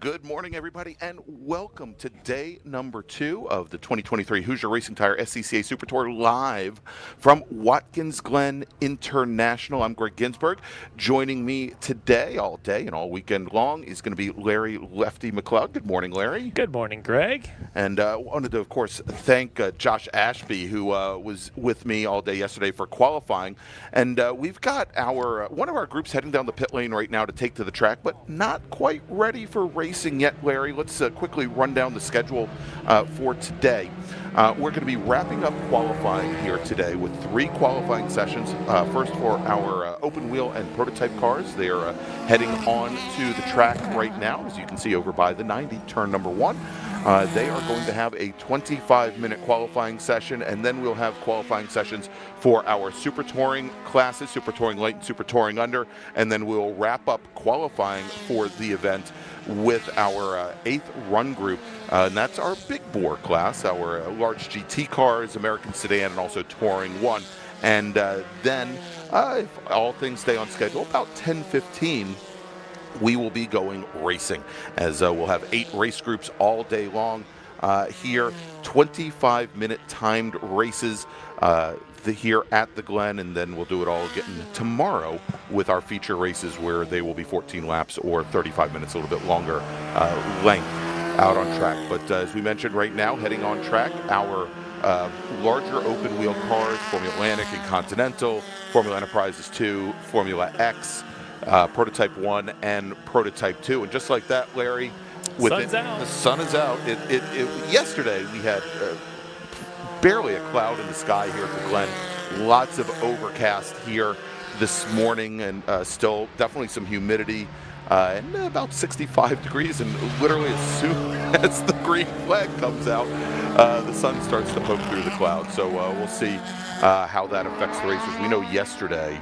Good morning, everybody, and welcome to day number 2 of the 2023 Hoosier Racing Tire SCCA Super Tour live from Watkins Glen International. I'm Gregg Ginsberg. Joining me today, all day and all weekend long, is going to be Larry Lefty MacLeod. Good morning, Larry. Good morning, Greg. And wanted to, of course, thank Josh Ashby, who was with me all day yesterday for qualifying. And we've got our one of our groups heading down the pit lane right now to take to the track, but not quite ready for racing yet, Larry. Let's quickly run down the schedule for today. We're going to be wrapping up qualifying here today with 3 qualifying sessions. First for our open wheel and prototype cars. They are heading on to the track right now, as you can see over by the 90, turn number 1. They are going to have a 25-minute qualifying session, and then we'll have qualifying sessions for our Super Touring classes, Super Touring Light and Super Touring Under, and then we'll wrap up qualifying for the event with our 8th run group, and that's our big bore class, our large GT cars, American Sedan, and also Touring 1. And then, if all things stay on schedule, about 10:15, we will be going racing, as we'll have 8 race groups all day long here, 25-minute timed races here at the Glen, and then we'll do it all again tomorrow with our feature races where they will be 14 laps or 35 minutes, a little bit longer length out on track. But as we mentioned right now, heading on track, our larger open wheel cars, Formula Atlantic and Continental, Formula Enterprises 2, Formula X, Prototype 1 and Prototype 2. And just like that, Larry, the sun is out. Yesterday we had barely a cloud in the sky here at the Glen. Lots of overcast here this morning, and still definitely some humidity, and about 65 degrees. And literally as soon as the green flag comes out, the sun starts to poke through the clouds. So we'll see how that affects the racers. We know yesterday,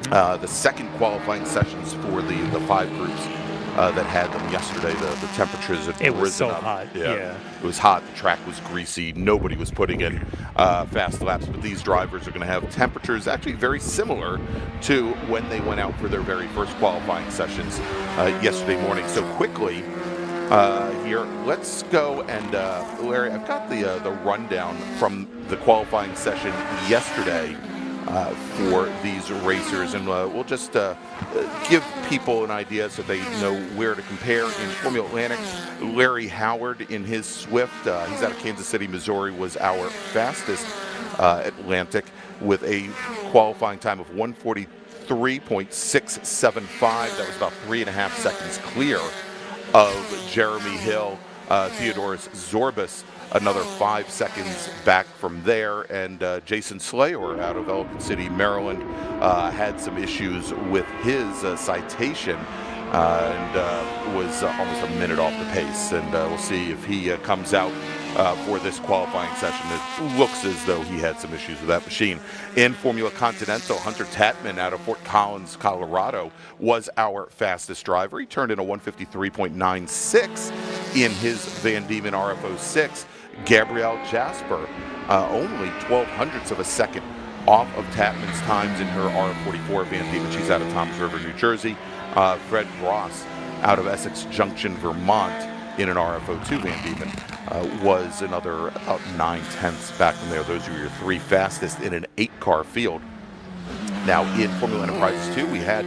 the second qualifying sessions for the 5 groups that had them yesterday, the temperatures had It was risen so up. hot, yeah. It was hot, the track was greasy, nobody was putting in fast laps, but these drivers are going to have temperatures actually very similar to when they went out for their very first qualifying sessions yesterday morning. So quickly here, let's go and Larry, I've got the rundown from the qualifying session yesterday for these racers, and we'll just give people an idea so they know where to compare. In Formula Atlantic, Larry Howard in his Swift, he's out of Kansas City, Missouri, was our fastest Atlantic with a qualifying time of 1:43.675. That was about 3.5 seconds clear of Jeremy Hill. Theodoros Zorbas, another 5 seconds back from there, and Jason Slayer out of Ellicott City, Maryland, had some issues with his citation and was almost a minute off the pace, and we'll see if he comes out for this qualifying session. It looks as though he had some issues with that machine. In Formula Continental, Hunter Tatman out of Fort Collins, Colorado, was our fastest driver. He turned in a 1:53.96 in his Van Diemen RF06. Gabrielle Jasper, only 0.12 of a second off of Tatman's times in her R44 Van Diemen. She's out of Toms River, New Jersey. Fred Ross out of Essex Junction, Vermont, in an RF02 Van Diemen, was another about 0.9 back from there. Those are your 3 fastest in an 8-car field. Now in Formula Enterprises 2, we had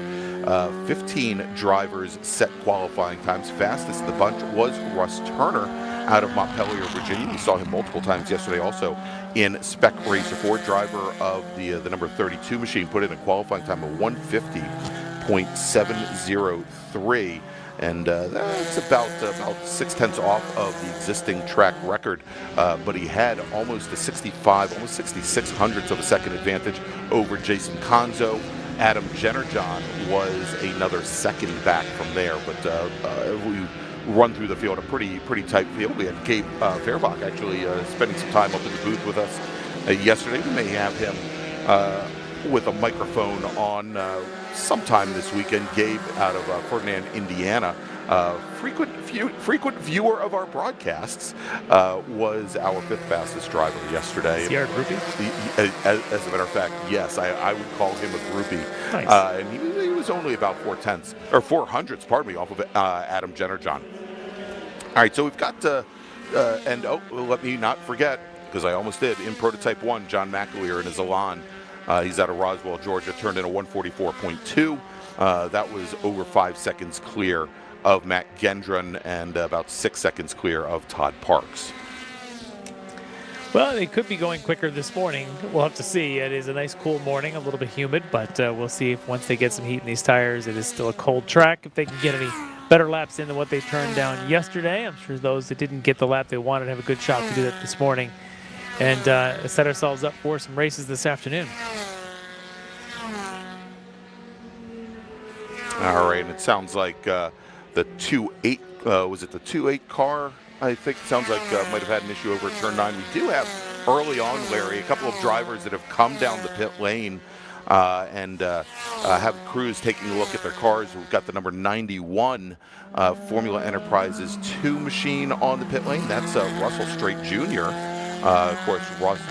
15 drivers set qualifying times. Fastest of the bunch was Russ Turner out of Montpelier, Virginia. We saw him multiple times yesterday also in Spec Racer 4. Driver of the number 32 machine put in a qualifying time of 1:50.703. And that's about 0.6 off of the existing track record, but he had almost a 65, almost 66 hundredths of a second advantage over Jason Conzo. Adam Jennerjohn was another second back from there, but we run through the field, a pretty tight field. We had Gabe Fairbach actually spending some time up in the booth with us yesterday. We may have him with a microphone on sometime this weekend. Gabe out of Ferdinand, Indiana, frequent viewer of our broadcasts, was our 5th fastest driver yesterday. Is he our groupie? As a matter of fact, yes, I would call him a groupie. Nice. And he was only about 4 hundredths, pardon me, off of Adam Jennerjohn. All right, so we've got let me not forget, because I almost did, in Prototype 1, John MacLeod in his Elan. He's out of Roswell, Georgia, turned in a 144.2. That was over 5 seconds clear of Matt Gendron and about 6 seconds clear of Todd Parks. Well, they could be going quicker this morning. We'll have to see. It is a nice cool morning, a little bit humid, but we'll see if once they get some heat in these tires, it is still a cold track. If they can get any better laps in than what they turned down yesterday, I'm sure those that didn't get the lap they wanted have a good shot to do that this morning and set ourselves up for some races this afternoon. All right, and it sounds like the 2.8, was it the 2.8 car? I think it sounds like might have had an issue over at turn 9. We do have early on, Larry, a couple of drivers that have come down the pit lane and have crews taking a look at their cars. We've got the number 91 Formula Enterprises 2 machine on the pit lane. That's Russell Straight Jr. Of course, Russ,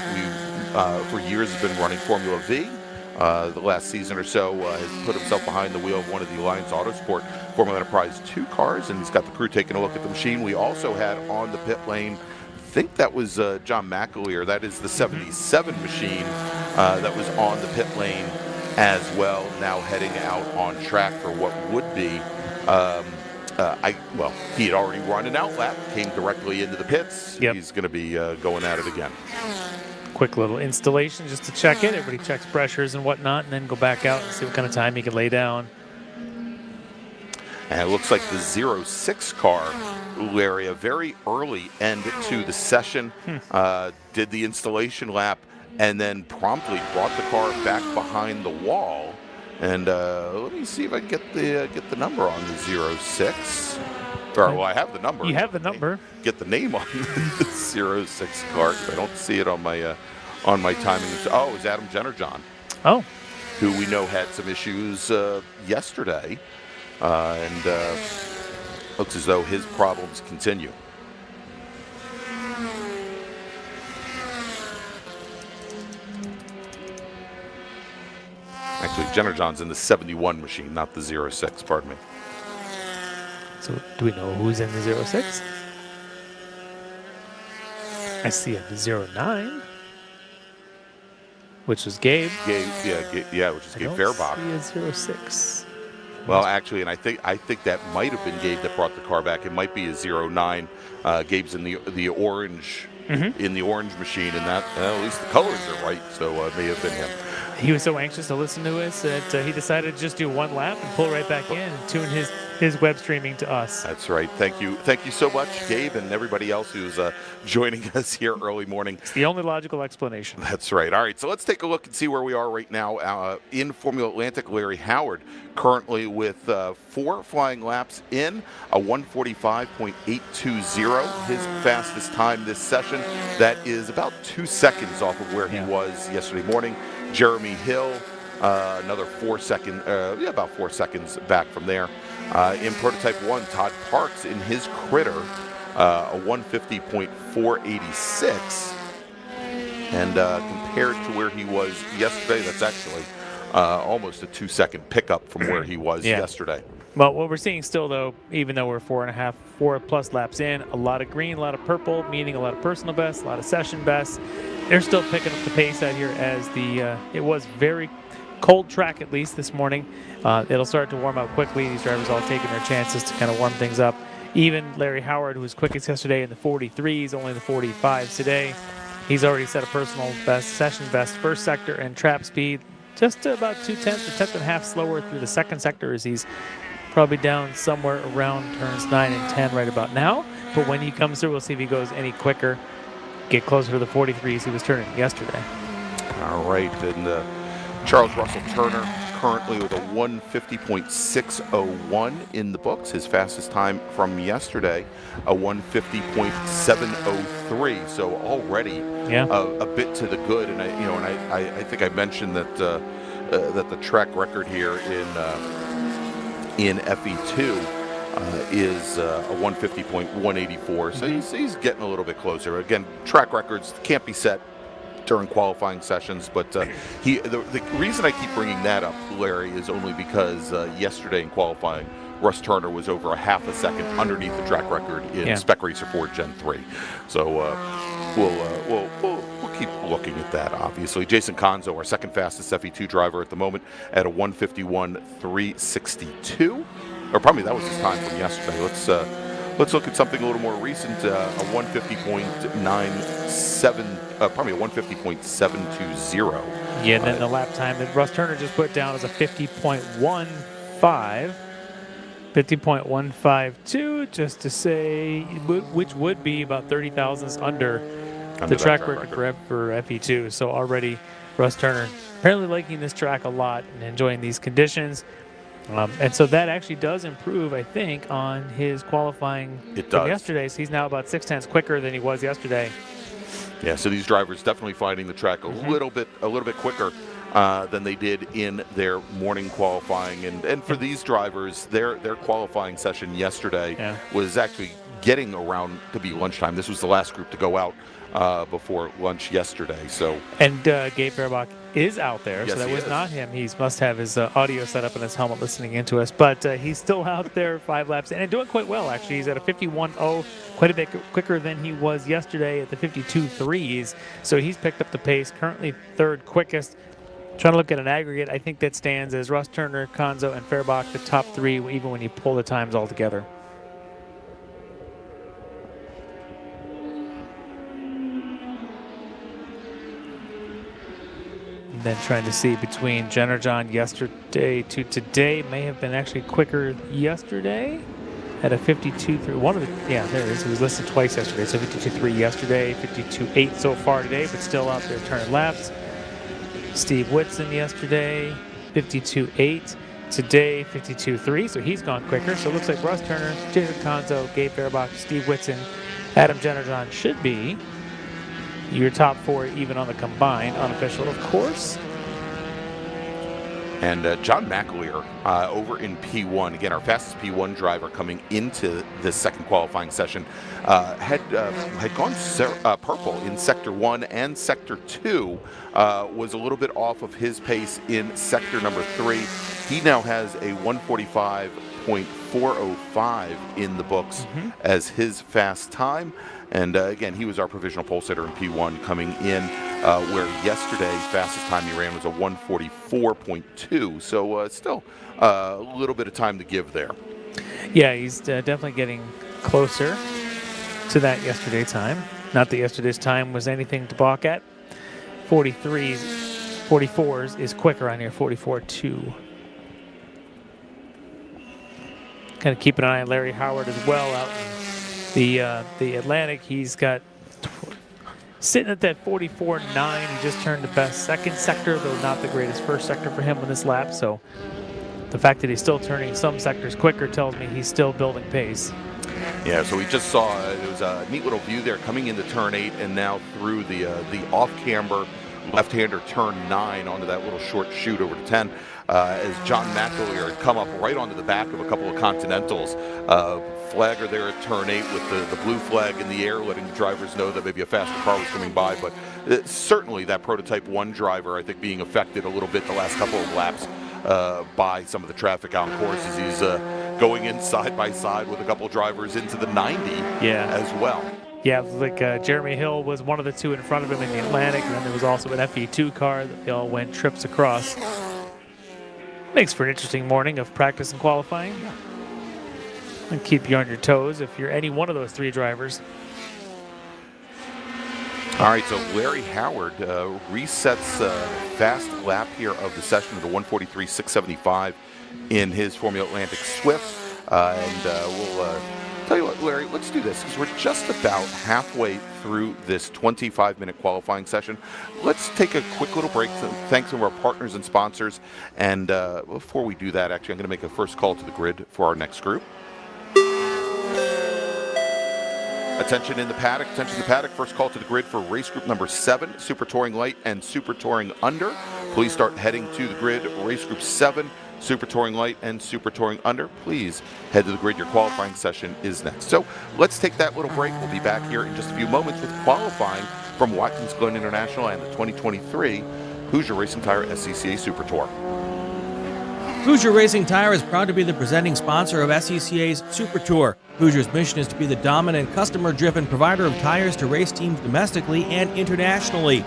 for years has been running Formula V. The last season or so has put himself behind the wheel of one of the Alliance Autosport Formula Enterprise 2 cars, and he's got the crew taking a look at the machine. We also had on the pit lane, I think that was John MacLeod. That is the 77 machine that was on the pit lane as well, now heading out on track for what would be, he had already run an outlap, came directly into the pits. Yep. He's going to be going at it again. Quick little installation just to check it. Everybody checks pressures and whatnot, and then go back out and see what kind of time he can lay down. And it looks like the 06 car, Larry, a very early end to the session, did the installation lap, and then promptly brought the car back behind the wall. And let me see if I can get the number on the 06. Or, well, I have the number. You have the number. Get the name on the 06 car. I don't see it on my timing. Oh, it was Adam Jennerjohn. Oh. Who we know had some issues yesterday. And looks as though his problems continue. Actually, Jennerjohn's in the 71 machine, not the 06, pardon me. So do we know who's in the 06? I see the 09, which was Gabe. Which is Gabe Fairbach. I don't see a 06. Well, actually, and I think that might have been Gabe that brought the car back. It might be a 09. Gabe's in the orange, in the orange machine, and that at least the colors are right, so it may have been him. He was so anxious to listen to us that he decided to just do one lap and pull right back in and tune his web streaming to us. That's right. Thank you so much, Gabe, and everybody else who's joining us here early morning. It's the only logical explanation. That's right. All right, so let's take a look and see where we are right now in Formula Atlantic. Larry Howard currently with 4 flying laps in, a 145.820, his fastest time this session. That is about 2 seconds off of where he was yesterday morning. Jeremy Hill, another 4 second, about 4 seconds back from there. In Prototype 1, Todd Parks in his Critter, a 150.486. And compared to where he was yesterday, that's actually almost a 2 second pickup from where he was yesterday. Well, what we're seeing still, though, even though we're 4+ laps in, a lot of green, a lot of purple, meaning a lot of personal bests, a lot of session bests. They're still picking up the pace out here as it was very cold track, at least this morning. It'll start to warm up quickly. These drivers all taking their chances to kind of warm things up. Even Larry Howard, who was quickest yesterday in the 43s, only the 45s today, he's already set a personal best, session best, first sector and trap speed, just about 0.2, a tenth and a half slower through the second sector as he's probably down somewhere around turns 9 and 10 right about now. But when he comes through, we'll see if he goes any quicker. Get closer to the 43s he was turning yesterday. All right, and Charles Russell Turner currently with a 150.601 in the books. His fastest time from yesterday, a 150.703. So already a bit to the good. And I think I mentioned that that the track record here in FE2 is a 150.184. So he's getting a little bit closer. Again, track records can't be set during qualifying sessions, but the reason I keep bringing that up, Larry, is only because yesterday in qualifying, Russ Turner was over a half a second underneath the track record in Spec Racer 4 Gen 3. So we'll keep looking at that, obviously. Jason Conzo, our second fastest FE2 driver at the moment, at a 151.362. Or probably that was his time from yesterday. Let's look at something a little more recent, a 150.97, probably a 150.720. Yeah, and then the lap time that Russ Turner just put down is a 50.15. 50.152, just to say, which would be about 30 thousandths under the track record for FE2. So already Russ Turner apparently liking this track a lot and enjoying these conditions. And so that actually does improve, I think, on his qualifying from yesterday. So he's now about 6/10 quicker than he was yesterday. Yeah, so these drivers definitely finding the track a little bit quicker than they did in their morning qualifying. And for these drivers, their qualifying session yesterday was actually getting around to be lunchtime. This was the last group to go out before lunch yesterday. So Gabe Fairbach is out there, yes, so that was not him. He must have his audio set up in his helmet listening into us, but he's still out there 5 laps and doing quite well, actually. He's at a 51.0, quite a bit quicker than he was yesterday at the 52.3s, so he's picked up the pace, currently third quickest. Trying to look at an aggregate, I think that stands as Russ Turner, Conzo, and Fairbach, the top 3, even when you pull the times all together. And then trying to see between Jennerjohn yesterday to today, may have been actually quicker yesterday at a 52.3. There it is. He was listed twice yesterday. So 52.3 yesterday, 52.8 so far today, but still out there turning laps. Steve Whitson yesterday, 52.8. Today, 52.3. So he's gone quicker. So it looks like Russ Turner, Jason Conzo, Gabe Fairbach, Steve Whitson, Adam Jennerjohn should be your top 4, even on the combined, unofficial, of course. And John MacLeod over in P1, again, our fastest P1 driver coming into this second qualifying session, had gone purple in Sector 1 and Sector 2, was a little bit off of his pace in Sector number 3. He now has a 145.405 in the books as his fast time. And again, he was our provisional pole sitter in P1 coming in, where yesterday's fastest time he ran was a 144.2. So still a little bit of time to give there. Yeah, he's definitely getting closer to that yesterday time. Not that yesterday's time was anything to balk at. 44s is quicker on here, 44.2. Kind of keep an eye on Larry Howard as well out in the Atlantic. He's got sitting at that 44.9. He just turned the best second sector, though not the greatest first sector for him on this lap. So the fact that he's still turning some sectors quicker tells me he's still building pace. Yeah, so we just saw there was a neat little view there coming into turn 8 and now through the off-camber left-hander turn 9 onto that little short chute over to 10. As John MacLeod had come up right onto the back of a couple of Continentals. Flagger there at turn 8 with the blue flag in the air, letting the drivers know that maybe a faster car was coming by. But certainly that Prototype 1 driver, I think, being affected a little bit the last couple of laps by some of the traffic on course as he's going in side by side with a couple of drivers into the 90 as well. Yeah, like Jeremy Hill was one of the 2 in front of him in the Atlantic, and then there was also an FE2 car that they all went trips across. Makes for an interesting morning of practice and qualifying. And keep you on your toes if you're any one of those 3 drivers. All right, so Larry Howard resets fast lap here of the session at a 143.675 in his Formula Atlantic Swift. We'll tell you what, Larry, let's do this because we're just about halfway through this 25-minute qualifying session. Let's take a quick little break to thank some of our partners and sponsors. And before we do that, actually, I'm going to make a first call to the grid for our next group. Attention in the paddock, first call to the grid for race group number 7, Super Touring Light and Super Touring Under. Please start heading to the grid, race group 7, Super Touring Light and Super Touring Under. Please head to the grid, your qualifying session is next. So let's take that little break. We'll be back here in just a few moments with qualifying from Watkins Glen International and the 2023 Hoosier Racing Tire SCCA Super Tour. Hoosier Racing Tire is proud to be the presenting sponsor of SCCA's Super Tour. Hoosier's mission is to be the dominant, customer-driven provider of tires to race teams domestically and internationally.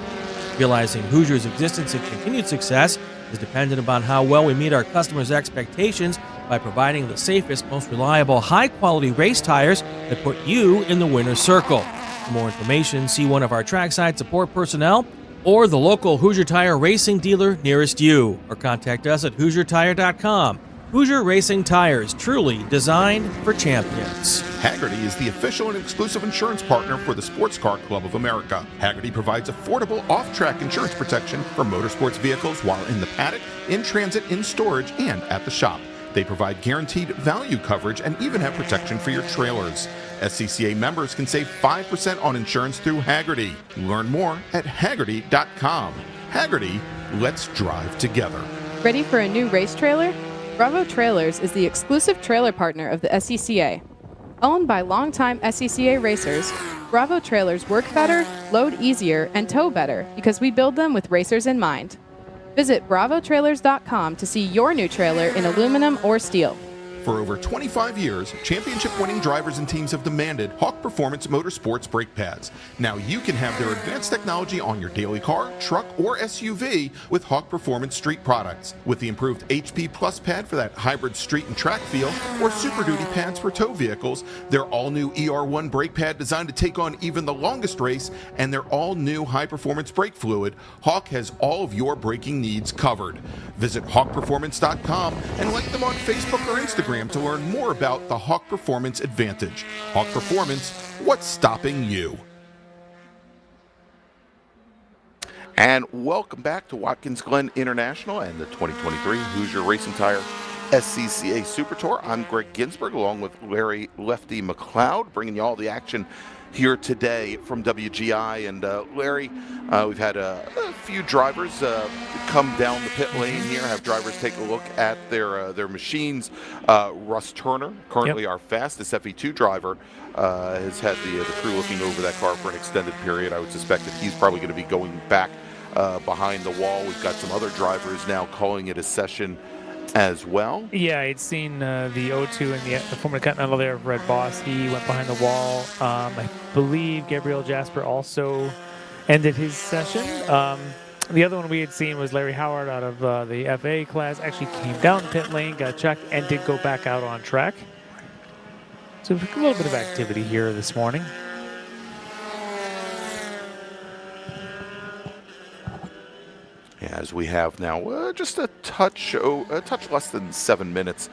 Realizing Hoosier's existence and continued success is dependent upon how well we meet our customers' expectations by providing the safest, most reliable, high-quality race tires that put you in the winner's circle. For more information, see one of our trackside support personnel or the local Hoosier Tire racing dealer nearest you, or contact us at HoosierTire.com. Hoosier Racing Tires, truly designed for champions. Hagerty is the official and exclusive insurance partner for the Sports Car Club of America. Hagerty provides affordable off-track insurance protection for motorsports vehicles while in the paddock, in transit, in storage, and at the shop. They provide guaranteed value coverage and even have protection for your trailers. SCCA members can save 5% on insurance through Hagerty. Learn more at Hagerty.com. Hagerty, let's drive together. Ready for a new race trailer? Bravo Trailers is the exclusive trailer partner of the SCCA. Owned by longtime SCCA racers, Bravo Trailers work better, load easier, and tow better because we build them with racers in mind. Visit bravotrailers.com to see your new trailer in aluminum or steel. For over 25 years, championship-winning drivers and teams have demanded Hawk Performance Motorsports brake pads. Now you can have their advanced technology on your daily car, truck, or SUV with Hawk Performance Street products. With the improved HP Plus pad for that hybrid street and track feel, or Super Duty pads for tow vehicles, their all-new ER1 brake pad designed to take on even the longest race, and their all-new high-performance brake fluid, Hawk has all of your braking needs covered. Visit HawkPerformance.com and like them on Facebook or Instagram to learn more about the Hawk Performance Advantage. Hawk Performance, what's stopping you? And welcome back to Watkins Glen International and the 2023 Hoosier Racing Tire SCCA Super Tour. I'm Gregg Ginsberg along with Larry Lefty MacLeod, bringing you all the action here today from WGI. And Larry, we've had a few drivers come down the pit lane here, have drivers take a look at their machines. Russ Turner, currently our fastest FE2 driver, has had the crew looking over that car for an extended period. I would suspect that he's probably going to be going back behind the wall. We've got some other drivers now calling it a session as well. Yeah, I'd seen the O2 and the former Continental there of Red Boss. He went behind the wall. I believe Gabriel Jasper also ended his session. The other one we had seen was Larry Howard out of the FA class. Actually came down pit lane, got checked, and did go back out on track. So a little bit of activity here this morning. As we have now just a touch less than 7 minutes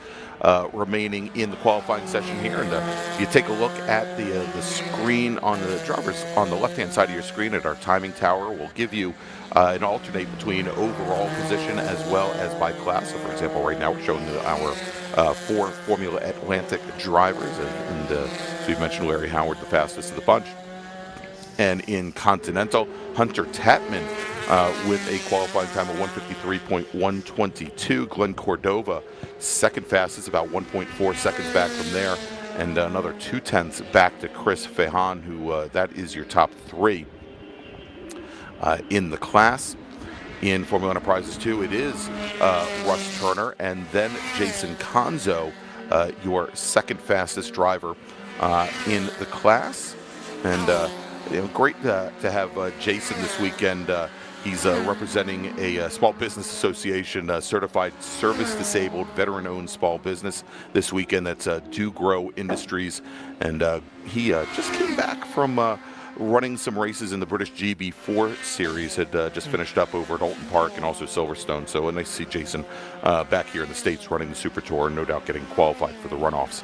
remaining in the qualifying session here. And if you take a look at the screen on the drivers on the left-hand side of your screen at our timing tower, will give you an alternate between overall position as well as by class. So, for example, right now we're showing our 4 Formula Atlantic drivers, and so you mentioned Larry Howard, the fastest of the bunch. And in Continental, Hunter Tatman with a qualifying time of 1:53.122. Glenn Cordova, second fastest, about 1.4 seconds back from there. And another 0.2 back to Chris Fehan, who that is your top 3 in the class. In Formula Enterprises 2, it is Russ Turner and then Jason Conzo, your second fastest driver in the class. And great to have Jason this weekend. He's representing a small business association, certified service-disabled, veteran-owned small business this weekend. That's Do Grow Industries. And he just came back from running some races in the British GB4 series, had just finished up over at Alton Park and also Silverstone. So nice to see Jason back here in the States running the Super Tour and no doubt getting qualified for the runoffs.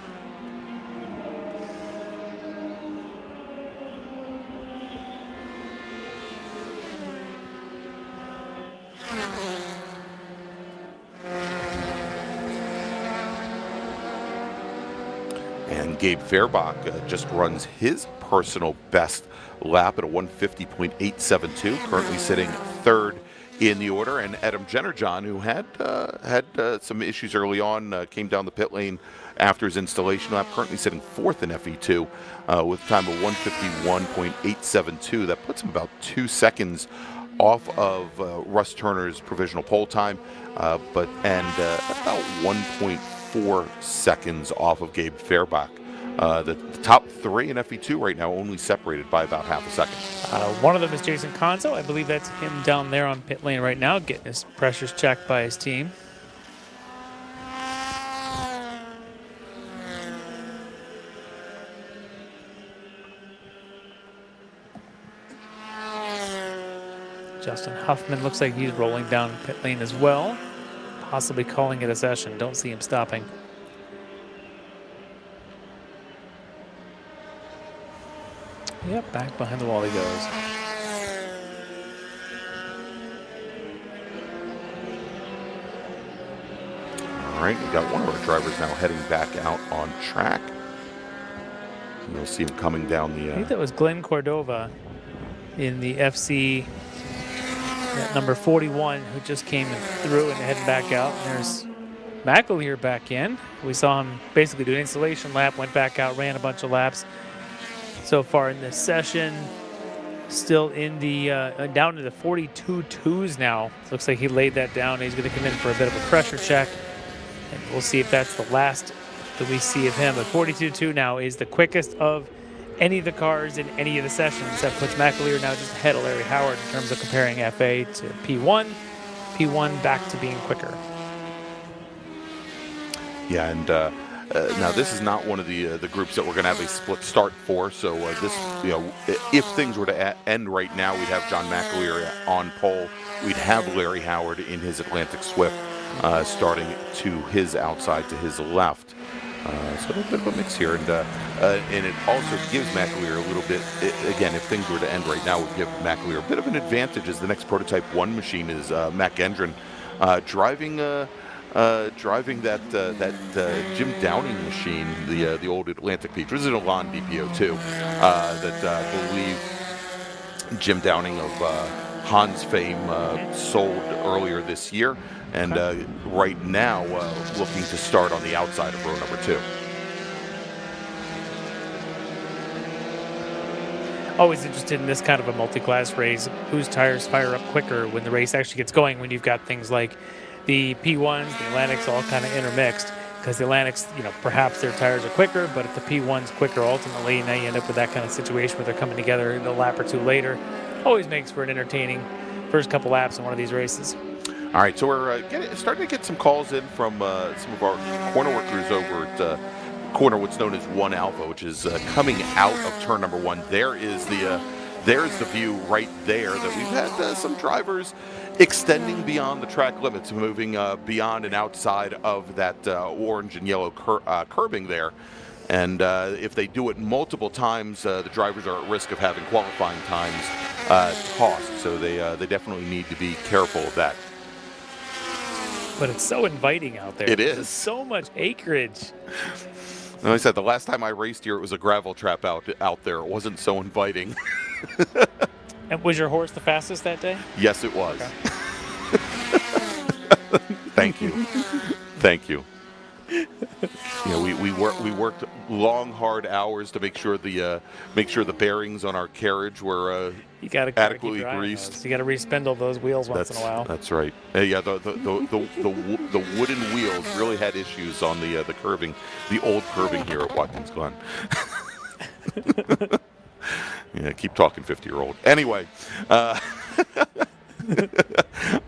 And Gabe Fairbach just runs his personal best lap at a 150.872, currently sitting third in the order. And Adam Jennerjohn, who had some issues early on, came down the pit lane after his installation lap, currently sitting fourth in FE2 with a time of 151.872. That puts him about 2 seconds off of Russ Turner's provisional pole time, about 1.4 seconds off of Gabe Fairbach. The top three in FE2 right now only separated by about half a second. One of them is Jason Conzo. I believe that's him down there on pit lane right now, getting his pressures checked by his team. Justin Huffman looks like he's rolling down pit lane as well, possibly calling it a session. Don't see him stopping. Yep, back behind the wall he goes. All right, we got one of our drivers now heading back out on track. You'll see him coming down the... I think that was Glenn Cordova in the FC at number 41 who just came through and heading back out. And there's MacLeod back in. We saw him basically do an installation lap, went back out, ran a bunch of laps. So far in this session, still in the down to the 42.2s now. Looks like he laid that down. He's going to come in for a bit of a pressure check, and we'll see if that's the last that we see of him. But 42.2 now is the quickest of any of the cars in any of the sessions. That puts MacLeod now just ahead of Larry Howard in terms of comparing FA to P1. P1 back to being quicker. Yeah, and now this is not one of the groups that we're going to have a split start for. So this, if things were to end right now, we'd have John MacLeod on pole. We'd have Larry Howard in his Atlantic Swift, starting to his outside to his left. So a bit of a mix here, and it also gives MacLeod a little bit. Again, if things were to end right now, would give MacLeod a bit of an advantage, as the next prototype 1 machine is Mac Gendron driving that Jim Downing machine, the old Atlantic Peach. This is an Elan DPO2 that I believe Jim Downing of Hans fame sold earlier this year, and right now looking to start on the outside of row number 2. Always interested in this kind of a multi-class race. Whose tires fire up quicker when the race actually gets going, when you've got things like the P1s, the Atlantics all kind of intermixed, because the Atlantics, perhaps their tires are quicker, but if the P1's quicker ultimately, now you end up with that kind of situation where they're coming together a lap or two later. Always makes for an entertaining first couple laps in one of these races. All right, so we're starting to get some calls in from some of our corner workers over at corner what's known as 1 Alpha, which is coming out of turn number 1. There's the view right there that we've had some drivers extending beyond the track limits, moving beyond and outside of that orange and yellow curbing there. And if they do it multiple times, the drivers are at risk of having qualifying times tossed. So they definitely need to be careful of that. But it's so inviting out there. It is. There's so much acreage. Like I said, the last time I raced here, it was a gravel trap out there. It wasn't so inviting. And was your horse the fastest that day? Yes, it was. Okay. Thank you. Thank you. We worked long, hard hours to make sure the bearings on our carriage were adequately greased. You got to respindle those wheels once in a while. That's right. Yeah, the wooden wheels really had issues on the curbing, the old curbing here at Watkins Glen. Yeah, keep talking 50-year-old. Anyway. All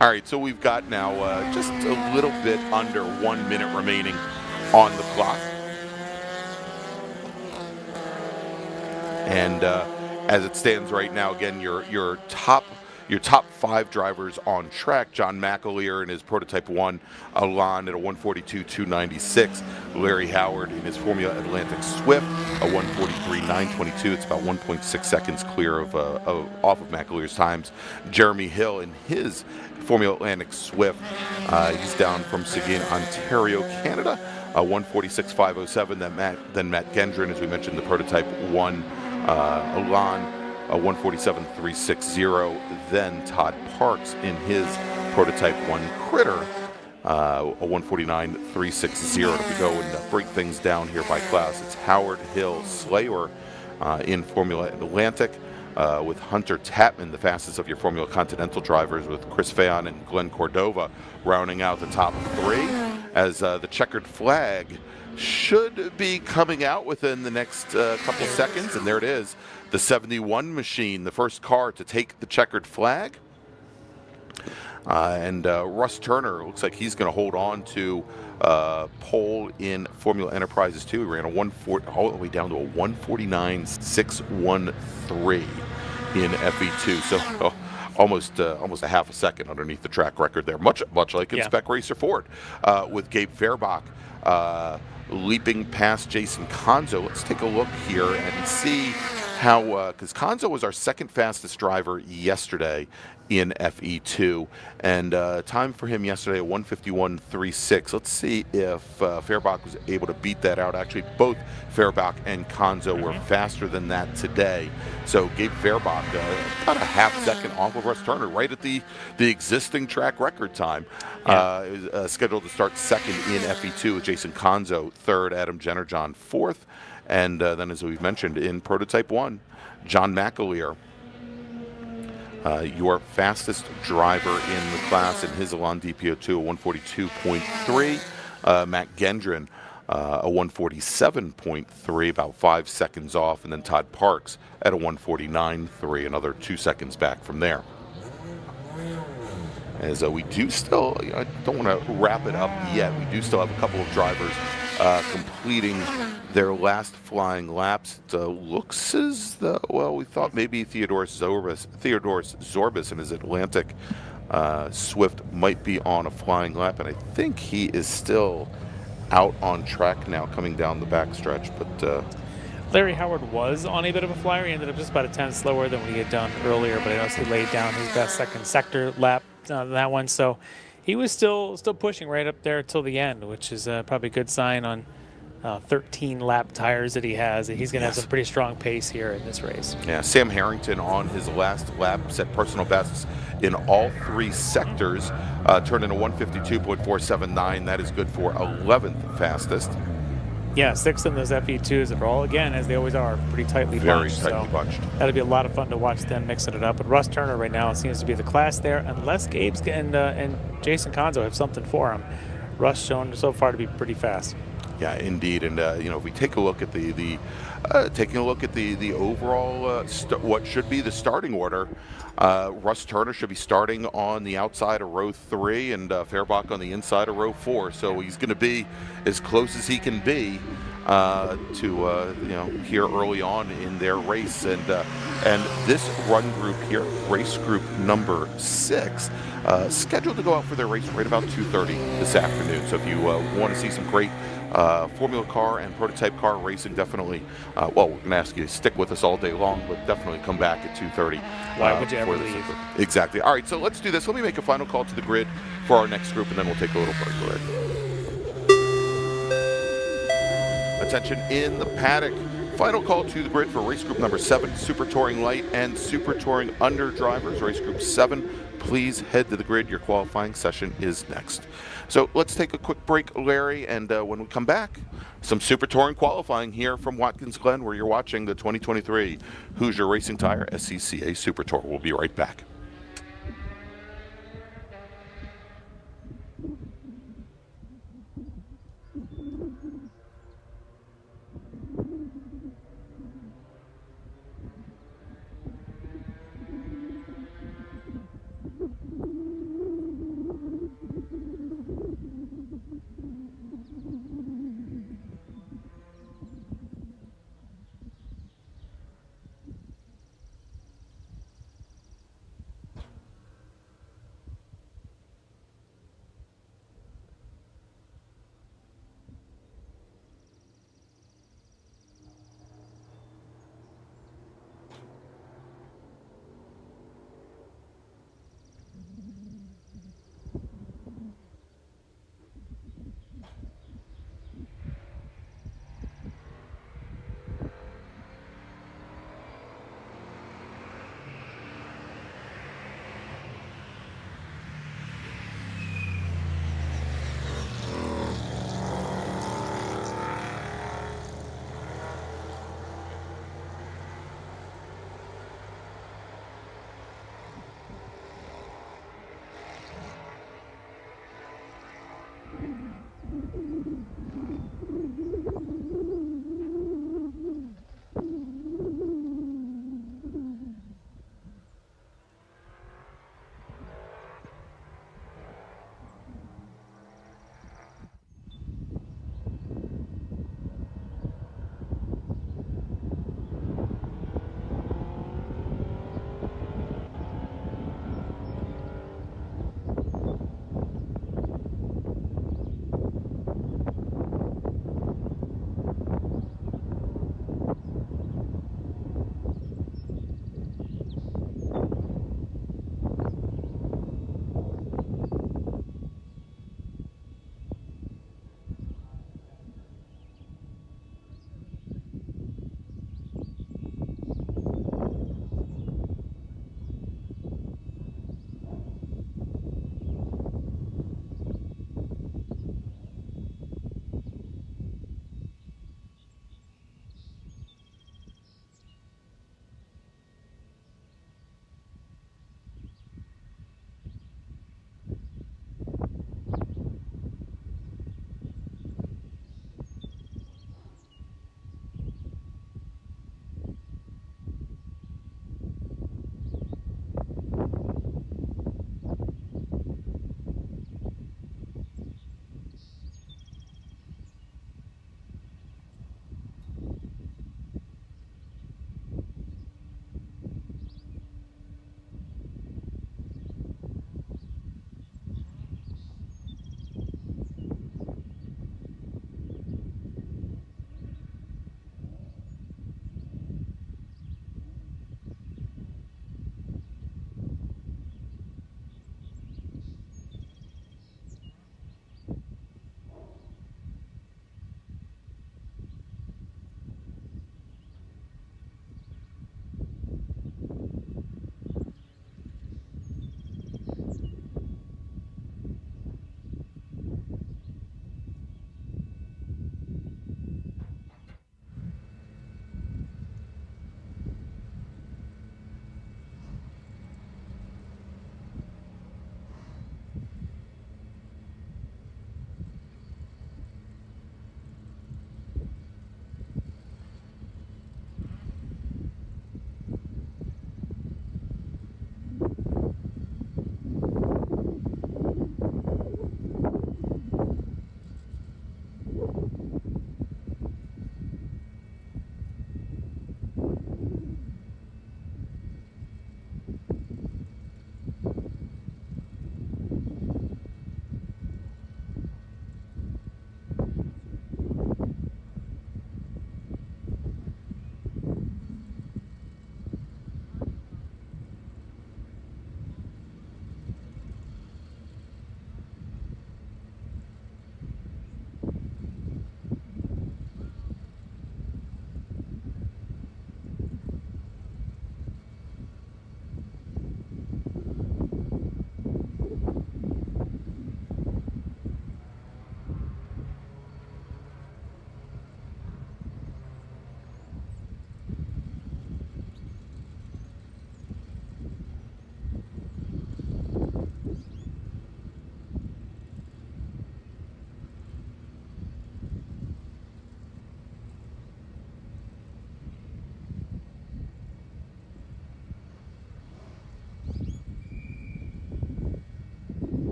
right, so we've got now just a little bit under 1 minute remaining on the clock. And as it stands right now, again, your top 5 drivers on track: John MacLeod in his Prototype 1 Elan at a 142.296, Larry Howard in his Formula Atlantic Swift a 143.922. It's about 1.6 seconds clear of off of MacLeod's times. Jeremy Hill in his Formula Atlantic Swift, he's down from Seguin, Ontario, Canada, a 146.507. Then Matt Gendron, as we mentioned, the Prototype 1 Elan, a 147.360. Then Todd Parks in his Prototype 1 Critter, a 149.360. If we go and break things down here by class, it's Howard, Hill, Slayer in Formula Atlantic, with Hunter Tapman, the fastest of your Formula Continental drivers, with Chris Fayon and Glenn Cordova rounding out the top 3, as the checkered flag should be coming out within the next couple seconds. And there it is, the 71 machine, the first car to take the checkered flag. And Russ Turner looks like he's going to hold on to pole in Formula Enterprises 2. He ran a 140 all the way down to a 149.613 in FE2. So almost a half a second underneath the track record there. Much like in Spec Racer Ford, with Gabe Fairbach leaping past Jason Conzo. Let's take a look here and see how, because Conzo was our second fastest driver yesterday in FE2, and time for him yesterday, 151.36. Let's see if Fairbach was able to beat that out. Actually, both Fairbach and Conzo were faster than that today. So Gabe Fairbach about a half second off of Russ Turner, right at the existing track record time. Is scheduled to start second in FE2 with Jason Conzo third, Adam Jennerjohn fourth, and then, as we've mentioned, in Prototype 1, John MacLeod, your fastest driver in the class in his Elan DPO2, a 142.3. Matt Gendron, a 147.3, about 5 seconds off. And then Todd Parks at a 149.3, another 2 seconds back from there. As we do still, I don't want to wrap it up yet, we do still have a couple of drivers completing their last flying laps. It looks as though, well, we thought maybe Theodorus Zorbis in his Atlantic Swift might be on a flying lap, and I think he is still out on track now coming down the backstretch. But Larry Howard was on a bit of a flyer. He ended up just about a 10 slower than what he had done earlier, but I noticed he laid down his best second sector lap on that one. So he was still pushing right up there till the end, which is probably a good sign on 13 lap tires that he has. He's going to have some pretty strong pace here in this race. Yeah, Sam Harrington on his last lap set personal bests in all 3 sectors, turned in a 152.479. That is good for 11th fastest. Yeah, 6 in those FE2s are all, again, as they always are, pretty tightly bunched. Very tightly bunched. That'll be a lot of fun to watch them mixing it up. But Russ Turner right now seems to be the class there, unless Gabe's and Jason Conzo have something for him. Russ shown so far to be pretty fast. Yeah, indeed. And if we take a look at the overall what should be the starting order, Russ Turner should be starting on the outside of row 3 and Fairbach on the inside of row 4. So he's going to be as close as he can be to here early on in their race. And this run group here, race group number 6, scheduled to go out for their race right about 2:30 this afternoon. So if you want to see some great Formula car and prototype car racing, definitely, we're going to ask you to stick with us all day long, but definitely come back at 2:30. Why would you ever leave? Exactly. All right, so let's do this. Let me make a final call to the grid for our next group, and then we'll take a little break. All right. Attention in the paddock. Final call to the grid for race group number 7, Super Touring Light and Super Touring Under drivers. Race group 7, please head to the grid. Your qualifying session is next. So let's take a quick break, Larry, and when we come back, some Super Touring qualifying here from Watkins Glen, where you're watching the 2023 Hoosier Racing Tire SCCA Super Tour. We'll be right back.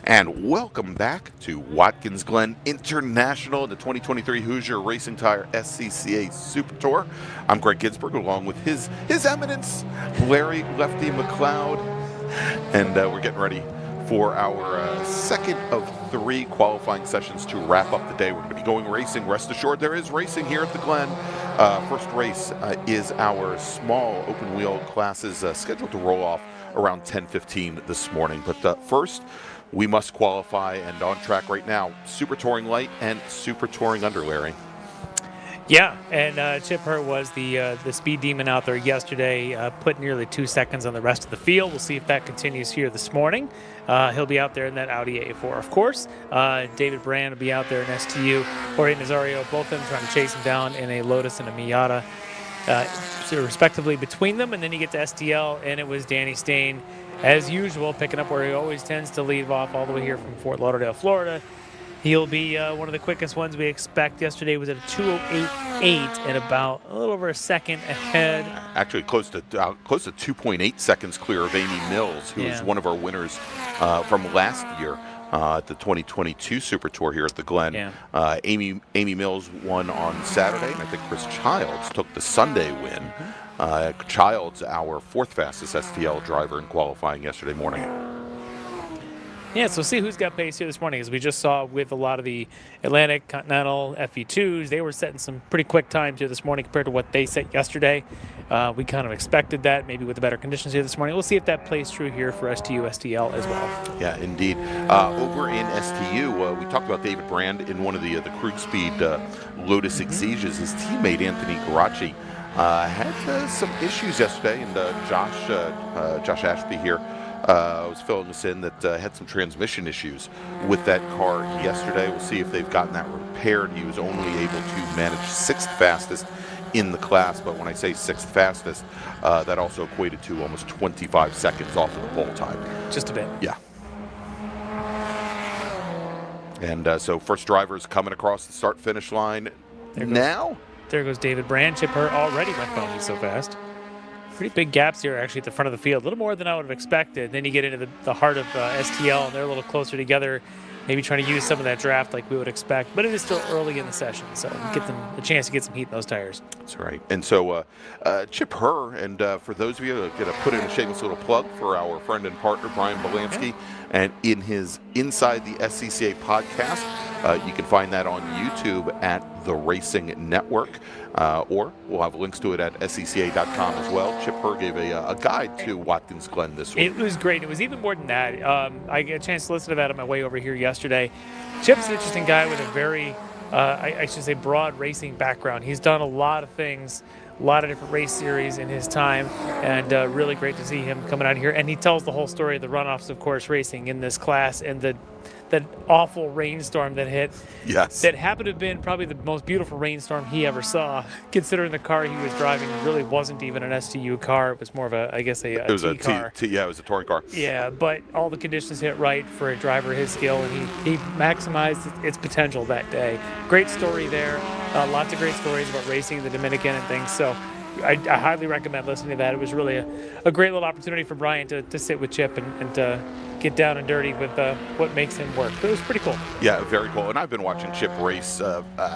And welcome back to Watkins Glen International, the 2023 Hoosier Racing Tire SCCA Super Tour. I'm Gregg Ginsberg, along with His Eminence, Larry Lefty MacLeod. And we're getting ready for our second of 3 qualifying sessions to wrap up the day. We're going to be going racing. Rest assured, there is racing here at the Glen. First race is our small open wheel classes scheduled to roll off around 10:15 this morning. But first, we must qualify, and on track right now, Super Touring Light and Super Touring Under, Larry. Yeah, and Chip Hurt was the speed demon out there yesterday, put nearly 2 seconds on the rest of the field. We'll see if that continues here this morning. He'll be out there in that Audi A4, of course. David Brand will be out there in STU. Jorge Nazario, both of them trying to chase him down in a Lotus and a Miata, respectively between them. And then you get to STL, and it was Danny Stain, as usual, picking up where he always tends to leave off all the way here from Fort Lauderdale, Florida. He'll be one of the quickest ones we expect. Yesterday was at a 2:08 and about a little over a second ahead. Actually, close to 2.8 seconds clear of Amy Mills, who is one of our winners from last year at the 2022 Super Tour here at the Glen. Yeah. Amy Mills won on Saturday, and I think Chris Childs took the Sunday win. Childs, our 4th fastest STL driver in qualifying yesterday morning. Yeah, so see who's got pace here this morning. As we just saw with a lot of the Atlantic, Continental, FE2s, they were setting some pretty quick times here this morning compared to what they set yesterday. We kind of expected that, maybe with the better conditions here this morning. We'll see if that plays true here for STU, STL as well. Yeah, indeed. Over in STU, we talked about David Brand in one of the Krug Speed Lotus Exiges. His teammate, Anthony Garacci, had some issues yesterday, and Josh Ashby here was filling us in that had some transmission issues with that car yesterday. We'll see if they've gotten that repaired. He was only able to manage 6th fastest in the class, but when I say 6th fastest, that also equated to almost 25 seconds off of the pole time. Just a bit. Yeah. And so first drivers coming across the start-finish line now. There goes David Brand. Chip Hurt already went pony so fast. Pretty big gaps here, actually, at the front of the field. A little more than I would have expected. Then you get into the heart of STL, and they're a little closer together, maybe trying to use some of that draft like we would expect. But it is still early in the session, so get them a chance to get some heat in those tires. That's right. And so Chip Hur, and for those of you that going to put in a shameless little plug for our friend and partner, Brian Belansky, and in his Inside the SCCA podcast, you can find that on YouTube at The Racing Network, or we'll have links to it at SCCA.com as well. Chip Hur gave a guide to Watkins Glen this week. It was great. It was even more than that. I got a chance to listen to that on my way over here yesterday. Chip's an interesting guy with a very, I should say, broad racing background. He's done a lot of things, a lot of different race series in his time, and really great to see him coming out here. And he tells the whole story of the runoffs of course racing in this class and that awful rainstorm that hit. Yes. That happened to have been probably the most beautiful rainstorm he ever saw, considering the car he was driving really wasn't even an STU car. It was more of a T car. Yeah, it was a touring car. Yeah, but all the conditions hit right for a driver his skill, and he maximized its potential that day. Great story there. Lots of great stories about racing in the Dominican and things. So I highly recommend listening to that. It was really a great little opportunity for Brian to sit with Chip and to get down and dirty with what makes him work. But it was pretty cool. Yeah, very cool. And I've been watching Chip race.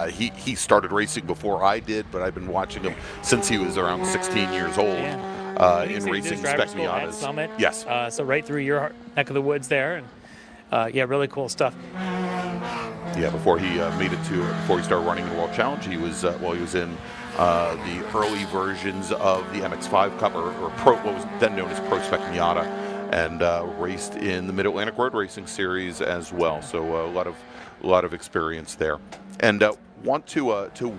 He started racing before I did, but I've been watching him since he was around 16 years old. Yeah. In racing Spec Miatas. Summit. Yes. So right through your neck of the woods there, and really cool stuff. Yeah, before he before he started running the World Challenge, he was in the early versions of the MX-5 Cup, or what was then known as Pro Spec Miata, and raced in the Mid-Atlantic Road Racing Series as well. So a lot of experience there. And want to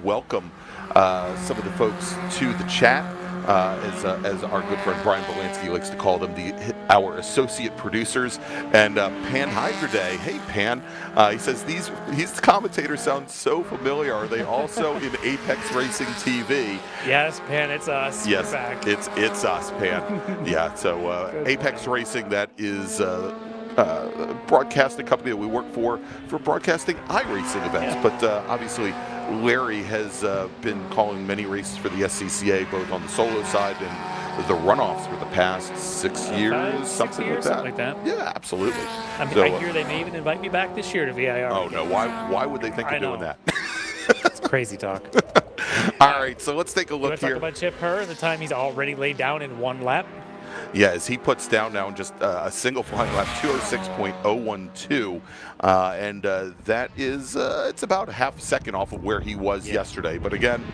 welcome some of the folks to the chat. As our good friend Brian Belansky likes to call them, our associate producers, and Pan Hydraday. Hey Pan, he says these commentators sound so familiar. Are they also in Apex Racing TV? Yes, Pan, it's us. Yes, we're back. it's us, Pan. Yeah, so Apex Racing, that is broadcasting company that we work for broadcasting iRacing events. Yeah. But obviously, Larry has been calling many races for the SCCA, both on the solo side and the runoffs for the past 6 years, something like that. Yeah, absolutely. I mean, I hear they may even invite me back this year to VIR. Oh, no. Why would they think of doing that? It's crazy talk. All right, so let's take a look here. Talk about Chip Herr, the time he's already laid down in one lap. Yeah, as he puts down now in just a single flying lap, 206.012, and that is it's about a half a second off of where he was yesterday. But again,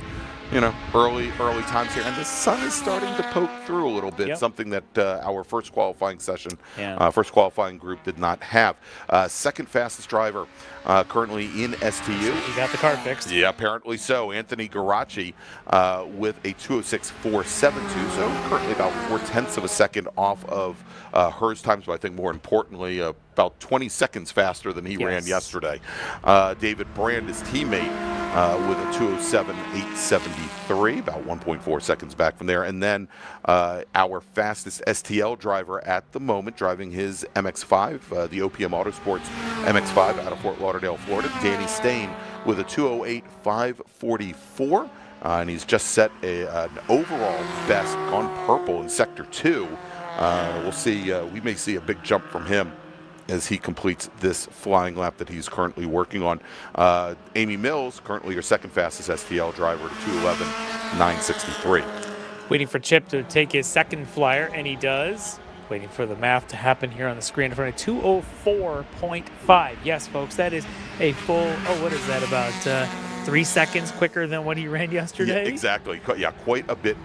you know, early times here, and the sun is starting to poke through a little bit. Something that our first qualifying session, first qualifying group did not have. Second fastest driver currently in STU. He got the car fixed. Yeah, apparently so. Anthony Garacci with a 206.472, so currently about 0.4 of a second off of Herr's times, but I think more importantly, about 20 seconds faster than he ran yesterday. David Brand, his teammate, with a 207.873, about 1.4 seconds back from there. And then our fastest STL driver at the moment, driving his MX-5, the OPM Autosports MX-5 out of Fort Lauderdale, Florida, Danny Stain with a 208.544. And he's just set an overall best on purple in Sector 2. We'll see. We may see a big jump from him as he completes this flying lap that he's currently working on. Amy Mills, currently your second fastest STL driver, 211.963. Waiting for Chip to take his second flyer, and he does. Waiting for the math to happen here on the screen in front of 204.5. Yes, folks, that is a full, what is that, about 3 seconds quicker than what he ran yesterday? Yeah, exactly. Yeah, quite a bit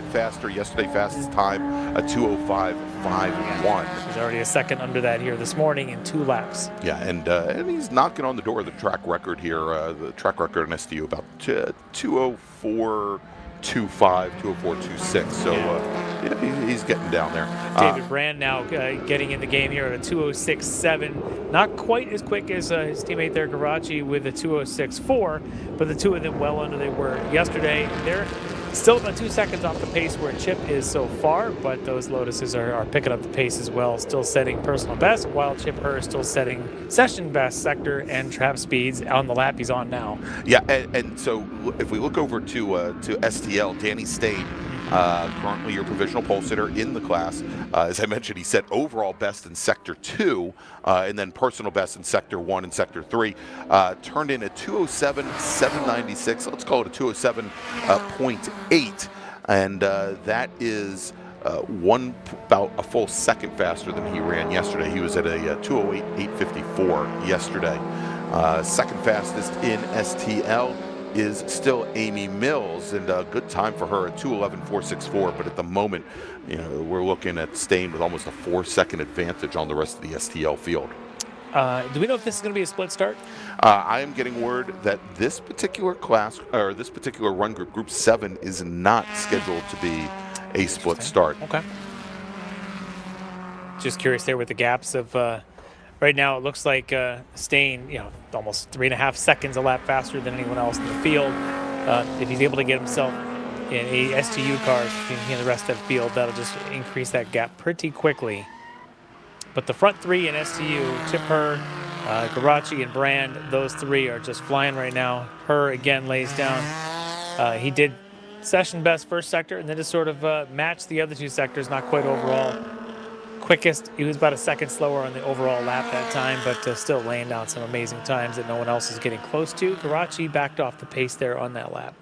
faster. Yesterday, fastest time, a 205.51. He's already a second under that here this morning in 2 laps. Yeah, and he's knocking on the door of the track record here. The track record in STU about 204.25, 204.26. So he's getting down there. David Brand now getting in the game here at a 206.7. Not quite as quick as his teammate there, Garacci, with a 206.4, but the two of them well under they were yesterday. They're still about 2 seconds off the pace where Chip is so far, but those Lotuses are picking up the pace as well, still setting personal best, while Chip Herr is still setting session best sector and trap speeds on the lap he's on now. Yeah, and so if we look over to STL, Danny Stain, currently your provisional pole sitter in the class. As I mentioned, he set overall best in Sector 2, and then personal best in Sector 1 and Sector 3. Turned in a 207.796. Let's call it a 207.8, and that is about a full second faster than he ran yesterday. He was at a 208.854 yesterday. Second fastest in STL is still Amy Mills, and a good time for her at 211.464. But at the moment, you know, we're looking at Stain with almost a 4-second advantage on the rest of the STL field. Do we know if this is going to be a split start? I am getting word that this particular class, or this particular run group, Group 7, is not scheduled to be a split start. Okay. Just curious there with the gaps of. Right now, it looks like Stain, almost 3.5 seconds a lap faster than anyone else in the field. If he's able to get himself in a STU car between the rest of the field, that'll just increase that gap pretty quickly. But the front three in STU, Chip Herr, Garacci, and Brand, those three are just flying right now. Herr again lays down. He did session best first sector, and then just sort of matched the other two sectors, not quite overall. Quickest, he was about a second slower on the overall lap that time, but still laying down some amazing times that no one else is getting close to. Garacci backed off the pace there on that lap.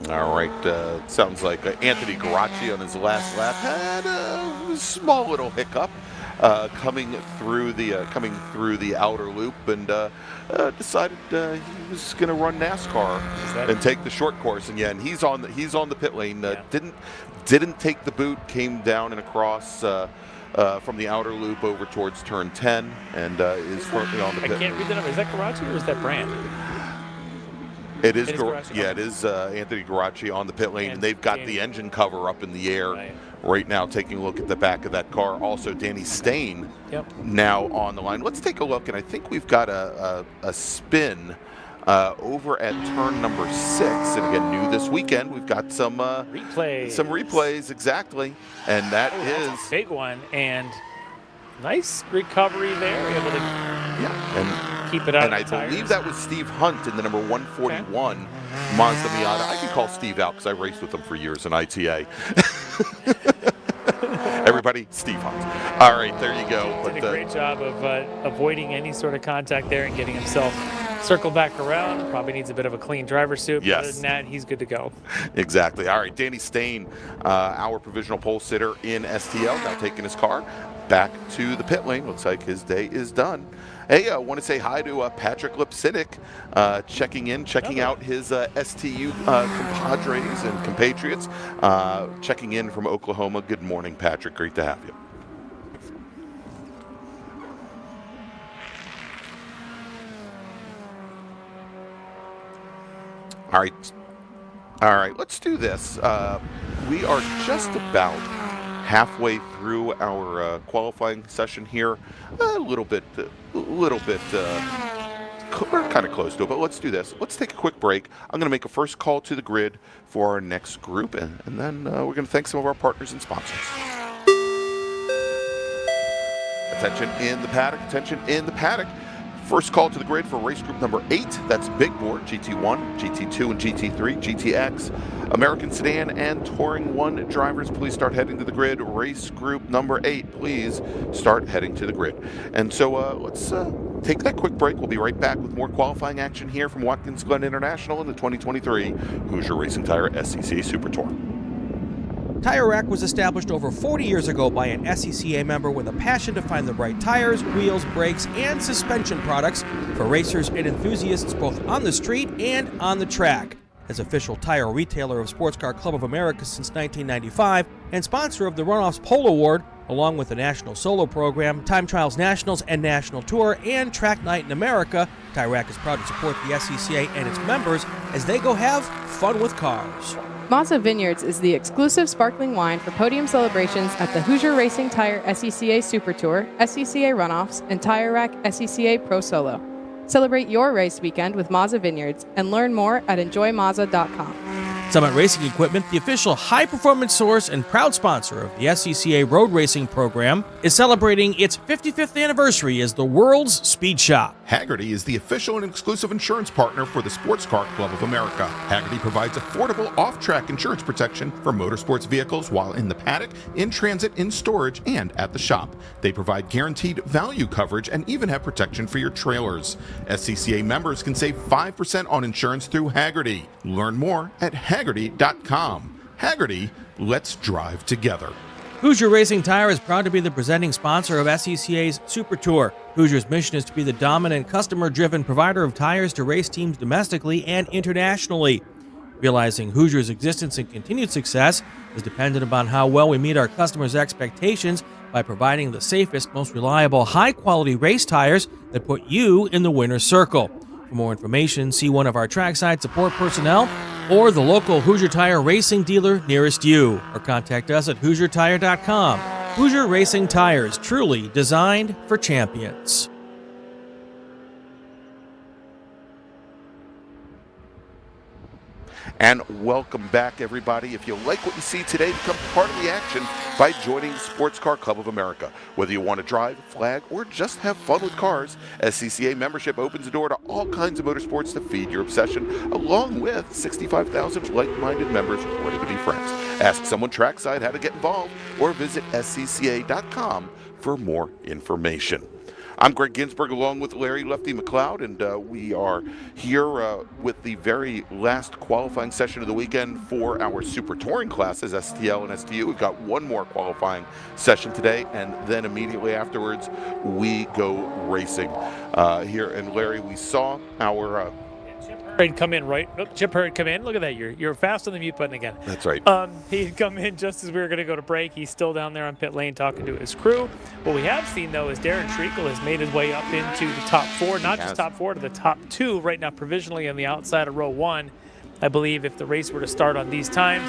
All right, sounds like Anthony Garacci on his last lap had a small little hiccup coming through the outer loop, and decided he was going to run NASCAR and take the short course. And and he's on the pit lane. Didn't take the boot, came down and across from the outer loop over towards turn 10, and is currently on the pit. I can't read the number. Is that Garacci or is that Brand? It is Garacci. Yeah, it is Anthony Garacci on the pit lane, and they've got the engine cover up in the air right now, taking a look at the back of that car. Also, Danny Stain now on the line. Let's take a look, and I think we've got a spin over at turn number 6, and again, new this weekend, we've got some replays. Exactly, and that is a big one. And Nice recovery there. Able to Yeah, keep it out and of I the tires. believe that was Steve Hunt in the number 141 Mazda Miata. I can call Steve out because I raced with him for years in ITA. Everybody, Steve Hunt. All right, there you go. Did a great job of avoiding any sort of contact there and getting himself circled back around. Probably needs a bit of a clean driver suit. Yes. Other than that, he's good to go. Exactly. All right, Danny Stain, our provisional pole sitter in STL, now taking his car back to the pit lane. Looks like his day is done. Hey, I want to say hi to Patrick Lipsinick, checking out his STU compadres and compatriots, checking in from Oklahoma. Good morning, Patrick. Great to have you. All right, let's do this. We are just about halfway through our qualifying session here. A little bit, we're kind of close to it, but let's do this. Let's take a quick break. I'm going to make a first call to the grid for our next group, and then we're going to thank some of our partners and sponsors. Attention in the paddock, attention in the paddock. First call to the grid for race group number 8. That's Big Bore, GT1, GT2, and GT3, GTX, American Sedan, and Touring 1 drivers. Please start heading to the grid. Race group number 8, please start heading to the grid. And so let's take that quick break. We'll be right back with more qualifying action here from Watkins Glen International in the 2023 Hoosier Racing Tire SCCA Super Tour. Tire Rack was established over 40 years ago by an SCCA member with a passion to find the right tires, wheels, brakes, and suspension products for racers and enthusiasts both on the street and on the track. As official tire retailer of Sports Car Club of America since 1995 and sponsor of the Runoffs Pole Award, along with the National Solo Program, Time Trials Nationals and National Tour, and Track Night in America, Tire Rack is proud to support the SCCA and its members as they go have fun with cars. Mazda Vineyards is the exclusive sparkling wine for podium celebrations at the Hoosier Racing Tire SCCA Super Tour, SCCA Runoffs, and Tire Rack SCCA Pro Solo. Celebrate your race weekend with Mazda Vineyards and learn more at enjoymazda.com. Summit Racing Equipment, the official high-performance source and proud sponsor of the SCCA Road Racing Program, is celebrating its 55th anniversary as the world's speed shop. Hagerty is the official and exclusive insurance partner for the Sports Car Club of America. Hagerty provides affordable off-track insurance protection for motorsports vehicles while in the paddock, in transit, in storage, and at the shop. They provide guaranteed value coverage and even have protection for your trailers. SCCA members can save 5% on insurance through Hagerty. Learn more at Hagerty.com. Hagerty, let's drive together. Hoosier Racing Tire is proud to be the presenting sponsor of SCCA's Super Tour. Hoosier's mission is to be the dominant, customer-driven provider of tires to race teams domestically and internationally. Realizing Hoosier's existence and continued success is dependent upon how well we meet our customers' expectations by providing the safest, most reliable, high-quality race tires that put you in the winner's circle. For more information, see one of our trackside support personnel or the local Hoosier Tire racing dealer nearest you, or contact us at HoosierTire.com. Hoosier Racing Tires, truly designed for champions. And welcome back, everybody. If you like what you see today, become part of the action by joining the Sports Car Club of America. Whether you want to drive, flag, or just have fun with cars, SCCA membership opens the door to all kinds of motorsports to feed your obsession, along with 65,000 like-minded members ready to be friends. Ask someone trackside how to get involved, or visit SCCA.com for more information. I'm Gregg Ginsberg along with Larry Lefty MacLeod, and we are here with the very last qualifying session of the weekend for our Super Touring classes, STL and STU. We've got one more qualifying session today, and then immediately afterwards we go racing here. And Larry, we saw our He'd come in right. Oh, Chip Hurd come in. Look at that. You're fast on the mute button again. That's right. He'd come in just as we were going to go to break. He's still down there on pit lane talking to his crew. What we have seen, though, is Darren Treacle has made his way up into the top 4, not just top 4, to the top 2 right now provisionally on the outside of row 1. I believe if the race were to start on these times,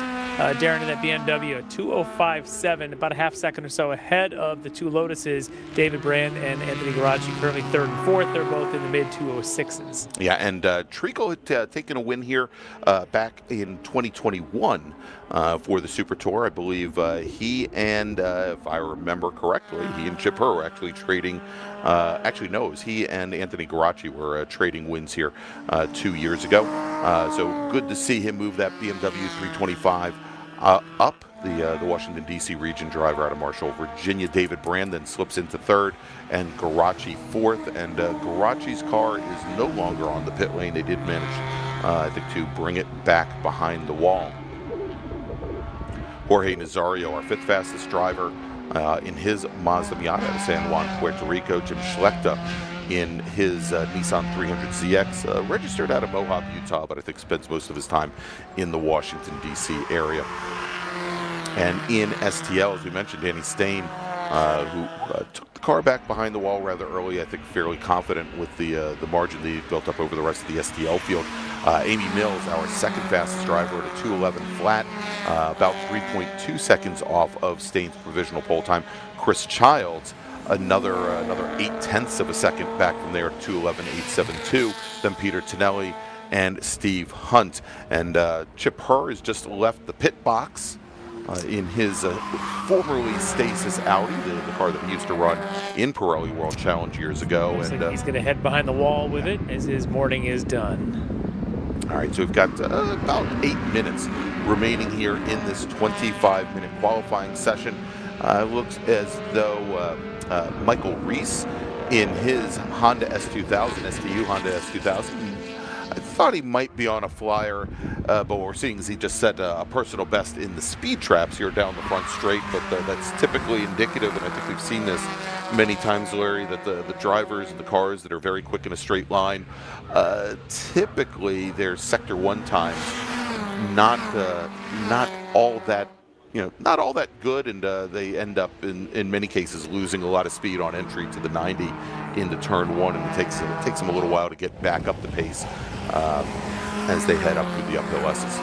Darren in that BMW at 2:05.7, about a half second or so ahead of the two Lotuses, David Brand and Anthony Garacci, currently third and fourth. They're both in the mid 2:06s. Yeah, and Treacle had taken a win here back in 2021 for the Super Tour. I believe he and, if I remember correctly, he and Chip Herr were actually trading. Actually, no, it was he and Anthony Garacci were trading wins here 2 years ago. So good to see him move that BMW 325 up. The Washington, D.C. region driver out of Marshall, Virginia, David Brandon, slips into third, and Garacci fourth. And Garacci's car is no longer on the pit lane. They did manage, I think, to bring it back behind the wall. Jorge Nazario, our fifth fastest driver in his Mazda Miata out of San Juan, Puerto Rico. Jim Schlechter in his Nissan 300ZX, registered out of Mohawk, Utah, but I think spends most of his time in the Washington, D.C. area. And in STL, as we mentioned, Danny Stain, who took the car back behind the wall rather early, I think fairly confident with the margin that he built up over the rest of the STL field. Amy Mills, our second fastest driver at a 2:11 flat, about 3.2 seconds off of Stain's provisional pole time. Chris Childs, another 0.8 of a second back from there at 2:11.872. Then Peter Tonelli and Steve Hunt. And Chip Herr has just left the pit box in his formerly Stasis Audi, the car that he used to run in Pirelli World Challenge years ago. Looks and like he's going to head behind the wall with it as his morning is done. All right, so we've got about 8 minutes remaining here in this 25-minute qualifying session. Looks as though Michael Reese in his Honda S2000, STU Honda S2000, I thought he might be on a flyer, but what we're seeing is he just set a personal best in the speed traps here down the front straight, but that's typically indicative, and I think we've seen this many times, Larry, that the drivers and the cars that are very quick in a straight line, typically their sector one times not all that, not all that good, and they end up in many cases losing a lot of speed on entry to the 90 into turn one, and it takes them a little while to get back up the pace as they head up through the uphill S's.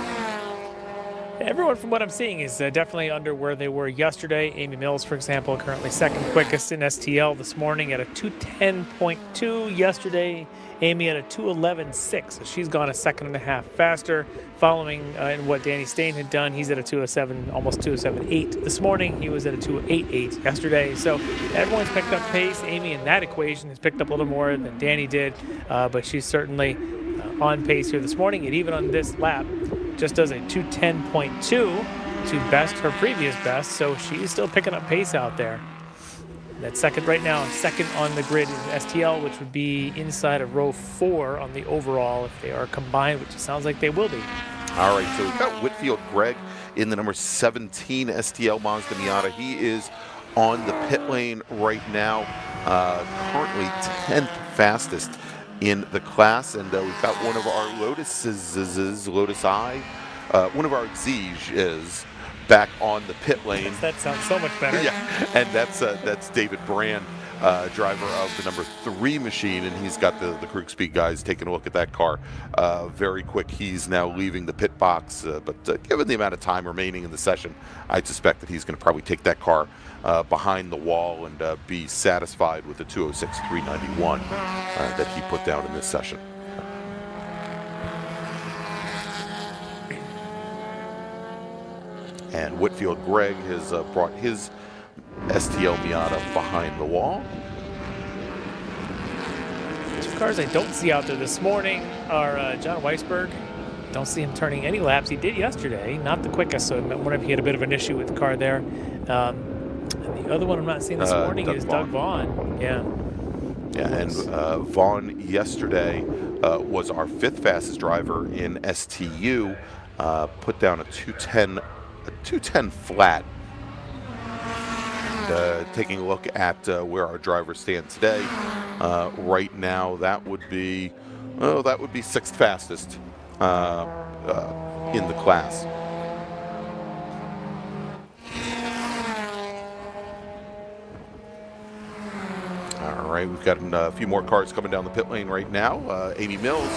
Everyone, from what I'm seeing, is definitely under where they were yesterday. Amy Mills, for example, currently second quickest in STL this morning at a 2:10.2. Yesterday, Amy at a 2:11.6, so she's gone a second and a half faster. Following in what Danny Stain had done, he's at a 2:07, almost 2:07.8 this morning. He was at a 2:08.8 yesterday. So everyone's picked up pace. Amy in that equation has picked up a little more than Danny did, but she's certainly on pace here this morning. And even on this lap, just does a 2:10.2 to best her previous best, so she's still picking up pace out there. That second right now, second on the grid is STL, which would be inside of row 4 on the overall if they are combined, which it sounds like they will be. All right, so we've got Whitfield Gregg in the number 17 STL Mazda Miata. He is on the pit lane right now, currently 10th fastest in the class, and we've got one of our Lotuses, Lotus Eye, one of our Exige is back on the pit lane. That sounds so much better. Yeah, and that's David Brand, driver of the number 3 machine, and he's got the Krug Speed guys taking a look at that car very quick. He's now leaving the pit box, but given the amount of time remaining in the session, I suspect that he's going to probably take that car behind the wall and be satisfied with the 2:06.391 that he put down in this session. And Whitfield Gregg has brought his STL Miata behind the wall. Two cars I don't see out there this morning are John Weisberg. Don't see him turning any laps. He did yesterday, not the quickest, so I wonder if he had a bit of an issue with the car there. And the other one I'm not seeing this morning is Doug Vaughn. Yeah. Yeah, and Vaughn yesterday was our 5th fastest driver in STU, put down a 2:10 flat. And, taking a look at where our drivers stand today, right now that would be 6th fastest in the class. All right, we've got a few more cars coming down the pit lane right now. Amy Mills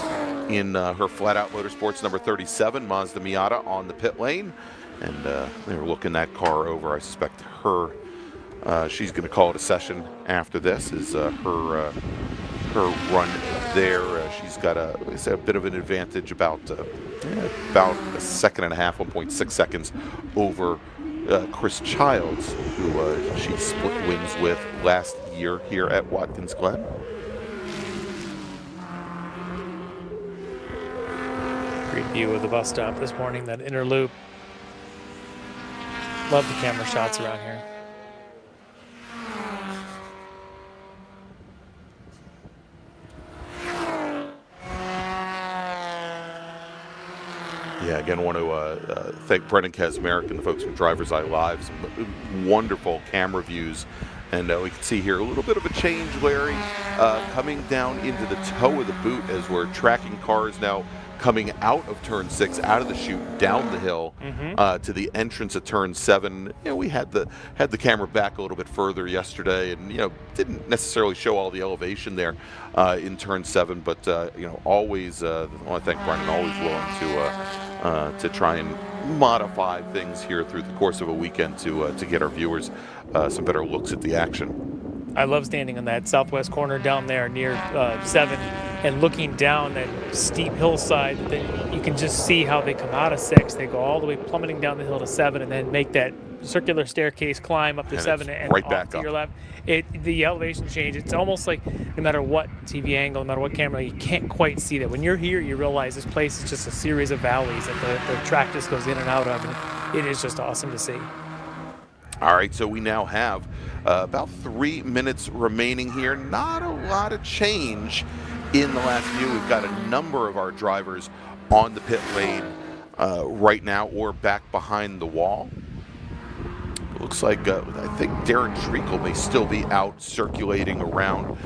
in her flat-out motorsports number 37 Mazda Miata on the pit lane, and they're looking that car over. I suspect her. She's going to call it a session after this. Is her run there? She's got a bit of an advantage, about a second and a half, 1.6 seconds over Chris Childs, who she split wins with last year here at Watkins Glen. Great view of the bus stop this morning, that inner loop. Love the camera shots around here. Yeah, again, want to thank Brendan Kazmarek and the folks from DriversEye Live. Some wonderful camera views. And we can see here a little bit of a change, Larry, coming down into the toe of the boot as we're tracking cars now coming out of turn 6, out of the chute, down the hill to the entrance of turn 7. You know, we had the camera back a little bit further yesterday, and didn't necessarily show all the elevation there in turn 7. But always, I want to thank Brendan, always willing to try and modify things here through the course of a weekend to get our viewers some better looks at the action. I love standing on that southwest corner down there near 7 and looking down that steep hillside. Then you can just see how they come out of 6. They go all the way plummeting down the hill to 7 and then make that circular staircase climb up to 7 and right off back to up. your left. The elevation change, it's almost like no matter what TV angle, no matter what camera, you can't quite see that. When you're here, you realize this place is just a series of valleys that the track just goes in and out of, and it is just awesome to see. All right, so we now have about 3 minutes remaining here. Not a lot of change in the last few. We've got a number of our drivers on the pit lane right now or back behind the wall. It looks like I think Darren Treacle may still be out circulating around.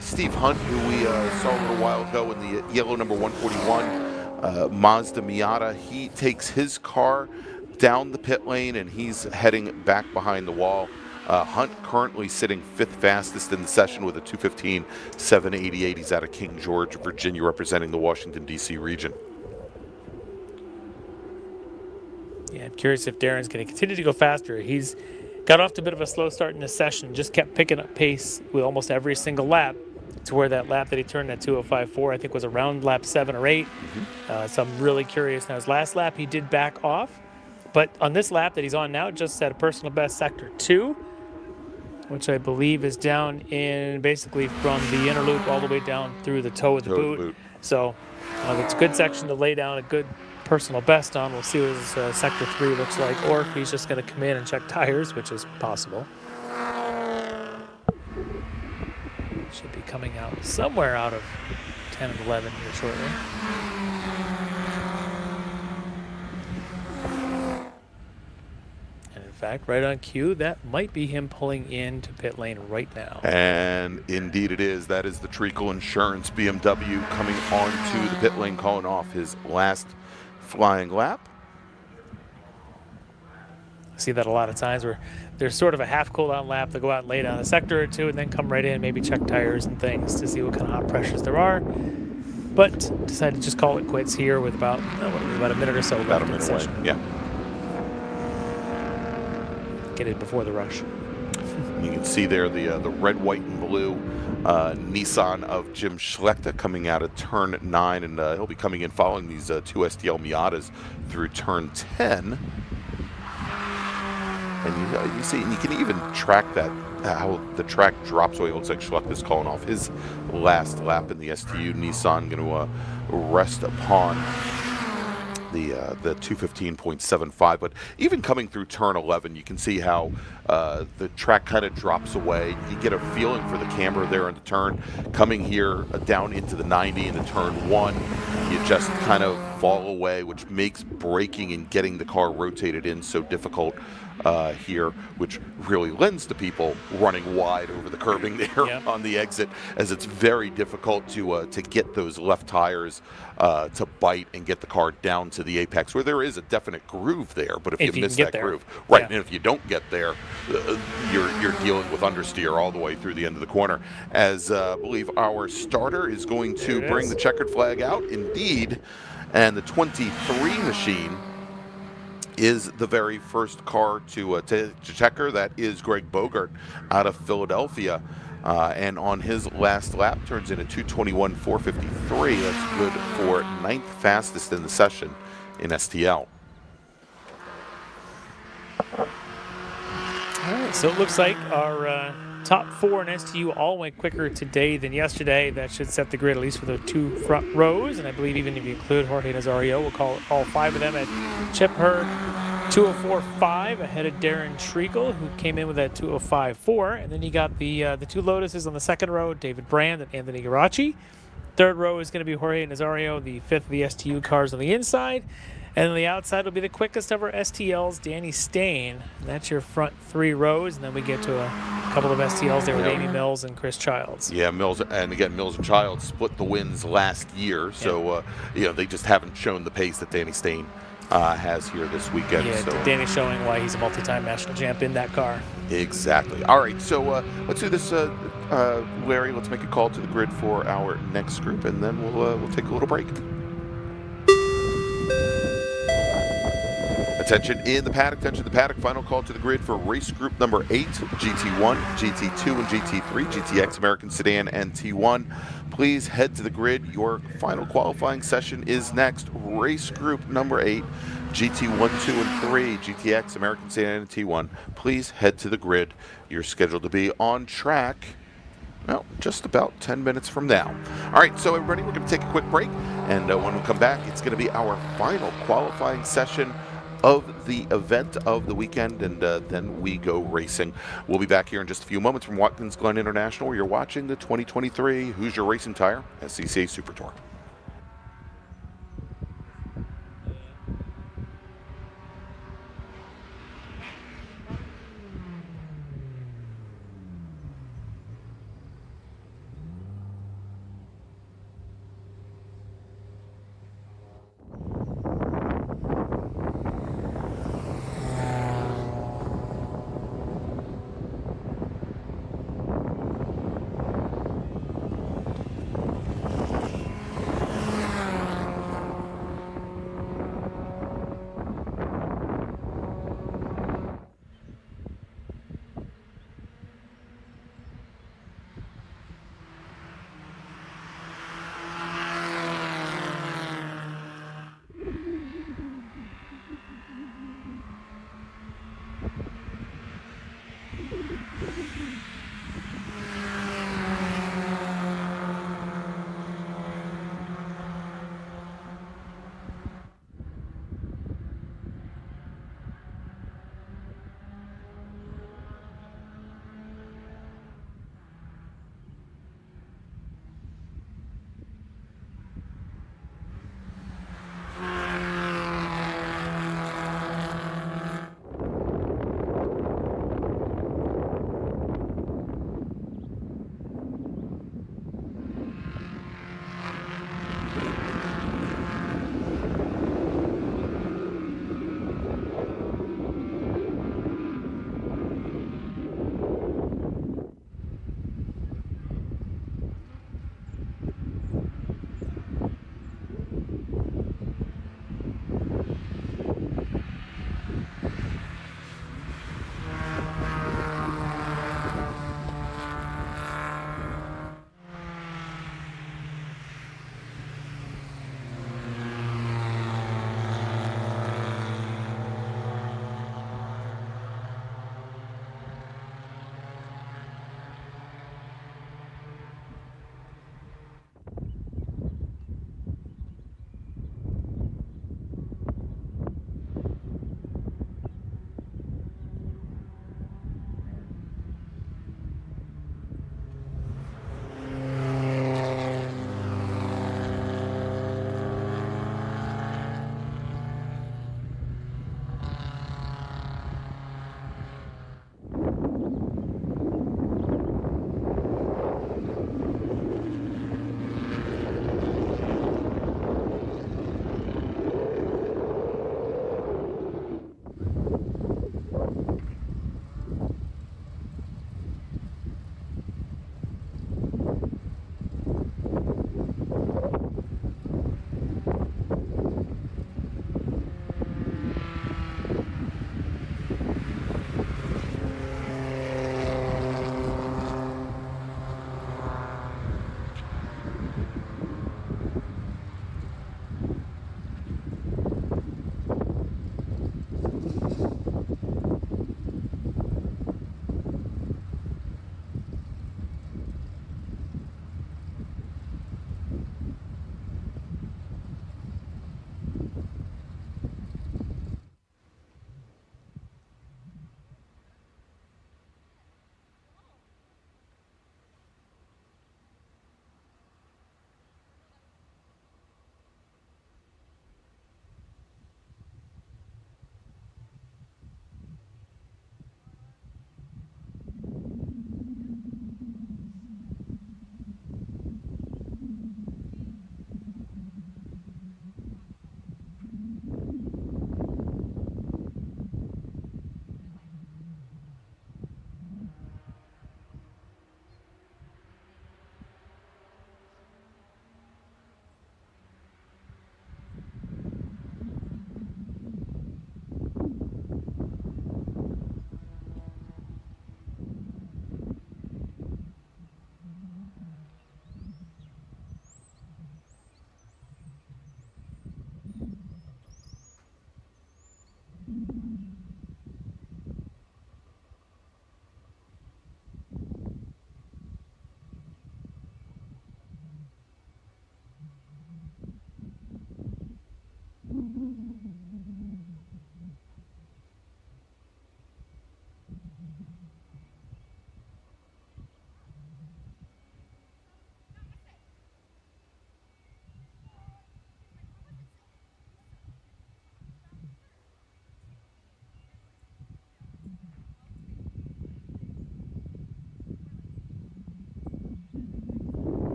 Steve Hunt, who we saw a little while ago in the yellow number 141 Mazda Miata, he takes his car down the pit lane and he's heading back behind the wall. Hunt currently sitting 5th fastest in the session with a 2:15.788. He's out of King George, Virginia, representing the Washington, D.C. region. Yeah, I'm curious if Darren's going to continue to go faster. He's got off to a bit of a slow start in this session, just kept picking up pace with almost every single lap, to where that lap that he turned at 2:05.4, I think, was around lap 7 or 8. So I'm really curious. Now, his last lap, he did back off. But on this lap that he's on now, just set a personal best sector 2, which I believe is down in basically from the inner loop all the way down through the toe of the boot. So it's a good section to lay down a good personal best on. We'll see what his sector 3 looks like, or if he's just going to come in and check tires, which is possible. Should be coming out somewhere out of 10 and 11 here shortly. In fact, right on cue, that might be him pulling into pit lane right now. And indeed it is. That is the Treacle Insurance BMW coming onto the pit lane, calling off his last flying lap. I see that a lot of times where there's sort of a half cool down lap. They go out and lay down a sector or two and then come right in, maybe check tires and things to see what kind of hot pressures there are. But decided to just call it quits here with about a minute or so left in the session. Yeah. Get it before the rush. You can see there the red, white, and blue Nissan of Jim Schlechter coming out of turn 9, and he'll be coming in following these 2 STL Miatas through turn 10. And you see, and you can even track that, how the track drops away. It looks like Schlechter's calling off his last lap in the STU. Nissan going to rest upon the 2:15.75. But even coming through turn 11, you can see how the track kind of drops away. You get a feeling for the camber there in the turn. Coming here down into the 90 into turn 1, you just kind of fall away, which makes braking and getting the car rotated in so difficult here, which really lends to people running wide over the curbing there Yep. on the exit, as it's very difficult to get those left tires to bite and get the car down to the apex, where there is a definite groove there. But if If you you miss can that get there. groove, right, Yeah. and if you don't get there, you're dealing with understeer all the way through the end of the corner. As I believe our starter is going to There it bring is. the checkered flag out, indeed, and the 23 machine is the very first car to checker. That is Greg Bogart out of Philadelphia. And on his last lap, turns in a 2:21.453. That's good for 9th fastest in the session in STL. All right, so it looks like our top 4 in STU all went quicker today than yesterday. That should set the grid at least for the 2 front rows, and I believe even if you include Jorge Nazario, we'll call all 5 of them at Chip Hurd 2:04.5 ahead of Darren Treacle, who came in with that 2:05.4, and then you got the 2 Lotuses on the second row, David Brand and Anthony Garacci. Third row is going to be Jorge Nazario, the 5th of the STU cars on the inside. And on the outside will be the quickest of our STLs, Danny Stain. And that's your front 3 rows. And then we get to a couple of STLs there with Amy Mills and Chris Childs. Yeah, Mills, and again, Mills and Childs split the wins last year. So, they just haven't shown the pace that Danny Stain has here this weekend. Yeah, So. Danny's showing why he's a multi-time national champ in that car. Exactly. All right, so let's do this, Larry. Let's make a call to the grid for our next group, and then we'll take a little break. Attention in the paddock, attention in the paddock. Final call to the grid for race group number 8, GT1, GT2, and GT3, GTX, American Sedan, and T1. Please head to the grid. Your final qualifying session is next. Race group number 8, GT1, 2, and 3, GTX, American Sedan, and T1. Please head to the grid. You're scheduled to be on track, well, just about 10 minutes from now. All right, so everybody, we're going to take a quick break, and when we come back, it's going to be our final qualifying session of the event of the weekend, and then we go racing. We'll be back here in just a few moments from Watkins Glen International, where you're watching the 2023 Hoosier Racing Tire SCCA Super Tour.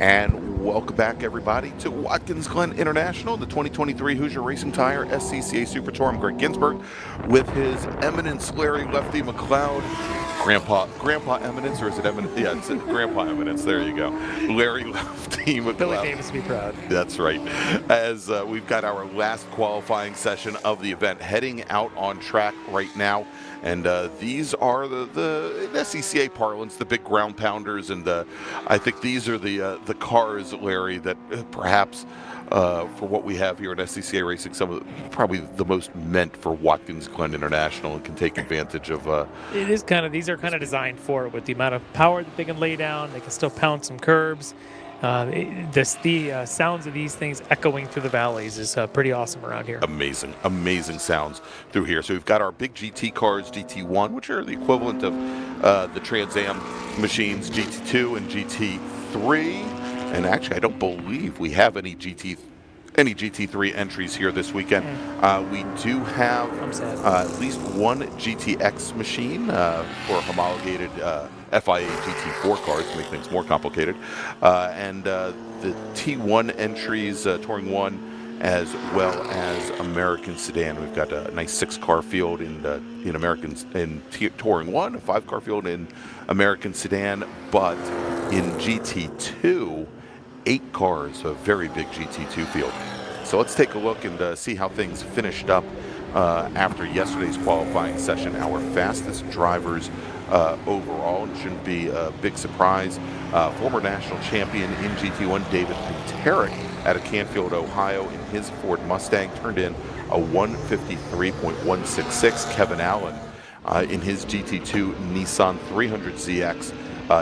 And welcome back, everybody, to Watkins Glen International, the 2023 Hoosier Racing Tire SCCA Super Tour. I'm Gregg Ginsberg with his Eminence Larry Lefty MacLeod. Grandpa Eminence, or is it Eminence? Yeah, it's Grandpa Eminence. There you go. Larry Lefty MacLeod. Billy Davis would be proud. That's right. As we've got our last qualifying session of the event heading out on track right now. And these are the in SCCA parlance, the big ground pounders, and I think these are the cars, Larry, that perhaps for what we have here at SCCA Racing, some of probably the most meant for Watkins Glen International, and can take advantage of. It is these are kind of designed for it with the amount of power that they can lay down. They can still pound some curbs. The sounds of these things echoing through the valleys is pretty awesome around here. Amazing sounds through here. So we've got our big GT cars, GT1, which are the equivalent of the Trans Am machines, GT2 and GT3. And actually, I don't believe we have any GT3 entries here this weekend. We do have at least one GTX machine for homologated FIA GT4 cars to make things more complicated. And the T1 entries, Touring 1, as well as American Sedan. We've got a nice 6-car field in Touring 1, a 5-car field in American Sedan, but in GT2, 8 cars, a very big GT2 field. So let's take a look and see how things finished up after yesterday's qualifying session. Our fastest drivers overall, and shouldn't be a big surprise, former national champion in GT1, David Pinterick, out of Canfield, Ohio, in his Ford Mustang, turned in a 153.166. Kevin Allen in his GT2 Nissan 300ZX.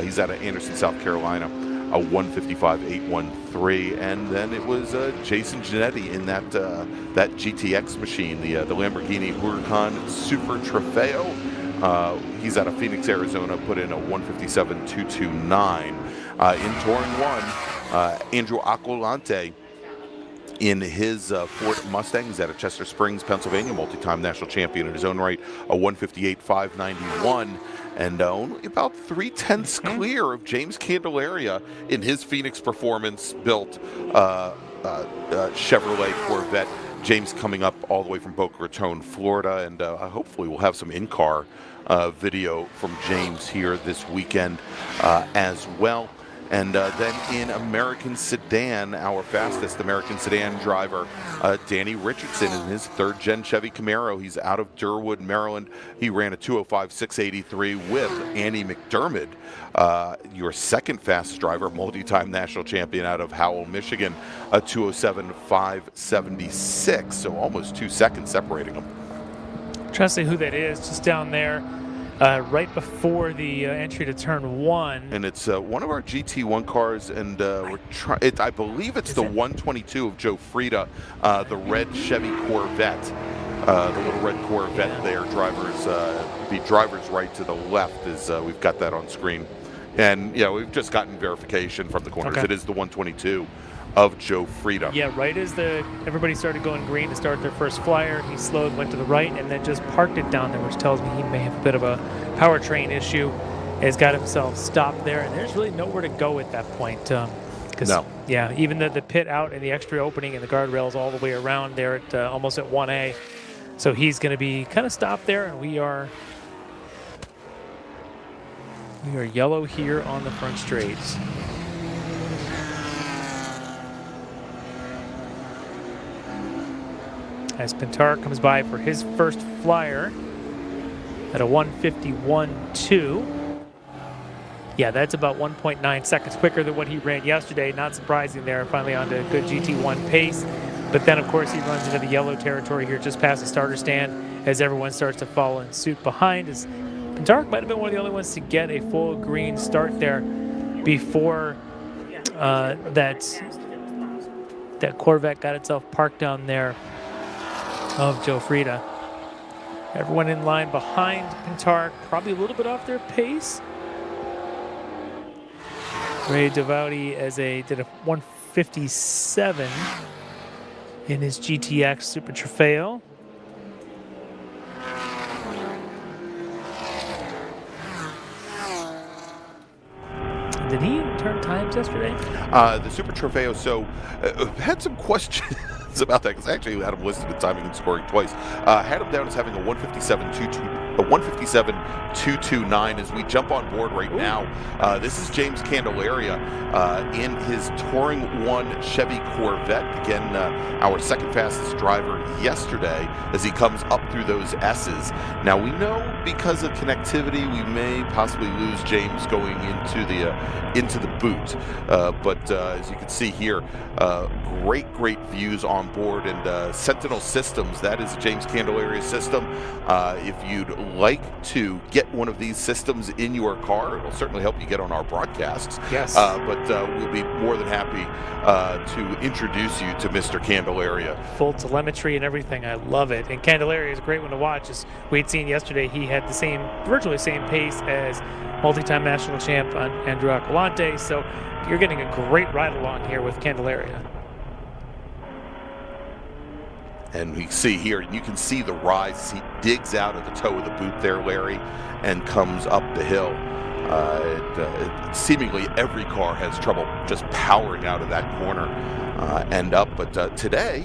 He's out of Anderson, South Carolina, a 155.813. And then it was Jason Giannetti in that GTX machine, the Lamborghini Huracan Super Trofeo. He's out of Phoenix, Arizona, put in a 157.229. In Touring 1, Andrew Aquilante in his Ford Mustang. He's out of Chester Springs, Pennsylvania, multi-time national champion in his own right, a 158.591. And only about 3/10 clear of James Candelaria in his Phoenix Performance built Chevrolet Corvette. James coming up all the way from Boca Raton, Florida, and hopefully we'll have some in-car video from James here this weekend as well. And then in American Sedan, our fastest American Sedan driver, Danny Richardson in his 3rd-gen Chevy Camaro. He's out of Durwood, Maryland. He ran a 205.683 with Annie McDermott, your 2nd fastest driver, multi-time national champion out of Howell, Michigan, a 207.576, so almost 2 seconds separating them. Trying to see who that is, just down there. Right before the entry to turn 1. And it's one of our GT1 cars, and I believe it's the 122 of Joe Frieda, the red Chevy Corvette, the little red Corvette there. Drivers right to the left is we've got that on screen. And, we've just gotten verification from the corners. Okay. It is the 122 of Joe Frieda. Yeah, right as everybody started going green to start their first flyer, he slowed, went to the right, and then just parked it down there, which tells me he may have a bit of a powertrain issue. Has got himself stopped there, and there's really nowhere to go at that point. Yeah, even the pit out and the extra opening and the guardrails all the way around there at almost at 1A. So he's going to be kind of stopped there, and we are yellow here on the front straights. As Pintar comes by for his first flyer at a 151.2. Yeah, that's about 1.9 seconds quicker than what he ran yesterday. Not surprising there, finally onto a good GT1 pace. But then, of course, he runs into the yellow territory here just past the starter stand as everyone starts to follow in suit behind. As Pintar might have been one of the only ones to get a full green start there before that Corvette got itself parked down there of Joe Frieda. Everyone in line behind Pintar, probably a little bit off their pace. Ray Devoudi did a 157 in his GTX Super Trofeo. Did he turn time James, yesterday? The Super Trofeo, so had some questions about that, because I actually had him listed at timing and scoring twice. Had him down as having a 157.229 as we jump on board right now. This is James Candelaria in his Touring 1 Chevy Corvette. Again, our second fastest driver yesterday as he comes up through those S's. Now, we know because of connectivity, we may possibly lose James going into the boot. But as you can see here, great views on board, and Sentinel Systems, that is James Candelaria's system. If you'd like to get one of these systems in your car, it will certainly help you get on our broadcasts. Yes. But we'll be more than happy to introduce you to Mr. Candelaria. Full telemetry and everything. I love it. And Candelaria is a great one to watch. As we'd seen yesterday, he had the virtually same pace as multi-time national champ Andrew Aquilante. So you're getting a great ride along here with Candelaria. And we see here, and you can see the rise. He digs out of the toe of the boot there, Larry, and comes up the hill. Seemingly every car has trouble just powering out of that corner and up. But today,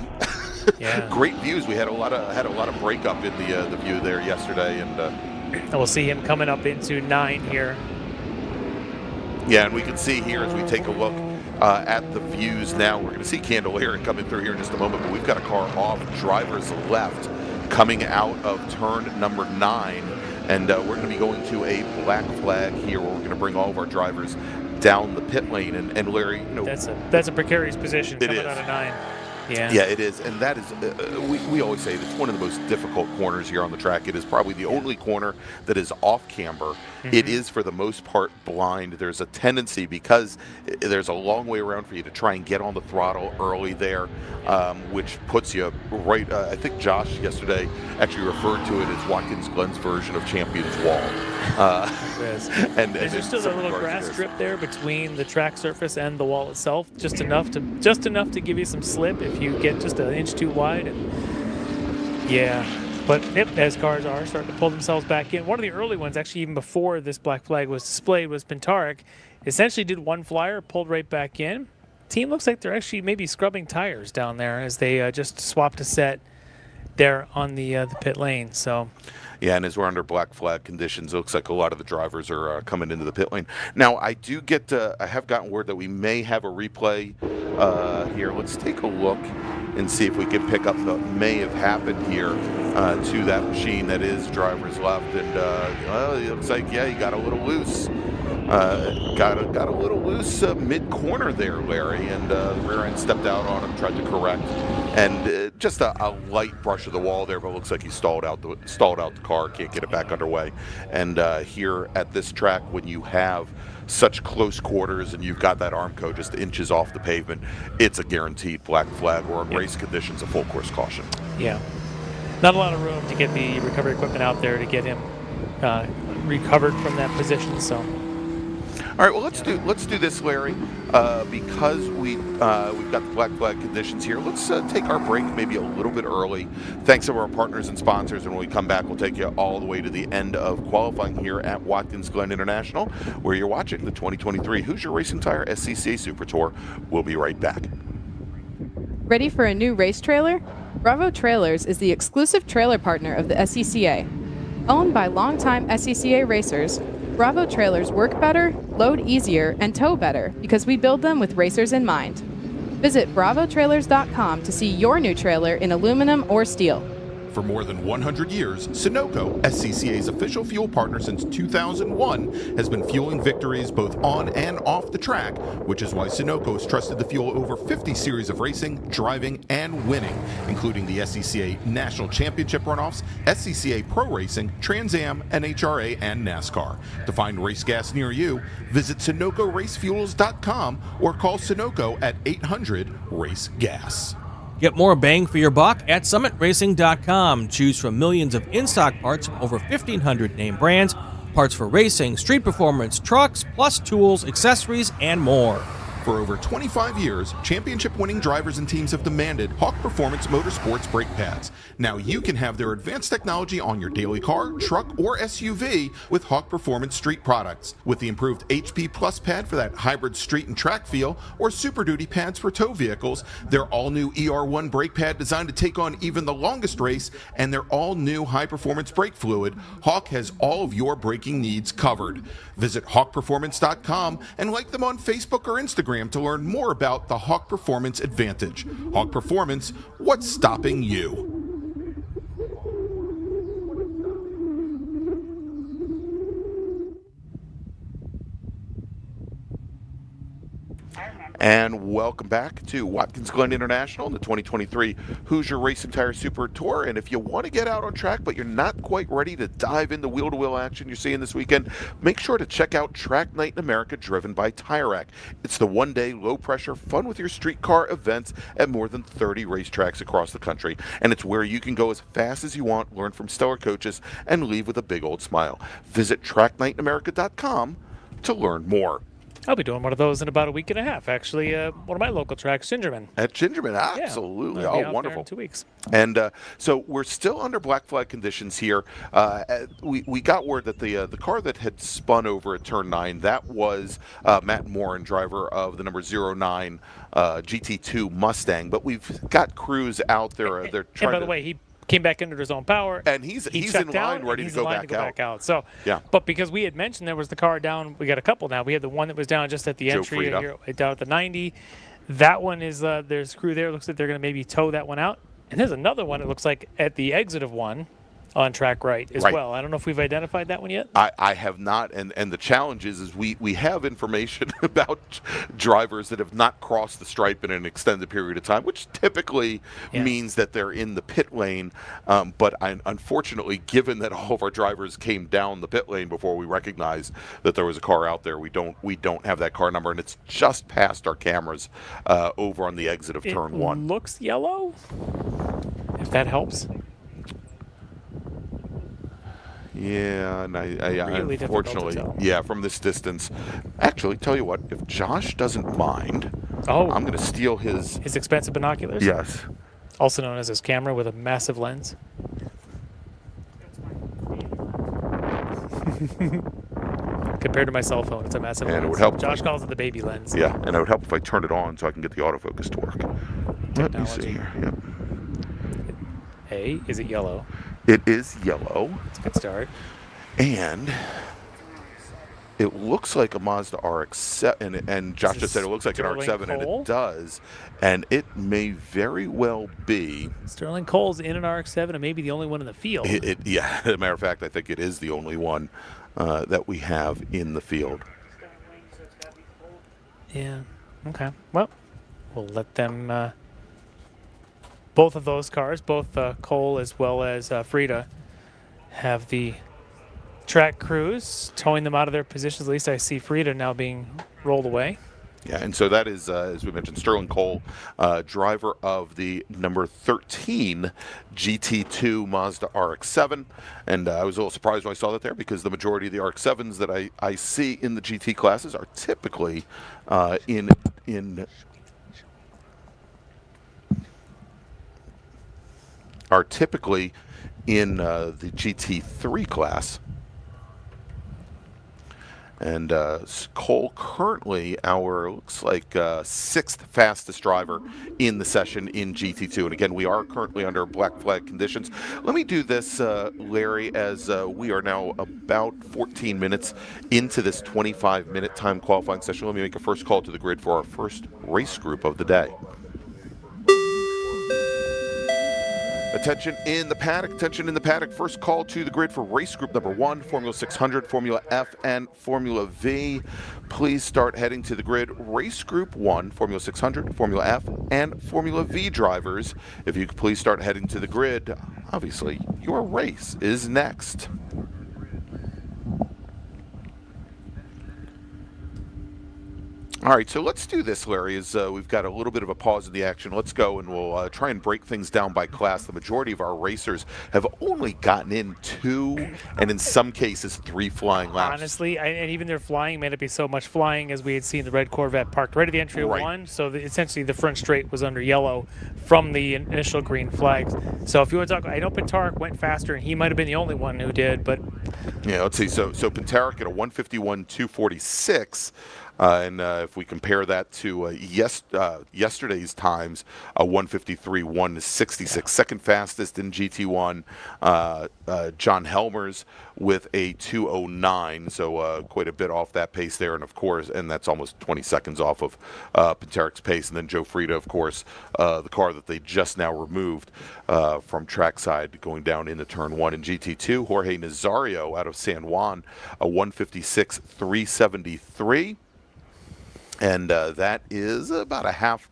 yeah. Great views. We had a lot of breakup in the view there yesterday, and we'll see him coming up into 9 here. Yeah, and we can see here as we take a look at the views now. We're going to see Candelaria coming through here in just a moment, but we've got a car off driver's left coming out of turn number 9, and we're going to be going to a black flag here where we're going to bring all of our drivers down the pit lane. And Larry, you know, that's a precarious position coming out of 9. Yeah, it is, and that is, we always say it's one of the most difficult corners here on the track. It is probably the only corner that is off camber. It is, for the most part, blind. There's a tendency, because there's a long way around for you to try and get on the throttle early there, which puts you right, I think Josh yesterday actually referred to it as Watkins Glen's version of Champions Wall. And there's just a little grass strip there between the track surface and the wall itself, just enough to give you some slip if you get just an inch too wide. And yeah, but as cars are starting to pull themselves back in. One of the early ones, actually, even before this black flag was displayed, was Pintarek. Essentially did one flyer, pulled right back in. Team looks like they're actually maybe scrubbing tires down there as they just swapped a set there on the pit lane. So. Yeah, and as we're under black flag conditions, it looks like a lot of the drivers are coming into the pit lane. Now, I have gotten word that we may have a replay here. Let's take a look and see if we can pick up what may have happened here to that machine that is driver's left. And well, it looks like, yeah, you got a little loose. Got a little loose mid-corner there, Larry, and the rear end stepped out on him, tried to correct, and just a light brush of the wall there, but it looks like he stalled out the car, can't get it back underway. And here at this track, when you have such close quarters and you've got that Armco just inches off the pavement, it's a guaranteed black flag, or in race conditions, a full course caution. Yeah, not a lot of room to get the recovery equipment out there to get him recovered from that position. So. All right, well, let's do this, Larry, because we've got the black flag conditions here. Let's take our break maybe a little bit early. Thanks to our partners and sponsors, and when we come back, we'll take you all the way to the end of qualifying here at Watkins Glen International, where you're watching the 2023 Hoosier Racing Tire SCCA Super Tour. We'll be right back. Ready for a new race trailer? Bravo Trailers is the exclusive trailer partner of the SCCA. Owned by longtime SCCA racers, Bravo Trailers work better, load easier, and tow better because we build them with racers in mind. Visit bravotrailers.com to see your new trailer in aluminum or steel. For more than 100 years, Sunoco, SCCA's official fuel partner since 2001, has been fueling victories both on and off the track, which is why Sunoco has trusted the fuel over 50 series of racing, driving, and winning, including the SCCA National Championship runoffs, SCCA Pro Racing, Trans Am, NHRA, and NASCAR. To find race gas near you, visit SunocoRaceFuels.com or call Sunoco at 800-RACE-GAS. Get more bang for your buck at SummitRacing.com. Choose from millions of in-stock parts from over 1,500 name brands, parts for racing, street performance, trucks, plus tools, accessories, and more. For over 25 years, championship-winning drivers and teams have demanded Hawk Performance Motorsports brake pads. Now you can have their advanced technology on your daily car, truck, or SUV with Hawk Performance Street products. With the improved HP Plus pad for that hybrid street and track feel, or Super Duty pads for tow vehicles, their all-new ER1 brake pad designed to take on even the longest race, and their all-new high-performance brake fluid, Hawk has all of your braking needs covered. Visit hawkperformance.com and like them on Facebook or Instagram to learn more about the Hawk Performance Advantage. Hawk Performance, what's stopping you? And welcome back to Watkins Glen International and the 2023 Hoosier Racing Tire Super Tour. And if you want to get out on track, but you're not quite ready to dive into wheel-to-wheel action you're seeing this weekend, make sure to check out Track Night in America, driven by Tire Rack. It's the one-day, low-pressure, fun-with-your-street-car events at more than 30 racetracks across the country. And it's where you can go as fast as you want, learn from stellar coaches, and leave with a big old smile. Visit tracknightinamerica.com to learn more. I'll be doing one of those in about a week and a half. Actually, one of my local tracks, Gingerman. At Gingerman, absolutely. Yeah, I'll be oh, out wonderful. there in 2 weeks. And so we're still under black flag conditions here. We got word that the car that had spun over at turn 9, that was Matt Morin, driver of the number 09 GT2 Mustang. But we've got crews out there. They're trying and by the way, he came back into his own power, and he's in line ready to go back out. So, yeah. But because we had mentioned there was the car down, we got a couple now. We had the one that was down just at the entry here, down at the 90. That one is there's crew there. Looks like they're going to maybe tow that one out. And there's another one. It looks like at the exit of one on track right as well. I don't know if we've identified that one yet. I have not, and the challenge is we have information about drivers that have not crossed the stripe in an extended period of time, which typically means that they're in the pit lane. But unfortunately, given that all of our drivers came down the pit lane before we recognized that there was a car out there, we don't have that car number, and it's just past our cameras over on the exit of turn 1. Looks yellow, if that helps. Yeah, and I really unfortunately, from this distance. Actually, tell you what, if Josh doesn't mind, I'm going to steal his expensive binoculars. Yes. Also known as his camera with a massive lens. Compared to my cell phone, it's a massive lens. And it would help. Josh calls it the baby lens. Yeah, and it would help if I turned it on so I can get the autofocus to work. Let me see here. Yep. Hey, is it yellow? It is yellow. It's a good start. And it looks like a Mazda RX-7, and Josh just said it looks like an RX-7, and it does. And it may very well be. Sterling Cole's in an RX-7 and maybe the only one in the field. Yeah, as a matter of fact, I think it is the only one that we have in the field. Yeah, okay. Well, we'll let them... both of those cars, both Cole as well as Frida, have the track crews towing them out of their positions. At least I see Frida now being rolled away. Yeah, and so that is, as we mentioned, Sterling Cole, driver of the number 13 GT2 Mazda RX-7. And I was a little surprised when I saw that there, because the majority of the RX-7s that I see in the GT classes are typically in the GT3 class. And Cole currently looks like 6th fastest driver in the session in GT2. And again, we are currently under black flag conditions. Let me do this, Larry, as we are now about 14 minutes into this 25-minute time qualifying session. Let me make a first call to the grid for our first race group of the day. Attention in the paddock, First call to the grid for race group number 1, Formula 600, Formula F, and Formula V. Please start heading to the grid. Race group 1, Formula 600, Formula F, and Formula V drivers. If you could please start heading to the grid. Obviously, your race is next. All right, so let's do this, Larry, as we've got a little bit of a pause in the action. Let's go and we'll try and break things down by class. The majority of our racers have only gotten in 2 and in some cases 3 flying laps. Honestly, and even their flying may not be so much flying as we had seen the red Corvette parked right at the entry of Right. 1. So essentially the front straight was under yellow from the initial green flags. So if you want to talk, I know Pintarek went faster, and he might have been the only one who did, but Yeah, let's see. So Pintarek at a 151.246. And if we compare that to yesterday's times, a 153.166, second fastest in GT1. John Helmers with a 209, so quite a bit off that pace there, and of course, and that's almost 20 seconds off of Pintarek's pace. And then Joe Frida, of course, the car that they just now removed from trackside going down into turn 1 in GT2. Jorge Nazario out of San Juan, a 156.373. And that is about a half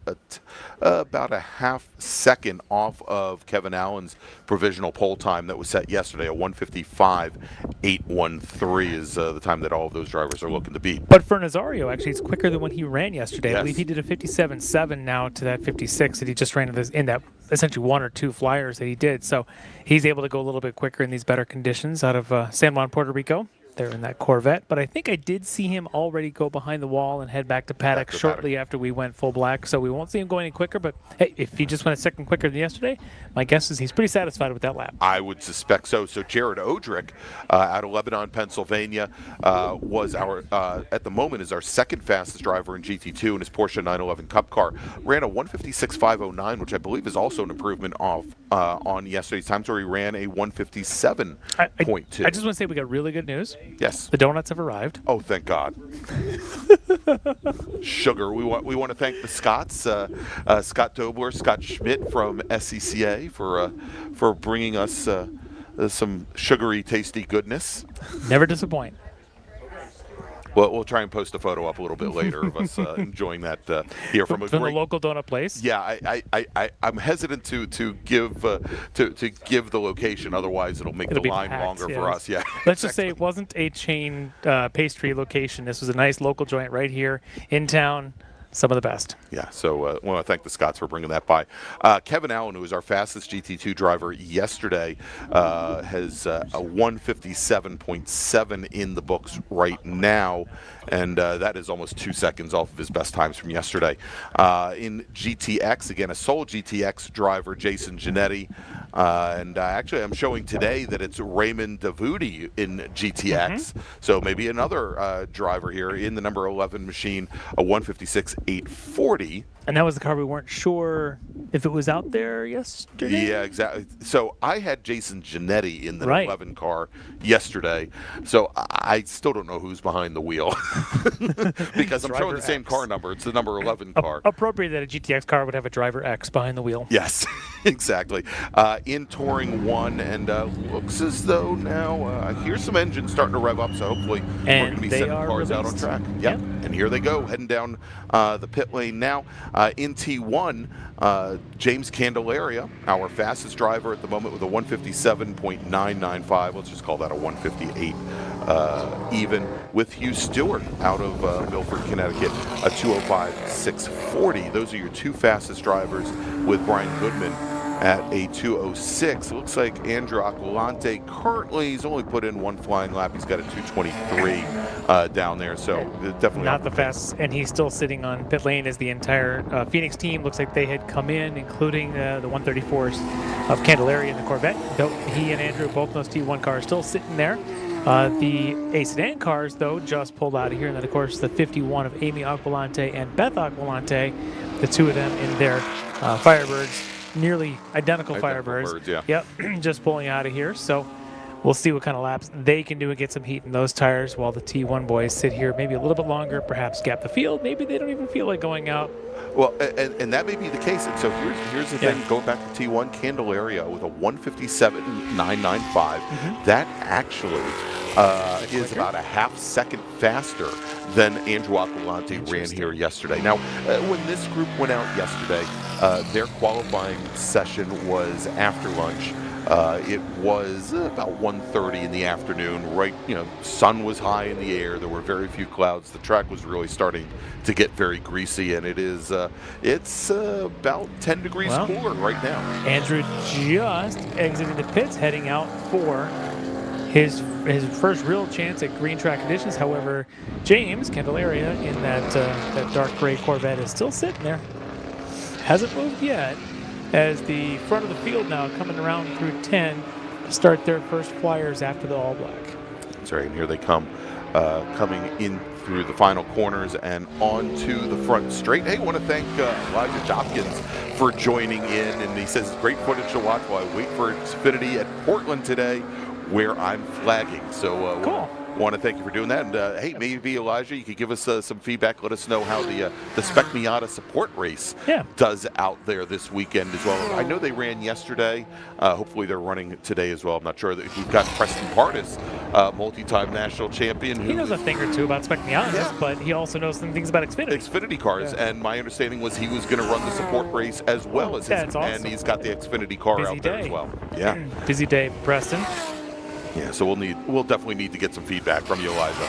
second off of Kevin Allen's provisional pole time that was set yesterday. A 155.813 is the time that all of those drivers are looking to beat. But for Nazario, actually, it's quicker than when he ran yesterday. Yes. I believe he did a 57.7 now to that 56 that he just ran in that essentially 1 or 2 flyers that he did. So he's able to go a little bit quicker in these better conditions out of San Juan, Puerto Rico. There in that Corvette. But I think I did see him already go behind the wall and head back to paddock shortly after we went full black. So we won't see him go any quicker. But hey, if he just went a second quicker than yesterday, my guess is he's pretty satisfied with that lap. I would suspect so. So Jared Odrick out of Lebanon, Pennsylvania, was our at the moment is our second fastest driver in GT2 in his Porsche 911 Cup car. Ran a 156.509, which I believe is also an improvement off on yesterday's times, where he ran a 157.2. I just want to say we got really good news. Yes. The donuts have arrived. Oh, thank God. Sugar. We want to thank the Scotts, Scott Dobler, Scott Schmidt from SCCA for bringing us some sugary, tasty goodness. Never disappoint. Well, we'll try and post a photo up a little bit later of us enjoying that here from a the great local donut place. Yeah, I'm hesitant to give the location, otherwise it'll make the be line packed, longer yeah. for us. Yeah. Let's just say it wasn't a chain pastry location. This was a nice local joint right here in town. Some of the best. Yeah, so I want to thank the Scotts for bringing that by. Kevin Allen, who was our fastest GT2 driver yesterday, has a 157.7 in the books right now, and that is almost 2 seconds off of his best times from yesterday. In GTX, again, a sole GTX driver, Jason Giannetti, and actually I'm showing today that it's Raymond Davuti in GTX, so maybe another driver here in the number 11 machine, a 156.840. And that was the car we weren't sure if it was out there yesterday. Yeah, exactly. So I had Jason Giannetti in the Right. 11 car yesterday, so I still don't know who's behind the wheel because I'm showing the same X. car number. It's the number 11 car. Appropriate that a GTX car would have a driver X behind the wheel. Yes, exactly. In Touring 1, and looks as though now here's some engines starting to rev up, so hopefully we're going to be they sending are cars out on released. track. Yep. And here they go, heading down the pit lane now. In T1, James Candelaria, our fastest driver at the moment, with a 157.995. Let's just call that a 158 even, with Hugh Stewart out of Milford, Connecticut, a 205.640. Those are your 2 fastest drivers, with Brian Goodman at a 206. It looks like Andrew Aquilante currently, he's only put in 1 flying lap. He's got a 223 down there, so definitely Not the fastest, and he's still sitting on pit lane as the entire Phoenix team. Looks like they had come in, including the 134s of Candelaria in the Corvette. Though he and Andrew, both those T1 cars, still sitting there. The A sedan cars, though, just pulled out of here, and then of course the 51 of Amy Aquilante and Beth Aquilante, the 2 of them in their Firebirds. Nearly identical Firebirds. Birds, yeah. Yep, just pulling out of here. So we'll see what kind of laps they can do and get some heat in those tires, while the T1 boys sit here maybe a little bit longer, perhaps gap the field. Maybe they don't even feel like going out. Well, and that may be the case. And so here's the thing. Going back to T1, Candelaria with a 157.995. That actually is about a half second faster than Andrew Aquilante ran here yesterday. Now, when this group went out yesterday, their qualifying session was after lunch. It was about 1:30 in the afternoon. Right, sun was high in the air. There were very few clouds. The track was really starting to get very greasy, and it's about 10 degrees cooler right now. Andrew just exiting the pits, heading out for his first real chance at green track conditions. However, James Candelaria in that dark gray Corvette is still sitting there. Hasn't moved yet, as the front of the field now coming around through 10 to start their first flyers after the All Black. That's right, and here they come, coming in through the final corners and onto the front straight. Hey, I want to thank Elijah Hopkins for joining in, and he says, great footage to watch while I wait for Xfinity at Portland today, where I'm flagging. So cool. Want to thank you for doing that. And hey, maybe Elijah, you could give us some feedback. Let us know how the Spec Miata support race does out there this weekend as well. I know they ran yesterday. Hopefully they're running today as well. I'm not sure. We've got Preston Pardis, multi-time national champion. He knows a thing or two about Spec Miatas, but he also knows some things about Xfinity cars. Yeah. And my understanding was he was going to run the support race as well as his, awesome. And he's got the Xfinity car Busy out there day. as well. Yeah, busy day, Preston. Yeah, so we'll definitely need to get some feedback from you, Elijah.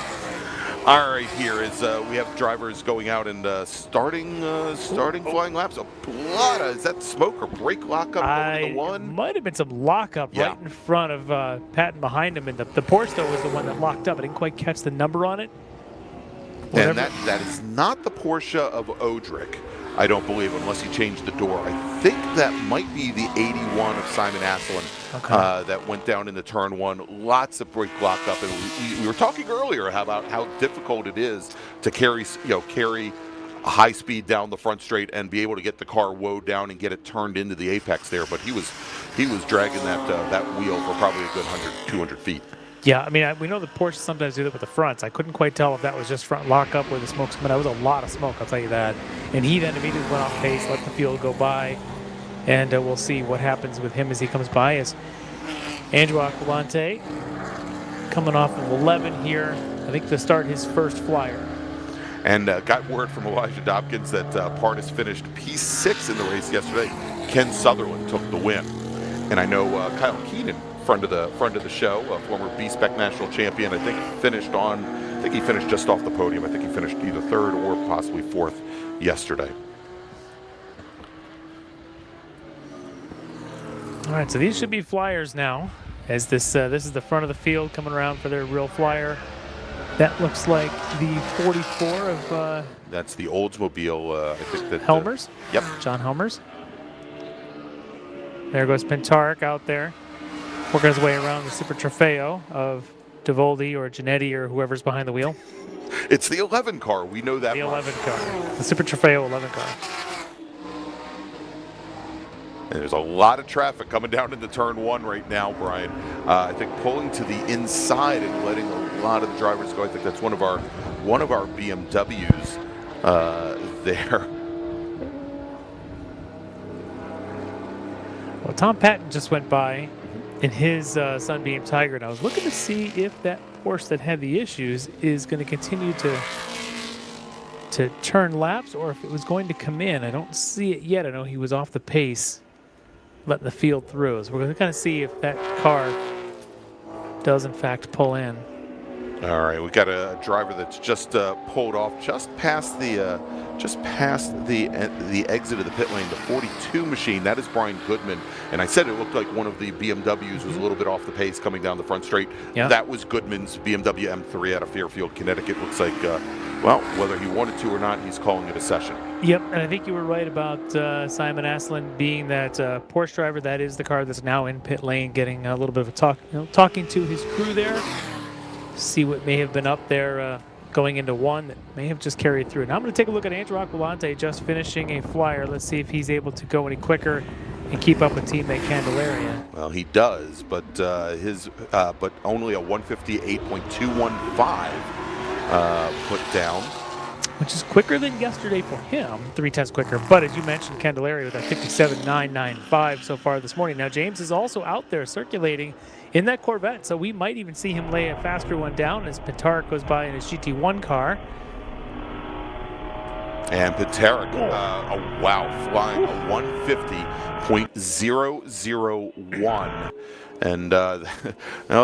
All right, here is we have drivers going out and starting flying laps. A lot of, is that smoke or brake lockup over the one? Might have been some lockup right in front of Patton behind him, and the Porsche though was the one that locked up. I didn't quite catch the number on it. Whatever. And that is not the Porsche of Odrick, I don't believe, unless he changed the door. I think that might be the 81 of Simon Asselin that went down into turn one. Lots of brake lockup, and we were talking earlier about how difficult it is to carry a high speed down the front straight and be able to get the car woed down and get it turned into the apex there. But he was dragging that wheel for probably a good 100, 200 feet. Yeah, I mean, we know the Porsche sometimes do that with the fronts. I couldn't quite tell if that was just front lockup where the smoke's coming out. That was a lot of smoke, I'll tell you that. And he then immediately went off pace, let the field go by, and we'll see what happens with him as he comes by. As Andrew Aquilante coming off of 11 here, I think to start his first flyer. And got word from Elijah Hopkins that Pardis finished P6 in the race yesterday. Ken Sutherland took the win. And I know Kyle Keenan, friend of the show, a former B-Spec national champion, I think he finished just off the podium. I think he finished either third or possibly fourth yesterday. All right, so these should be flyers now, as this is the front of the field coming around for their real flyer. That looks like the 44 of... That's the Oldsmobile, I think that... Helmers? Yep. John Helmers. There goes Pintark out there, working his way around the Super Trofeo of DeVoldi or Giannetti or whoever's behind the wheel. It's the 11 car. We know that. The 11 car. The Super Trofeo 11 car. And there's a lot of traffic coming down into turn one right now, Brian. I think pulling to the inside and letting a lot of the drivers go. I think that's one of our BMWs there. Well, Tom Patton just went by in his Sunbeam Tiger, and I was looking to see if that Porsche that had the issues is going to continue to turn laps or if it was going to come in. I don't see it yet. I know he was off the pace, letting the field through. So we're going to kind of see if that car does, in fact, pull in. All right, we got a driver that's just pulled off just past the exit of the pit lane, the 42 machine. That is Brian Goodman. And I said it looked like one of the BMWs was a little bit off the pace coming down the front straight. Yeah. That was Goodman's BMW M3 out of Fairfield, Connecticut. Looks like, well, whether he wanted to or not, he's calling it a session. Yep, and I think you were right about Simon Asselin being that Porsche driver. That is the car that's now in pit lane, getting a little bit of a talking to his crew there. See what may have been up there going into one that may have just carried through. Now I'm going to take a look at Andrew Aquilante just finishing a flyer. Let's see if he's able to go any quicker and keep up with teammate Candelaria. Well, he does, but but only a 158.215 put down, which is quicker than yesterday for him, 3/10 quicker. But as you mentioned, Candelaria with that 57.995 so far this morning. Now James is also out there circulating in that Corvette, so we might even see him lay a faster one down as Pintark goes by in his GT1 car. And Peterik, flying a 150.001. And no,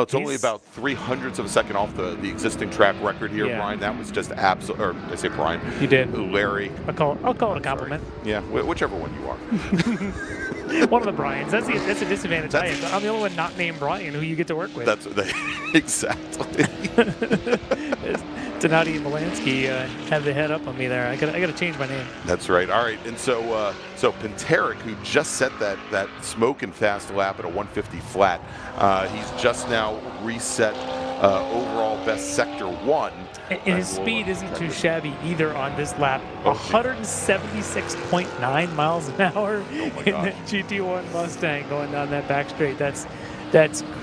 it's only about 300ths of a second off the existing track record here, Yeah. Brian. That was just absolute. Or did I say Brian? You did. Larry. I'll call it a compliment. Yeah, whichever one you are. One of the Bryans. That's a disadvantage. I'm the only one not named Brian who you get to work with. Exactly. Donati and Molansky have the head up on me there. I got to change my name. That's right. All right, and so Peterik, who just set that smoking fast lap at a 150 flat, he's just now reset overall best sector 1. And his speed isn't too shabby either on this lap. 176.9 miles an hour in that GT1 Mustang going down that back straight. That's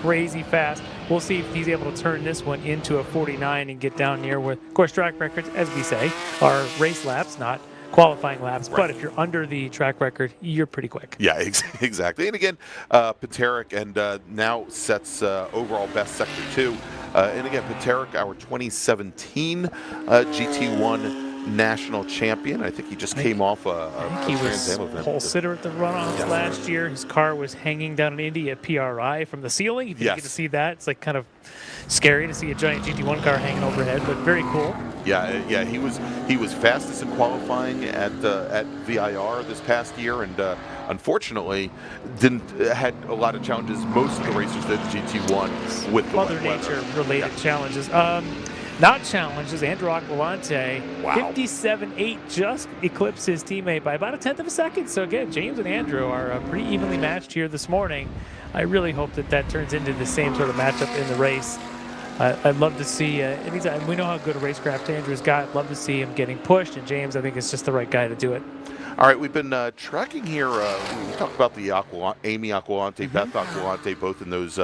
crazy fast. We'll see if he's able to turn this one into a 49 and get down near where, of course, track records, as we say, are race laps, not qualifying laps. Right. But if you're under the track record, you're pretty quick. Yeah, exactly. And again, Peterik and now sets overall best sector 2. And again, Peterik, our 2017 GT1 national champion. I think he just came off a he was pole sitter at the runoffs last year. His car was hanging down in Indy at PRI from the ceiling. If you get to see that, it's like kind of scary to see a giant GT1 car hanging overhead, but very cool. Yeah, he was fastest in qualifying at VIR this past year, and unfortunately had a lot of challenges. Most of the racers did GT1 with the Mother Nature related challenges. Not challenges. Andrew Aquilante, 57.8, just eclipsed his teammate by about a tenth of a second. So again, James and Andrew are pretty evenly matched here this morning. I really hope that turns into the same sort of matchup in the race. I'd love to see, anytime we know how good a racecraft Andrew's got. I'd love to see him getting pushed, and James, I think, is just the right guy to do it. All right, we've been tracking here. We talked about the Amy Aquilante, Beth Aquilante, both in those,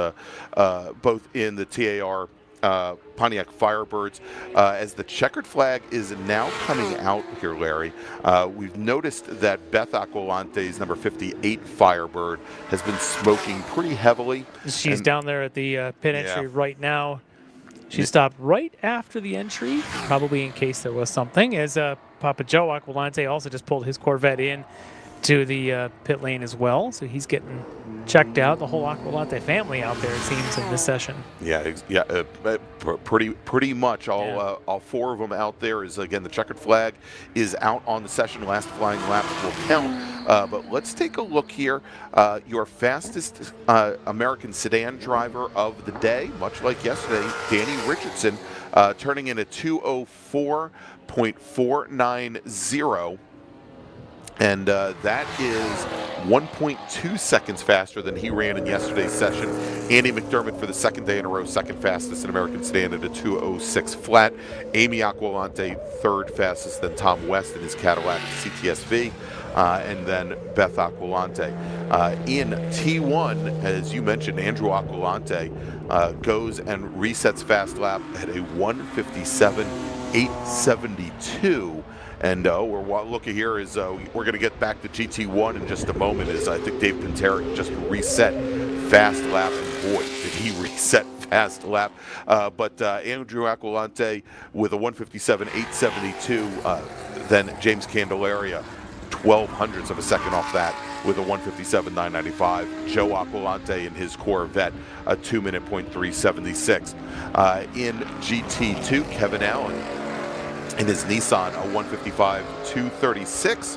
both in the TAR Pontiac Firebirds. As the checkered flag is now coming out here, Larry, we've noticed that Beth Aqualante's number 58 Firebird has been smoking pretty heavily. She's down there at the pit entry right now. She stopped right after the entry, probably in case there was something, as Papa Joe Aquilante also just pulled his Corvette in to the pit lane as well. So he's getting checked out. The whole Aquilante family out there, it seems, in this session. Pretty much all four of them out there. Is again, the checkered flag is out on the session. Last flying lap will count. But let's take a look here. Your fastest American sedan driver of the day, much like yesterday, Danny Richardson, turning in a 2:04.490. And that is 1.2 seconds faster than he ran in yesterday's session. Andy McDermott for the second day in a row, second fastest in American sedan at a 2:06 flat. Amy Aquilante, third fastest than Tom West in his Cadillac CTS-V. And then Beth Aquilante. In T1, as you mentioned, Andrew Aquilante goes and resets fast lap at a 1:57.872. And we're looking here is we're going to get back to GT1 in just a moment. As I think Dave Peterik just reset fast lap, and boy, did he reset fast lap. But Andrew Aquilante with a 1:57.872. Then James Candelaria, 0.12 of a second off that with a 1:57.995. Joe Aquilante in his Corvette, a 2:03.76. In GT2, Kevin Allen in his Nissan, a 1:55.236,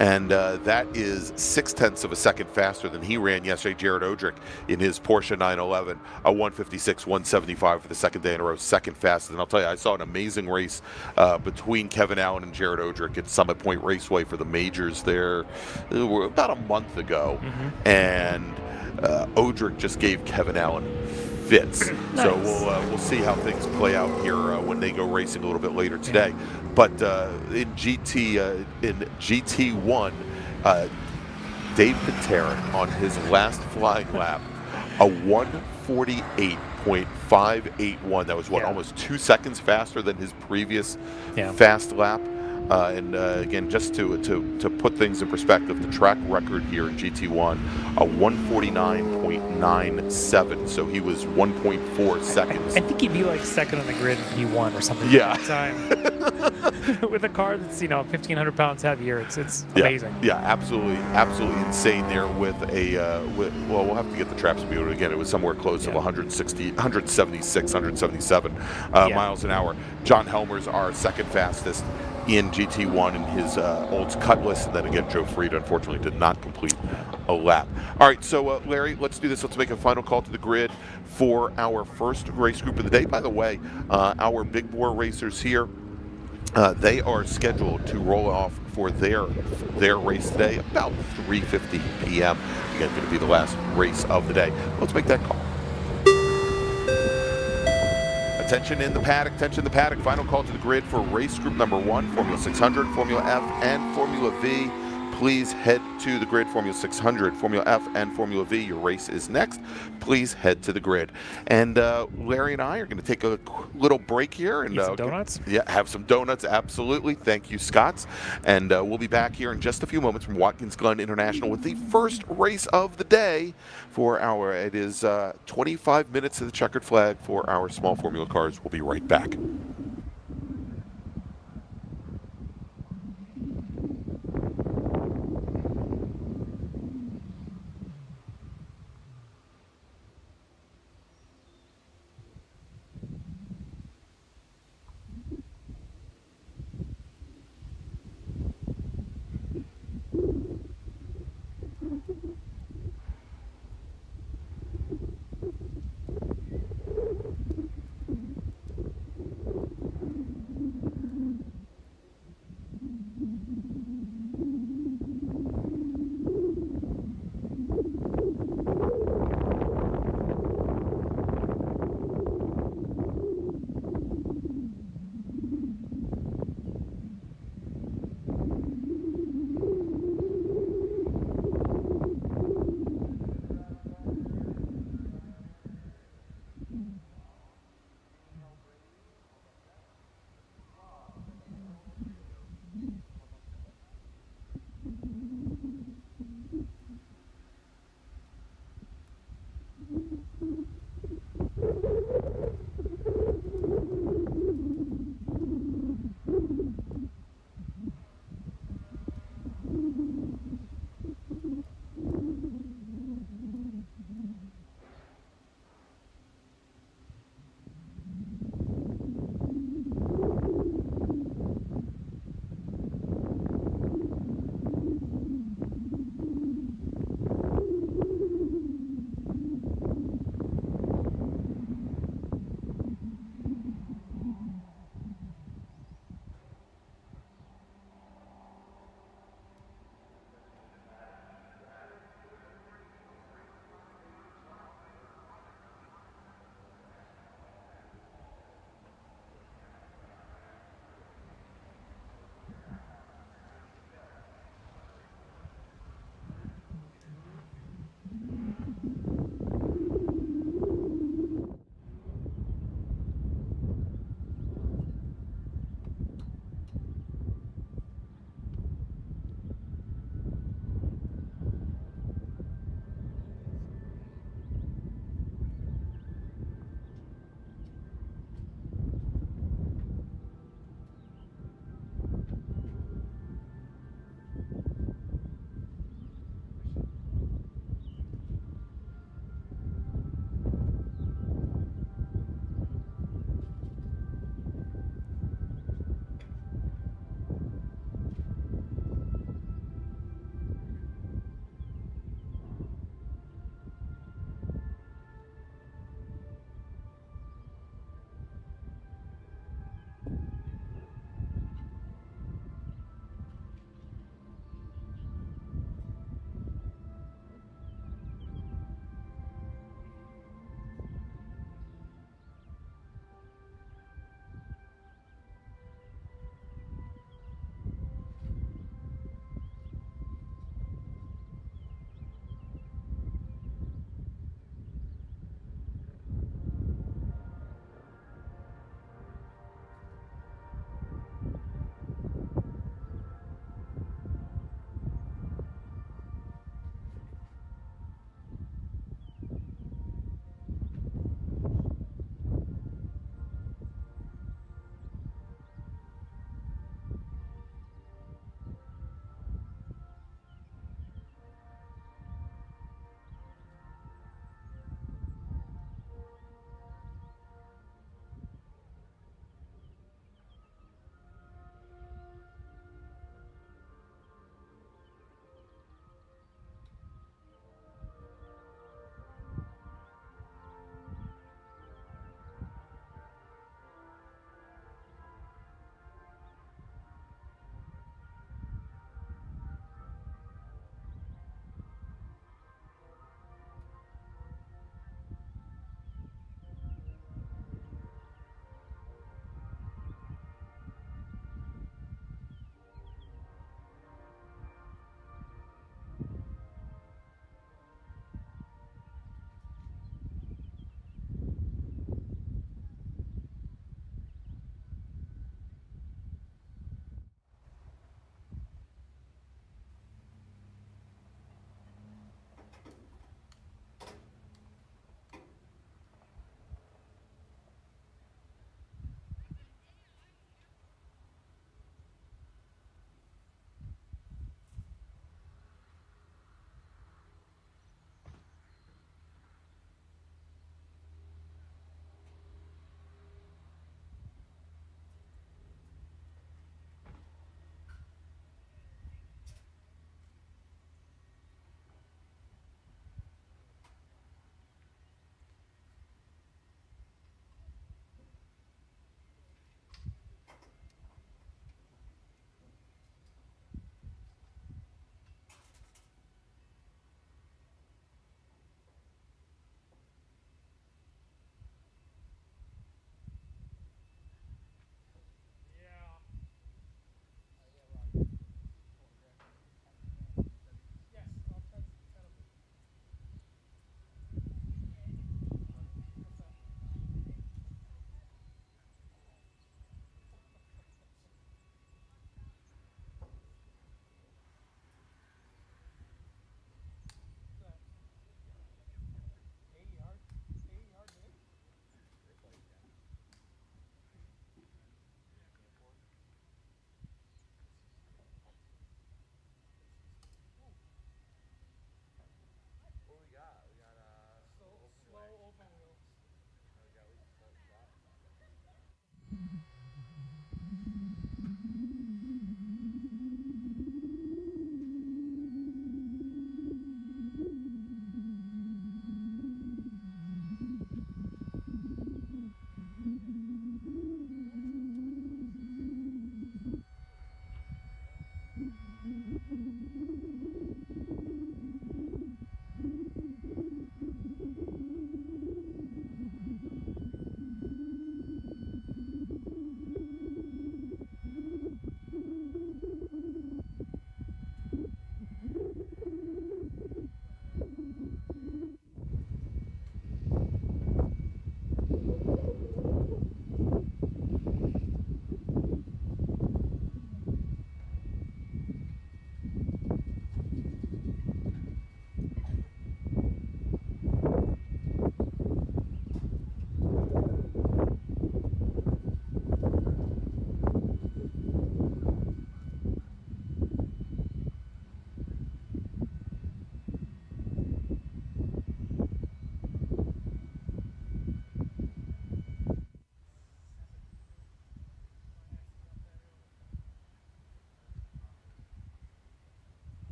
and that is 0.6 of a second faster than he ran yesterday. Jared Odrick in his Porsche 911, a 1:56.175 for the second day in a row, second fastest. And I'll tell you, I saw an amazing race between Kevin Allen and Jared Odrick at Summit Point Raceway for the majors there about a month ago, and Odrick just gave Kevin Allen fits. Nice. So we'll see how things play out here when they go racing a little bit later today. But in GT1, Dave Peterik on his last flying lap, a 1:48.581. That was almost 2 seconds faster than his previous fast lap. Again, just to put things in perspective, the track record here in GT1, a 149.97. So he was 1.4 seconds. I think he'd be like second on the grid in P1 or something. Yeah. At that time. With a car that's 1,500 pounds heavier, it's amazing. Yeah, absolutely insane there with a well, we'll have to get the trap speed again. It was somewhere close of 176, 177 miles an hour. John Helmer's our second fastest in GT1 in his Olds Cutlass, and then again Joe Fried unfortunately did not complete a lap. All right, so Larry, let's do this. Let's make a final call to the grid for our first race group of the day. By the way, our big bore racers here, they are scheduled to roll off for their race today about 3:50 p.m. Again, going to be the last race of the day. Let's make that call. Attention in the paddock, final call to the grid for race group number 1, Formula 600, Formula F, and Formula V. Please head to the grid. Formula 600, Formula F, and Formula V. Your race is next. Please head to the grid. And Larry and I are going to take a little break here. And eat some donuts? Have some donuts, absolutely. Thank you, Scotts. And we'll be back here in just a few moments from Watkins Glen International with the first race of the day for it is 25 minutes to the checkered flag for our small Formula cars. We'll be right back.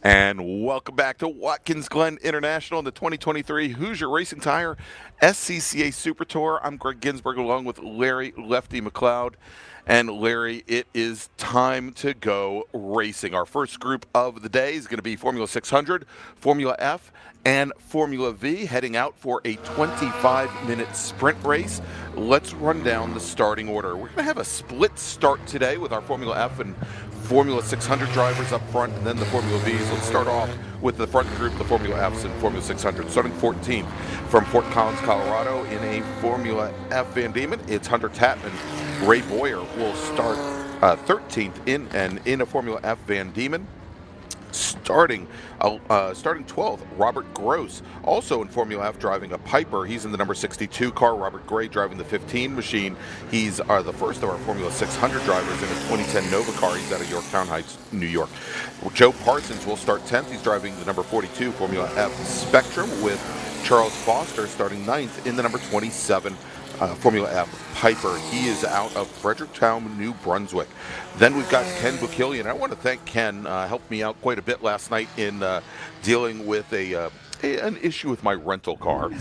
And welcome back to Watkins Glen International in the 2023 Hoosier Racing Tire SCCA Super Tour. I'm Gregg Ginsberg along with Larry Lefty MacLeod. And Larry, it is time to go racing. Our first group of the day is going to be Formula 600, Formula F, and Formula V, heading out for a 25-minute sprint race. Let's run down the starting order. We're going to have a split start today with our Formula F and Formula 600 drivers up front, and then the Formula Vs. Let's start off with the front group, the Formula Fs and Formula 600. Starting 14th from Fort Collins, Colorado, in a Formula F Van Diemen, it's Hunter Tatman. Ray Boyer will start 13th in a Formula F Van Diemen. Starting 12th, Robert Gross, also in Formula F, driving a Piper. He's in the number 62 car. Robert Gray driving the 15 machine. He's the first of our Formula 600 drivers in a 2010 Nova car. He's out of Yorktown Heights, New York. Joe Parsons will start 10th. He's driving the number 42 Formula F Spectrum, with Charles Foster starting 9th in the number 27 Formula F Piper. He is out of Fredericktown, New Brunswick. Then we've got Ken Bukilian. I want to thank Ken. Helped me out quite a bit last night in dealing with an issue with my rental car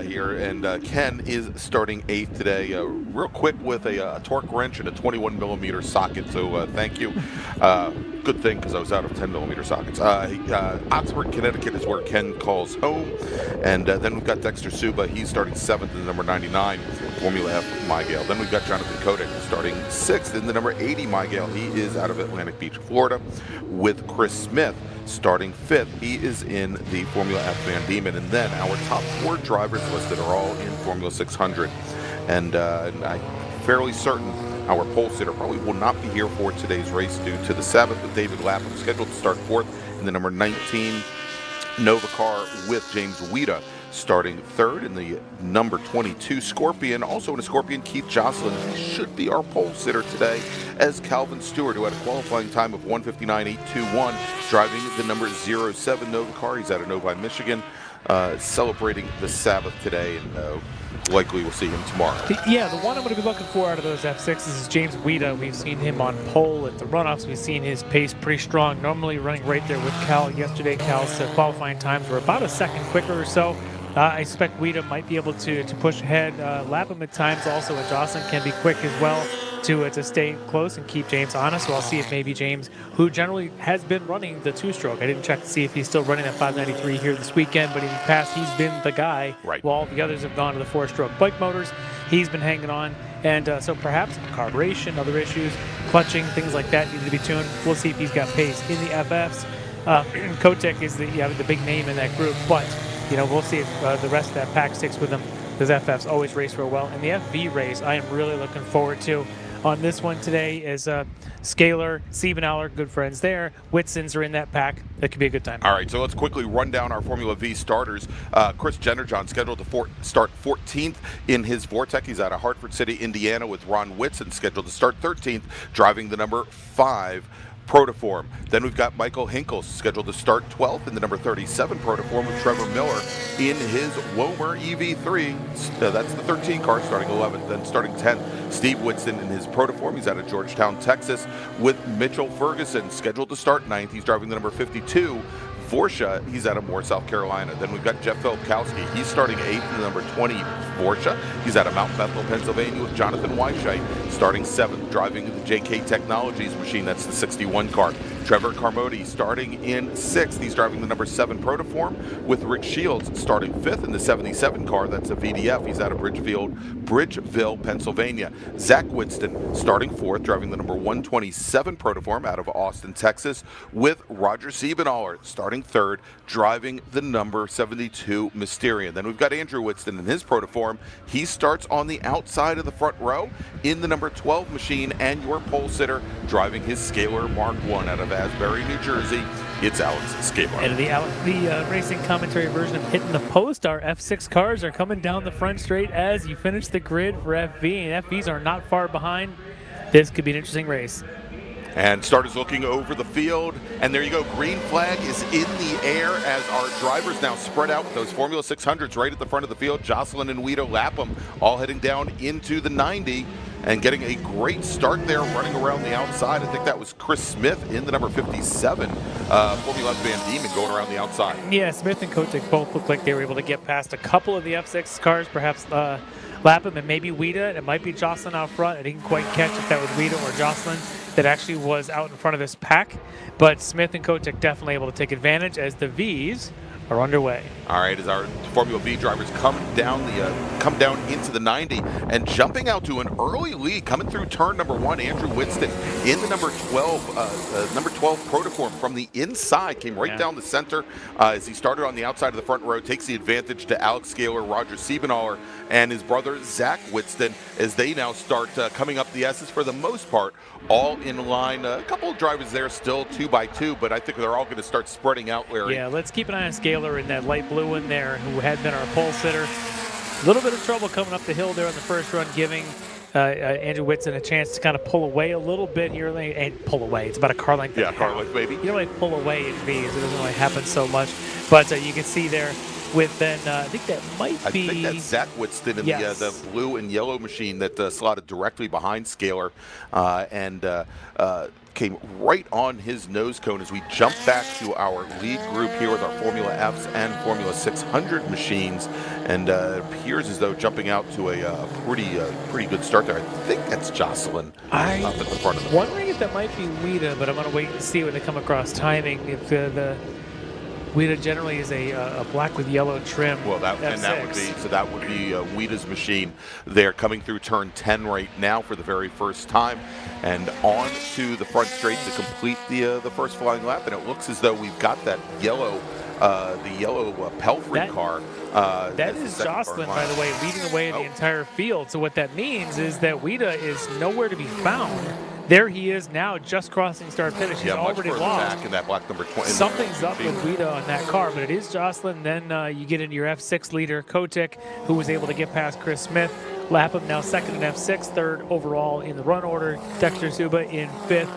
here. And Ken is starting 8th today, real quick with a torque wrench and a 21mm socket. So thank you. Good thing, because I was out of 10mm sockets. Oxford, Connecticut is where Ken calls home. And then we've got Dexter Suba. He's starting 7th in the number 99 Formula F Mygale. Then we've got Jonathan Kodak starting 6th in the number 80 Mygale. He is out of Atlantic Beach, Florida, with Chris Smith starting 5th. He is in the Formula F Van Diemen. And then our top 4 drivers listed are all in Formula 600. And I'm fairly certain our pole sitter probably will not be here for today's race due to the Sabbath, with David Lapham scheduled to start 4th in the number 19 Nova car, with James Weida starting 3rd in the number 22 Scorpion. Also in a Scorpion, Keith Jocelyn should be our pole sitter today, as Calvin Stewart, who had a qualifying time of 1:59.821, driving the number 07 Nova car. He's out of Novi, Michigan, celebrating the Sabbath today, and likely we'll see him tomorrow. Yeah, the one I'm going to be looking for out of those F6s is James Weida. We've seen him on pole at the runoffs. We've seen his pace pretty strong, normally running right there with Cal. Yesterday, Cal's qualifying times were about a second quicker or so. I expect Weida might be able to push ahead. Lapham at times also, and Jocelyn can be quick as well to stay close and keep James honest. So I'll see if maybe James, who generally has been running the 2-stroke, I didn't check to see if he's still running that 593 here this weekend, but in the past he's been the guy. Right. While the others have gone to the 4-stroke bike motors, he's been hanging on. And so perhaps carburation, other issues, clutching, things like that need to be tuned. We'll see if he's got pace in the FFs. Kotek is the big name in that group, but we'll see if the rest of that pack sticks with him. Those FFs always race real well. And the FV race, I am really looking forward to. On this one today is Scaler, Siebenauer, good friends there. Whitsons are in that pack. That could be a good time. All right, so let's quickly run down our Formula V starters. Chris Jennerjohn scheduled to start 14th in his Vortec. He's out of Hartford City, Indiana, with Ron Whitson scheduled to start 13th, driving the number 5 Protoform. Then we've got Michael Hinkle scheduled to start 12th in the number 37 Protoform, with Trevor Miller in his Womer EV3. That's the 13 car, starting 11th. Then starting 10th, Steve Whitson in his Protoform. He's out of Georgetown, Texas, with Mitchell Ferguson scheduled to start 9th. He's driving the number 52 Porsche. He's out of Moore, South Carolina. Then we've got Jeff Filipkowski. He's starting 8th in the number 20 Porsche. He's out of Mount Bethel, Pennsylvania, with Jonathan Weisheit starting 7th, driving the JK Technologies machine. That's the 61 car. Trevor Carmody starting in 6th. He's driving the number 7 Protoform, with Rick Shields starting 5th in the 77 car. That's a VDF. He's out of Bridgeville, Pennsylvania. Zach Winston starting 4th, driving the number 127 Protoform, out of Austin, Texas, with Roger Siebenauer starting 3rd, driving the number 72 Mysterian. Then we've got Andrew Winston in his Protoform. He starts on the outside of the front row in the number 12 machine, and your pole sitter driving his Scaler Mark 1 out of Asbury, New Jersey. It's Alex Scaler. And the racing commentary version of Hitting the Post, our F6 cars are coming down the front straight as you finish the grid for FV, and FVs are not far behind. This could be an interesting race. And starters looking over the field, and there you go. Green flag is in the air as our drivers now spread out with those Formula 600s right at the front of the field. Jocelyn and Weida Lapham all heading down into the 90. and getting a great start there, running around the outside. I think that was Chris Smith in the number 57 Formula Van Diemen going around the outside. Yeah, Smith and Kotick both looked like they were able to get past a couple of the F6 cars, perhaps Lapham and maybe Weida. It might be Jocelyn out front. I didn't quite catch if that was Weida or Jocelyn that actually was out in front of this pack. But Smith and Kotick definitely able to take advantage as the Vs are underway. All right, as our Formula V drivers come down into the 90 and jumping out to an early lead, coming through turn number 1, Andrew Winston in the number 12 Protoform from the inside, came right down the center as he started on the outside of the front row, takes the advantage to Alex Scaler, Roger Siebenaller, and his brother Zach Winston as they now start coming up the S's for the most part, all in line. A couple of drivers there still 2 by 2, but I think they're all going to start spreading out, Larry. Yeah, let's keep an eye on Scaler in that light blue one there, who had been our pole sitter. A little bit of trouble coming up the hill there on the first run, giving Andrew Whitson a chance to kind of pull away a little bit here. And pull away. It's about a car length. Yeah, car length, baby. You don't really pull away in V's. It doesn't really happen so much. But you can see there with then, I think that might be... I think that's Zach Winston in the blue and yellow machine that slotted directly behind Scaler and came right on his nose cone as we jump back to our lead group here with our Formula Fs and Formula 600 machines. And it appears as though jumping out to a pretty good start there. I think that's Jocelyn up at the front of the wondering if that might be Weida, but I'm going to wait and see when they come across timing. If the Weida generally is a black with yellow trim. Well, that would be Weida's machine there coming through turn 10 right now for the very first time, and on to the front straight to complete the first flying lap. And it looks as though we've got that yellow, Pelfrey car. That is Jocelyn, by the way, leading the way in the entire field. So what that means is that Weida is nowhere to be found. There he is now, just crossing start finish. He's already lost. Back in that black number 20. Something's up with Weida on that car, but it is Jocelyn. Then you get into your F6 leader, Kotick, who was able to get past Chris Smith. Lapham now second in F6, third overall in the run order. Dexter Suba in fifth.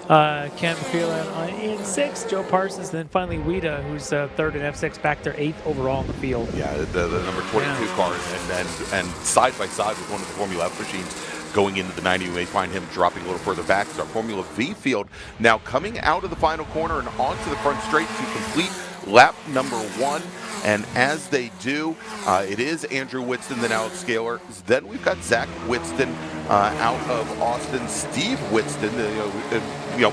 Ken MacLeod in 6th, Joe Parsons, and then finally Weida, who's third in F6, back there 8th overall in the field. Yeah, the number 22 cars, and side by side with one of the Formula F machines going into the 90. You may find him dropping a little further back as our Formula V field now coming out of the final corner and onto the front straight to complete lap number 1. And as they do, it is Andrew Winston, then Alex Scaler. Then we've got Zach Winston out of Austin, Steve Winston.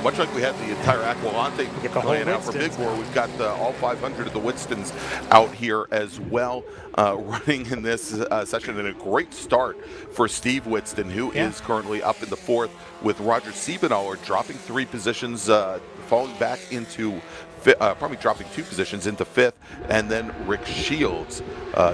Much like we had the entire Aquilante playing out for Big Four, we've got all 500 of the Winstons out here as well, running in this session. And a great start for Steve Winston, who is currently up in the 4th, with Roger Siebenaller dropping 3 positions, falling back into probably dropping 2 positions into 5th, and then Rick Shields,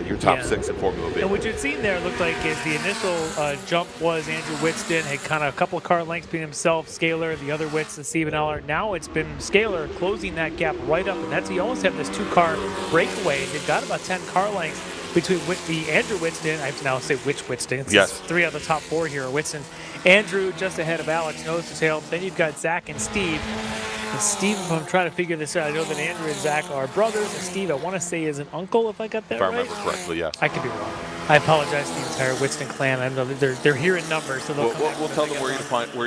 your top 6 in Formula V. And what you'd seen there looked like is the initial jump was Andrew Winston, had kind of a couple of car lengths between himself, Scaler, the other Winston, Siebenaller. Now it's been Scaler closing that gap right up, and that's, you almost have this 2-car breakaway. They've got about 10 car lengths between the Andrew Winston, I have to now say which Winston. Yes. 3 out of the top 4 here are Winston. Andrew just ahead of Alex, nose to tail. Then you've got Zach and Steve. And Steve, if I'm trying to figure this out, I know that Andrew and Zach are brothers, and Steve, I want to say, is an uncle, if I got that right. If I remember correctly, yes. I could be wrong. I apologize to the entire Winston clan. I know they're here in numbers, so we'll tell them where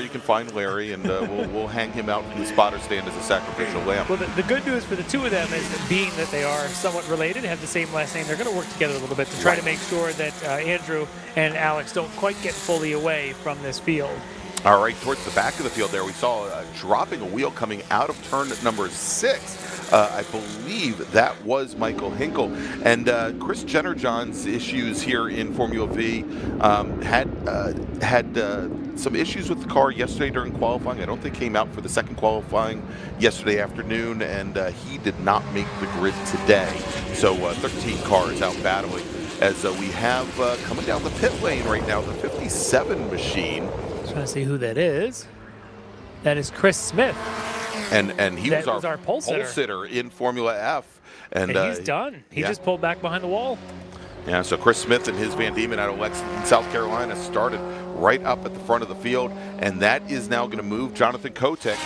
you can find Larry, and we'll hang him out in the spotter stand as a sacrificial lamb. Well, the good news for the 2 of them is that being that they are somewhat related, have the same last name, they're going to work together a little bit to try to make sure that Andrew and Alex don't quite get fully away from this field. All right, towards the back of the field there, we saw dropping a wheel coming out of turn number 6. I believe that was Michael Hinkle. And Chris Jennerjohn's issues here in Formula V had some issues with the car yesterday during qualifying. I don't think came out for the second qualifying yesterday afternoon, and he did not make the grid today. So 13 cars out battling as we have coming down the pit lane right now, the 57 machine. Trying to see who that is. That is Chris Smith. And he was our pole sitter in Formula F. And he's done. He just pulled back behind the wall. Yeah, so Chris Smith and his Van Diemen out of Lexington, South Carolina, started right up at the front of the field. And that is now going to move Jonathan Kotick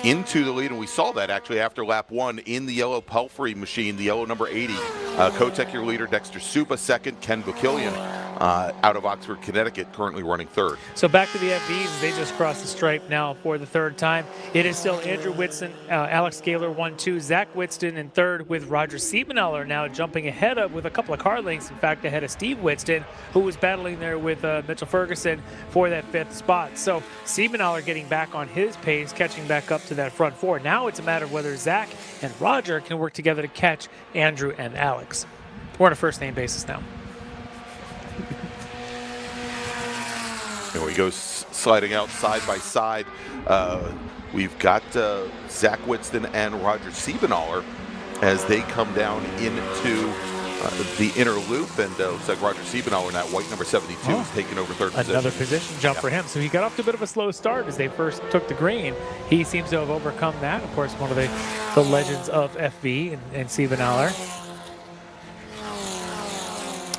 into the lead. And we saw that actually after lap 1 in the yellow Pelfrey machine, the yellow number 80. Kotick, your leader, Dexter Supa second, Ken Bukilian out of Oxford, Connecticut, currently running third. So back to the FVs. They just crossed the stripe now for the third time. It is still Andrew Whitson, Alex Gaylor 1-2, Zach Whitston in third, with Roger Siebenaller now jumping ahead of with a couple of car lengths. In fact, ahead of Steve Whitston, who was battling there with Mitchell Ferguson for that fifth spot. So Siebenaller getting back on his pace, catching back up to that front four. Now it's a matter of whether Zach and Roger can work together to catch Andrew and Alex. We're on a first-name basis now. Here we go, sliding out side by side. We've got Zach Whitston and Roger Siebenaller as they come down into the inner loop, and looks like Roger Siebenaller in that white number 72 is taking over third position. Another position jump for him. So he got off to a bit of a slow start as they first took the green. He seems to have overcome that. Of course, one of the legends of FV and Siebenaller.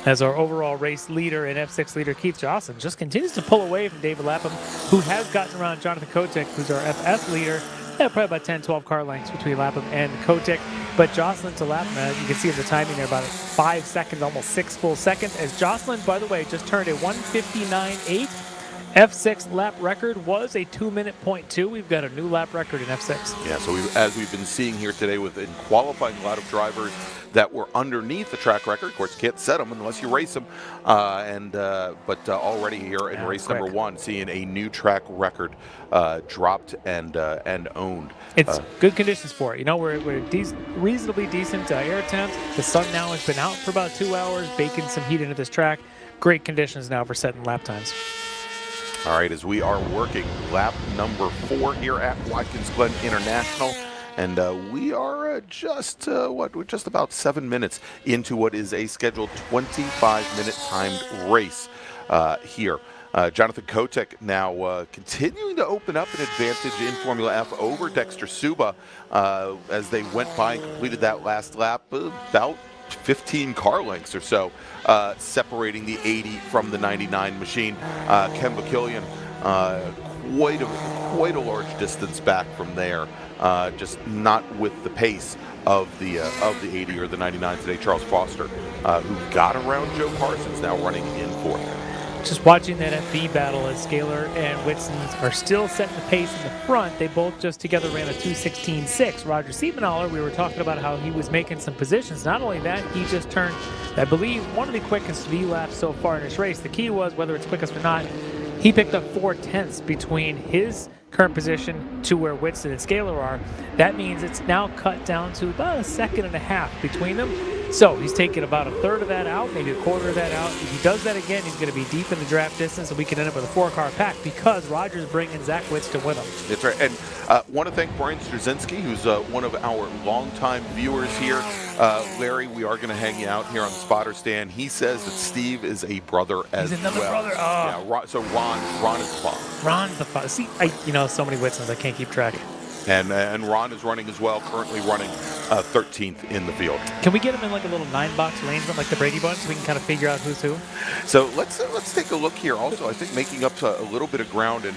As our overall race leader and F6 leader, Keith Jocelyn, just continues to pull away from David Lapham, who has gotten around Jonathan Kotick, who's our FS leader. Probably about 10, 12 car lengths between Lapham and Kotick. But Jocelyn to Lapham, you can see in the timing there, about 5 seconds, almost 6 full seconds. As Jocelyn, by the way, just turned a 1:59.8. F6 lap record was a 2-minute .2. We've got a new lap record in F6. Yeah, so as we've been seeing here today in qualifying, a lot of drivers that were underneath the track record. Of course, you can't set them unless you race them. But already here in race number 1, seeing a new track record dropped and owned. It's good conditions for it. You know, we're reasonably decent air temps. The sun now has been out for about 2 hours, baking some heat into this track. Great conditions now for setting lap times. All right, as we are working lap number 4 here at Watkins Glen International, and we are we're just about 7 minutes into what is a scheduled 25-minute timed race here. Jonathan Kotick now continuing to open up an advantage in Formula F over Dexter Suba as they went by and completed that last lap, about 15 car lengths or so, separating the 80 from the 99 machine. Ken Bakilian, quite a large distance back from there, just not with the pace of the 80 or the 99 today. Charles Foster, who got around Joe Parsons, now running in fourth. Just watching that FB battle as Scaler and Whitson are still setting the pace in the front. They both just together ran a 2:16.6. Roger Siebenaller, we were talking about how he was making some positions. Not only that, he just turned, I believe, one of the quickest V laps so far in this race. The key was, whether it's quickest or not, he picked up 4/10 between his current position to where Whitson and Scaler are. That means it's now cut down to about 1.5 seconds between them. So he's taking about 1/3 of that out, maybe 1/4 of that out. If he does that again, he's going to be deep in the draft distance, and we can end up with a 4-car pack because Roger's bringing Zach Whitston with him. That's right. And want to thank Brian Straczynski, who's one of our longtime viewers here. Larry, we are going to hang you out here on the spotter stand. He says that Steve is a brother as well. He's another brother. Oh. Yeah, so Ron is the father. Ron's the father. See, so many Whitsons, I can't keep track. And Ron is running as well, currently running 13th in the field. Can we get him in like a little 9-box lane, like the Brady Bunch, so we can kind of figure out who's who? So let's take a look here. Also, I think making up a little bit of ground, and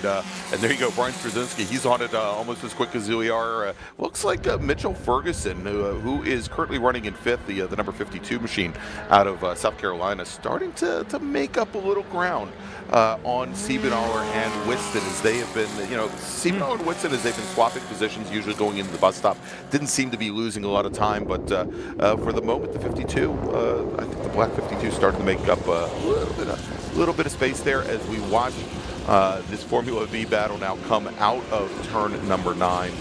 there you go, Brian Straczynski. He's on it almost as quick as we are. Looks like Mitchell Ferguson, who is currently running in 5th, the number 52 machine out of South Carolina, starting to make up a little ground on Siebenaller and Whitston, as they have been, Siebenaller and Whitston, as they've been swapping positions, usually going into the bus stop. Didn't seem to be losing a lot of time, but for the moment, the 52, I think the black 52 started to make up a little bit of space there as we watch this Formula V battle now come out of turn number 9.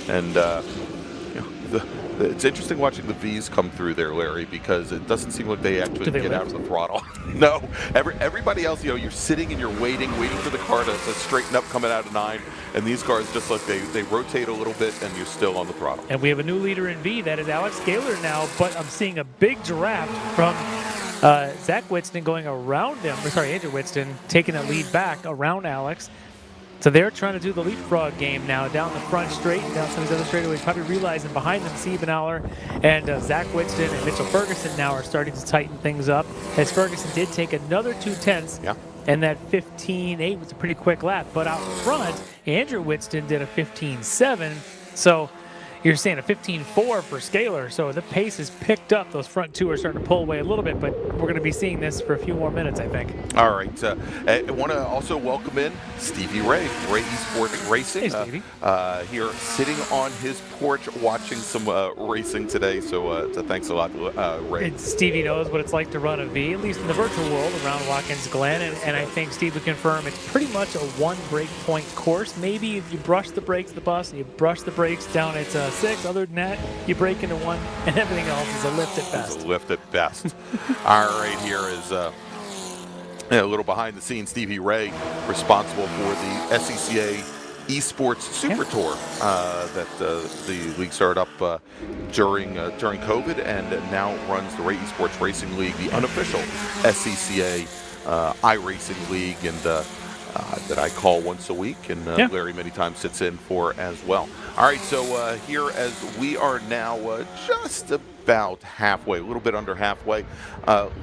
And it's interesting watching the V's come through there, Larry, because it doesn't seem like they actually get out of the throttle. No, everybody else, you're sitting and you're waiting for the car to straighten up coming out of 9, and these cars just like they rotate a little bit and you're still on the throttle. And we have a new leader in V, that is Alex Gaylor now, but I'm seeing a big draft from Zach Whitston going around him, Andrew Whitston taking a lead back around Alex. So they're trying to do the leapfrog game now down the front straight, down some of these other straightaways, probably realizing behind them Siebenaller and Zach Whitston and Mitchell Ferguson now are starting to tighten things up, as Ferguson did take another 2/10. Yeah. And that 15.8 was a pretty quick lap. But out front, Andrew Whitston did a 15.7. So, you're seeing a 15.4 for Scalar, so the pace has picked up. Those front two are starting to pull away a little bit, but we're going to be seeing this for a few more minutes, I think. All right. I want to also welcome in Stevie Ray Esports Racing. Hey, Stevie. Here sitting on his porch watching some racing today, so thanks a lot, Ray. And Stevie knows what it's like to run a V, at least in the virtual world, around Watkins Glen, and I think Steve would confirm it's pretty much a one break point course. Maybe if you brush the brakes of the bus and you brush the brakes down at 6, other than that, you break into 1, and everything else is a lift at best. It's a lift at best. All right, here is a little behind the scenes. Stevie Ray, responsible for the SCCA Esports Super Tour that the league started up during COVID, and now runs the Ray Esports Racing League, the unofficial SCCA iRacing League, and that I call once a week, and Larry many times sits in for as well. All right, so here as we are now just about halfway, a little bit under halfway.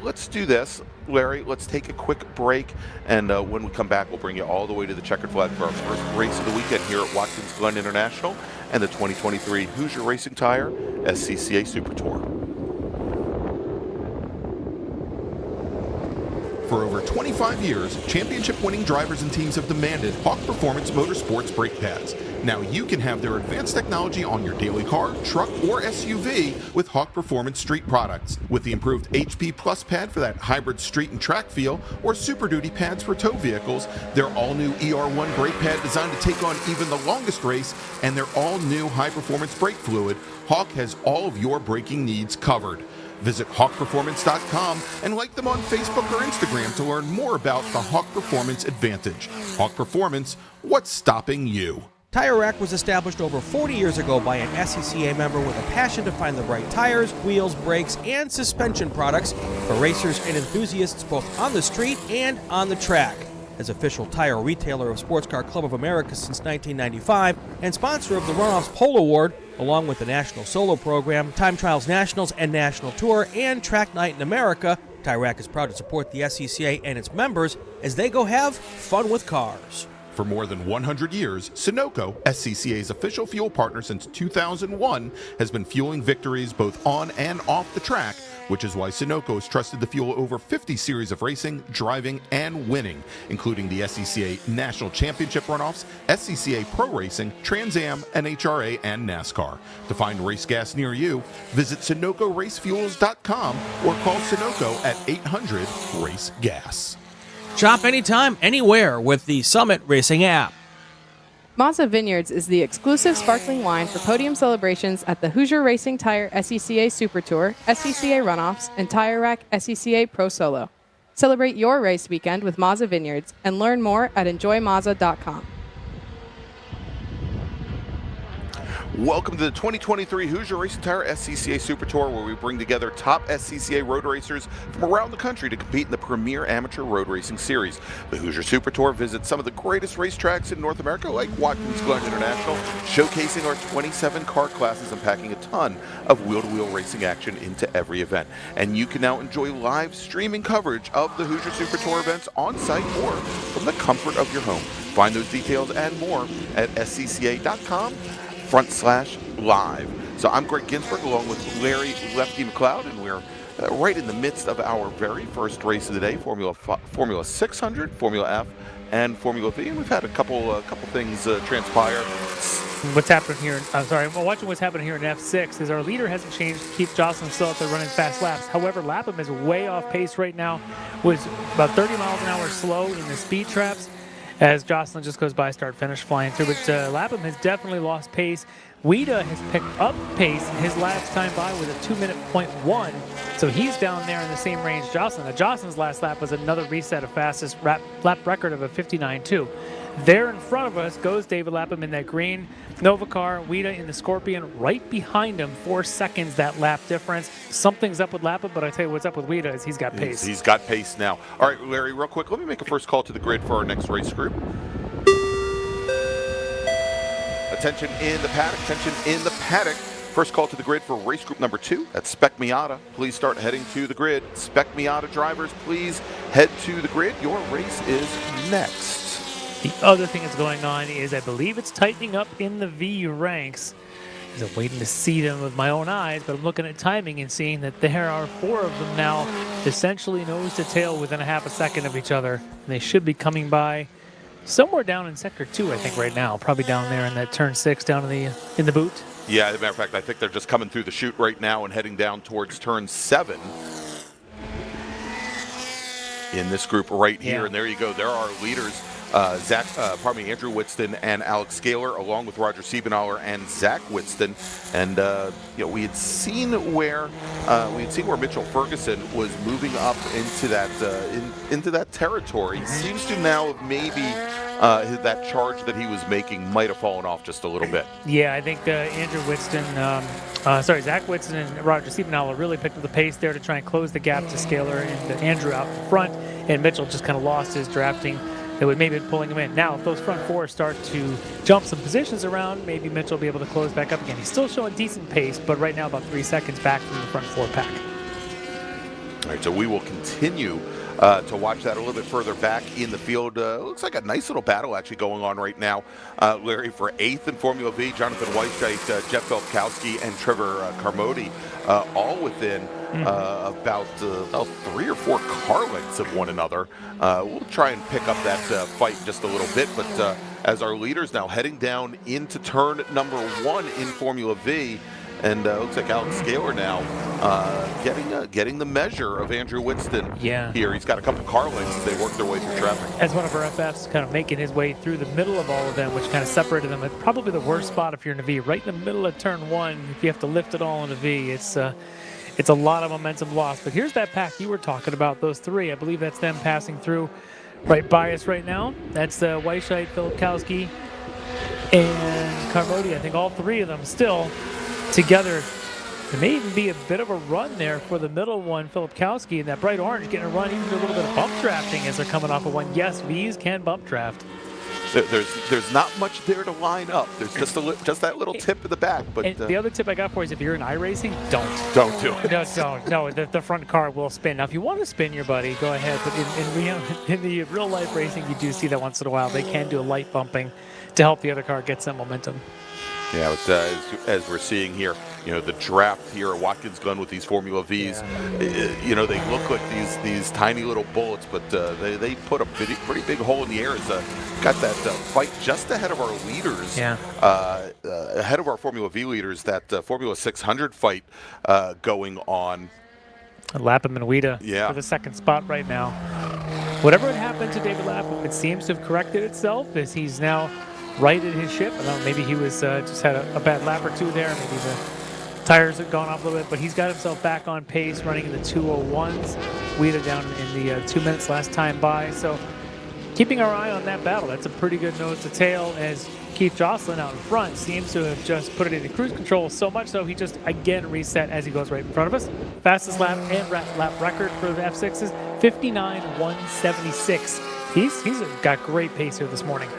Let's do this, Larry. Let's take a quick break, and when we come back, we'll bring you all the way to the checkered flag for our first race of the weekend here at Watkins Glen International and the 2023 Hoosier Racing Tire SCCA Super Tour. For over 25 years, championship-winning drivers and teams have demanded Hawk Performance Motorsports brake pads. Now you can have their advanced technology on your daily car, truck, or SUV with Hawk Performance Street products. With the improved HP Plus pad for that hybrid street and track feel, or Super Duty pads for tow vehicles, their all-new ER1 brake pad designed to take on even the longest race, and their all-new high-performance brake fluid, Hawk has all of your braking needs covered. Visit HawkPerformance.com and like them on Facebook or Instagram to learn more about the Hawk Performance Advantage. Hawk Performance, what's stopping you? Tire Rack was established over 40 years ago by an SCCA member with a passion to find the right tires, wheels, brakes, and suspension products for racers and enthusiasts both on the street and on the track. As official tire retailer of Sports Car Club of America since 1995 and sponsor of the Runoffs Pole Award, along with the National Solo Program, Time Trials Nationals and National Tour, and Track Night in America, Tire Rack is proud to support the SCCA and its members as they go have fun with cars. For more than 100 years, Sunoco, SCCA's official fuel partner since 2001, has been fueling victories both on and off the track, which is why Sunoco has trusted to fuel over 50 series of racing, driving, and winning, including the SCCA National Championship Runoffs, SCCA Pro Racing, Trans Am, NHRA, and NASCAR. To find race gas near you, visit SunocoRaceFuels.com or call Sunoco at 800-RACE-GAS. Shop anytime, anywhere with the Summit Racing app. Mazza Vineyards is the exclusive sparkling wine for podium celebrations at the Hoosier Racing Tire SCCA Super Tour, SCCA Runoffs, and Tire Rack SCCA Pro Solo. Celebrate your race weekend with Mazza Vineyards and learn more at enjoymazza.com. Welcome to the 2023 Hoosier Racing Tire SCCA Super Tour, where we bring together top SCCA road racers from around the country to compete in the premier amateur road racing series. The Hoosier Super Tour visits some of the greatest racetracks in North America, like Watkins Glen International, showcasing our 27 car classes and packing a ton of wheel-to-wheel racing action into every event. And you can now enjoy live streaming coverage of the Hoosier Super Tour events on site or from the comfort of your home. Find those details and more at scca.com/live. So I'm Gregg Ginsberg along with Larry Lefty MacLeod, and we're right in the midst of our very first race of the day, Formula 600, Formula F, and Formula V. And we've had a couple things transpire. What's happening here? I'm sorry. Well, watching what's happening here in F6 is our leader hasn't changed. Keith Jocelyn still out there running fast laps. However, Lapham is way off pace right now. Was about 30 miles an hour slow in the speed traps as Jocelyn just goes by, start-finish flying through. But Lapham has definitely lost pace. Weeda has picked up pace. His last time by was a 2:01, so he's down there in the same range Jocelyn. Now, Jocelyn's last lap was another reset of fastest lap record of a 59.2. There in front of us goes David Lapham in that green Nova car, Weeda in the Scorpion right behind him, 4 seconds that lap difference. Something's up with Lapham, but I tell you what's up with Weeda is he's got pace. He's got pace now. All right, Larry, real quick, let me make a first call to the grid for our next race group. Attention in the paddock, attention in the paddock. First call to the grid for race group number 2. That's Spec Miata. Please start heading to the grid. Spec Miata drivers, please head to the grid. Your race is next. The other thing that's going on is I believe it's tightening up in the V ranks. I'm waiting to see them with my own eyes, but I'm looking at timing and seeing that there are 4 of them now essentially nose to tail within a half a second of each other. And they should be coming by somewhere down in sector 2, I think, right now. Probably down there in that turn 6 down in the boot. Yeah, as a matter of fact, I think they're just coming through the chute right now and heading down towards turn 7 in this group right here. Yeah. And there you go. There are leaders, Andrew Whitston and Alex Scaler, along with Roger Siebenauer and Zach Whitston. And we had seen where Mitchell Ferguson was moving up into that territory. Seems to now have maybe that charge that he was making might have fallen off just a little bit. Yeah, I think Zach Whitston and Roger Siebenauer really picked up the pace there to try and close the gap to Scaler and Andrew out in front, and Mitchell just kind of lost his drafting that would maybe pulling him in. Now, if those front 4 start to jump some positions around, maybe Mitchell will be able to close back up again. He's still showing decent pace, but right now about 3 seconds back from the front 4 pack. All right, so we will continue to watch that a little bit further back in the field. Looks like a nice little battle actually going on right now, Larry, for 8th in Formula V. Jonathan Weisheit, Jeff Belkowski, and Trevor Carmody, all within about 3 or 4 car lengths of one another. We'll try and pick up that fight just a little bit, but as our leaders now heading down into turn number 1 in Formula V, and looks like Alex Scaler now getting the measure of Andrew Whitston here. He's got a couple car lengths as they work their way through traffic. As one of our FFs kind of making his way through the middle of all of them, which kind of separated them at probably the worst spot if you're in a V, right in the middle of turn 1. If you have to lift it all in a V, it's a lot of momentum lost. But here's that pack you were talking about, those 3. I believe that's them passing through right by us right now. That's Weisheit, Filipkowski, and Carmody. I think all 3 of them still together. There may even be a bit of a run there for the middle one, Filipkowski, and that bright orange getting a run, even a little bit of bump drafting as they're coming off of one. Yes, V's can bump draft. There's not much there to line up. There's just that little tip in the back. But and the other tip I got for you is if you're in iRacing, don't do it. No, the front car will spin. Now, if you want to spin your buddy, go ahead. But in the real life racing, you do see that once in a while. They can do a light bumping to help the other car get some momentum. Yeah, as we're seeing here, the draft here at Watkins Glen with these Formula Vs, they look like these tiny little bullets, but they put a pretty big hole in the air. Got that fight just ahead of our leaders, ahead of our Formula V leaders, that Formula 600 fight going on. Lapham and Weida for the second spot right now. Whatever had happened to David Lapham, it seems to have corrected itself as he's now righted his ship. I don't know, maybe he was just had a bad lap or 2 there. Maybe the tires have gone off a little bit, but he's got himself back on pace, running in the 2:01s. Weida down in the 2 minutes last time by. So keeping our eye on that battle. That's a pretty good nose to tail as Keith Jocelyn out in front seems to have just put it into cruise control, so much so he just again reset as he goes right in front of us. Fastest lap and lap record for the F6s, 59.176. He's got great pace here this morning.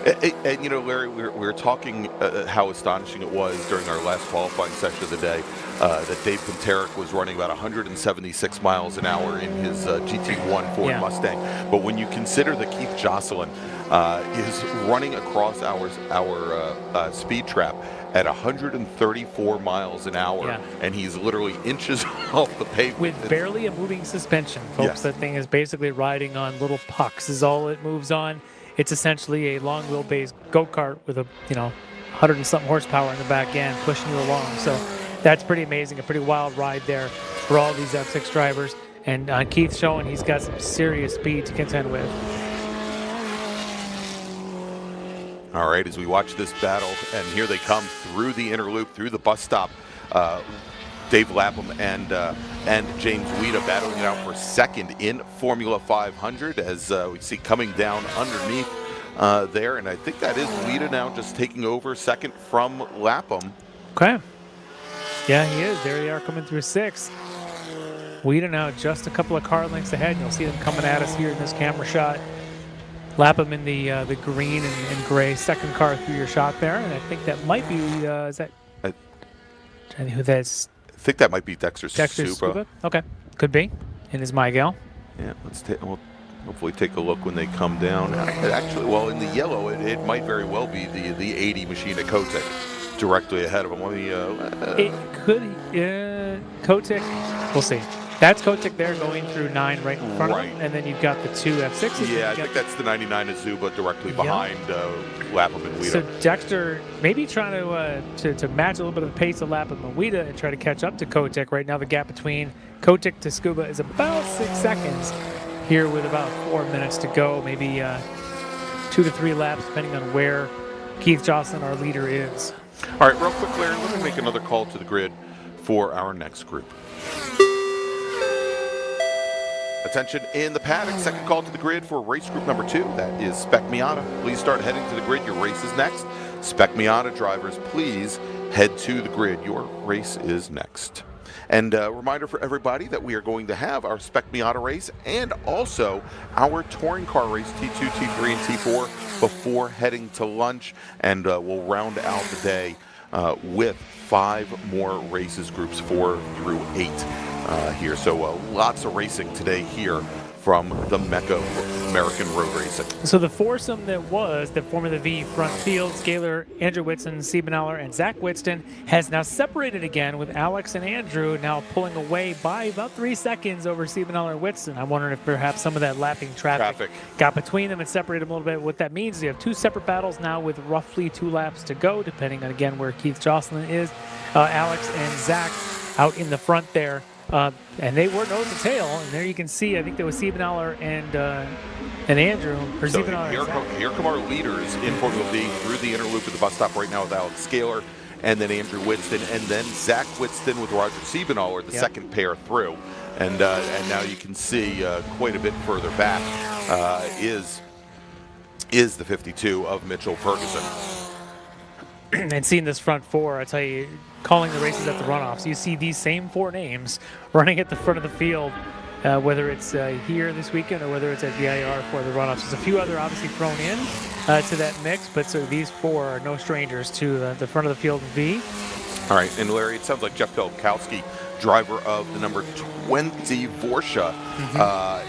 And Larry, we were talking how astonishing it was during our last qualifying session of the day that Dave Pinteric was running about 176 miles an hour in his GT1 Ford Mustang. But when you consider that Keith Jocelyn is running across our speed trap at 134 miles an hour, and he's literally inches off the pavement. With barely a moving suspension, folks. Yes. That thing is basically riding on little pucks is all it moves on. It's essentially a long wheelbase go-kart with a 100 and something horsepower in the back end pushing you along. So that's pretty amazing, a pretty wild ride there for all these F6 drivers. And Keith's showing he's got some serious speed to contend with. All right, as we watch this battle, and here they come through the inner loop, through the bus stop. Dave Lapham and James Weida battling it out for second in Formula 500 as we see coming down underneath there. And I think that is Weida now just taking over second from Lapham. Okay. Yeah, he is. There they are coming through 6. Weida now just a couple of car lengths ahead. You'll see them coming at us here in this camera shot. Lapham in the green and gray second car through your shot there, and I think that might be is that who that's? I think that might be Dexter Suba. Okay, could be in his Miguel. Yeah, we'll hopefully take a look when they come down. Actually, well, in the yellow, it might very well be the 80 machine at Kotek. directly ahead of him. Let me, It could. Kotick, we'll see. That's Kotick there going through 9 right in front of him. And then you've got the 2 F6s. yeah, I think that's the 99 Azuba directly behind Lapham and Weeda. So Dexter maybe trying to match a little bit of the pace of Lapham and Weeda and try to catch up to Kotick. Right now the gap between Kotick to Scuba is about 6 seconds here with about 4 minutes to go. Maybe 2 to 3 laps depending on where Keith Jocelyn, our leader, is. All right, real quick, Larry, let me make another call to the grid for our next group. Attention in the paddock, second call to the grid for race group number 2. That is Spec Miata. Please start heading to the grid. Your race is next. Spec Miata drivers, please head to the grid. Your race is next. And a reminder for everybody that we are going to have our Spec Miata race and also our touring car race, T2, T3, and T4 before heading to lunch. And we'll round out the day with 5 more races, groups 4 through 8 here. So lots of racing today here from the Mecca of American road racing. So the foursome that was the Formula V front field, Scaler, Andrew Whitson, Siebenauer, and Zach Whitston, has now separated again with Alex and Andrew now pulling away by about 3 seconds over Siebenauer and Whitson. I'm wondering if perhaps some of that lapping traffic got between them and separated them a little bit. What that means is you have 2 separate battles now with roughly 2 laps to go, depending on, again, where Keith Jocelyn is. Alex and Zach out in the front there. And they were nose to tail, and there you can see, I think there was Siebenauer and Andrew. Or So Siebenauer here come our leaders in Formula V through the inner loop of the bus stop right now with Alex Scaler, and then Andrew Whitston, and then Zach Whitston with Roger Siebenauer, the second pair through. And now you can see quite a bit further back is the 52 of Mitchell Ferguson. And seeing this front 4, I tell you, calling the races at the runoffs, you see these same 4 names running at the front of the field, whether it's here this weekend or whether it's at VIR for the runoffs. There's a few other obviously thrown in to that mix, but so these 4 are no strangers to the front of the field V. All right, and Larry, it sounds like Jeff Pelkowski, driver of the number 20 Porsche,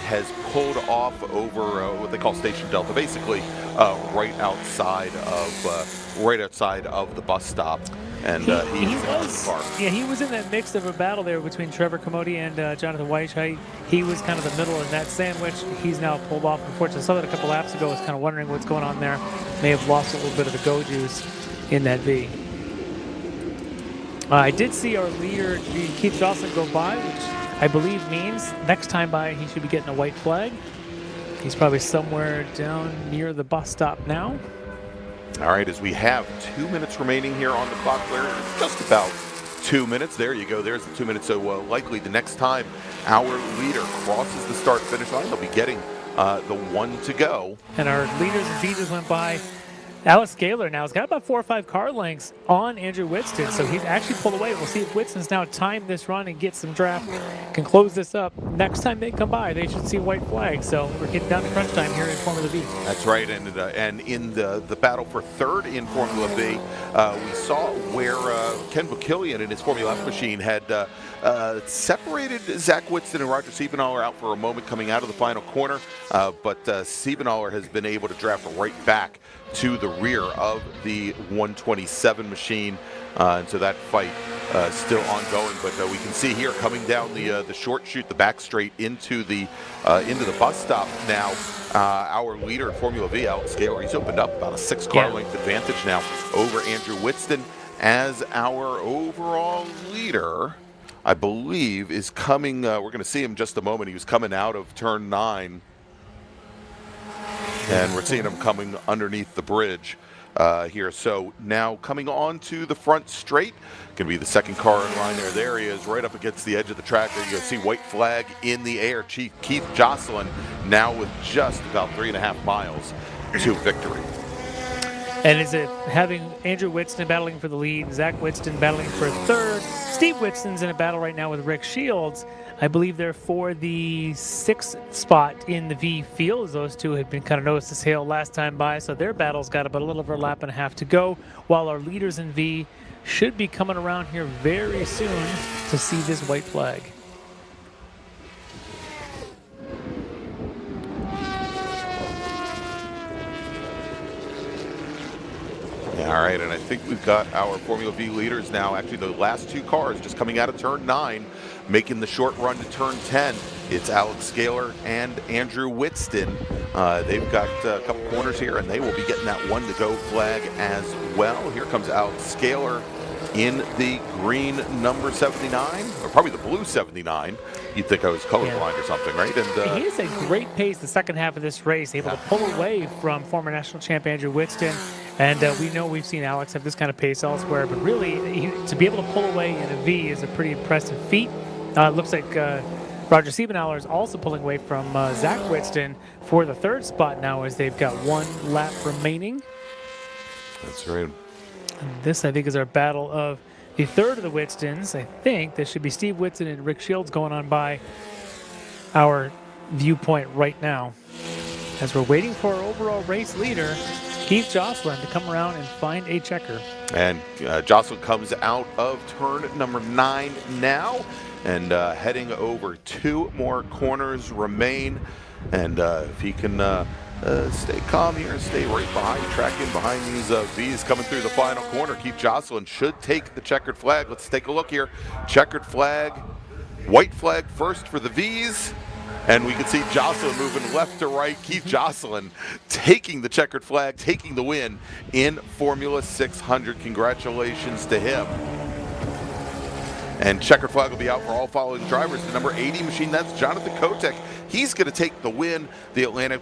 has pulled off over what they call Station Delta, basically right outside of the bus stop. And he was, he was in that mix of a battle there between Trevor Commodi and Jonathan Weisheidt. He was kind of the middle in that sandwich. He's now pulled off. Unfortunately, I saw that a couple laps ago. I was kind of wondering what's going on there. May have lost a little bit of the go juice in that V. I did see our leader, Keith Jocelyn, go by, which I believe means next time by he should be getting a white flag. He's probably somewhere down near the bus stop now. All right, as we have 2 minutes remaining here on the clock, Larry, just about 2 minutes. There you go. There's the 2 minutes. So likely the next time our leader crosses the start-finish line, they'll be getting the 1 to go. And our leaders and V just went by. Alex Gaylor now has got about 4 or 5 car lengths on Andrew Whitston, so he's actually pulled away. We'll see if Whitston's now timed this run and get some draft, can close this up. Next time they come by, they should see white flag. So we're getting down to crunch time here in Formula V. That's right, and in the battle for third in Formula V, we saw where Ken Bukilian in his Formula F machine had separated Zach Whitston and Roger Siebenauer out for a moment coming out of the final corner, but Siebenauer has been able to draft right back to the rear of the 127 machine, and so that fight still ongoing. But we can see here coming down the short chute, the back straight into the bus stop now. Our leader in Formula V, Alex Scaler, he's opened up about a 6 car length advantage now over Andrew Whitston, as our overall leader, I believe, is coming. We're going to see him in just a moment. He was coming out of turn 9. And we're seeing him coming underneath the bridge here. So now coming on to the front straight, going to be the second car in line there. There he is, right up against the edge of the track. There you go, see white flag in the air. Keith Jocelyn now with just about 3.5 miles to victory. And is it having Andrew Whitston battling for the lead, Zach Whitston battling for third, Steve Whitston's in a battle right now with Rick Shields. I believe they're for the 6th spot in the V field, as those two had been kind of noticed as hail last time by, so their battle's got about a little over a lap and a half to go, while our leaders in V should be coming around here very soon to see this white flag. Yeah, all right, and I think we've got our Formula V leaders now. Actually, the last two cars just coming out of turn 9, making the short run to turn 10. It's Alex Scaler and Andrew Whitston. They've got a couple corners here, and they will be getting that 1-to-go flag as well. Here comes Alex Scaler in the green number 79, or probably the blue 79. You'd think I was colorblind or something, right? And he has a great pace the second half of this race, able to pull away from former national champ Andrew Whitston. And we know we've seen Alex have this kind of pace elsewhere, but really, to be able to pull away in a V is a pretty impressive feat. It looks like Roger Siebenauer is also pulling away from Zach Whitston for the 3rd spot now, as they've got 1 lap remaining. That's right. And this, I think, is our battle of the 3rd of the Whitstons. I think this should be Steve Whitson and Rick Shields going on by our viewpoint right now, as we're waiting for our overall race leader, Keith Jocelyn, to come around and find a checker. And Jocelyn comes out of turn number 9 now, and heading over 2 more corners remain. And if he can stay calm here and stay right behind, track in behind these V's coming through the final corner, Keith Jocelyn should take the checkered flag. Let's take a look here. Checkered flag, white flag first for the V's. And we can see Jocelyn moving left to right. Keith Jocelyn taking the checkered flag, taking the win in Formula 600. Congratulations to him. And checkered flag will be out for all following drivers. The number 80 machine, that's Jonathan Kotek. He's going to take the win. The Atlantic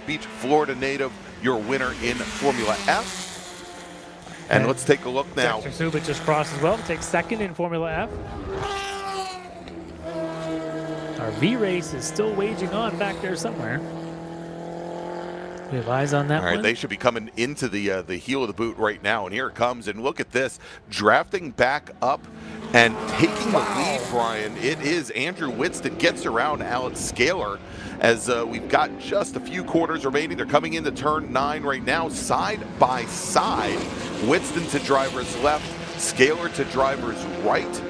Beach, Florida native, your winner in Formula F. And let's take a look now. Dexter Subit just crossed as well to take 2nd in Formula F. Our V race is still waging on back there somewhere. We have eyes on that All right, one. they should be coming into the heel of the boot right now, and here it comes. And look at this, drafting back up and taking the lead, Brian. It is Andrew Whitston gets around Alex Scaler as we've got just a few quarters remaining. They're coming into turn 9 right now, side by side. Whitston to driver's left, Scaler to driver's right.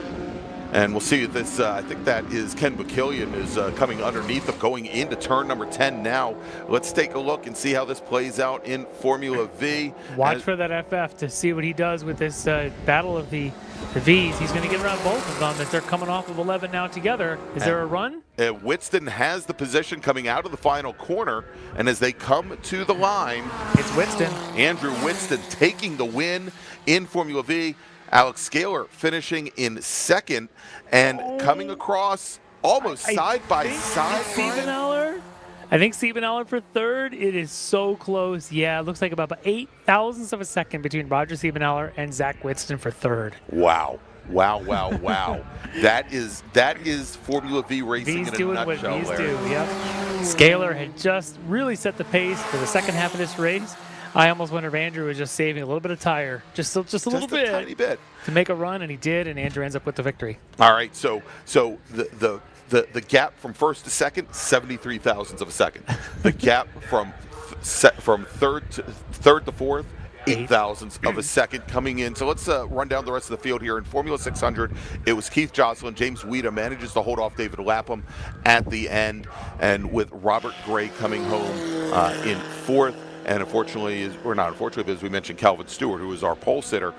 And we'll see this, I think that is Ken Bakilian is coming underneath them, going into turn number 10 now. Let's take a look and see how this plays out in Formula V. Watch for that FF to see what he does with this battle of the V's. He's going to get around both of them as they're coming off of 11 now together. Is there a run? Whitston has the position coming out of the final corner, and as they come to the line, it's Whitston. Andrew Whitston taking the win in Formula V. Alex Scaler finishing in 2nd and coming across almost side by side. I think Siebenauer for 3rd. It is so close. Yeah, it looks like about 8 thousandths of a second between Roger Siebenauer and Zach Whitston for 3rd. Wow. Wow, wow, wow. That is Formula V racing V's in a doing nutshell. what V's do, yep. Scaler had just really set the pace for the second half of this race. I almost wonder if Andrew was just saving a little bit of tire, just a little bit, tiny bit, to make a run, and he did, and Andrew ends up with the victory. All right, so the gap from 1st to 2nd, 73 thousandths of a second. The gap from 3rd to 4th, 8 thousandths of a second coming in. So let's run down the rest of the field here. In Formula 600, it was Keith Jocelyn. James Weeda manages to hold off David Lapham at the end, and with Robert Gray coming home in 4th. And unfortunately, or not unfortunately, but as we mentioned, Calvin Stewart, who was our pole sitter,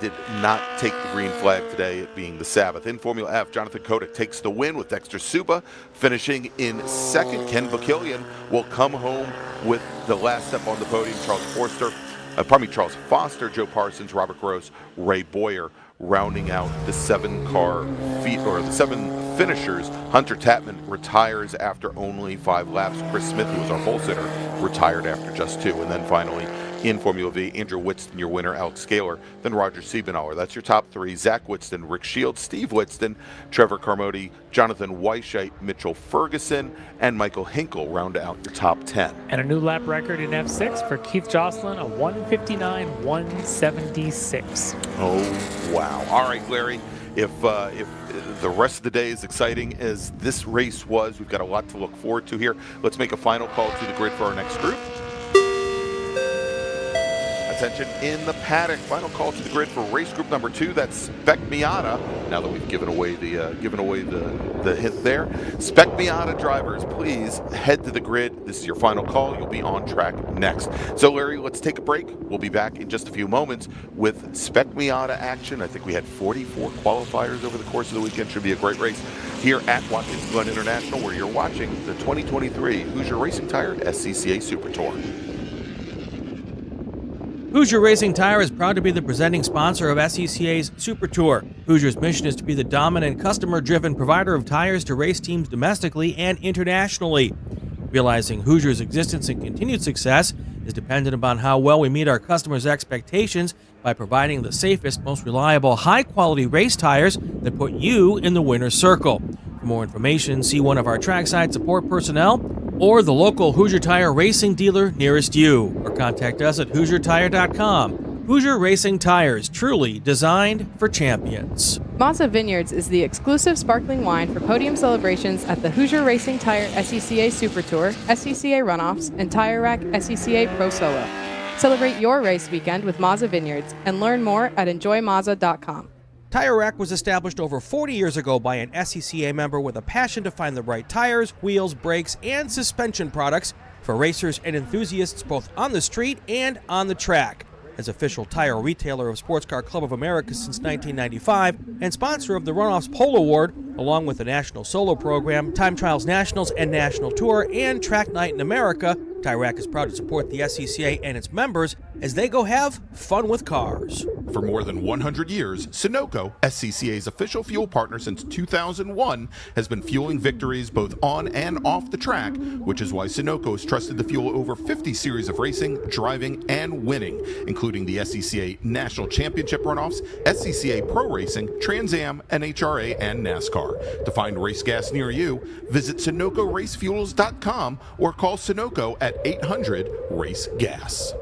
did not take the green flag today, it being the Sabbath. In Formula F, Jonathan Kotek takes the win with Dexter Suba finishing in 2nd. Ken Bakilian will come home with the last step on the podium. Charles Foster, Joe Parsons, Robert Gross, Ray Boyer, rounding out the 7 finishers. Hunter Tapman retires after only 5 laps. Chris Smith, who was our pole sitter, retired after just 2. And then finally, in Formula V, Andrew Whitston, your winner, Alex Scaler, then Roger Siebenauer. That's your top 3. Zach Whitston, Rick Shields, Steve Whitston, Trevor Carmody, Jonathan Weishite, Mitchell Ferguson, and Michael Hinkle round out your top 10. And a new lap record in F6 for Keith Jocelyn, a 1:59.176. Oh, wow. All right, Larry, if the rest of the day is exciting as this race was, we've got a lot to look forward to here. Let's make a final call to the grid for our next group. attention in the paddock. Final call to the grid for race group number 2. That's Spec Miata. Now that we've given away the hint there, Spec Miata drivers, please head to the grid. This is your final call. You'll be on track next. So Larry, let's take a break. We'll be back in just a few moments with Spec Miata action. I think we had 44 qualifiers over the course of the weekend. Should be a great race here at Watkins Glen International, where you're watching the 2023 Hoosier Racing Tire SCCA Super Tour. Hoosier Racing Tire is proud to be the presenting sponsor of SCCA's Super Tour. Hoosier's mission is to be the dominant, customer-driven provider of tires to race teams domestically and internationally. Realizing Hoosier's existence and continued success is dependent upon how well we meet our customers' expectations by providing the safest, most reliable, high-quality race tires that put you in the winner's circle. For more information, see one of our trackside support personnel or the local Hoosier Tire racing dealer nearest you, or contact us at HoosierTire.com. Hoosier Racing Tires, truly designed for champions. Mazza Vineyards is the exclusive sparkling wine for podium celebrations at the Hoosier Racing Tire SCCA Super Tour, SCCA Runoffs, and Tire Rack SCCA Pro Solo. Celebrate your race weekend with Mazza Vineyards and learn more at enjoymazza.com. Tire Rack was established over 40 years ago by an SCCA member with a passion to find the right tires, wheels, brakes, and suspension products for racers and enthusiasts both on the street and on the track. As official tire retailer of Sports Car Club of America since 1995 and sponsor of the Runoffs Polo Award, along with the National Solo Program, Time Trials Nationals and National Tour, and Track Night in America, Tire Rack is proud to support the SCCA and its members as they go have fun with cars. For more than 100 years, Sunoco, SCCA's official fuel partner since 2001, has been fueling victories both on and off the track, which is why Sunoco has trusted to fuel over 50 series of racing, driving, and winning, including the SCCA National Championship Runoffs, SCCA Pro Racing, Trans Am, NHRA, and NASCAR. To find race gas near you, visit SunocoRaceFuels.com or call Sunoco at 800-RACE-GAS.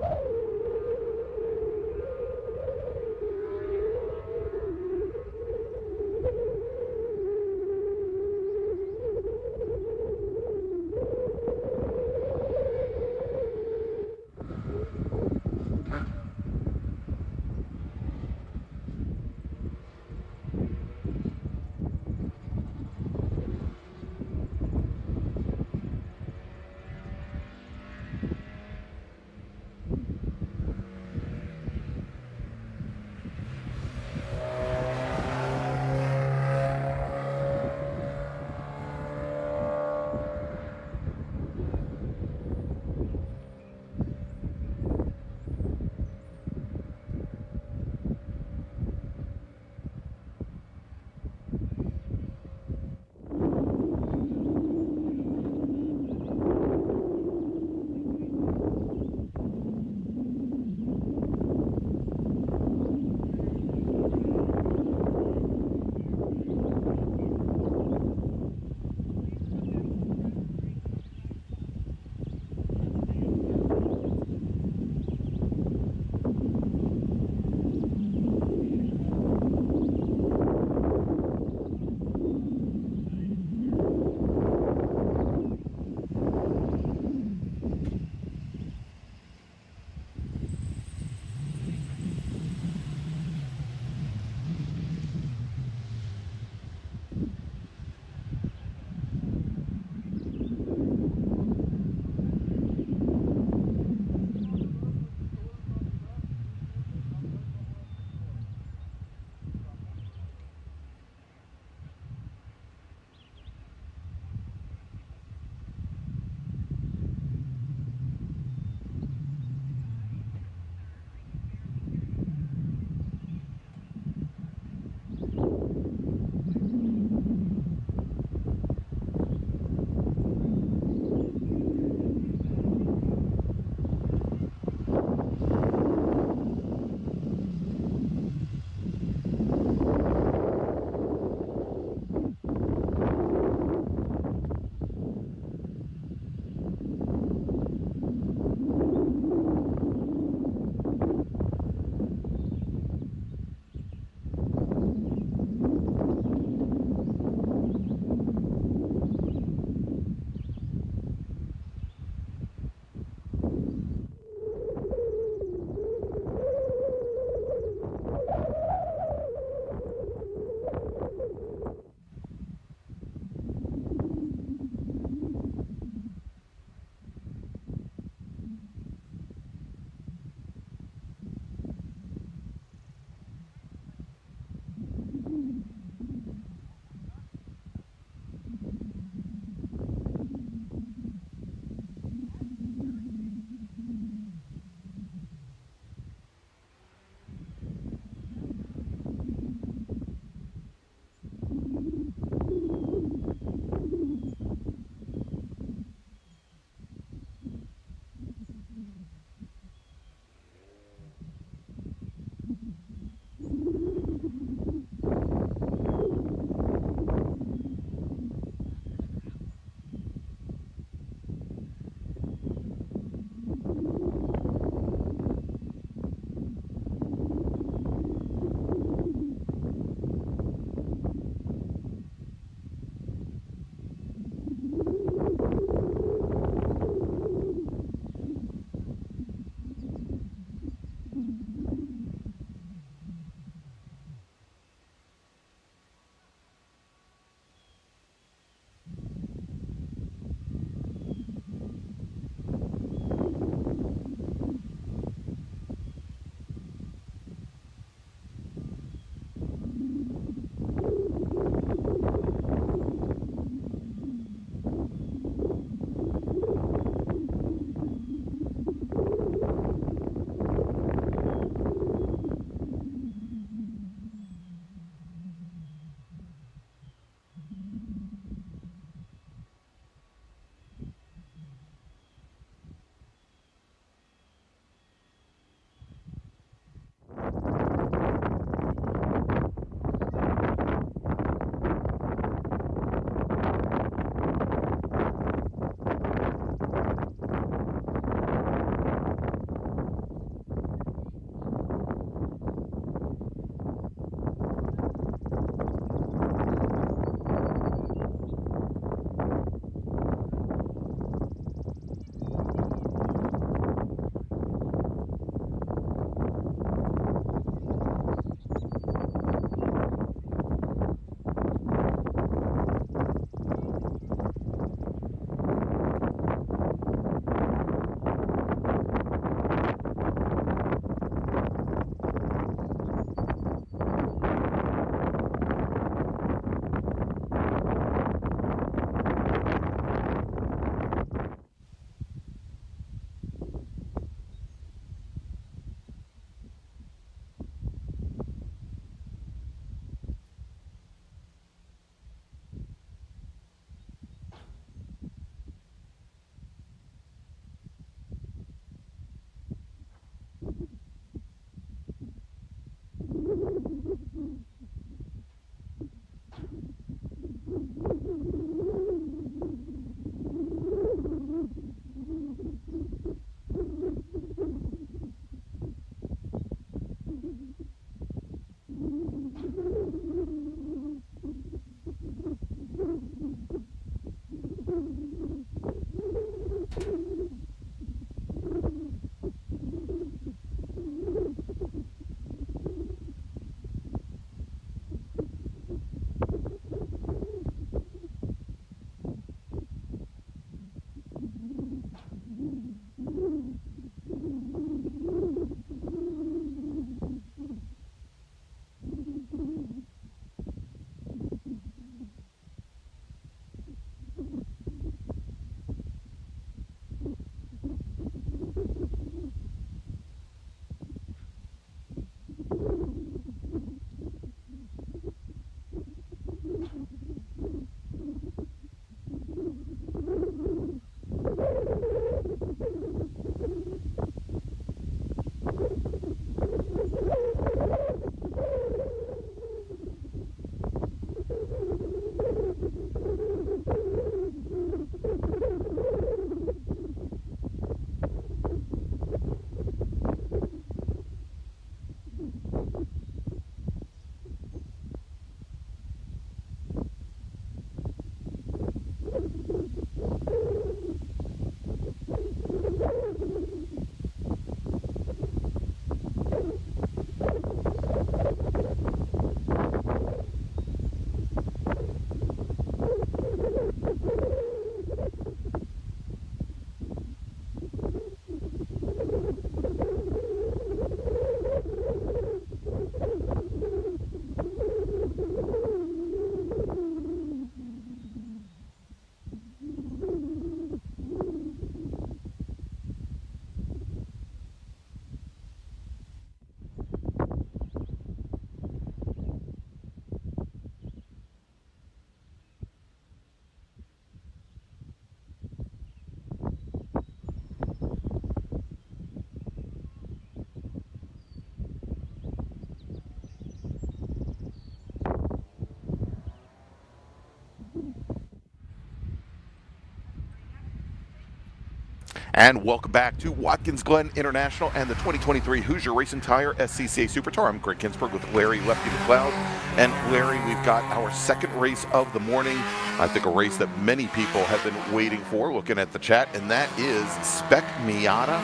And welcome back to Watkins Glen International and the 2023 Hoosier Racing Tire SCCA Super Tour. I'm Gregg Ginsberg with Larry Lefty MacLeod. And Larry, we've got our second race of the morning. I think a race that many people have been waiting for, looking at the chat, and that is Spec Miata.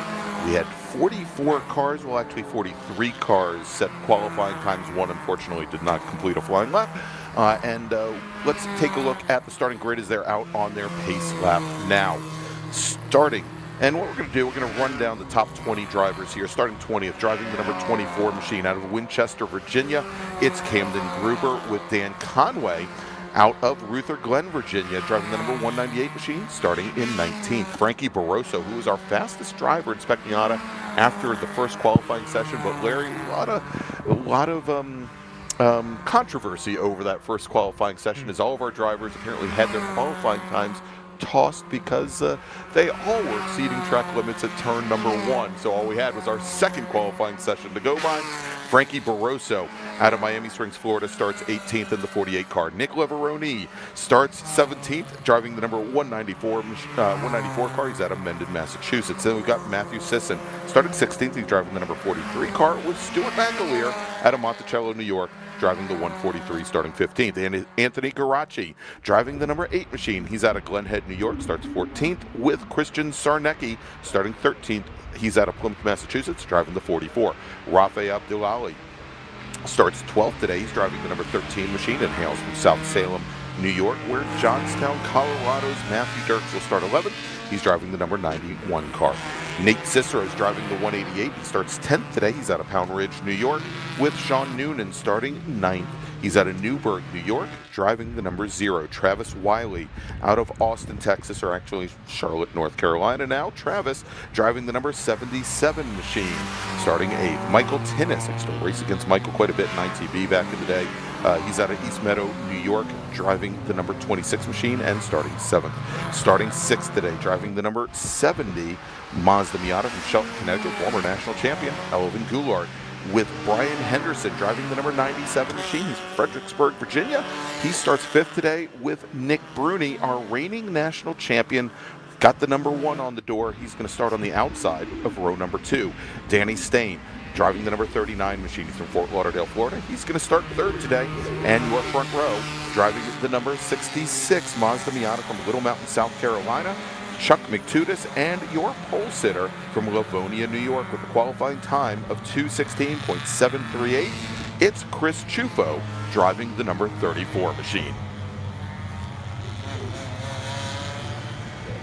We had 44 cars, well actually 43 cars set qualifying times. One unfortunately did not complete a flying lap. Let's take a look at the starting grid as they're out on their pace lap now. Starting, and what we're going to do, we're going to run down the top 20 drivers here. Starting 20th, driving the number 24 machine out of Winchester, Virginia. It's Camden Gruber with Dan Conway out of Ruther Glen, Virginia, driving the number 198 machine, starting in 19th. Frankie Barroso, who was our fastest driver in Spec Miata after the first qualifying session. But Larry, a lot of controversy over that first qualifying session, as all of our drivers apparently had their qualifying times tossed because they all were exceeding track limits at turn number 1. So all we had was our second qualifying session to go by. Frankie Barroso out of Miami Springs, Florida, starts 18th in the 48 car. Nick Leveroni starts 17th, driving the number 194 car. He's out of Mendon, Massachusetts. Then we've got Matthew Sisson, started 16th. He's driving the number 43 car with Stuart McAleer out of Monticello, New York, driving the 143, starting 15th. And Anthony Garacci, driving the number 8 machine. He's out of Glen Head, New York, starts 14th with Christian Sarnecki, starting 13th. He's out of Plymouth, Massachusetts, driving the 44. Rafe Abdulali starts 12th today. He's driving the number 13 machine and hails from South Salem, New York, where Johnstown, Colorado's Matthew Dirks will start 11th. He's driving the number 91 car. Nate Cicero is driving the 188. He starts 10th today. He's out of Pound Ridge, New York, with Sean Noonan starting 9th. He's out of Newburgh, New York, driving the number 0. Travis Wiley out of Austin, Texas, or actually Charlotte, North Carolina now. Travis driving the number 77 machine, starting 8th. Michael Tinnis, I used to race against Michael quite a bit in ITB back in the day. He's out of East Meadow, New York, driving the number 26 machine and starting 7th. Starting 6th today, driving the number 70 Mazda Miata from Shelton, Connecticut, former national champion Elvin Goulart, with Brian Henderson driving the number 97 machine. He's from Fredericksburg, Virginia. He starts 5th today with Nick Bruni, our reigning national champion. Got the number 1 on the door. He's going to start on the outside of row number 2. Danny Stain driving the number 39 machine. He's from Fort Lauderdale, Florida. He's going to start 3rd today. And your front row, driving the number 66 Mazda Miata from Little Mountain, South Carolina, Chuck McTudis, and your pole sitter from Livonia, New York, with a qualifying time of 2:16.738. It's Chris Chufo driving the number 34 machine.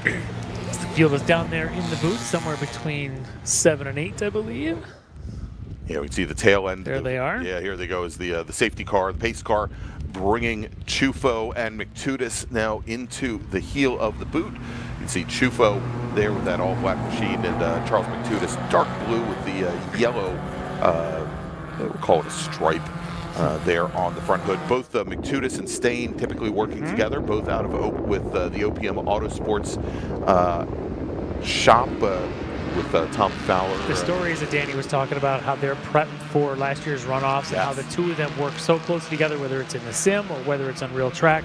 The field is down there in the booth, somewhere between 7 and 8, I believe. Yeah, we can see the tail end. There they are. Yeah, here they go is the safety car, the pace car, bringing Chufo and McTudis now into the heel of the boot. You can see Chufo there with that all-black machine, and Charles McTudis dark blue with the yellow, we'll call it a stripe, there on the front hood. Both McTudis and Stain typically working together, both out of with the OPM Autosports shop. With Tom Fowler. The stories that Danny was talking about, how they're prepping for last year's runoffs, and how the two of them work so closely together, whether it's in the sim or whether it's on real track,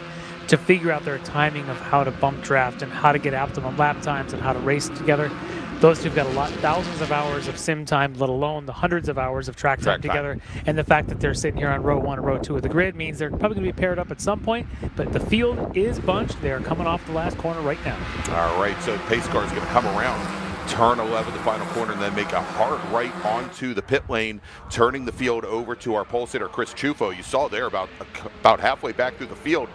to figure out their timing of how to bump draft and how to get optimum lap times and how to race together. Those two have got thousands of hours of sim time, let alone the hundreds of hours of track time together. And the fact that they're sitting here on row 1 and row 2 of the grid means they're probably going to be paired up at some point. But the field is bunched. They are coming off the last corner right now. All right, so the pace car is going to come around turn 11, the final corner, and then make a hard right onto the pit lane, turning the field over to our pole sitter, Chris Chufo. You saw there about halfway back through the field.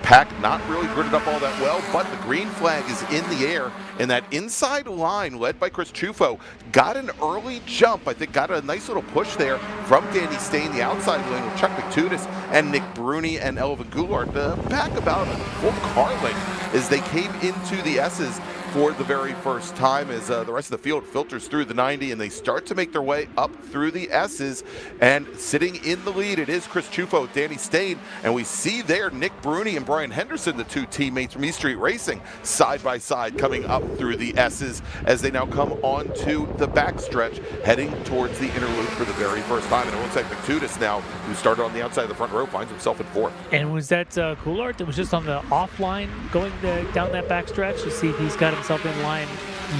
Pack not really gridded up all that well, but the green flag is in the air, and that inside line led by Chris Chufo got an early jump. I think got a nice little push there from Danny Stain, the outside lane with Chuck McTudis and Nick Bruni and Elvin Goulart. Back about a full car length as they came into the S's for the very first time, as the rest of the field filters through the 90 and they start to make their way up through the S's. And sitting in the lead, it is Chris Chufo, Danny Stain, and we see there Nick Bruni and Brian Henderson, the two teammates from East Street Racing, side by side coming up through the S's as they now come onto the backstretch, heading towards the inner loop for the very first time. And it looks like McTudis now, who started on the outside of the front row, finds himself in 4th. And was that Goulart that was just on the offline going down that backstretch to see if he's got himself in line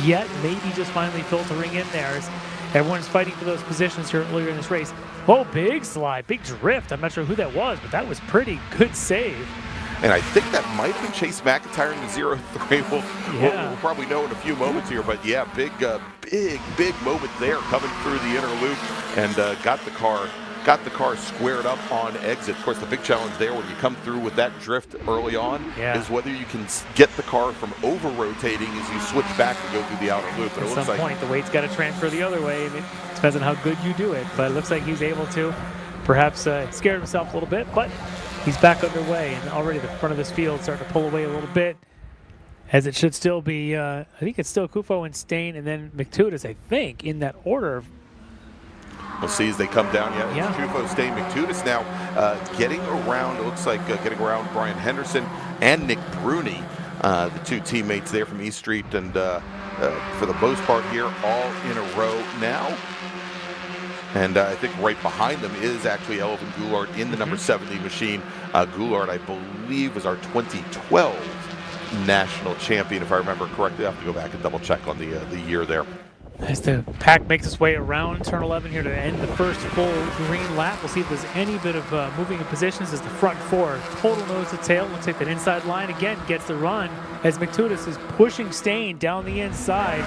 yet. Maybe just finally filtering in there as everyone's fighting for those positions here earlier in this race. Oh, big slide, big drift. I'm not sure who that was, but that was pretty good save. And I think that might have been Chase McIntyre in the 0-3. We'll probably know in a few moments here, but yeah, big moment there coming through the inner loop and got the car squared up on exit. Of course, the big challenge there when you come through with that drift early on is whether you can get the car from over-rotating as you switch back and go through the outer loop. At some point, the weight's got to transfer the other way, and it depends on how good you do it, but it looks like he's able to. Perhaps scared himself a little bit, but he's back underway, and already the front of this field starting to pull away a little bit, as it should still be, I think it's still Kufo and Stain, and then McTudis, I think, in that order. We'll see as they come down. Kufo, Stain, McTudis now getting around, it looks like getting around Brian Henderson and Nick Bruni, the two teammates there from East Street, and for the most part here, all in a row now. And I think right behind them is actually Elvin Goulart in the number 70 machine. Goulart, I believe, was our 2012 national champion, if I remember correctly. I have to go back and double check on the year there. As the pack makes its way around turn 11 here to end the first full green lap, we'll see if there's any bit of moving in positions as the front four total nose to tail. Looks like that inside line again gets the run as McTudis is pushing Stain down the inside.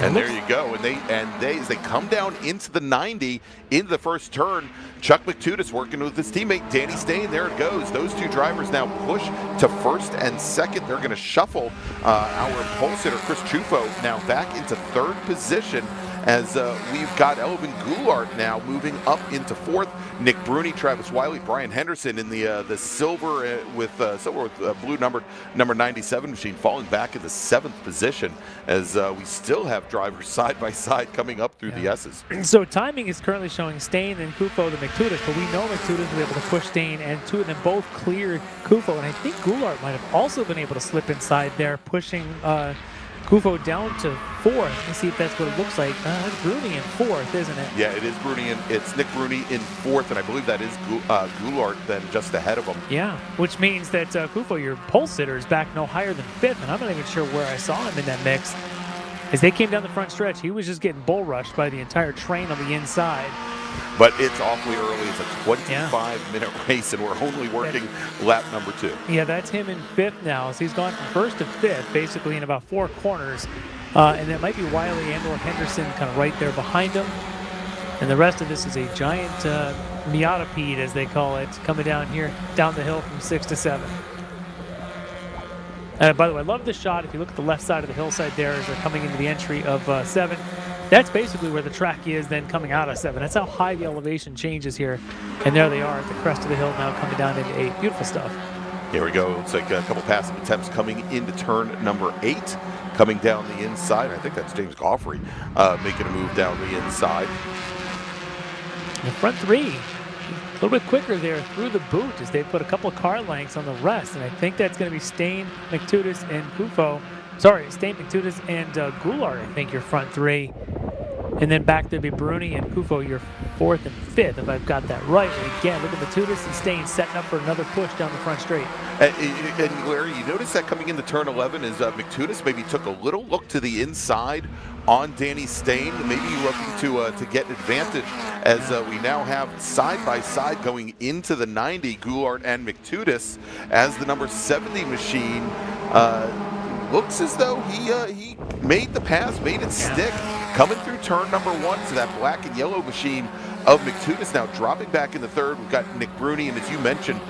And there you go. And they as they come down into the 90 into the first turn, Chuck McTudis working with his teammate Danny Stain. There it goes. Those two drivers now push to first and second. They're going to shuffle our pole sitter Chris Chufo now back into third position as we've got Elvin Goulart now moving up into fourth. Nick Bruni, Travis Wiley, Brian Henderson in the silver with blue number 97 machine falling back in the seventh position as we still have drivers side by side coming up through the S's. So timing is currently showing Stain and Kufo to McTudis, but we know McTudis was able to push Stain, and two of them both cleared Kufo, and I think Goulart might have also been able to slip inside there, pushing Kufo down to fourth. Let's see if that's what it looks like. It's Bruni in fourth, isn't it? Yeah, it is Bruni, and it's Nick Bruni in fourth, and I believe that is Goulart then just ahead of him. Yeah, which means that Kufo, your pole sitter, is back no higher than fifth, and I'm not even sure where I saw him in that mix. As they came down the front stretch, he was just getting bull rushed by the entire train on the inside. But it's awfully early. It's a 25-minute race, and we're only working lap number 2. Yeah, that's him in fifth now. So he's gone from first to fifth, basically in about 4 corners. And that might be Wiley and or Henderson kind of right there behind him. And the rest of this is a giant Miatapede, as they call it, coming down here, down the hill from 6 to 7. By the way, I love the shot. If you look at the left side of the hillside there as they're coming into the entry of 7, that's basically where the track is then coming out of 7. That's how high the elevation changes here. And there they are at the crest of the hill now coming down into 8. Beautiful stuff. Here we go. Looks like a couple passing attempts coming into turn number 8. Coming down the inside. I think that's James Goffrey making a move down the inside. The front 3. A little bit quicker there through the boot as they put a couple of car lengths on the rest. And I think that's going to be Stain, McTudis, and Kufo. Sorry, Stain, McTudis, and Goulart, I think, your front 3. And then back there be Bruni and Kufo, your 4th and 5th, if I've got that right. And again, look at McTudis and Stain setting up for another push down the front straight. And Larry, you notice that coming into turn 11 is McTudis maybe took a little look to the inside on Danny Stain, maybe looking to get advantage as we now have side by side going into the 90, Goulart and McTudis as the number 70 machine looks as though he made the pass, made it stick, coming through turn number 1 to that black and yellow machine of McTudis. Now dropping back in the third, we've got Nick Bruni, and as you mentioned,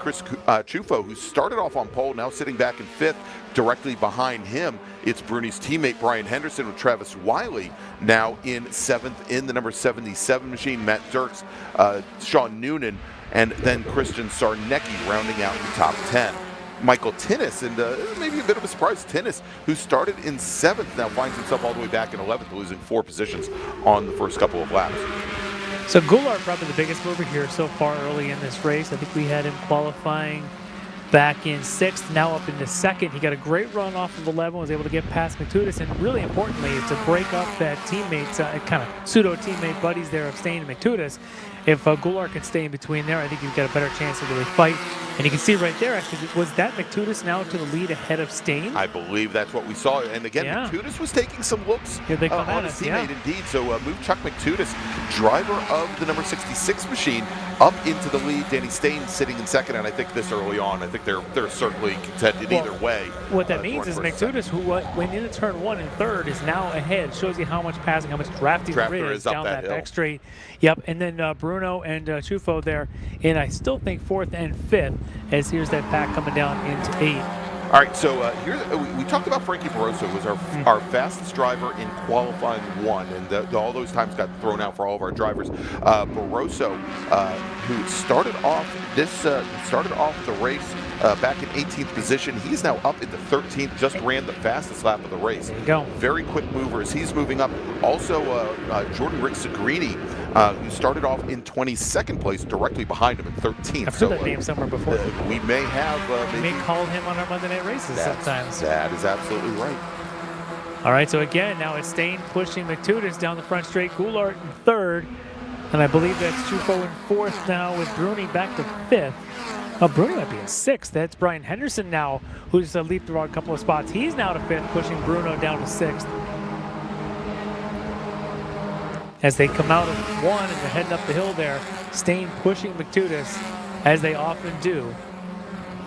Chris Chufo, who started off on pole, now sitting back in 5th. Directly behind him, it's Bruni's teammate Brian Henderson with Travis Wiley now in 7th in the number 77 machine. Matt Dirks, Sean Noonan, and then Christian Sarnecki rounding out the top 10. Michael Tinnis, and maybe a bit of a surprise, Tinnis, who started in 7th, now finds himself all the way back in 11th, losing 4 positions on the first couple of laps. So Goulart probably the biggest mover here so far early in this race. I think we had him qualifying back in 6th, now up into 2nd. He got a great run off of 11, was able to get past McTudis, and really importantly to break up that teammates, kind of pseudo-teammate buddies there of Stain and McTudis. if Goulart can stay in between there, I think you've got a better chance to really fight. And you can see right there, actually, was that McTutis now to the lead ahead of Stain? I believe that's what we saw. And again, Yeah. McTutis was taking some looks Here they come on at his us, teammate, yeah. indeed. So move Chuck McTutis, driver of the number 66 machine, up into the lead. Danny Stain sitting in second, and I think this early on, I think they're certainly contended either way. What that means is McTutis, who went into turn 1 and third, is now ahead. Shows you how much passing, how much drafting there is up down that that hill. back straight. Yep, and then Bruno and Chufo there, and I still think 4th and 5th, as here's that pack coming down into 8. All right, so here we talked about Frankie Barroso was our fastest driver in qualifying 1, and all those times got thrown out for all of our drivers. Barroso, who started off the race back in 18th position, he's now up into 13th. Just ran the fastest lap of the race. There you go. Very quick movers. He's moving up. Also, Jordan Rick Segrini, who started off in 22nd place, directly behind him in 13th. I've heard that name somewhere before. We may have We may call him on our Monday Night Races sometimes. That is absolutely right. All right, so again, now it's Stain pushing McTutis down the front straight, Goulart in 3rd, and I believe that's Chufo in 4th now with Bruni back to 5th. Oh, Bruni might be in 6th. That's Brian Henderson now, who's leapfrogged a couple of spots. He's now to 5th, pushing Bruno down to 6th. As they come out of 1 and they're heading up the hill there, Stain pushing McTutis, as they often do.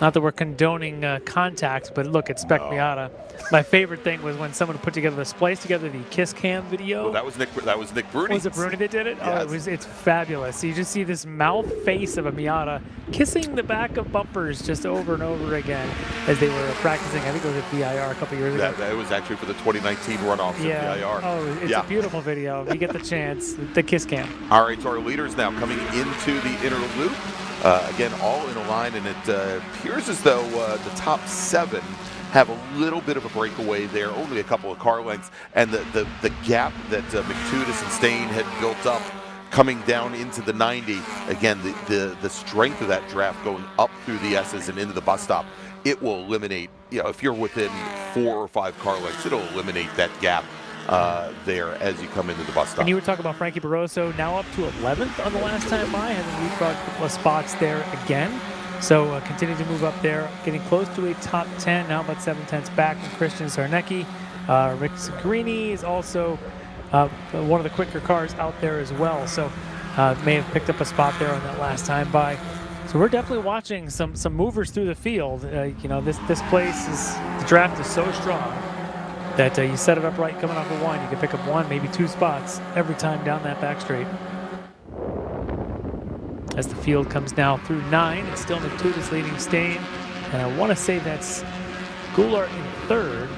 Not that we're condoning contact, but look at Spec Miata. My favorite thing was when someone put together spliced together the Kiss Cam video. Well, that was Nick Bruni. Was it Bruni that did it? Yes. Oh, it's fabulous. So you just see this mouth face of a Miata kissing the back of bumpers just over and over again as they were practicing. I think it was at VIR a couple years ago. That was actually for the 2019 runoffs at VIR. Oh, it's a beautiful video. If you get the chance, the Kiss Cam. All right, so our leaders now coming into the inner loop. Again, all in a line, and it appears as though the top 7 have a little bit of a breakaway there, only a couple of car lengths, and the gap that McTutis and Stain had built up coming down into the 90, again, the strength of that draft going up through the S's and into the bus stop, it will eliminate, if you're within 4 or 5 car lengths, it'll eliminate that gap there as you come into the bus stop. And you were talking about Frankie Barroso, now up to 11th on the last time by, has a leapfrog a couple of spots there again. So continue to move up there, getting close to a top 10, now about 7/10 back from Christian Zarnecki. Rick Segrini is also one of the quicker cars out there as well, so may have picked up a spot there on that last time by. So we're definitely watching some movers through the field. This place the draft is so strong that you set it up right coming off of 1, you can pick up 1, maybe 2 spots every time down that back straight. As the field comes now through 9, it's still McTutis leading Stain, and I want to say that's Goulart in 3rd.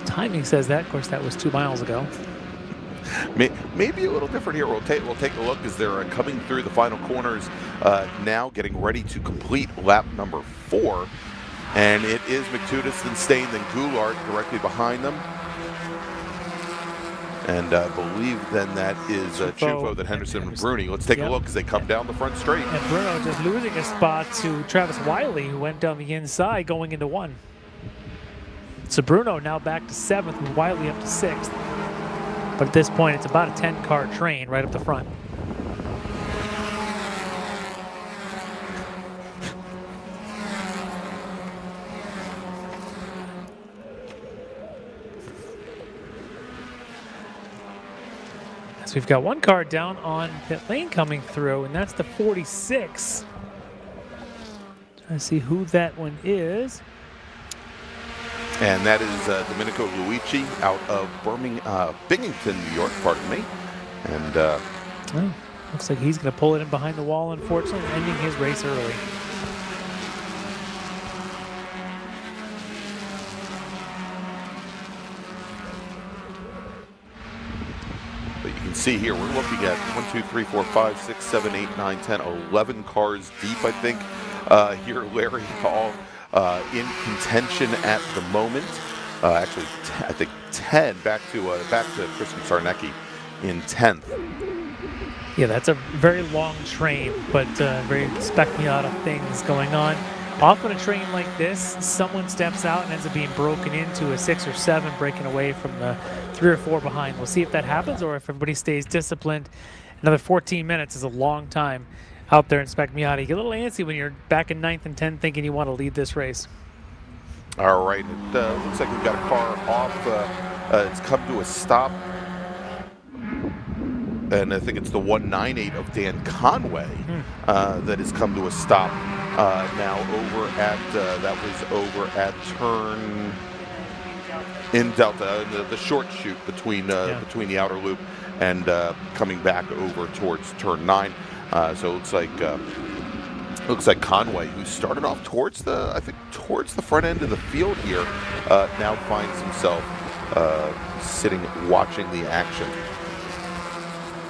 Timing says that. Of course, that was 2 miles ago. Maybe a little different here. We'll take a look as they're coming through the final corners now, getting ready to complete lap number 4. And it is McTutis, then Stain, then Goulart directly behind them. And I believe then that is Chufo, then Henderson, and Bruni. Let's take a look as they come down the front straight. And Bruno just losing a spot to Travis Wiley, who went down the inside going into 1. So Bruno now back to 7th with Wiley up to 6th. But at this point, it's about a 10-car train right up the front. So we've got 1 car down on pit lane coming through, and that's the 46. Trying to see who that one is. And that is Domenico Luigi out of Binghamton, New York, pardon me. And looks like he's going to pull it in behind the wall, unfortunately, ending his race early. But you can see here, we're looking at 1, 2, 3, 4, 5, 6, 7, 8, 9, 10, 11 cars deep, I think. Here, Larry, all in contention at the moment. Actually, I think 10 back to Christian Zarnecki in 10th. Yeah, that's a very long train, but very Spec Miata things going on. Often a train like this, someone steps out and ends up being broken into a 6 or 7, breaking away from the 3 or 4 behind. We'll see if that happens or if everybody stays disciplined Another 14 minutes is a long time out there in Spec Miata. You get a little antsy when you're back in 9th and 10th thinking you want to lead this race. All right, it looks like we've got a car off. It's come to a stop. And I think it's the 198 of Dan Conway that has come to a stop now over at, that was over at turn in Delta, the short chute between between the outer loop and coming back over towards turn 9. So it looks like Conway, who started off towards the front end of the field here, now finds himself sitting watching the action.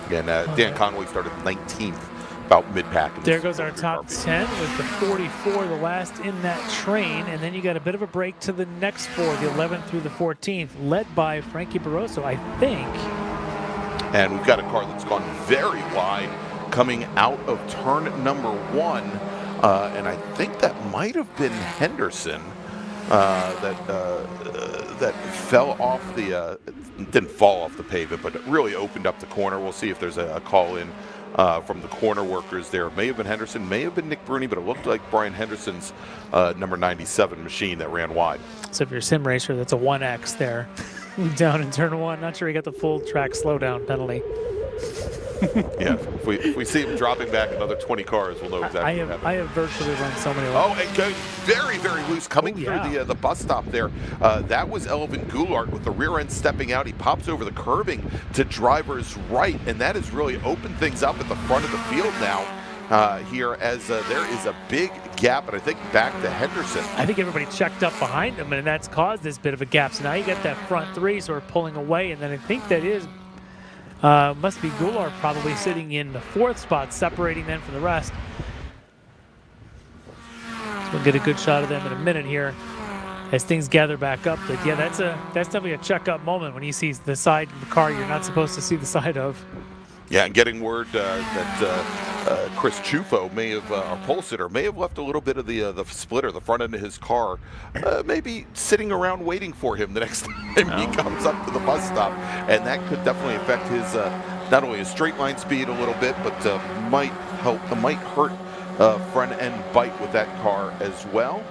And Dan Conway started 19th, about mid-pack. There goes our top 10 with the 44, the last in that train. And then you got a bit of a break to the next 4, the 11th through the 14th, led by Frankie Barroso, I think. And we've got a car that's gone very wide coming out of turn number 1. And I think that might have been Henderson that fell off the, didn't fall off the pavement, but it really opened up the corner. We'll see if there's a call in from the corner workers there. May have been Henderson, may have been Nick Bruni, but it looked like Brian Henderson's number 97 machine that ran wide. So if you're a sim racer, that's a 1X there down in turn 1. Not sure he got the full track slowdown penalty. Yeah, if we see him dropping back another 20 cars, we'll know exactly what happened. I have virtually run so many laps. Oh, it goes very, very loose coming through the bus stop there. That was Elvin Goulart with the rear end stepping out. He pops over the curbing to driver's right, and that has really opened things up at the front of the field now here as there is a big gap, and I think back to Henderson. I think everybody checked up behind him, and that's caused this bit of a gap. So now you got that front 3 sort of pulling away, and then I think that is must be Goulart probably sitting in the 4th spot, separating them from the rest. So we'll get a good shot of them in a minute here as things gather back up. But yeah, that's definitely a check-up moment when you see the side of the car you're not supposed to see the side of. Yeah, and getting word that Chris Chufo may have, our pole sitter, may have left a little bit of the splitter, the front end of his car, maybe sitting around waiting for him the next time he comes up to the bus stop, and that could definitely affect his not only his straight line speed a little bit, but might hurt front end bite with that car as well.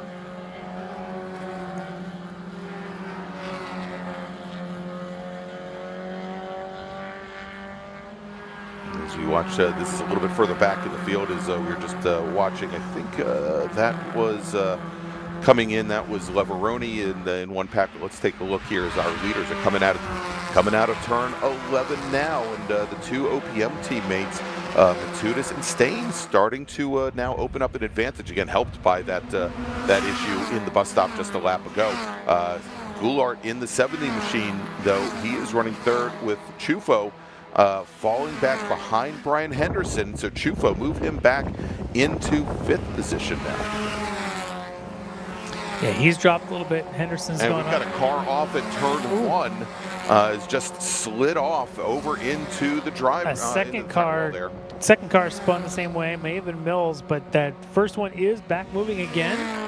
As we watch, this is a little bit further back in the field as we were just watching. I think that was coming in. That was Leveroni in one pack. But let's take a look here as our leaders are coming out of turn 11 now, and the 2 OPM teammates, Matudis and Stain, starting to now open up an advantage again, helped by that issue in the bus stop just a lap ago. Goulart in the 70 machine, though, he is running 3rd with Chufo. Falling back behind Brian Henderson, so Chufo move him back into 5th position now. Yeah, he's dropped a little bit. Henderson's and gone we've got up. a car off at turn 1. Has just slid off over into the drive. A second car spun the same way. May have been Mills, but that first one is back moving again.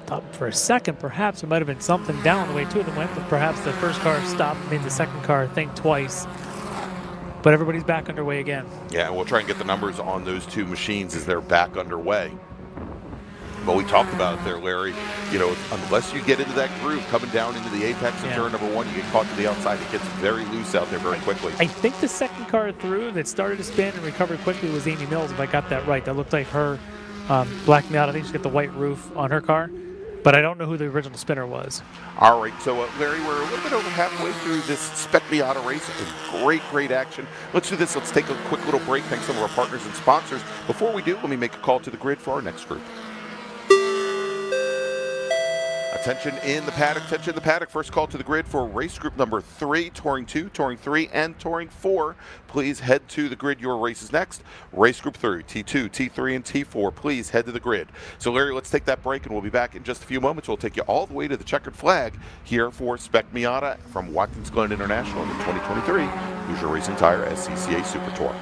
Thought for a second, perhaps it might have been something down the way two of them went, but perhaps the first car stopped, made the second car think twice. But everybody's back underway again. Yeah, and we'll try and get the numbers on those 2 machines as they're back underway. But we talked about it there, Larry. You know, unless you get into that groove coming down into the apex of turn number 1, you get caught to the outside. It gets very loose out there very quickly. I think the second car through that started to spin and recovered quickly was Amy Mills, if I got that right. That looked like her Black Miata. I think she's got the white roof on her car. But I don't know who the original spinner was. All right, so Larry, we're a little bit over halfway through this Spec Miata race. It was great action. Let's do this. Let's take a quick little break. Thanks to some of our partners and sponsors. Before we do, let me make a call to the grid for our next group. Attention in the paddock. First call to the grid for race group number 3, Touring 2, Touring 3, and Touring 4. Please head to the grid. Your race is next. Race group 3, T2, T3, and T4. Please head to the grid. So, Larry, let's take that break, and we'll be back in just a few moments. We'll take you all the way to the checkered flag here for Spec Miata from Watkins Glen International in the 2023 Hoosier Racing Tire SCCA Super Tour.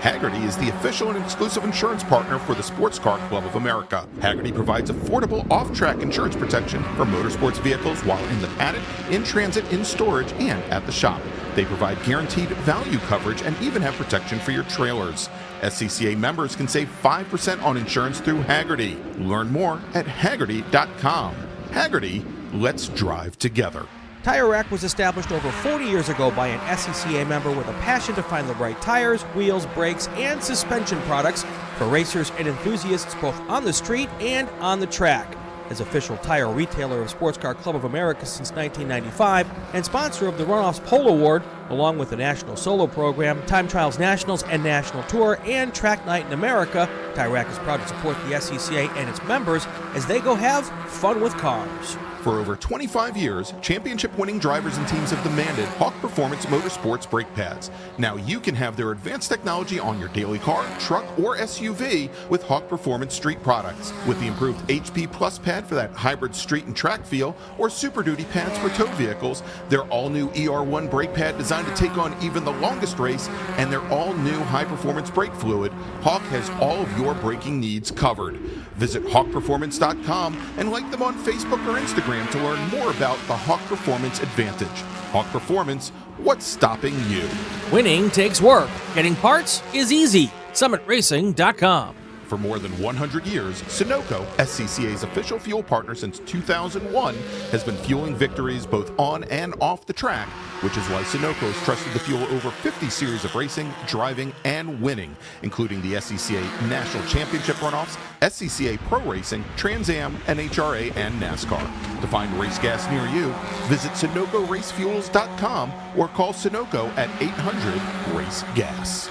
Hagerty is the official and exclusive insurance partner for the Sports Car Club of America. Hagerty provides affordable off-track insurance protection for motorsports vehicles while in the paddock, in transit, in storage, and at the shop. They provide guaranteed value coverage and even have protection for your trailers. SCCA members can save 5% on insurance through Hagerty. Learn more at Hagerty.com. Hagerty, let's drive together. Tire Rack was established over 40 years ago by an SCCA member with a passion to find the right tires, wheels, brakes, and suspension products for racers and enthusiasts both on the street and on the track. As official tire retailer of Sports Car Club of America since 1995 and sponsor of the Runoffs Pole Award, along with the National Solo Program, Time Trials Nationals and National Tour, and Track Night in America, Tire Rack is proud to support the SCCA and its members as they go have fun with cars. For over 25 years, championship-winning drivers and teams have demanded Hawk Performance Motorsports brake pads. Now you can have their advanced technology on your daily car, truck, or SUV with Hawk Performance Street products. With the improved HP Plus pad for that hybrid street and track feel, or Super Duty pads for tow vehicles, their all-new ER1 brake pad designed to take on even the longest race, and their all-new high-performance brake fluid, Hawk has all of your braking needs covered. Visit HawkPerformance.com and like them on Facebook or Instagram to learn more about the Hawk Performance Advantage. Hawk Performance, what's stopping you? Winning takes work. Getting parts is easy. SummitRacing.com. For more than 100 years, Sunoco, SCCA's official fuel partner since 2001, has been fueling victories both on and off the track, which is why Sunoco has trusted the fuel over 50 series of racing, driving, and winning, including the SCCA National Championship runoffs, SCCA Pro Racing, Trans Am, NHRA, and NASCAR. To find race gas near you, visit SunocoRaceFuels.com or call Sunoco at 800-RACE-GAS.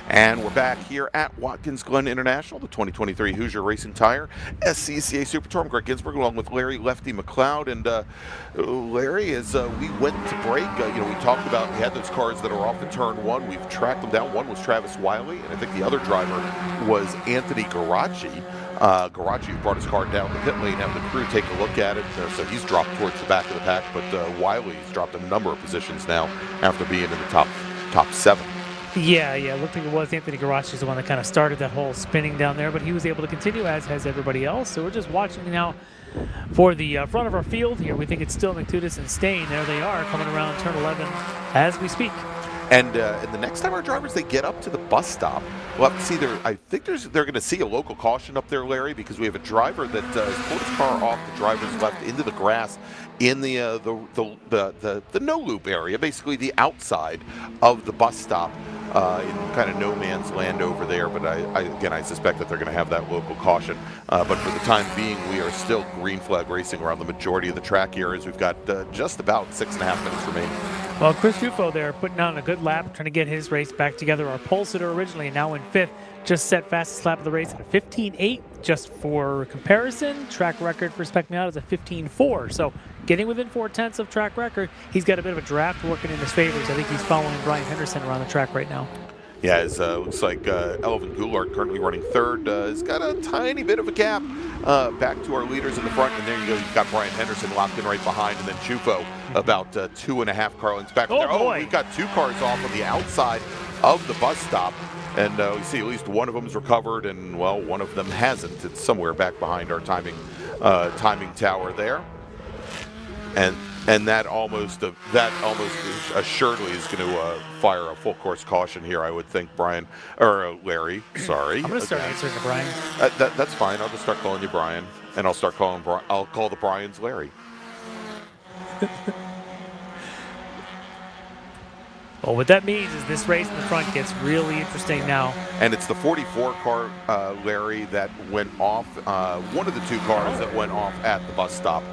And we're back here at Watkins Glen International, the 2023 Hoosier Racing Tire SCCA Super Tour. I'm Gregg Ginsberg along with Larry Lefty MacLeod. And Larry, as we went to break, we talked about we had those cars that are off in turn one. We've tracked them down. One was Travis Wiley, and I think the other driver was Anthony Garacci. Garacci brought his car down the pit lane, having the crew take a look at it. So he's dropped towards the back of the pack, but Wiley's dropped a number of positions now after being in the top 7. Yeah, it looked like it was Anthony Garacci, the one that kind of started that whole spinning down there, but he was able to continue, as has everybody else. So we're just watching now for the front of our field here. We think it's still McTutis and Stain. There they are, coming around turn 11 as we speak. And the next time our drivers, they get up to the bus stop, we'll have to see I think they're going to see a local caution up there, Larry, because we have a driver that has pulled his car off the driver's left into the grass in the no loop area, basically the outside of the bus stop. In kind of no man's land over there, but I suspect that they're going to have that local caution. But for the time being, we are still green flag racing around the majority of the track areas. We've got just about 6.5 minutes remaining. Well, Chris Truffaut there putting on a good lap, trying to get his race back together. Our pole sitter originally, now in 5th, just set fastest lap of the race at a 15.8. Just for comparison, track record for Spec Me Out is a 15.4. So getting within 4/10 of track record. He's got a bit of a draft working in his favor. I think he's following Brian Henderson around the track right now. Yeah, it looks like Elvin Goulart, currently running 3rd, has got a tiny bit of a gap back to our leaders in the front. And there you go. You've got Brian Henderson locked in right behind, and then Truffaut about 2.5 car lengths back. Boy. We've got 2 cars off on the outside of the bus stop. And we see at least one of them is recovered, and, well, one of them hasn't. It's somewhere back behind our timing tower there. And that almost assuredly is going to fire a full course caution here, I would think, Brian, or Larry, sorry. I'm going to start answering to Brian. That's fine. I'll just start calling you Brian, and I'll call the Brians Larry. Well, what that means is this race in the front gets really interesting now. And it's the 44 car, Larry, that went off, one of the 2 cars that went off at the bus stop.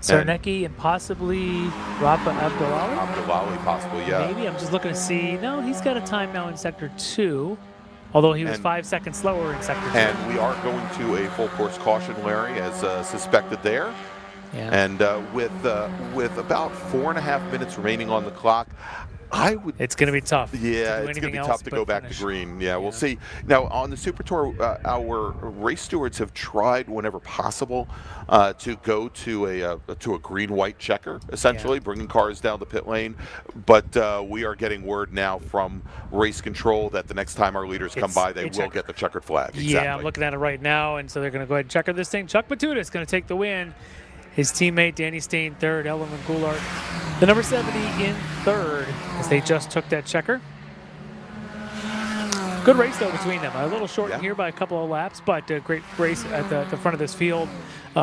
Sarnecki and possibly Rafa Abdullahi? Abdullahi, possibly, yeah. Maybe. I'm just looking to see. No, he's got a time now in Sector 2, although he was 5 seconds slower in Sector 2. And we are going to a full course caution, Larry, as suspected there. Yeah. And with about 4.5 minutes remaining on the clock, It's going to be tough. Yeah, it's going to be tough to go back to green. Yeah, we'll see. Now, on the Super Tour, our race stewards have tried whenever possible to go to a green-white checker, essentially, bringing cars down the pit lane. But we are getting word now from race control that the next time our leaders come by, they will get the checkered flag. Exactly. Yeah, I'm looking at it right now, and so they're going to go ahead and checker this thing. Chuck Batuta is going to take the win. His teammate Danny Stain third, Ellerman Goulart, the number 70 in third, as they just took that checker. Good race, though, between them. A little short in here by a couple of laps, but a great race at the front of this field.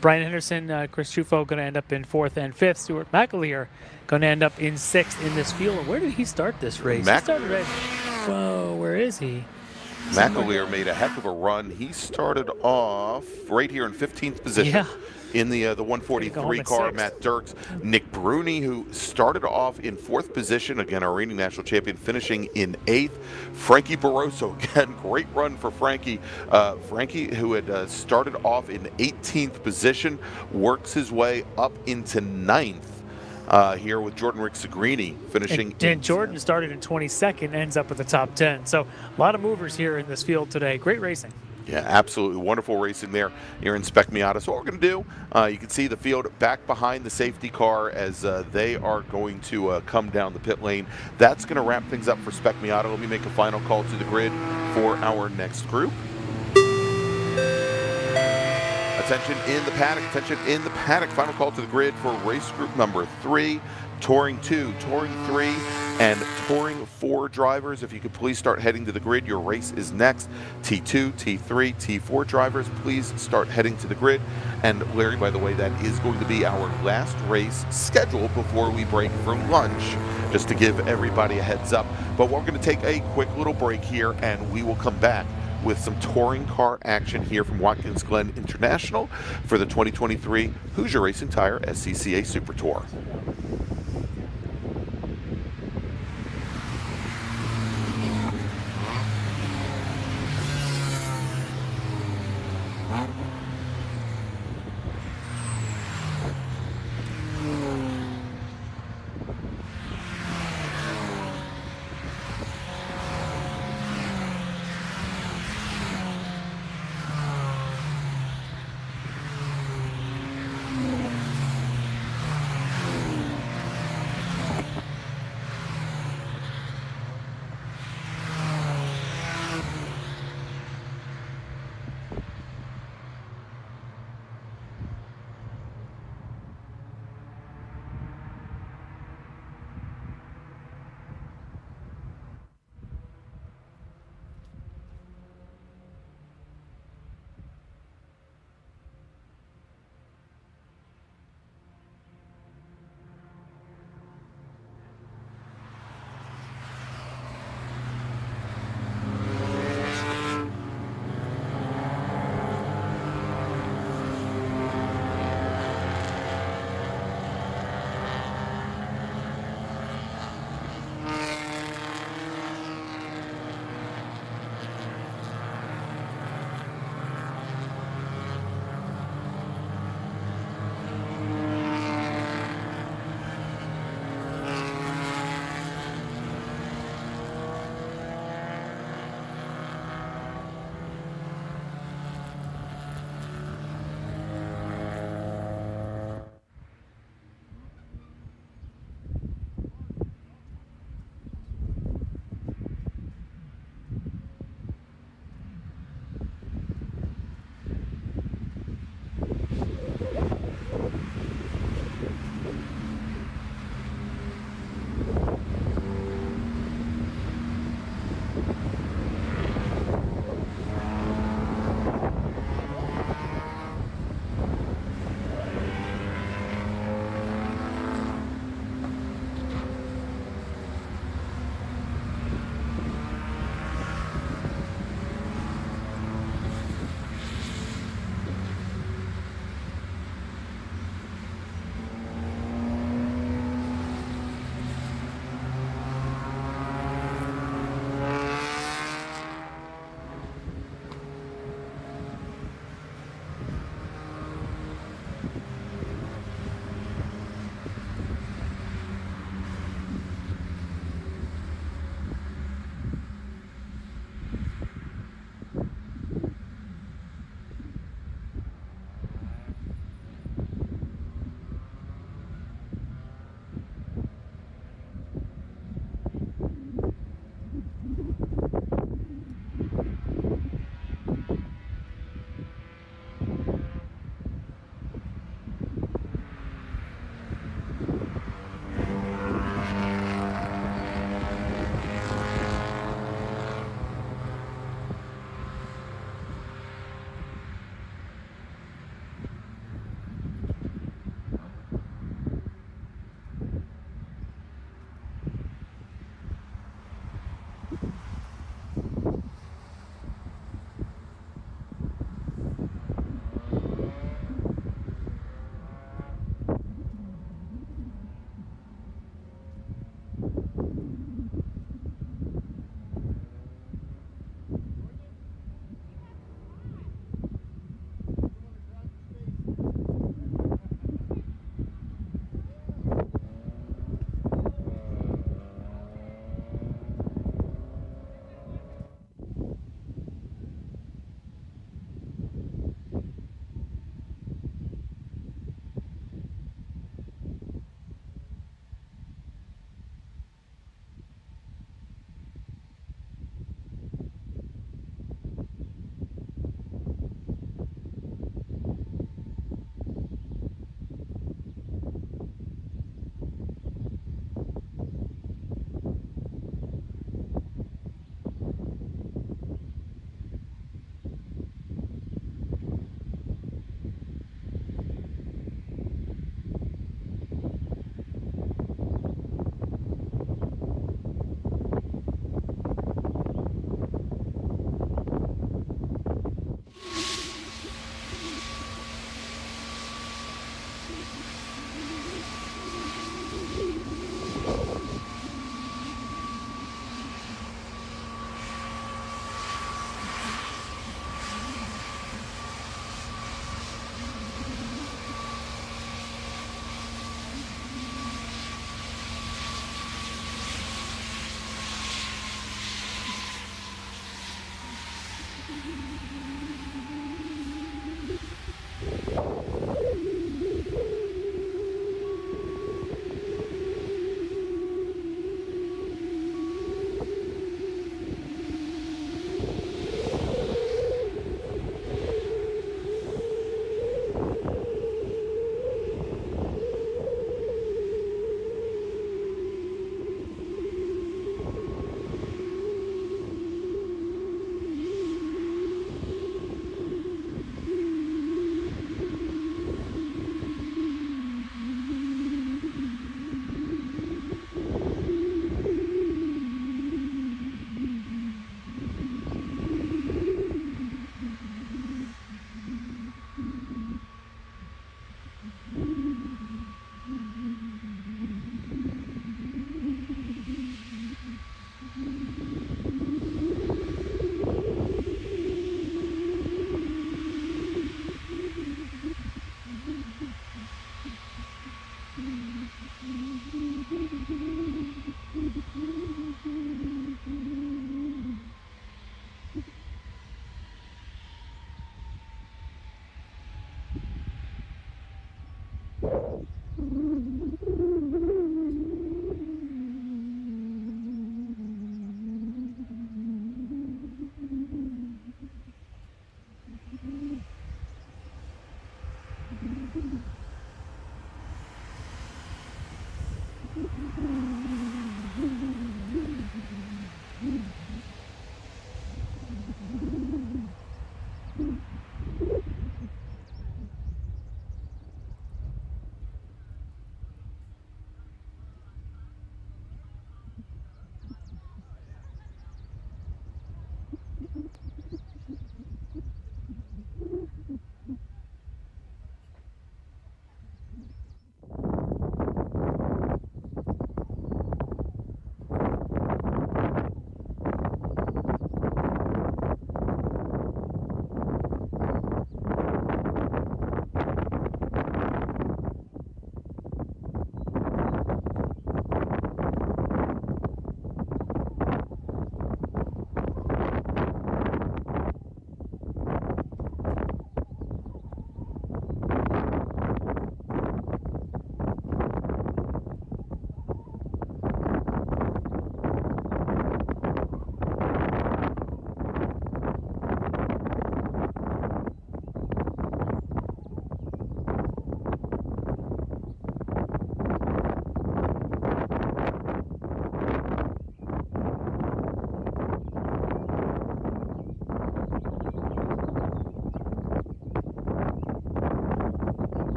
Brian Henderson, Chris Truffaut going to end up in 4th and 5th. Stuart MacLeod going to end up in 6th in this field. And where did he start this race? He started at, whoa, where is he? MacLeod made a heck of a run. He started off right here in 15th position. Yeah. In the 143 car, Matt Dirks. Nick Bruni, who started off in 4th position, again, our reigning national champion, finishing in 8th. Frankie Barroso, again, great run for Frankie. Frankie, who had started off in 18th position, works his way up into 9th. Here with Jordan Rick-Sagrini finishing. And Jordan started in 22nd, ends up with the top 10. So a lot of movers here in this field today. Great racing. Yeah, absolutely wonderful racing there here in Spec Miata. So what we're going to do, you can see the field back behind the safety car as they are going to come down the pit lane. That's going to wrap things up for Spec Miata. Let me make a final call to the grid for our next group. Attention in the paddock, attention in the paddock. Final call to the grid for race group number 3, Touring 2, Touring 3, and Touring 4 drivers. If you could please start heading to the grid, your race is next. T2, T3, T4 drivers, please start heading to the grid. And Larry, by the way, that is going to be our last race scheduled before we break for lunch, just to give everybody a heads up. But we're going to take a quick little break here, and we will come back with some touring car action here from Watkins Glen International for the 2023 Hoosier Racing Tire SCCA Super Tour.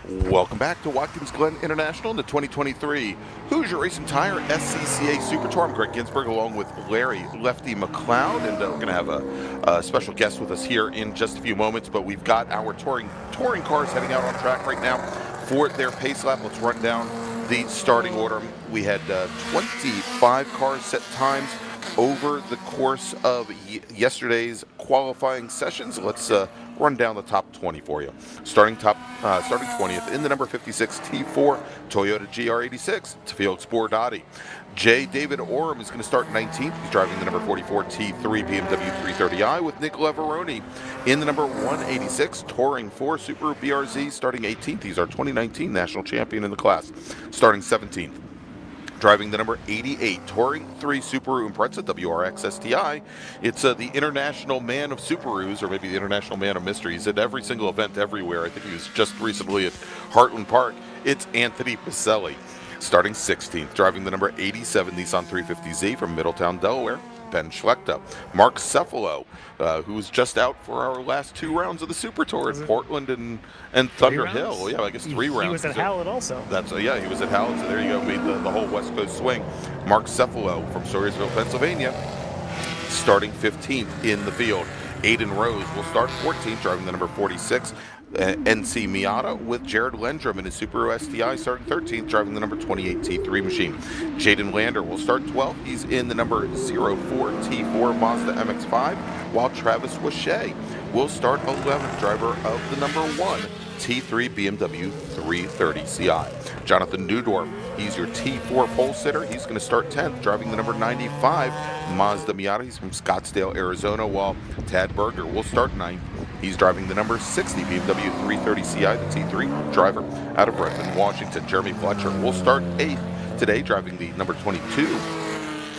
Welcome back to Watkins Glen International in the 2023 Hoosier Racing Tire SCCA Super Tour. I'm Gregg Ginsberg along with Larry Lefty MacLeod, and we're going to have a special guest with us here in just a few moments, but we've got our touring cars heading out on track right now for their pace lap. Let's run down the starting order. We had 25 cars set times over the course of yesterday's qualifying sessions. Let's run down the top 20 for you. Starting 20th in the number 56 T4 Toyota GR86, Tafil Spordati. J. David Oram is going to start 19th. He's driving the number 44 T3 BMW 330i with Nick Leveroni in the number 186 Touring 4 Subaru BRZ, starting 18th. He's our 2019 national champion in the class, starting 17th. Driving the number 88 Touring 3 Subaru Impreza WRX STI. It's the international man of Subarus, or maybe the international man of mysteries at every single event everywhere. I think he was just recently at Heartland Park. It's Anthony Pacelli, starting 16th. Driving the number 87 Nissan 350Z from Middletown, Delaware, Ben Schlechter. Mark Cefalo, who was just out for our last 2 rounds of the Super Tour in Portland and Thunder Hill. Yeah, I guess 3 rounds. He was at Hallett also. That's yeah, he was at Hallett. So there you go, made the whole West Coast swing. Mark Cefalo from Sawyerville, Pennsylvania, starting 15th in the field. Aiden Rose will start 14th, driving the number 46. NC Miata with Jared Lendrum in his Subaru STI, starting 13th, driving the number 28 T3 machine. Jaden Lander will start 12th. He's in the number 04 T4 Mazda MX-5, while Travis Wachet will start 11th, driver of the number 1 T3 BMW 330 CI. Jonathan Newdorf, he's your T4 pole sitter. He's going to start 10th, driving the number 95 Mazda Miata. He's from Scottsdale, Arizona, while Tad Berger will start 9th. He's driving the number 60 BMW 330 CI, the T3 driver out of Redmond, Washington. Jeremy Fletcher will start 8th today, driving the number 22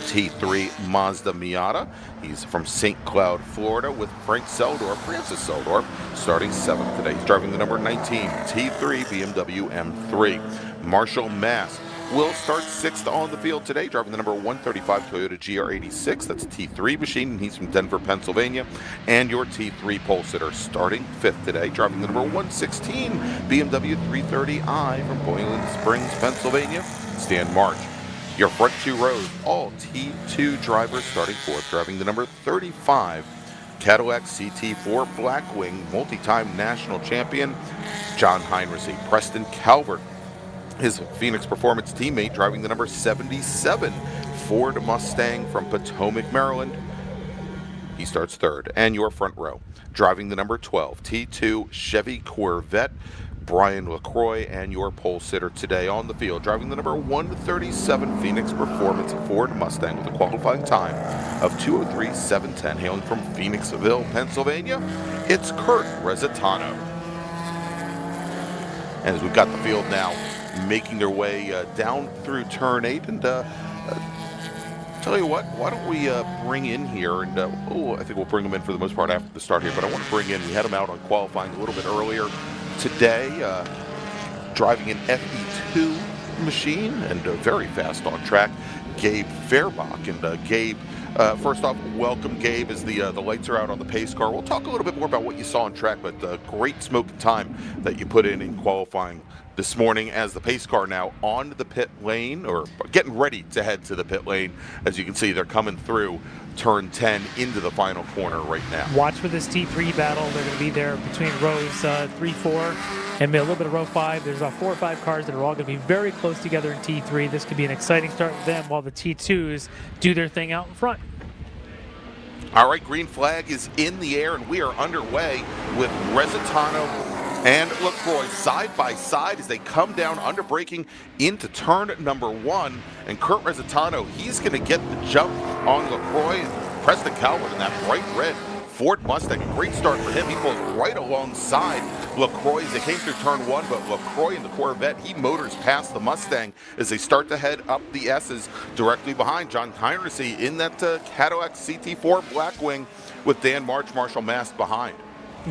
T3 Mazda Miata. He's from St. Cloud, Florida, with Francis Seldorf, starting 7th today. He's driving the number 19 T3 BMW M3. Marshall Mass will start 6th on the field today, driving the number 135 Toyota GR86. That's a T3 machine, and he's from Denver, Pennsylvania. And your T3 pole sitter, starting 5th today, driving the number 116 BMW 330i from Boiling Springs, Pennsylvania, Stan March. Your front 2 rows, all T2 drivers, starting 4th, driving the number 35 Cadillac CT4 Blackwing, multi-time national champion, John Heinrichs. Preston Calvert, his Phoenix Performance teammate, driving the number 77 Ford Mustang from Potomac, Maryland. He starts 3rd. And your front row, driving the number 12 T2 Chevy Corvette, Brian LaCroix. And your pole sitter today on the field, driving the number 137 Phoenix Performance Ford Mustang with a qualifying time of 2:03.710, hailing from Phoenixville, Pennsylvania, it's Kurt Resitano. And as we've got the field now making their way down through turn 8, and tell you what, why don't we bring in here, and I think we'll bring them in for the most part after the start here, but I want to bring in, we had them out on qualifying a little bit earlier today, driving an FE2 machine, and very fast on track, Gabe Fairbach. And Gabe, first off, welcome, Gabe, as the lights are out on the pace car. We'll talk a little bit more about what you saw on track, but great smoking time that you put in qualifying this morning, as the pace car now on the pit lane, or getting ready to head to the pit lane. As you can see, they're coming through turn 10 into the final corner right now. Watch for this T3 battle. They're going to be there between rows 3, 4, and a little bit of row 5. There's about 4 or 5 cars that are all going to be very close together in T3. This could be an exciting start for them while the T2s do their thing out in front. All right, green flag is in the air, and we are underway with Resitano and LaCroix side by side as they come down under braking into turn number 1. And Kurt Resitano, he's going to get the jump on LaCroix. Preston Calvert in that bright red Ford Mustang, a great start for him. He goes right alongside LaCroix as they came through turn 1, but LaCroix in the Corvette, he motors past the Mustang as they start to head up the S's directly behind. John Heinrichs in that Cadillac CT4 Blackwing with Dan Marshall Mast behind.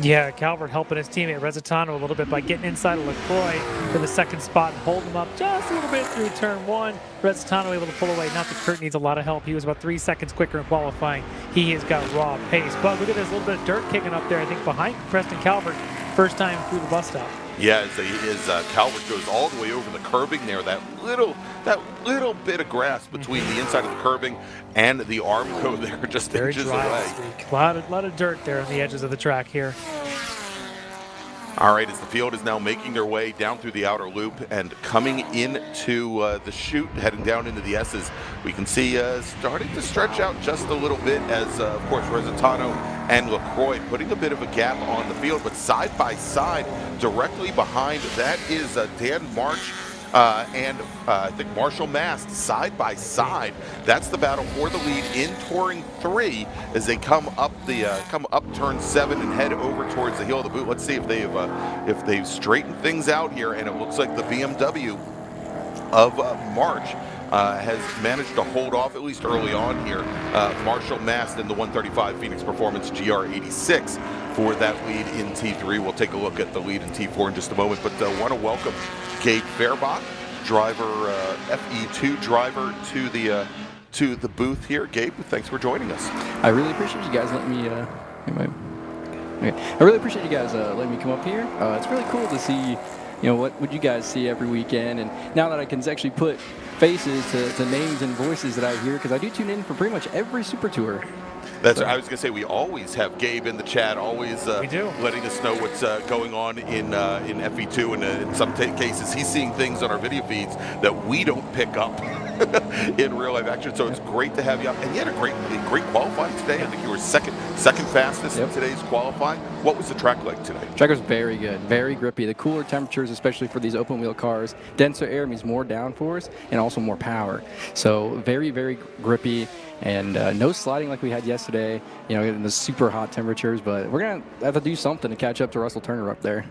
Yeah, Calvert helping his teammate Resitano a little bit by getting inside of LaCroix for the second spot and holding him up just a little bit through turn 1. Resitano able to pull away. Not that Kurt needs a lot of help. He was about 3 seconds quicker in qualifying. He has got raw pace. But look at this little bit of dirt kicking up there, I think, behind Preston Calvert. First time through the bus stop. Yeah, as Calvert goes all the way over the curbing there, that little bit of grass between the inside of the curbing and the Armco there, just Very inches dry away. this week. A lot of dirt there on the edges of the track here. All right, as the field is now making their way down through the outer loop and coming into the chute, heading down into the S's, we can see starting to stretch out just a little bit as, of course, Resitano and LaCroix putting a bit of a gap on the field, but side by side, directly behind, that is Dan March and I think Marshall Mast side by side. That's the battle for the lead in Touring 3 as they come up turn 7 and head over towards the heel of the boot. Let's see if they've straightened things out here, and it looks like the BMW of March has managed to hold off at least early on here. Marshall Mast in the 135 Phoenix Performance GR86 for that lead in T3. We'll take a look at the lead in T4 in just a moment, but want to welcome Gabe Fairbach, driver, FE2 driver, to the booth here. Gabe, thanks for joining us. I really appreciate you guys letting me. I really appreciate you guys letting me come up here. It's really cool to see, what you guys see every weekend, and now that I can actually put faces to names and voices that I hear, because I do tune in for pretty much every Super Tour. That's I was going to say, we always have Gabe in the chat, always we do. letting us know what's going on in FE2, and in some cases he's seeing things on our video feeds that we don't pick up in real life action. So it's great to have you up, and you had a great qualifying today. I think you were second fastest in today's qualifying. What was the track like today? Track was very good, very grippy. The cooler temperatures, especially for these open wheel cars, denser air means more downforce and also more power. So very, very grippy. And no sliding like we had yesterday, in the super hot temperatures. But we're going to have to do something to catch up to Russell Turner up there.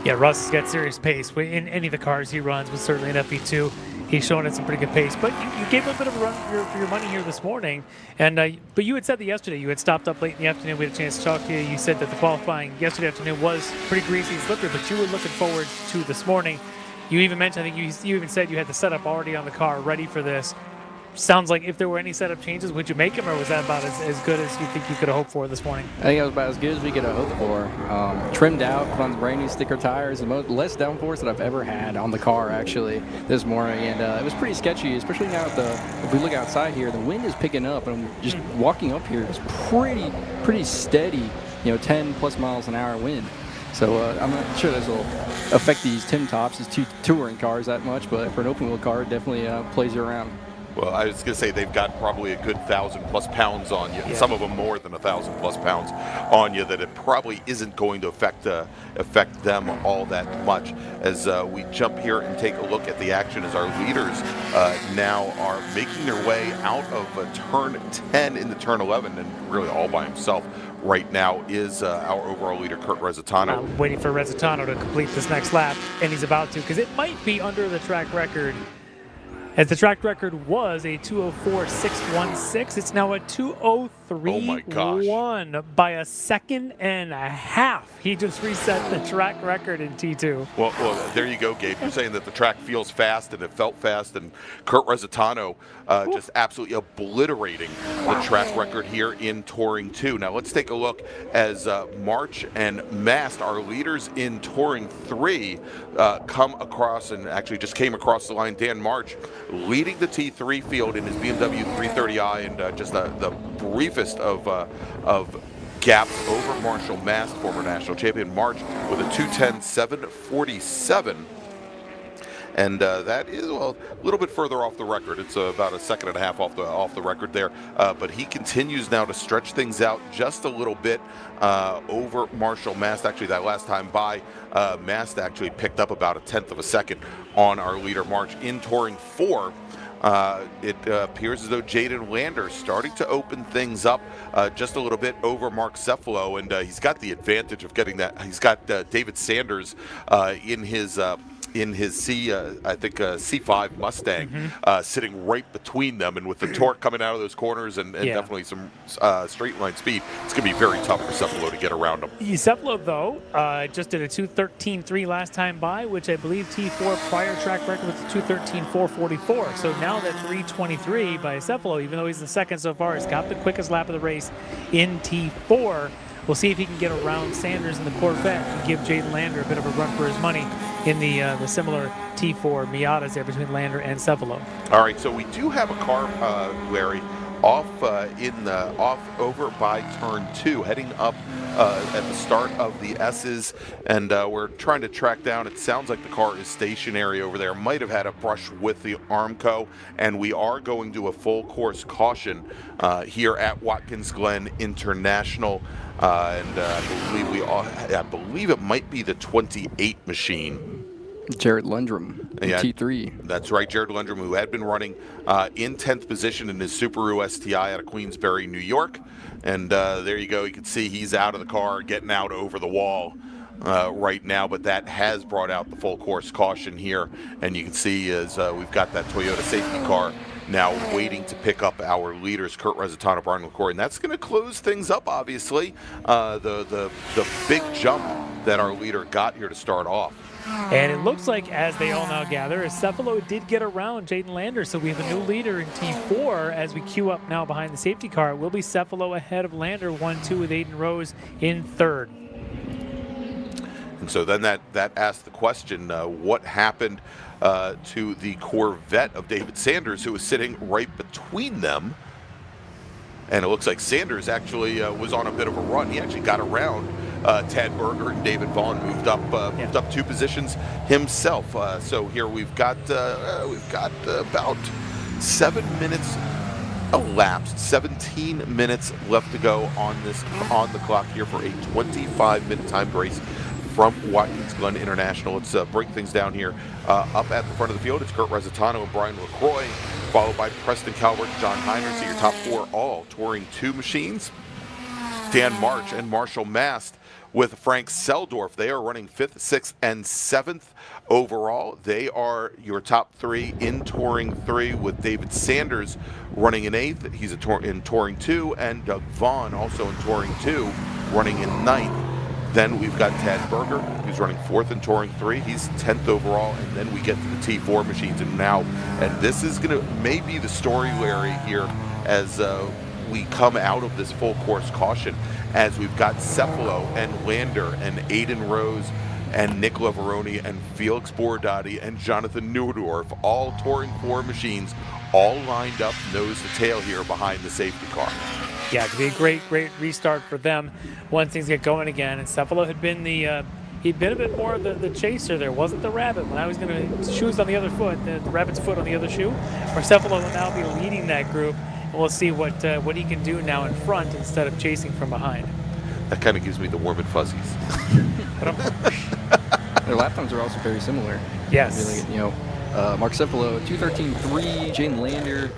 Yeah, Russ has got serious pace in any of the cars he runs, but certainly in FE2, he's showing us some pretty good pace. But you gave him a bit of a run for your money here this morning. And but you had said that yesterday. You had stopped up late in the afternoon. We had a chance to talk to you. You said that the qualifying yesterday afternoon was pretty greasy and slippery, but you were looking forward to this morning. You even mentioned, I think you even said you had the setup already on the car, ready for this. Sounds like if there were any setup changes, would you make them, or was that about as good as you think you could have hoped for this morning? I think it was about as good as we could have hoped for. Trimmed out, put on the brand new sticker tires, the less downforce that I've ever had on the car actually this morning, and it was pretty sketchy, especially now if we look outside here, the wind is picking up, and just walking up here is pretty steady, 10 plus miles an hour wind. So I'm not sure this will affect these Tim Tops, these two touring cars that much, but for an open wheel car, it definitely plays you around. Well, I was going to say they've got probably a good 1,000+ pounds on you. Yeah. Some of them more than 1,000+ pounds on you. That it probably isn't going to affect them all that much. As we jump here and take a look at the action, as our leaders now are making their way out of turn 10 into turn 11, and really all by himself right now is our overall leader, Kurt Resitano. I'm waiting for Resitano to complete this next lap, and he's about to, because it might be under the track record. As the track record was a 2:04.616, it's now a 2:03.1 by a second and a half. He just reset the track record in T2. Well, there you go, Gabe. You're saying that the track feels fast and it felt fast, and Kurt Resitano just absolutely obliterating the track record here in Touring 2. Now let's take a look as March and Mast, our leaders in Touring 3, come across, and actually just came across the line. Dan March leading the T3 field in his BMW 330i, and just the briefest of gaps over Marshall Mast, former national champion. March with a 2:10.747. And that is, well, a little bit further off the record. It's about a second and a half off the record there. But he continues now to stretch things out just a little bit over Marshall Mast. Actually, that last time by, Mast actually picked up about 1/10 of a second on our leader March. In Touring 4, it appears as though Jaden Lander starting to open things up just a little bit over Mark Cephalo, and he's got the advantage of getting that. He's got David Sanders in his C5 Mustang sitting right between them, and with the torque coming out of those corners and definitely some straight line speed, it's going to be very tough for Cephalo to get around him. Cephalo, though, just did a 2:13.3 last time by, which I believe T4 prior track record was 2:13.444. So now that 3:23 by Cephalo, even though he's in second so far, has got the quickest lap of the race in T4. We'll see if he can get around Sanders in the Corvette and give Jaden Lander a bit of a run for his money in the similar T4 Miatas there between Lander and Cefalo. All right, so we do have a car, Larry, off over by turn 2, heading up at the start of the S's, and we're trying to track down. It sounds like the car is stationary over there. Might have had a brush with the Armco, and we are going to a full course caution here at Watkins Glen International, and I believe it might be the 28 machine. Jared Lundrum, T3. That's right, Jared Lundrum, who had been running in 10th position in his Subaru STI out of Queensbury, New York. And there you go. You can see he's out of the car, getting out over the wall right now. But that has brought out the full course caution here. And you can see as we've got that Toyota safety car now waiting to pick up our leaders, Kurt Resitano, Brian LaCroix. And that's going to close things up, obviously. The big jump that our leader got here to start off. And it looks like, as they all now gather, Cefalo did get around Jaden Lander, so we have a new leader in T4 as we queue up now behind the safety car. It will be Cefalo ahead of Lander, 1-2 with Aiden Rose in third. And so then that asks the question, what happened to the Corvette of David Sanders, who was sitting right between them? And it looks like Sanders actually was on a bit of a run. He actually got around Tad Berger, and David Vaughn moved up 2 positions himself. So here we've got about 7 minutes elapsed, 17 minutes left to go on the clock here for a 25-minute timed race from Watkins Glen International. Let's break things down here. Up at the front of the field, it's Kurt Resitano and Brian LaCroix, followed by Preston Calvert, John Heiners. So your top 4 all touring 2 machines. Dan March and Marshall Mast with Frank Seldorf. They are running 5th, 6th, and 7th overall. They are your top 3 in touring 3, with David Sanders running in 8th. He's in touring 2, and Doug Vaughn also in touring 2, running in 9th. Then we've got Tad Berger, who's running 4th in touring 3. He's 10th overall, and then we get to the T4 machines. And this is going to maybe the story, Larry, here as we come out of this full course caution, as we've got Cefalo and Lander and Aiden Rose and Nick Lavaroni and Felix Bordati and Jonathan Neudorf, all touring 4 machines, all lined up nose to tail here behind the safety car. Yeah, it could be a great restart for them once things get going again. And Cefalo had been he'd been a bit more of the chaser there. Wasn't the rabbit when I was going to shoes on the other foot, the rabbit's foot on the other shoe. Or Cefalo will now be leading that group. And we'll see what he can do now in front instead of chasing from behind. That kind of gives me the warm and fuzzies. Their lap times are also very similar. Yes. Really, Mark Cefalo, 2:13.3, Jaden Lander,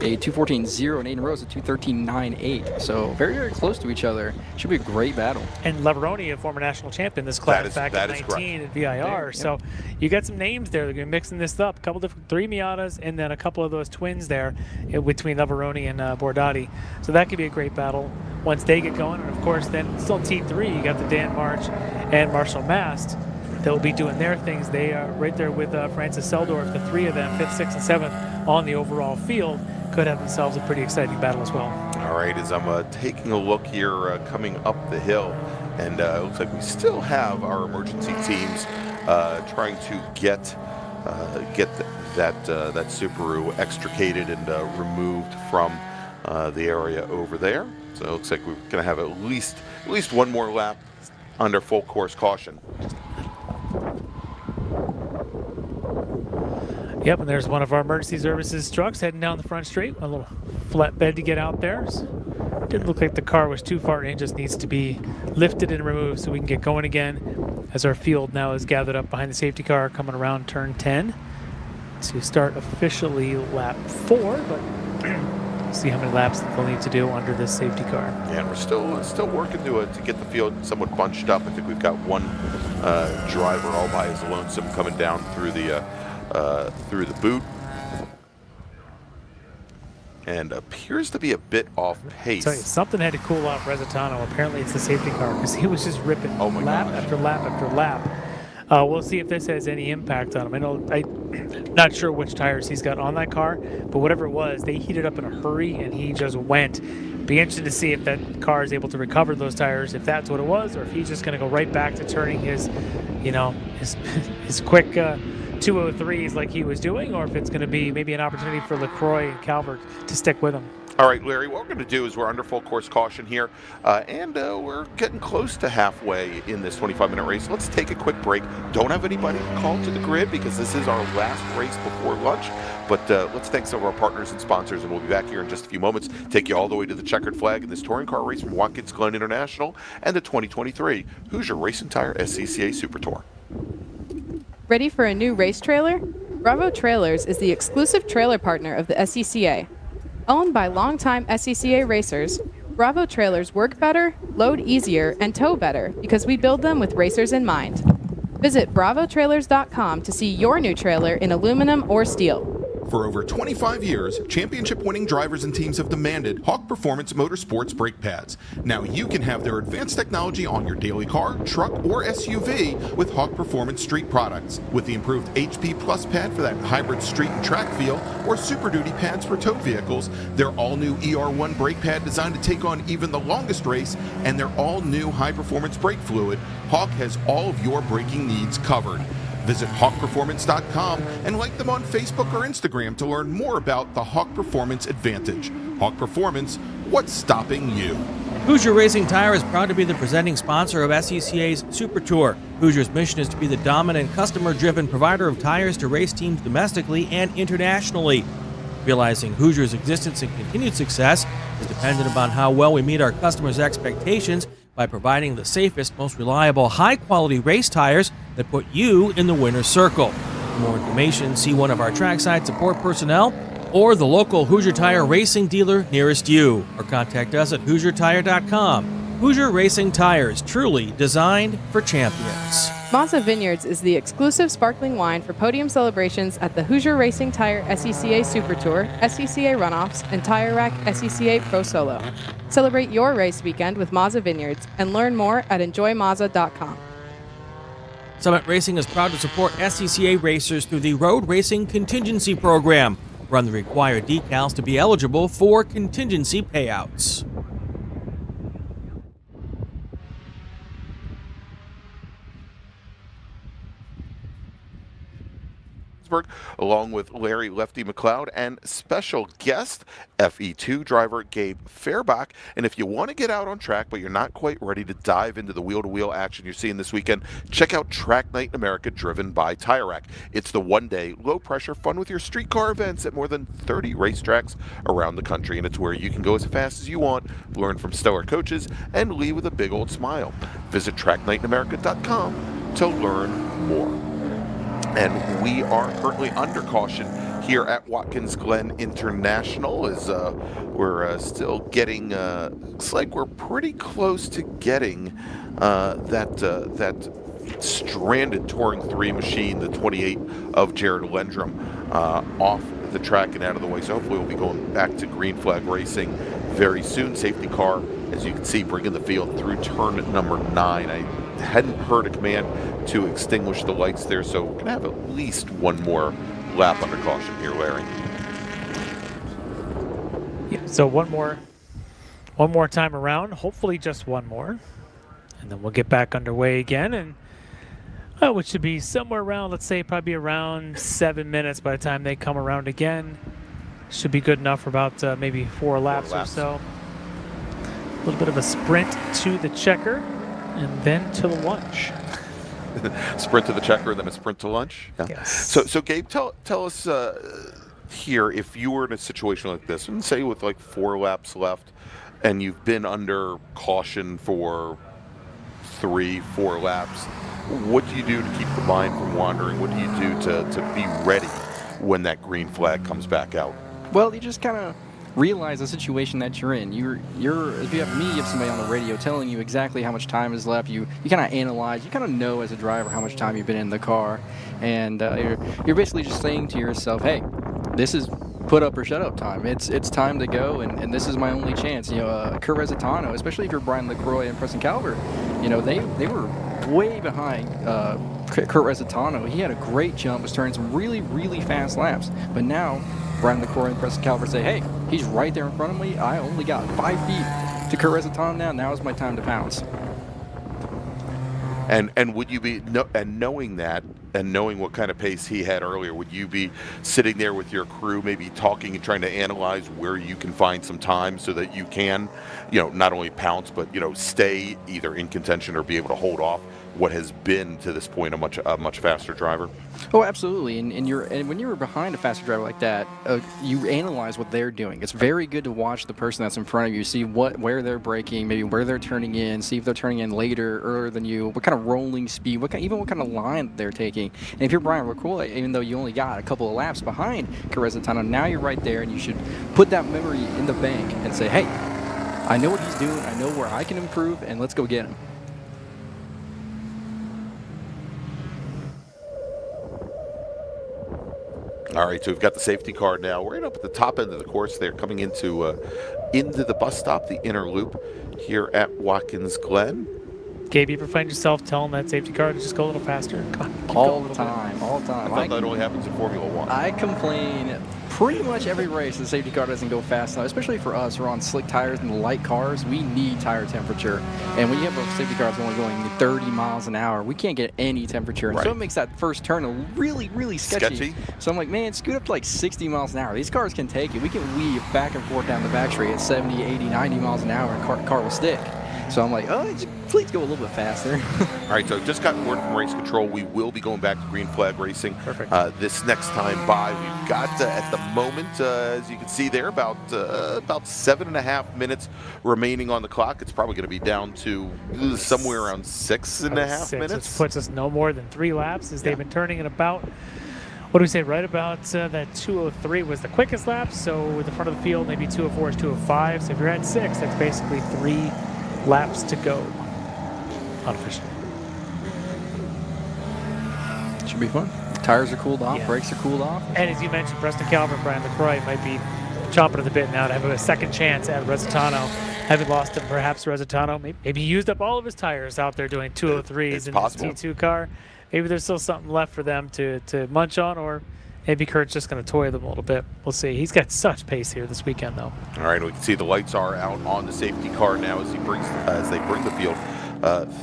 a 2:14.0, and Aiden Rose, a 2:13.98. So very, very close to each other. Should be a great battle. And Lavaroni, a former national champion this class back in 19 at VIR. Yeah. So you got some names there. They're going to be mixing this up. A couple different 3 Miatas and then a couple of those twins there between Lavaroni and Bordati. So that could be a great battle once they get going. And of course, then still T3, you got the Dan March and Marshall Mast. They'll be doing their things. They are right there with Francis Seldorf, the 3 of them, 5th, 6th, and 7th on the overall field. Could have themselves a pretty exciting battle as well. All right, as I'm taking a look here coming up the hill, and it looks like we still have our emergency teams trying to get that Subaru extricated and removed from the area over there. So it looks like we're going to have at least one more lap under full course caution. Yep, and there's one of our emergency services trucks heading down the front straight. A little flatbed to get out there. Didn't look like the car was too far in, just needs to be lifted and removed so we can get going again as our field now is gathered up behind the safety car coming around turn 10 to start officially lap 4, but see how many laps they'll need to do under this safety car. Yeah, and we're still working to get the field somewhat bunched up. I think we've got one driver all by his lonesome coming down through the boot, and appears to be a bit off pace. So something had to cool off Resitano. Apparently it's the safety car because he was just ripping lap after lap after lap. We'll see if this has any impact on him. I'm not sure which tires he's got on that car, but whatever it was, they heated up in a hurry and he just went. Be interested to see if that car is able to recover those tires, if that's what it was, or if he's just going to go right back to turning his quick 203s like he was doing, or if it's going to be maybe an opportunity for LaCroix and Calvert to stick with him. All right, Larry, what we're going to do is we're under full course caution here, and we're getting close to halfway in this 25-minute race. Let's take a quick break. Don't have anybody called to the grid because this is our last race before lunch, but let's thank some of our partners and sponsors, and we'll be back here in just a few moments. Take you all the way to the checkered flag in this touring car race from Watkins Glen International and the 2023 Hoosier Racing Tire SCCA Super Tour. Ready for a new race trailer? Bravo Trailers is the exclusive trailer partner of the SCCA. Owned by longtime SCCA racers, Bravo Trailers work better, load easier, and tow better because we build them with racers in mind. Visit bravotrailers.com to see your new trailer in aluminum or steel. For over 25 years, championship-winning drivers and teams have demanded Hawk Performance Motorsports brake pads. Now you can have their advanced technology on your daily car, truck, or SUV with Hawk Performance Street products. With the improved HP Plus pad for that hybrid street and track feel, or Super Duty pads for tow vehicles, their all-new ER1 brake pad designed to take on even the longest race, and their all-new high-performance brake fluid, Hawk has all of your braking needs covered. Visit hawkperformance.com and like them on Facebook or Instagram to learn more about the Hawk Performance Advantage. Hawk Performance, what's stopping you? Hoosier Racing Tire is proud to be the presenting sponsor of SCCA's Super Tour. Hoosier's mission is to be the dominant, customer-driven provider of tires to race teams domestically and internationally. Realizing Hoosier's existence and continued success is dependent upon how well we meet our customers' expectations by providing the safest, most reliable, high-quality race tires that put you in the winner's circle. For more information, see one of our trackside support personnel or the local Hoosier Tire racing dealer nearest you, or contact us at HoosierTire.com. Hoosier Racing Tires, truly designed for champions. Mazza Vineyards is the exclusive sparkling wine for podium celebrations at the Hoosier Racing Tire SCCA Super Tour, SCCA Runoffs, and Tire Rack SCCA Pro Solo. Celebrate your race weekend with Mazza Vineyards and learn more at enjoymazza.com. Summit Racing is proud to support SCCA racers through the Road Racing Contingency Program. Run the required decals to be eligible for contingency payouts. Along with Larry Lefty MacLeod and special guest FE2 driver Gabe Fairbach. And if you want to get out on track but you're not quite ready to dive into the wheel-to-wheel action you're seeing this weekend, check out Track Night in America driven by Tire Rack. It's the one-day low-pressure fun with your street car events at more than 30 racetracks around the country, and it's where you can go as fast as you want, learn from stellar coaches, and leave with a big old smile. Visit tracknightinamerica.com to learn more. And we are currently under caution here at Watkins Glen International as we're still getting, looks like we're pretty close to getting that stranded Touring 3 machine, the 28 of Jared Lendrum, off the track and out of the way. So hopefully we'll be going back to green flag racing very soon. Safety car, as you can see, bringing the field through turn number 9. I hadn't heard a command to extinguish the lights there, so we're going to have at least one more lap under caution here, Larry. Yeah, so one more time around, hopefully just one more, and then we'll get back underway again, and which should be somewhere around, let's say, probably around 7 minutes by the time they come around again. Should be good enough for about maybe 4 laps or so. A little bit of a sprint to the checker, and then to the lunch. Sprint to the checker, then a sprint to lunch? Yeah. Yes. So Gabe, tell us here, if you were in a situation like this, and say with like 4 laps left, and you've been under caution for 3-4 laps, what do you do to keep the mind from wandering? What do you do to be ready when that green flag comes back out? Well, you just kind of realize the situation that you're in. You're if you have me, you have somebody on the radio telling you exactly how much time is left. You kind of analyze. You kind of know as a driver how much time you've been in the car, and you're basically just saying to yourself, "Hey, this is put up or shut up time. It's time to go, and this is my only chance." Kurt Resitano, especially if you're Brian LaCroix and Preston Calvert, they were way behind Kurt Resitano, he had a great jump, was turning some really, really fast laps. But now, Brian LaCroix and Preston Calvert say, hey, he's right there in front of me. I only got 5 feet to Kurt Resitano now. Now is my time to pounce. And would you be knowing that and knowing what kind of pace he had earlier, would you be sitting there with your crew, maybe talking and trying to analyze where you can find some time so that you can, not only pounce but stay either in contention or be able to hold off what has been to this point a much faster driver? Oh, absolutely. And when you're behind a faster driver like that, you analyze what they're doing. It's very good to watch the person that's in front of you, see where they're braking, maybe where they're turning in, see if they're turning in later, earlier than you, what kind of rolling speed, even what kind of line they're taking. And if you're Brian LaCroix, even though you only got a couple of laps behind Carrezatano, now you're right there, and you should put that memory in the bank and say, hey, I know what he's doing, I know where I can improve, and let's go get him. All right, so we've got the safety car now. We're up at the top end of the course there, coming into the bus stop, the inner loop here at Watkins Glen. Gabe, you ever find yourself telling that safety car to just go a little faster? All the time. I thought that only happens in Formula One. I complain pretty much every race the safety car doesn't go fast enough, especially for us. We're on slick tires and the light cars. We need tire temperature. And when you have a safety car that's only going 30 miles an hour, we can't get any temperature. And so it makes that first turn really, really sketchy. So I'm like, man, scoot up to like 60 miles an hour. These cars can take it. We can weave back and forth down the back straight at 70, 80, 90 miles an hour, and car will stick. So I'm like, please go a little bit faster. All right, so just got word from race control. We will be going back to green flag racing. Perfect. This next time by. We've got, at the moment, as you can see there, about 7.5 minutes remaining on the clock. It's probably going to be down to somewhere around 6.5 minutes. Which puts us no more than 3 laps as they've been turning in about, what do we say, right about that 2:03 was the quickest lap. So with the front of the field, maybe 2:04 is 2:05. So if you're at 6, that's basically 3 laps to go unofficially. Should be fun. Tires are cooled off, brakes are cooled off. And as you mentioned, Preston Calvert and Brian LaCroix might be chomping at the bit now to have a second chance at Resitano. Having lost him, perhaps Resitano, maybe he used up all of his tires out there doing 2:03s in his T2 car. Maybe there's still something left for them to munch on, or maybe Kurt's just going to toy them a little bit. We'll see. He's got such pace here this weekend, though. All right, we can see the lights are out on the safety car now as they bring the field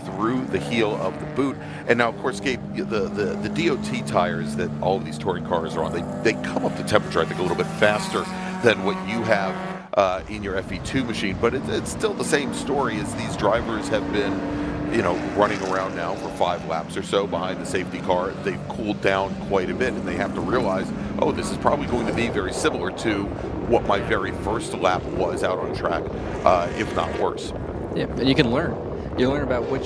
through the heel of the boot. And now, of course, Gabe, the DOT tires that all of these touring cars are on, they come up to temperature, I think, a little bit faster than what you have in your FE2 machine. But it's still the same story as these drivers have been running around now for 5 laps or so behind the safety car. They've cooled down quite a bit, and they have to realize, this is probably going to be very similar to what my very first lap was out on track, if not worse. Yeah, and you can learn. You learn about where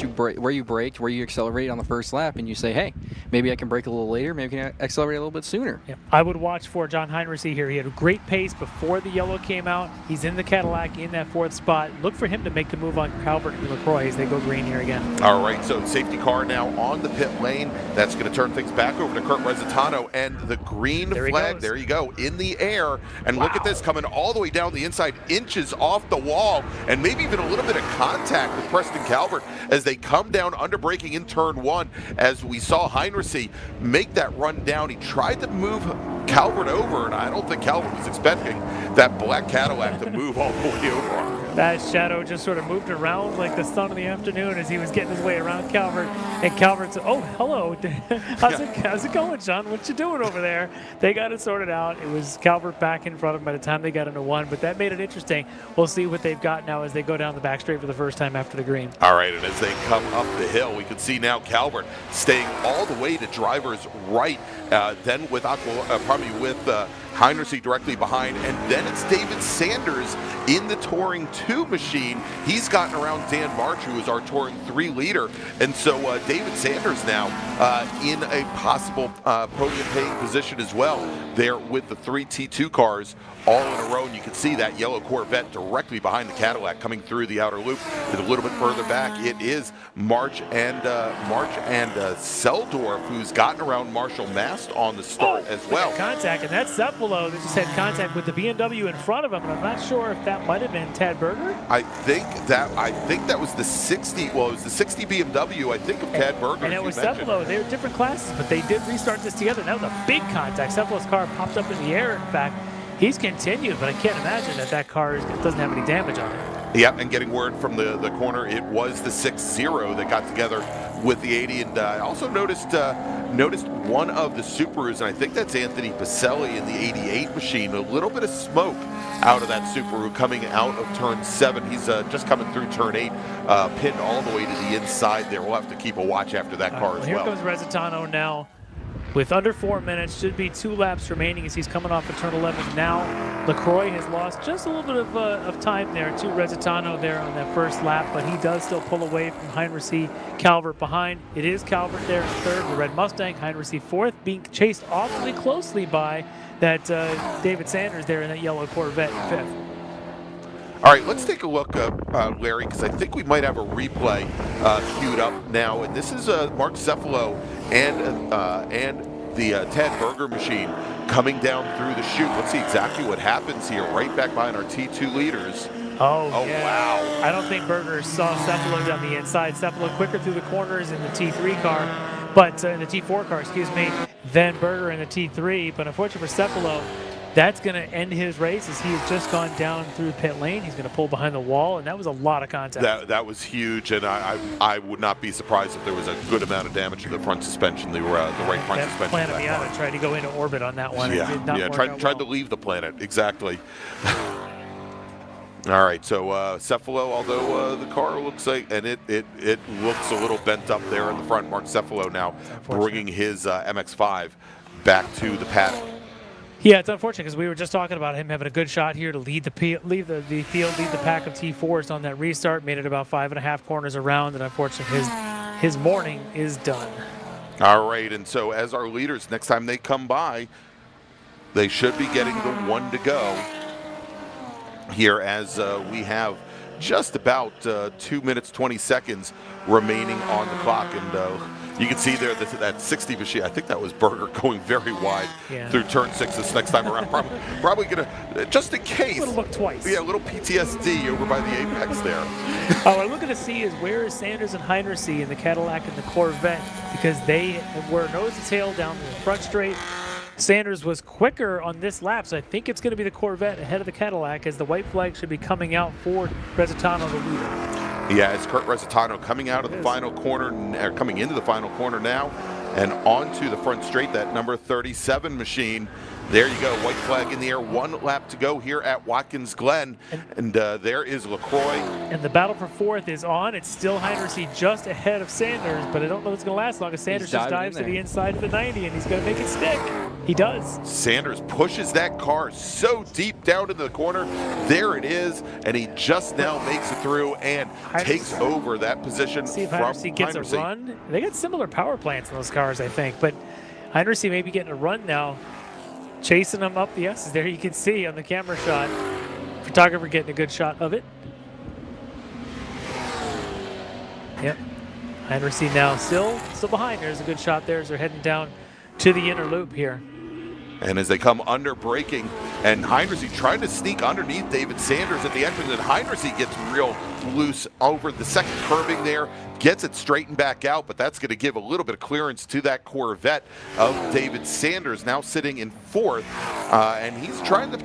you braked, where you accelerated on the first lap, and you say, hey, maybe I can brake a little later, maybe I can accelerate a little bit sooner. Yeah. I would watch for John Heinrichs here. He had a great pace before the yellow came out. He's in the Cadillac in that 4th spot. Look for him to make the move on Calvert and LaCroix as they go green here again. All right, so safety car now on the pit lane. That's going to turn things back over to Kurt Resitano, and the green flag, there you go, in the air. And look at this, coming all the way down the inside, inches off the wall, and maybe even a little bit of contact with Preston Calvert as they come down under braking in turn 1. As we saw Heinrichs make that run down, he tried to move Calvert over, and I don't think Calvert was expecting that black Cadillac to move all the way over. That shadow just sort of moved around like the sun in the afternoon as he was getting his way around Calvert. And Calvert said, oh, hello. How's it going, John? What you doing over there? They got it sorted out. It was Calvert back in front of him by the time they got into 1, but that made it interesting. We'll see what they've got now as they go down the back straight for the first time after the green. All right, and as they come up the hill, we can see now Calvert staying all the way to driver's right, then with Heinrichs directly behind, and then it's David Sanders in the Touring 2 machine. He's gotten around Dan March, who is our Touring 3 leader, and so David Sanders now in a possible podium-paying position as well there with the 3 T2 cars all in a row, and you can see that yellow Corvette directly behind the Cadillac coming through the outer loop. And a little bit further back, it is March and Seldorf, who's gotten around Marshall Mast on the start as well. Contact, and that Sepp will Cephalo that just had contact with the BMW in front of him, and I'm not sure if that might have been Tad Berger. I think that was the 60. Well, it was the 60 BMW. I think of Tad Berger. And it was Cephalo. They were different classes, but they did restart this together. That was a big contact. Cephalo's car popped up in the air. In fact, he's continued, but I can't imagine that car doesn't have any damage on it. Yeah, and getting word from the corner, it was the 6-0 that got together with the 80. And I also noticed one of the Subarus, and I think that's Anthony Pacelli in the 88 machine. A little bit of smoke out of that Subaru coming out of turn 7. He's just coming through turn 8, pinned all the way to the inside there. We'll have to keep a watch after that car as well. Here comes Resitano now. With under 4 minutes, should be 2 laps remaining as he's coming off of turn 11. Now, LaCroix has lost just a little bit of time there to Resitano there on that first lap, but he does still pull away from Heinrich Calvert behind. It is Calvert there in third, the red Mustang. Heinrich fourth, being chased awfully closely by that David Sanders there in that yellow Corvette in fifth. All right, let's take a look, Larry, because I think we might have a replay queued up now. And this is Mark Cephalo and the Tad Berger machine coming down through the chute. Let's see exactly what happens here, right back behind our T2 leaders. Oh yeah. Wow. I don't think Berger saw Cephalo down the inside. Cephalo quicker through the corners in the T3 car, but in the T4 car, excuse me, than Berger in the T3. But unfortunately for Cephalo, that's going to end his race as he has just gone down through the pit lane. He's going to pull behind the wall, and that was a lot of contact. That was huge, and I would not be surprised if there was a good amount of damage to the front suspension, the right front suspension. Planet Miata tried to go into orbit on that one. Tried to leave the planet, exactly. All right, so Cephalo, although the car looks like, and it looks a little bent up there in the front. Mark Cephalo now bringing his MX-5 back to the paddock. Yeah, it's unfortunate because we were just talking about him having a good shot here to lead the field, lead the pack of T4s on that restart. Made it about 5.5 corners around, and unfortunately his morning is done. All right, and so as our leaders, next time they come by, they should be getting the 1 to go here as we have just about 2 minutes, 20 seconds remaining on the clock. And you can see there that 60 machine, I think that was Berger going very wide through turn 6 this next time around. Probably going to, just in case. A little look twice. Yeah, a little PTSD over by the apex there. What we're looking to see is where is Sanders and Heinrich in the Cadillac and the Corvette, because they were nose to tail down the front straight. Sanders was quicker on this lap, so I think it's going to be the Corvette ahead of the Cadillac, as the white flag should be coming out for Resitano, the leader. Yeah, it's Kurt Resitano coming out of the final corner, or coming into the final corner now, and onto the front straight, that number 37 machine. There you go, white flag in the air, 1 lap to go here at Watkins Glen, and there is LaCroix. And the battle for fourth is on. It's still Heinrich just ahead of Sanders, but I don't know if it's going to last long, as Sanders just dives to the inside of the 90, and he's going to make it stick. He does. Sanders pushes that car so deep down into the corner. There it is, and he just now makes it through and takes over that position. See if from Heinrich gets a run. They got similar power plants in those cars, I think, but Heinrich may be getting a run now. Chasing him up the S's there, you can see on the camera shot. Photographer getting a good shot of it. Yep. Heinrich now still behind. There's a good shot there as they're heading down to the inner loop here. And as they come under braking, and Heinrich trying to sneak underneath David Sanders at the entrance, and Heinrich gets real loose over the second curbing there, gets it straightened back out, but that's going to give a little bit of clearance to that Corvette of David Sanders, now sitting in fourth, and he's trying to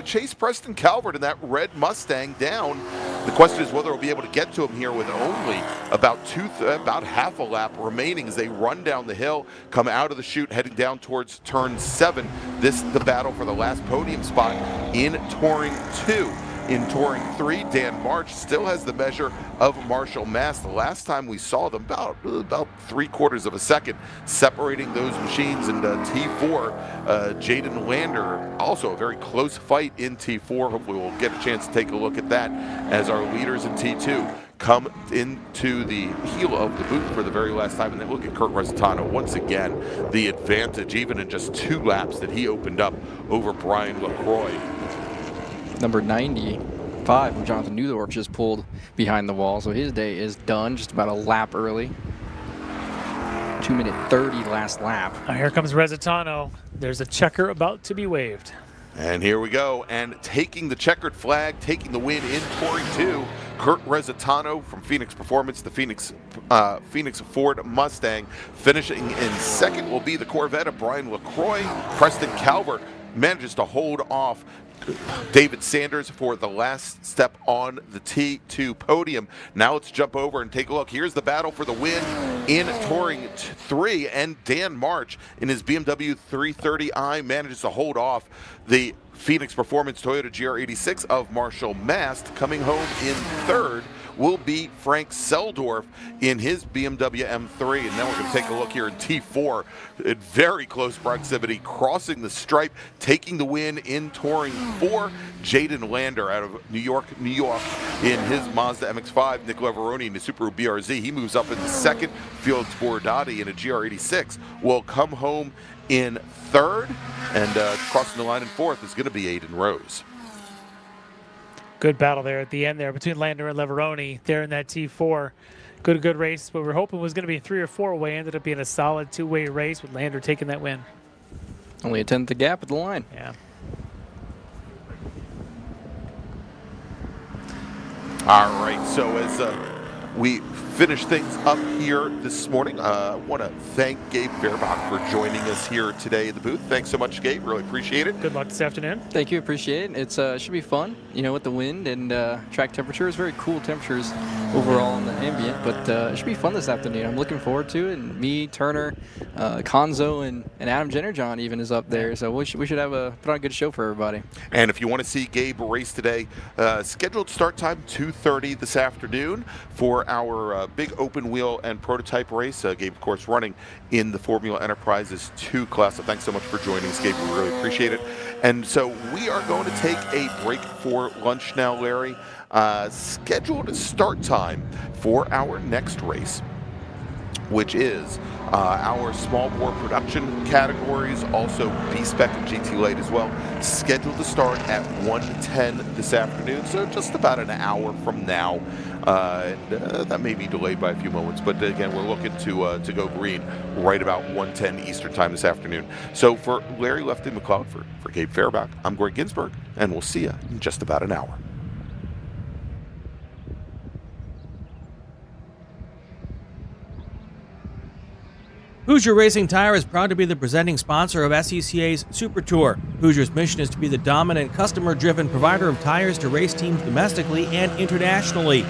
chase Preston Calvert in that red Mustang down. The question is whether he'll be able to get to him here with only about half a lap remaining as they run down the hill, come out of the chute, heading down towards turn 7. This is the battle for the last podium spot in Touring 2. In Touring 3, Dan March still has the measure of Marshall Mass. The last time we saw them, about 3/4 of a second separating those machines. And T4, Jaden Lander, also a very close fight in T4. Hopefully we'll get a chance to take a look at that as our leaders in T2 come into the heel of the boot for the very last time. And then look at Kurt Resitano once again, the advantage even in just 2 laps that he opened up over Brian LaCroix. Number 95 from Jonathan Newdorf just pulled behind the wall, so his day is done, just about a lap early. 2-minute 30 last lap. Here comes Resitano. There's a checker about to be waved. And here we go. And taking the checkered flag, taking the win in Touring 2, Kurt Resitano from Phoenix Performance, the Phoenix Ford Mustang. Finishing in second will be the Corvette of Brian LaCroix. Preston Calvert manages to hold off David Sanders for the last step on the T2 podium. Now let's jump over and take a look. Here's the battle for the win in Touring 3, and Dan March in his BMW 330i manages to hold off the Phoenix Performance Toyota GR86 of Marshall Mast. Coming home in third will be Frank Seldorf in his BMW M3. And then we're going to take a look here in T4 in very close proximity, crossing the stripe, taking the win in Touring 4. Jaden Lander out of New York in his Mazda MX-5. Nicola Veroni in the Subaru BRZ. He moves up into second. Felix Borodati in a GR86 will come home in third. And crossing the line in fourth is going to be Aiden Rose. Good battle there at the end there between Lander and Leveroni there in that T4. Good race. What we were hoping was going to be a 3 or 4-way ended up being a solid 2-way race with Lander taking that win. Only a 10th the gap at the line. Yeah. All right, so as we finish things up here this morning, I want to thank Gabe Fairbach for joining us here today in the booth. Thanks so much, Gabe. Really appreciate it. Good luck this afternoon. Thank you, appreciate it. It should be fun, with the wind and track temperatures. Very cool temperatures overall in the ambient, but it should be fun this afternoon. I'm looking forward to it. And me, Turner, Conzo, and Adam Jennerjohn even is up there. So we should put on a good show for everybody. And if you want to see Gabe race today, scheduled start time 2:30 this afternoon for our big open wheel and prototype race. Gabe, of course, running in the Formula Enterprises 2 class. So thanks so much for joining us, Gabe. We really appreciate it. And so we are going to take a break for lunch now, Larry. Scheduled start time for our next race, which is our small bore production categories, also B-Spec and GT Light as well, scheduled to start at 1:10 this afternoon, so just about an hour from now. That may be delayed by a few moments, but again, we're looking to go green right about 1:10 Eastern time this afternoon. So for Larry Lefty MacLeod, for Gabe Fairbach, I'm Gregg Ginsberg, and we'll see you in just about an hour. Hoosier Racing Tire is proud to be the presenting sponsor of SCCA's Super Tour. Hoosier's mission is to be the dominant, customer-driven provider of tires to race teams domestically and internationally.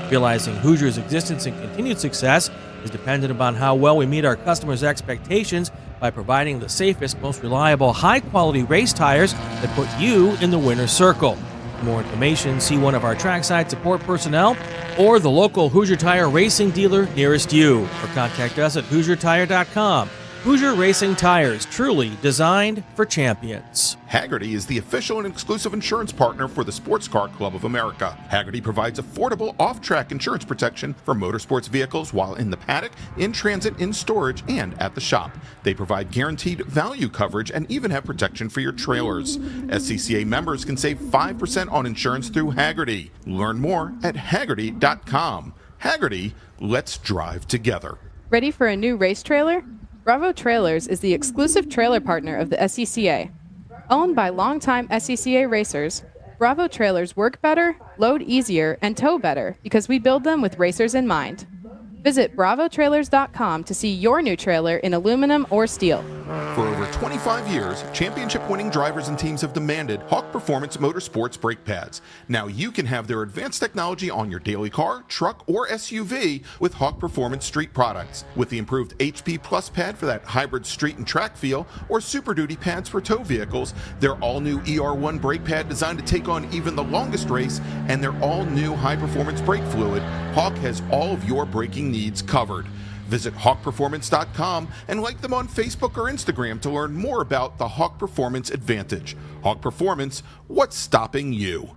Realizing Hoosier's existence and continued success is dependent upon how well we meet our customers' expectations by providing the safest, most reliable, high-quality race tires that put you in the winner's circle. For more information, see one of our trackside support personnel or the local Hoosier Tire racing dealer nearest you, or contact us at HoosierTire.com. Hoosier Racing Tires, truly designed for champions. Hagerty is the official and exclusive insurance partner for the Sports Car Club of America. Hagerty provides affordable off-track insurance protection for motorsports vehicles while in the paddock, in transit, in storage, and at the shop. They provide guaranteed value coverage and even have protection for your trailers. SCCA members can save 5% on insurance through Hagerty. Learn more at Hagerty.com. Hagerty, let's drive together. Ready for a new race trailer? Bravo Trailers is the exclusive trailer partner of the SCCA. Owned by longtime SCCA racers, Bravo Trailers work better, load easier, and tow better because we build them with racers in mind. Visit bravotrailers.com to see your new trailer in aluminum or steel. For over 25 years, championship-winning drivers and teams have demanded Hawk Performance Motorsports brake pads. Now you can have their advanced technology on your daily car, truck, or SUV with Hawk Performance Street products. With the improved HP Plus pad for that hybrid street and track feel, or Super Duty pads for tow vehicles, their all-new ER1 brake pad designed to take on even the longest race, and their all-new high-performance brake fluid, Hawk has all of your braking needs covered. Visit hawkperformance.com and like them on Facebook or Instagram to learn more about the Hawk Performance Advantage. Hawk Performance, what's stopping you?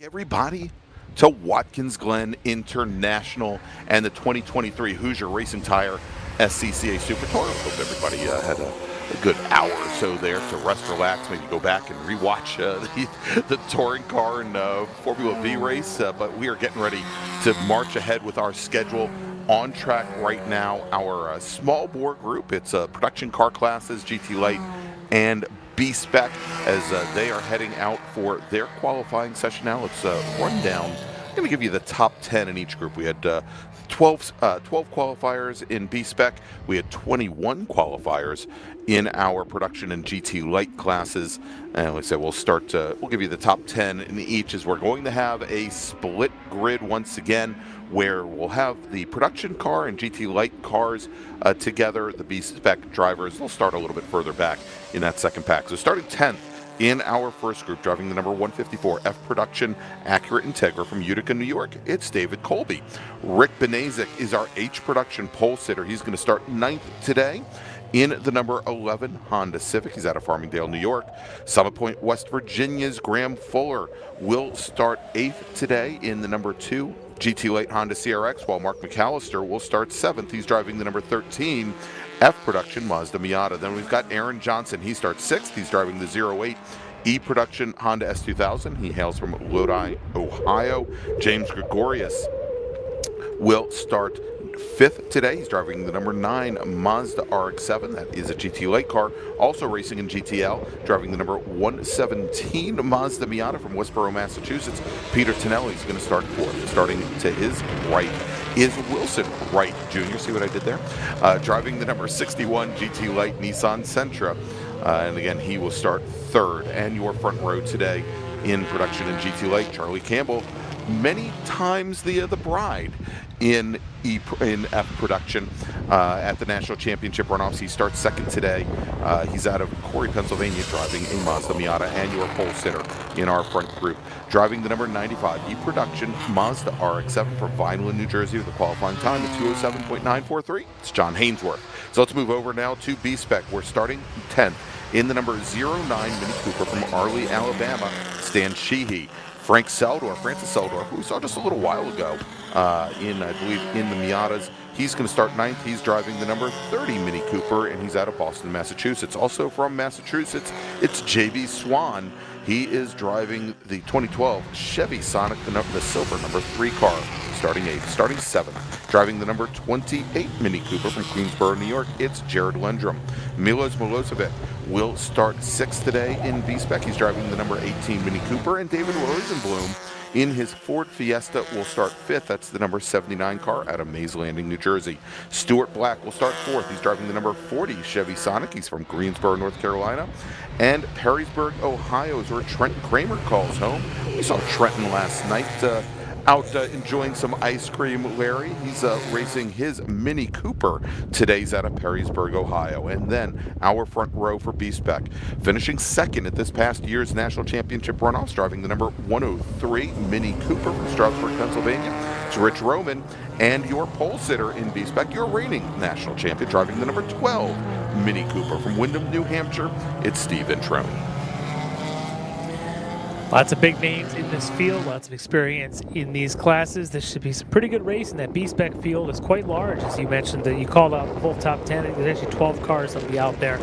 Everybody to Watkins Glen International and the 2023 Hoosier Racing Tire SCCA Super Tour. Hope everybody had a good hour or so there to rest, relax, maybe go back and rewatch the touring car and Formula V race. But we are getting ready to march ahead with our schedule. On track right now, our small bore group. It's production car classes, GT Light and B-Spec, as they are heading out for their qualifying session now. Let's run down. I'm going to give you the top 10 in each group. We had 12 qualifiers in B-Spec. We had 21 qualifiers in our production and GT Light classes. And like I said, we'll give you the top 10 in each, as we're going to have a split grid once again, where we'll have the production car and GT Light cars together. The B-Spec drivers, they'll start a little bit further back in that second pack. So starting 10th in our first group, driving the number 154 F Production Acura Integra from Utica, New York, it's David Colby. Rick Benazik is our H Production pole sitter. He's going to start 9th today in the number 11 Honda Civic. He's out of Farmingdale, New York. Summit Point, West Virginia's Graham Fuller will start 8th today in the number 2 GT Light Honda CRX, while Mark McAllister will start 7th. He's driving the number 13 F Production Mazda Miata. Then we've got Aaron Johnson. He starts 6th. He's driving the 08 E Production Honda S2000. He hails from Lodi, Ohio. James Gregorius will start 5th today. He's driving the number 9 Mazda RX-7. That is a GT Light car. Also racing in GTL, driving the number 117 Mazda Miata from Westboro, Massachusetts. Peter Tonelli is going to start 4th. Starting to his right is Wilson Wright Jr. See what I did there? Driving the number 61 GT Light Nissan Sentra. And again, he will start 3rd. And your front row today in production in GT Light, Charlie Campbell, many times the bride in F Production at the National Championship runoffs. He starts 2nd today. He's out of Corey, Pennsylvania, driving a Mazda Miata, and your pole sitter in our front group. Driving the number 95 E Production Mazda RX-7 from Vineland, New Jersey, with a qualifying time of 207.943. It's John Hainsworth. So let's move over now to B-Spec. We're starting 10th in the number 09 Mini Cooper from Arley, Alabama, Stan Sheehy. Francis Seldorf, who we saw just a little while ago I believe, in the Miatas. He's going to start 9th. He's driving the number 30 Mini Cooper, and he's out of Boston, Massachusetts. Also from Massachusetts, it's J.B. Swan. He is driving the 2012 Chevy Sonic, the silver number 3 car, starting 8th. Starting 7th, driving the number 28 Mini Cooper from Queensboro, New York, it's Jared Lendrum. Milos Milosevic will start 6th today in B-Spec. He's driving the number 18 Mini Cooper, and David Rosenblum in his Ford Fiesta will start 5th. That's the number 79 car out of Mays Landing, New Jersey. Stuart Black will start 4th. He's driving the number 40 Chevy Sonic. He's from Greensboro, North Carolina. And Perrysburg, Ohio is where Trenton Kramer calls home. We saw Trenton last night out enjoying some ice cream, Larry. He's racing his Mini Cooper. Today's out of Perrysburg, Ohio. And then our front row for B-Spec, finishing 2nd at this past year's National Championship runoffs, driving the number 103 Mini Cooper from Stroudsburg, Pennsylvania. It's Rich Roman. And your pole sitter in B-Spec, your reigning national champion, driving the number 12 Mini Cooper from Windham, New Hampshire, it's Steve Introne. Lots of big names in this field, lots of experience in these classes. This should be some pretty good racing. That B-Spec field is quite large, as you mentioned. That you called out the full top 10. There's actually 12 cars that'll be out there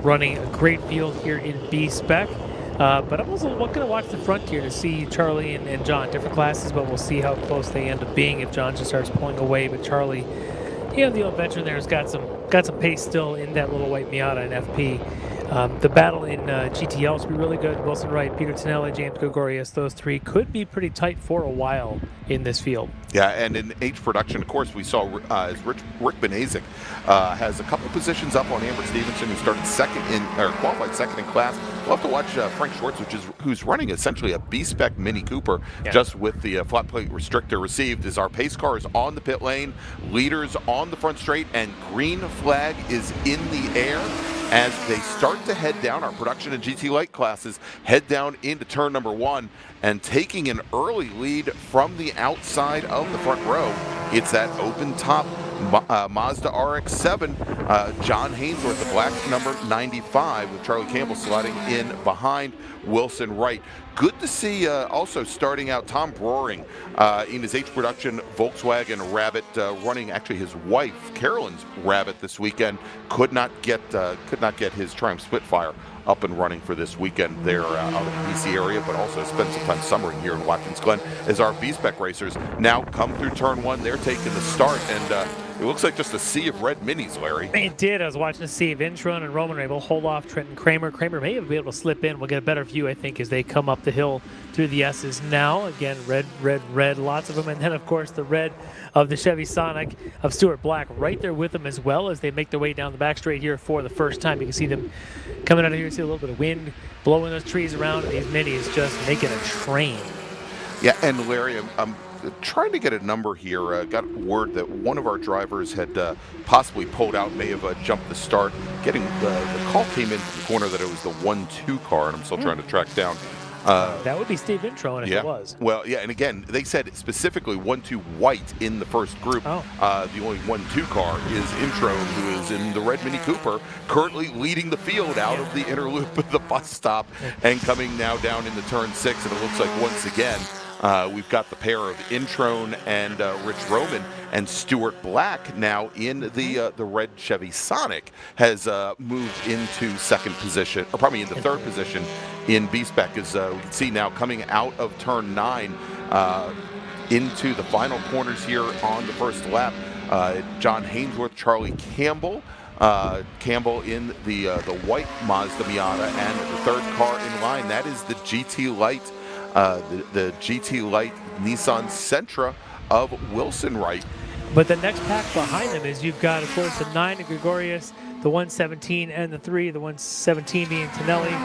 running a great field here in B-Spec. But I'm also going to watch the front here to see Charlie and John. Different classes, but we'll see how close they end up being if John just starts pulling away. But Charlie, the old veteran there, has got some pace still in that little white Miata and FP. The battle in GTL should be really good. Wilson Wright, Peter Tonelli, James Gregorius, those three could be pretty tight for a while in this field. Yeah, and in H Production, of course, we saw Rick Benazik has a couple positions up on Amber Stevenson, who started qualified second in class. We'll have to watch Frank Schwartz, who's running essentially a B-Spec Mini Cooper, just with the flat plate restrictor received, as our pace car is on the pit lane, leaders on the front straight, and green flag is in the air as they start to head down. Our production and GT Light classes head down into turn number 1, and taking an early lead from the outside of the front row. It's that open top Mazda RX-7, John Hainsworth, the black number 95, with Charlie Campbell sliding in behind Wilson Wright. Good to see also starting out Tom Broering in his H Production Volkswagen Rabbit, running actually his wife Carolyn's Rabbit this weekend. Could not get his Triumph Spitfire up and running for this weekend there out of the DC area, but also spent some time summering here in Watkins Glen as our B-Spec racers now come through turn one. They're taking the start, and it looks like just a sea of red minis, Larry. It did. I was watching to see if Intron and Roman were able to hold off Trenton Kramer. Kramer may be able to slip in. We'll get a better view, I think, as they come up the hill through the S's now. Again, red, red, red, lots of them. And then, of course, the red of the Chevy Sonic of Stuart Black right there with them as well as they make their way down the back straight here for the first time. You can see them coming out of here. You see a little bit of wind blowing those trees around, and these minis just making a train. Yeah, and Larry, I'm trying to get a number here. Got word that one of our drivers had possibly pulled out, may have jumped the start. Getting the call came in from the corner that it was the 1-2 car, and I'm still trying to track down. That would be Steve Intron if it was. Well, yeah, and again, they said specifically 1-2 white in the first group. Oh. The only 1-2 car is Intron, who is in the red Mini Cooper, currently leading the field out of the inner loop of the bus stop and coming now down into turn 6. And it looks like once again, we've got the pair of Intron and Rich Roman, and Stuart Black now in the red Chevy Sonic has moved into second position, or probably into third position in B-Spec, as we can see now coming out of turn 9 into the final corners here on the first lap. John Hainsworth, Charlie Campbell. Campbell in the white Mazda Miata, and the third car in line, that is the GT Light. The GT Light Nissan Sentra of Wilson Wright. But the next pack behind them is you've got, of course, the 9 of Gregorius, the 117 and the 3, the 117 being Tonelli,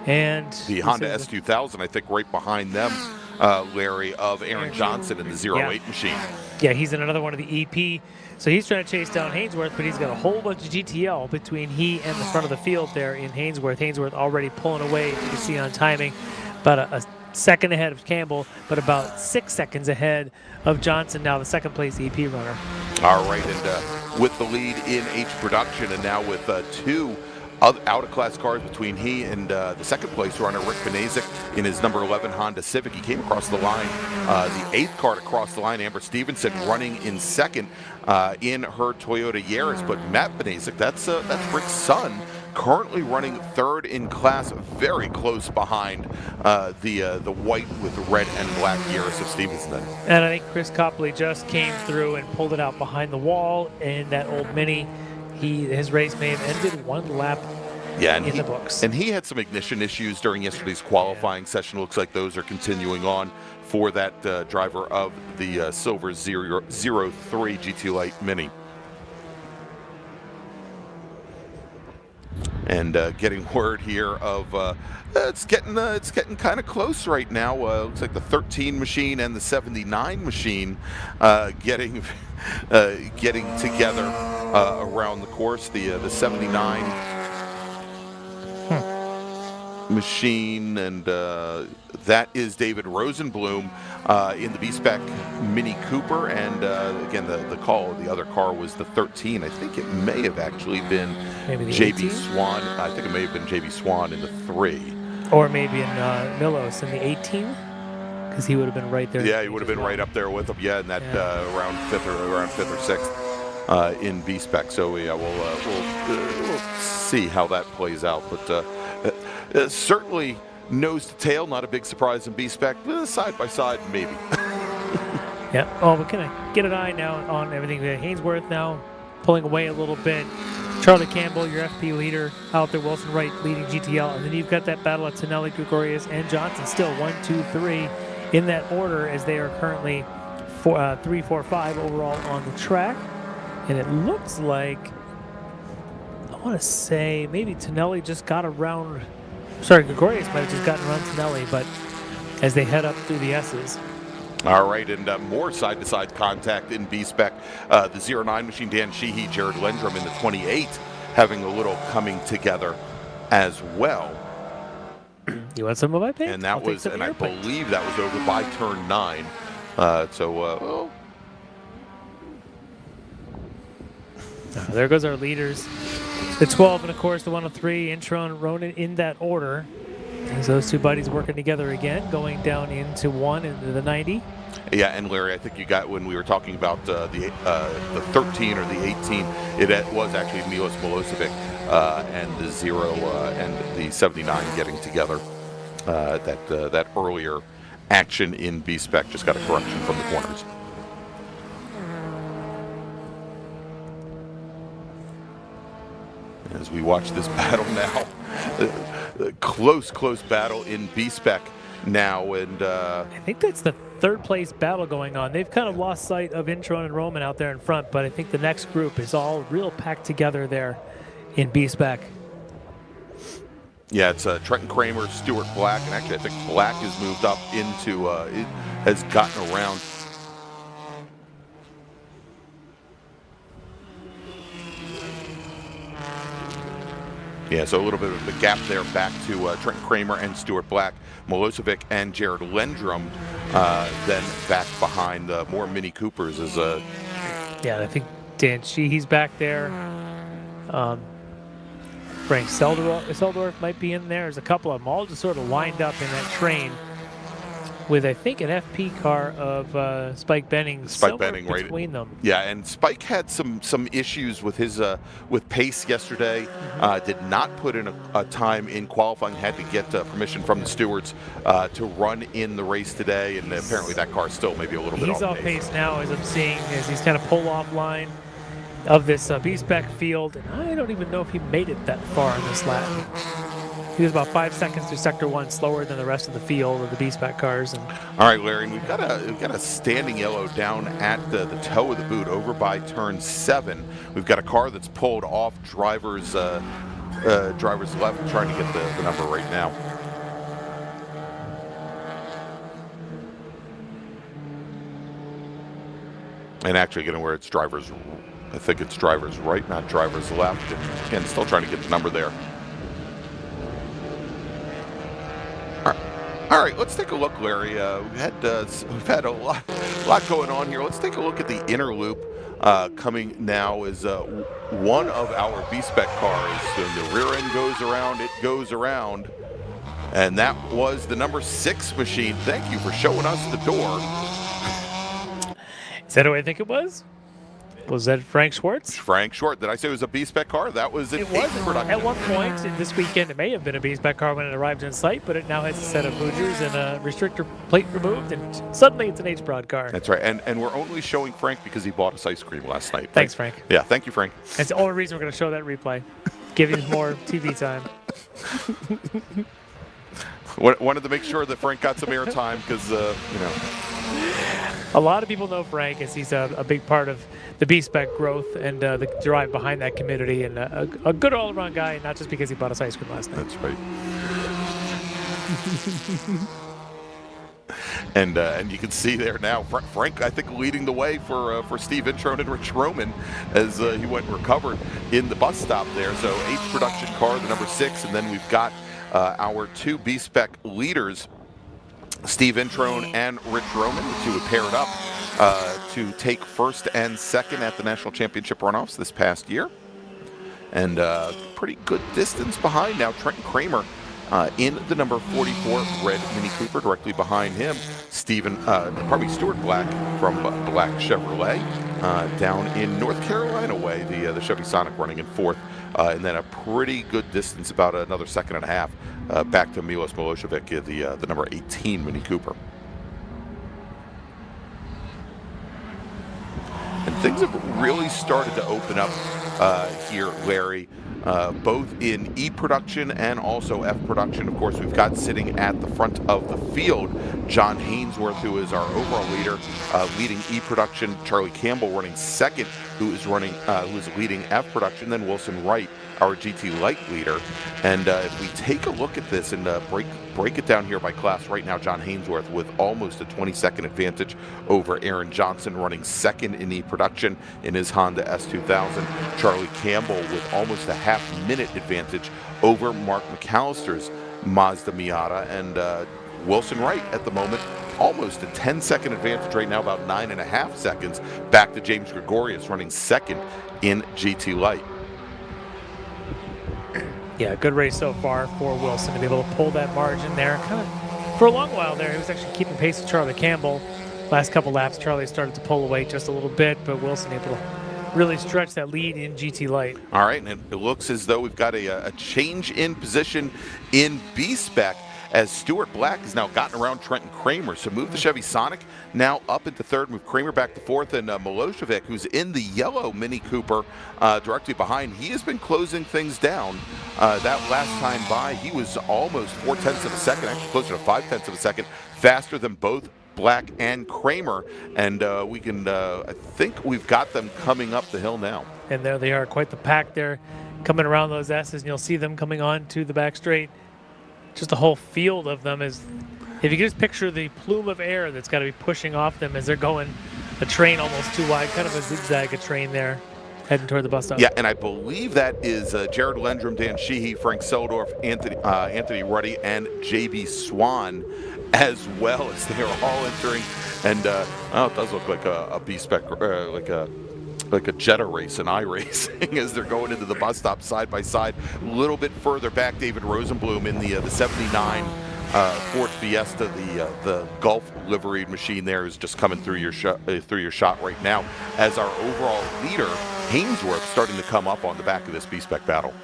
and the Honda S2000, I think, right behind them, Larry, of Aaron Johnson in the 08 machine. Yeah, he's in another one of the EP. So he's trying to chase down Hainsworth, but he's got a whole bunch of GTL between he and the front of the field there in Hainsworth. Hainsworth already pulling away, you can see on timing, about a second ahead of Campbell, but about 6 seconds ahead of Johnson, now the second place EP runner. All right, and with the lead in H Production, and now with 2 out-of-class cars between he and the second place runner, Rick Benazik, in his number 11 Honda Civic. He came across the line, the 8th car to cross the line, Amber Stevenson running in second in her Toyota Yaris. But Matt Benazik, that's Rick's son, currently running third in class, very close behind the white with the red and black Yaris of Stevenson. And I think Chris Copley just came through and pulled it out behind the wall in that old Mini. His race may have ended 1 lap in the books. And he had some ignition issues during yesterday's qualifying session. Looks like those are continuing on for that driver of the Silver 03 GT Light Mini. And getting word here of it's getting kind of close right now. Looks like the 13 machine and the 79 machine getting together around the course. The 79 machine, and that is David Rosenblum in the B-Spec Mini Cooper, and again the other car was the 13. I think it may have actually been JB Swan. I think it may have been JB Swan in the 3. Or maybe in Milos in the 18, because he would have been right there. Yeah, he would have been right up there with him. Yeah, in that around fifth or sixth in B-Spec. So yeah, we'll see how that plays out. But certainly nose to tail, not a big surprise in B-Spec. Side by side, maybe. Yeah. Oh, we're gonna get an eye now on everything. Hainsworth now pulling away a little bit. Charlie Campbell, your FP leader, out there. Wilson Wright leading GTL. And then you've got that battle of Tonelli, Gregorius, and Johnson still 1, 2, 3 in that order, as they are currently 3, 4, 5 overall on the track. And it looks like, I want to say, maybe Tonelli just got around. Sorry, Gregorius might have just gotten around Tonelli, but as they head up through the S's. All right, and more side-to-side contact in B-Spec. The 09 machine, Dan Sheehy, Jared Lendrum in the 28, having a little coming together as well. You want some of my paint? And that was, and I believe that was over by turn 9. There goes our leaders. The 12 and, of course, the 103, Intron and Ronan in that order. As those two buddies working together again, going down into into the 90. Yeah, and Larry, I think you got when we were talking about the 13 or the 18, it was actually Milos Milosevic and the 0 and the 79 getting together. That earlier action in B-Spec just got a correction from the corners. As we watch this battle now, close battle in B-Spec now, and I think that's the third place battle going on. They've kind of lost sight of Intron and Roman out there in front, but I think the next group is all real packed together there in B-Spec. Yeah, it's Trenton Kramer, Stuart Black, and actually I think Black has moved up into, has gotten around. Yeah, so a little bit of a gap there back to Trenton Kramer and Stuart Black, Milosevic and Jared Lendrum, then back behind more Mini Coopers as Yeah, I think Dan Sheehy's back there. Frank Seldorf might be in there. There's a couple of them all just sort of lined up in that train with, I think, an FP car of Spike Benning right between them. Yeah, and Spike had some issues with his with pace yesterday. Did not put in a time in qualifying. Had to get permission from the stewards to run in the race today, and apparently that car is still maybe a little bit He's off pace now, as I'm seeing, as he's kind of pull off line of this B-Spec field, and I don't even know if he made it that far in this lap. He was about 5 seconds through Sector 1 slower than the rest of the field of the B-Spec cars. And all right, Larry, we've got a standing yellow down at the toe of the boot over by turn 7. We've got a car that's pulled off driver's left, trying to get the number right now. And actually getting where it's driver's, I think it's driver's right, not driver's left. And again, still trying to get the number there. All right, let's take a look, Larry. We've had a lot going on here. Let's take a look at the inner loop coming now. Is one of our B-Spec cars. The rear end goes around, it goes around, and that was the number 6 machine. Thank you for showing us the door. Is that who I think it was? Was that Frank Schwartz? Frank Schwartz. Did I say it was a B-Spec car? That was an 8 production. At one point this weekend, it may have been a B-Spec car when it arrived in sight, but it now has a set of Hoosiers and a restrictor plate removed, and suddenly it's an H-Prod car. That's right. And we're only showing Frank because he bought us ice cream last night. Thanks, Frank. Yeah, thank you, Frank. That's the only reason we're going to show that replay. Give him more TV time. Wanted to make sure that Frank got some air time because, A lot of people know Frank as he's a big part of the B-Spec growth and the drive behind that community, and a good all-around guy, not just because he bought us ice cream last night. That's right. And you can see there now, Frank, I think, leading the way for Steve Intron and Rich Roman as he went and recovered in the bus stop there. So 8th production car, the number 6, and then we've got our 2 B-Spec leaders, Steve Intron and Rich Roman, the 2 have paired up to take 1st and 2nd at the National Championship runoffs this past year. And pretty good distance behind now. Trenton Kramer in the number 44 red Mini Cooper, directly behind him. Stuart Black from Black Chevrolet down in North Carolina way, the Chevy Sonic running in 4th. And then a pretty good distance, about another 2.5 seconds, back to Milos Milosevic, the number 18 Mini Cooper. And things have really started to open up here, Larry, both in E production and also F production. Of course, we've got sitting at the front of the field John Hainsworth, who is our overall leader, leading E production. Charlie Campbell running 2nd, who is leading F production. Then Wilson Wright, our GT Light leader. And if we take a look at this and break it down here by class, right now John Hainsworth with almost a 20-second advantage over Aaron Johnson, running 2nd in E production in his Honda S2000. Charlie Campbell with almost a half-minute advantage over Mark McAllister's Mazda Miata, and Wilson Wright at the moment, almost a 10-second advantage right now, about 9.5 seconds, back to James Gregorius running second in GT Light. Yeah, good race so far for Wilson to be able to pull that margin there. Kind of for a long while there, he was actually keeping pace with Charlie Campbell. Last couple laps, Charlie started to pull away just a little bit, but Wilson able to really stretch that lead in GT Light. All right, and it looks as though we've got a change in position in B-Spec, as Stuart Black has now gotten around Trenton Kramer. So move the Chevy Sonic now up into third, move Kramer back to fourth, and Milosevic, who's in the yellow Mini Cooper directly behind, he has been closing things down. That last time by, he was almost 0.4 of a second, actually closer to 0.5 of a second, faster than both Black and Kramer, and we can, I think we've got them coming up the hill now. And there they are, quite the pack there, coming around those S's, and you'll see them coming on to the back straight. Just a whole field of them. Is, if you can just picture the plume of air that's got to be pushing off them as they're going a train almost too wide, kind of a zigzag a train there, heading toward the bus stop. Yeah, and I believe that is Jared Lendrum, Dan Sheehy, Frank Seldorf, Anthony Ruddy, and JB Swan, as well, as they are all entering. And it does look like a B-Spec, like a Jetta race, an iRacing, as they're going into the bus stop side by side. A little bit further back, David Rosenblum in the 79 Ford Fiesta, the Gulf liveried machine there, is just coming through your shot right now, as our overall leader, Hainsworth, starting to come up on the back of this B-Spec battle.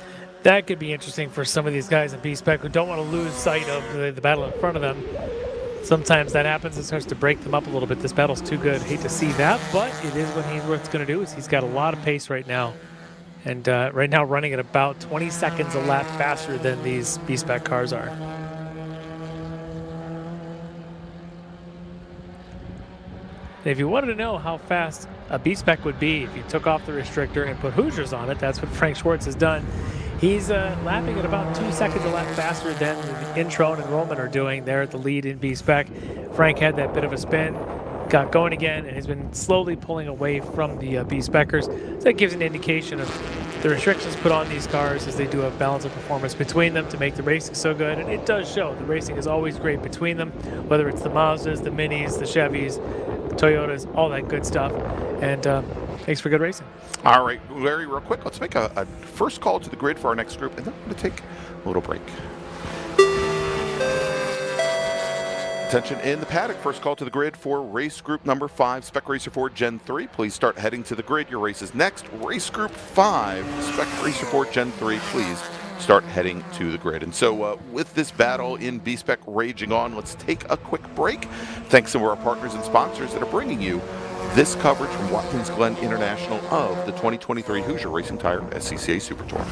That could be interesting for some of these guys in B-Spec who don't want to lose sight of the battle in front of them. Sometimes that happens. It starts to break them up a little bit. This battle's too good. Hate to see that, but it is what Hainsworth's going to do. Is he's got a lot of pace right now, and right now running at about 20 seconds a lap faster than these B-Spec cars are. And if you wanted to know how fast a B-Spec would be if you took off the restrictor and put Hoosiers on it, that's what Frank Schwartz has done. He's lapping at about 2 seconds a lap faster than the intro and enrollment are doing there at the lead in B-Spec. Frank had that bit of a spin, got going again, and has been slowly pulling away from the B-Speckers. So that gives an indication of the restrictions put on these cars as they do have balance of performance between them to make the racing so good. And it does show. The racing is always great between them, whether it's the Mazdas, the Minis, the Chevys, the Toyotas, all that good stuff. And thanks for good racing. All right, Larry, real quick, let's make a first call to the grid for our next group, and then we're going to take a little break. Attention in the paddock, first call to the grid for race group number 5, Spec Racer 4 Gen 3. Please start heading to the grid. Your race is next. Race group 5, Spec Racer 4 Gen 3, please start heading to the grid. And so with this battle in B-Spec raging on, let's take a quick break. Thanks to our partners and sponsors that are bringing you this coverage from Watkins Glen International of the 2023 Hoosier Racing Tire SCCA Super Tour.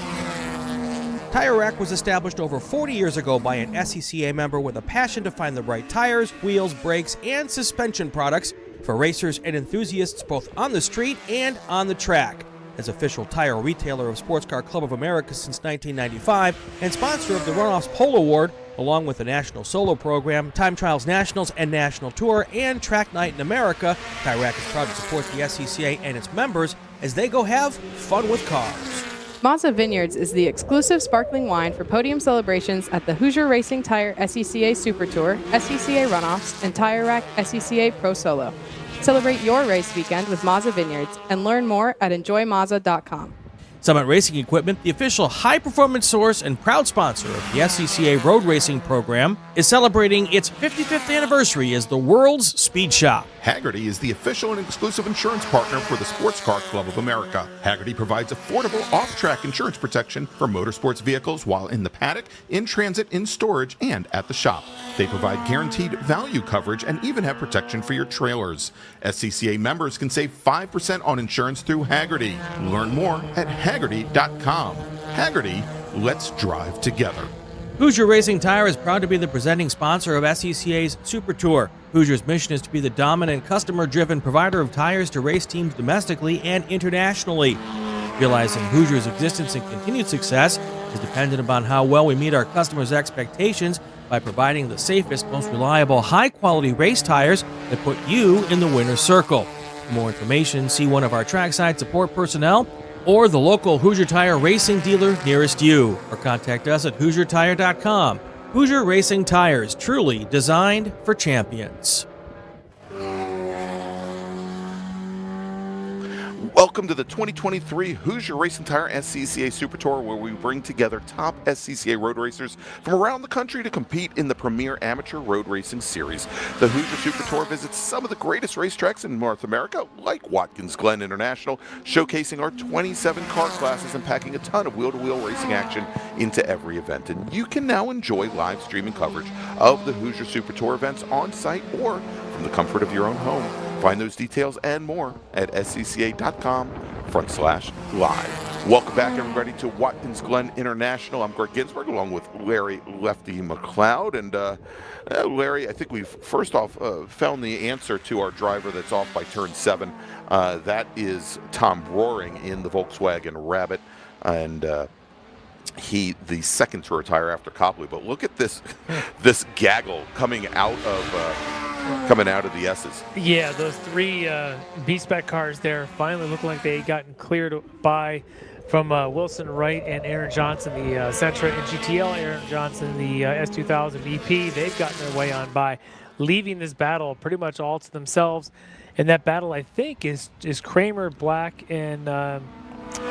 Tire Rack was established over 40 years ago by an SCCA member with a passion to find the right tires, wheels, brakes, and suspension products for racers and enthusiasts both on the street and on the track. As official tire retailer of Sports Car Club of America since 1995 and sponsor of the Runoffs Pole Award, along with the National Solo Program, Time Trials Nationals and National Tour, and Track Night in America, Tire Rack is proud to support the SCCA and its members as they go have fun with cars. Mazza Vineyards is the exclusive sparkling wine for podium celebrations at the Hoosier Racing Tire SCCA Super Tour, SCCA Runoffs, and Tire Rack SCCA Pro Solo. Celebrate your race weekend with Mazza Vineyards and learn more at enjoymazza.com. Summit Racing Equipment, the official high-performance source and proud sponsor of the SCCA Road Racing Program, is celebrating its 55th anniversary as the world's speed shop. Hagerty is the official and exclusive insurance partner for the Sports Car Club of America. Hagerty provides affordable off-track insurance protection for motorsports vehicles while in the paddock, in transit, in storage, and at the shop. They provide guaranteed value coverage and even have protection for your trailers. SCCA members can save 5% on insurance through Hagerty. Learn more at Hagerty.com. Hagerty, let's drive together. Hoosier Racing Tire is proud to be the presenting sponsor of SCCA's Super Tour. Hoosier's mission is to be the dominant, customer-driven provider of tires to race teams domestically and internationally. Realizing Hoosier's existence and continued success is dependent upon how well we meet our customers' expectations by providing the safest, most reliable, high-quality race tires that put you in the winner's circle. For more information, see one of our trackside support personnel or the local Hoosier Tire racing dealer nearest you, or contact us at HoosierTire.com. Hoosier Racing Tires, truly designed for champions. Welcome to the 2023 Hoosier Racing Tire SCCA Super Tour, where we bring together top SCCA road racers from around the country to compete in the premier amateur road racing series. The Hoosier Super Tour visits some of the greatest racetracks in North America, like Watkins Glen International, showcasing our 27 car classes and packing a ton of wheel-to-wheel racing action into every event. And you can now enjoy live streaming coverage of the Hoosier Super Tour events on site or from the comfort of your own home. Find those details and more at scca.com/live. Welcome back, everybody, to Watkins Glen International. I'm Gregg Ginsberg, along with Larry Lefty MacLeod. And Larry, I think we've first off found the answer to our driver that's off by turn 7. That is Tom Roaring in the Volkswagen Rabbit. And he, the second to retire after Copley. But look at this gaggle coming out of the S's. Yeah, those three B-Spec cars there finally look like they gotten cleared by from Wilson Wright and Aaron Johnson, the Sentra and GTL. Aaron Johnson, the S2000 EP. They've gotten their way on by, leaving this battle pretty much all to themselves. And that battle, I think, is Kramer, Black, and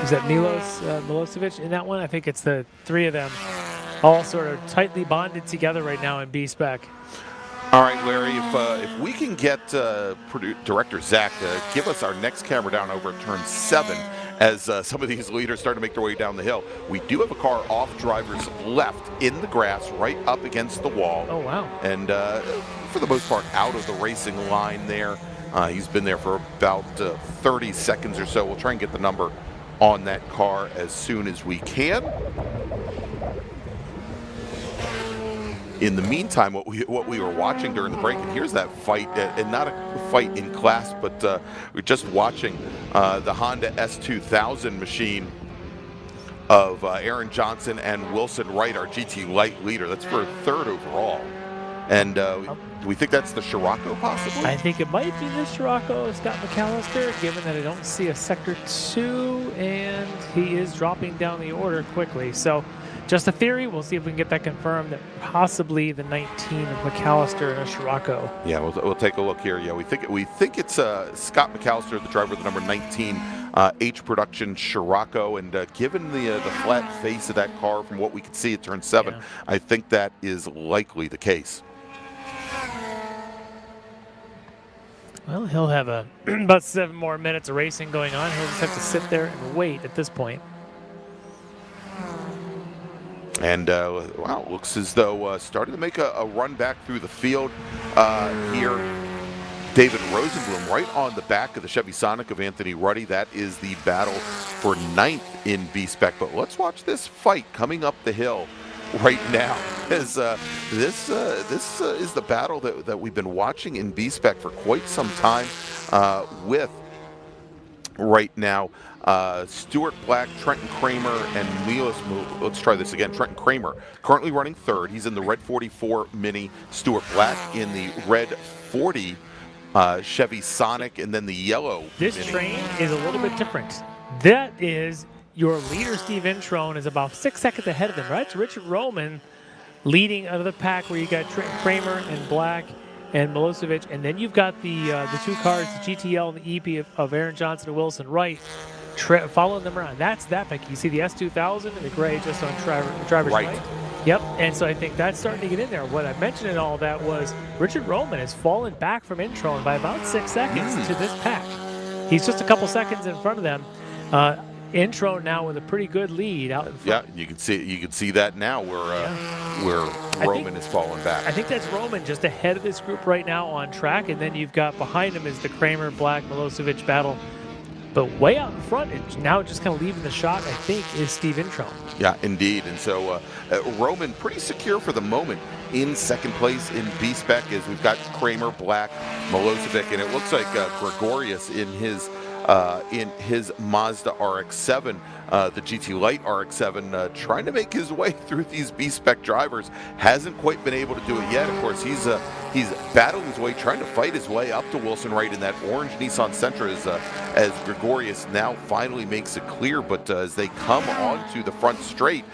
is that Milosevic in that one? I think it's the three of them all sort of tightly bonded together right now in B-Spec. All right, Larry, if we can get Director Zach to give us our next camera down over at turn 7 as some of these leaders start to make their way down the hill. We do have a car off driver's left in the grass right up against the wall. Oh, wow. And for the most part out of the racing line there. He's been there for about 30 seconds or so. We'll try and get the number on that car as soon as we can. In the meantime, what we were watching during the break, and here's that fight, and not a fight in class, but we're just watching the Honda S2000 machine of Aaron Johnson and Wilson Wright, our GT Light leader. That's for 3rd overall. And do we think that's the Scirocco, possibly? I think it might be the Scirocco, Scott McAllister, given that I don't see a Sector 2, and he is dropping down the order quickly. So just a theory. We'll see if we can get that confirmed, that possibly the 19 of McAllister and a Scirocco. Yeah, we'll take a look here. Yeah, we think it's Scott McAllister, the driver of the number 19 H production Scirocco, and given the flat face of that car from what we could see at turn 7, yeah, I think that is likely the case. Well, he'll have about 7 more minutes of racing going on. He'll just have to sit there and wait at this point. And, wow, looks as though starting to make a run back through the field here. David Rosenblum right on the back of the Chevy Sonic of Anthony Ruddy. That is the battle for 9th in B-Spec. But let's watch this fight coming up the hill right now. As this is the battle that we've been watching in B-Spec for quite some time with right now Stuart Black, Trenton Kramer, and let's try this again. Trenton Kramer currently running 3rd. He's in the red 44 Mini. Stuart Black in the red 40 Chevy Sonic, and then the yellow This Mini. train is a little bit different. That is your leader, Steve Introne, is about 6 seconds ahead of them, right? It's Richard Roman leading out of the pack, where you got Kramer and Black and Milosevic, and then you've got the 2 cars, the GTL and the EP of Aaron Johnson and Wilson Wright, following them around. That's that pick. You see the S2000 and the gray just on driver's right. Yep, and so I think that's starting to get in there. What I mentioned in all that was Richard Roman has fallen back from Introne by about 6 seconds to this pack. He's just a couple seconds in front of them. Introne now with a pretty good lead out in front. Yeah, you can see that now where Roman is falling back. I think that's Roman just ahead of this group right now on track, and then you've got behind him is the Kramer, Black, Milosevic battle. But way out in front, now just kind of leaving the shot, I think, is Steve Introne. Yeah, indeed. And so Roman pretty secure for the moment in 2nd place in B-Spec, as we've got Kramer, Black, Milosevic, and it looks like Gregorius in his Mazda RX-7, the GT Light RX-7, trying to make his way through these B-Spec drivers. Hasn't quite been able to do it yet. Of course, he's He's battling his way, trying to fight his way up to Wilson Wright in that orange Nissan Sentra as Gregorius now finally makes it clear. But as they come onto the front straight,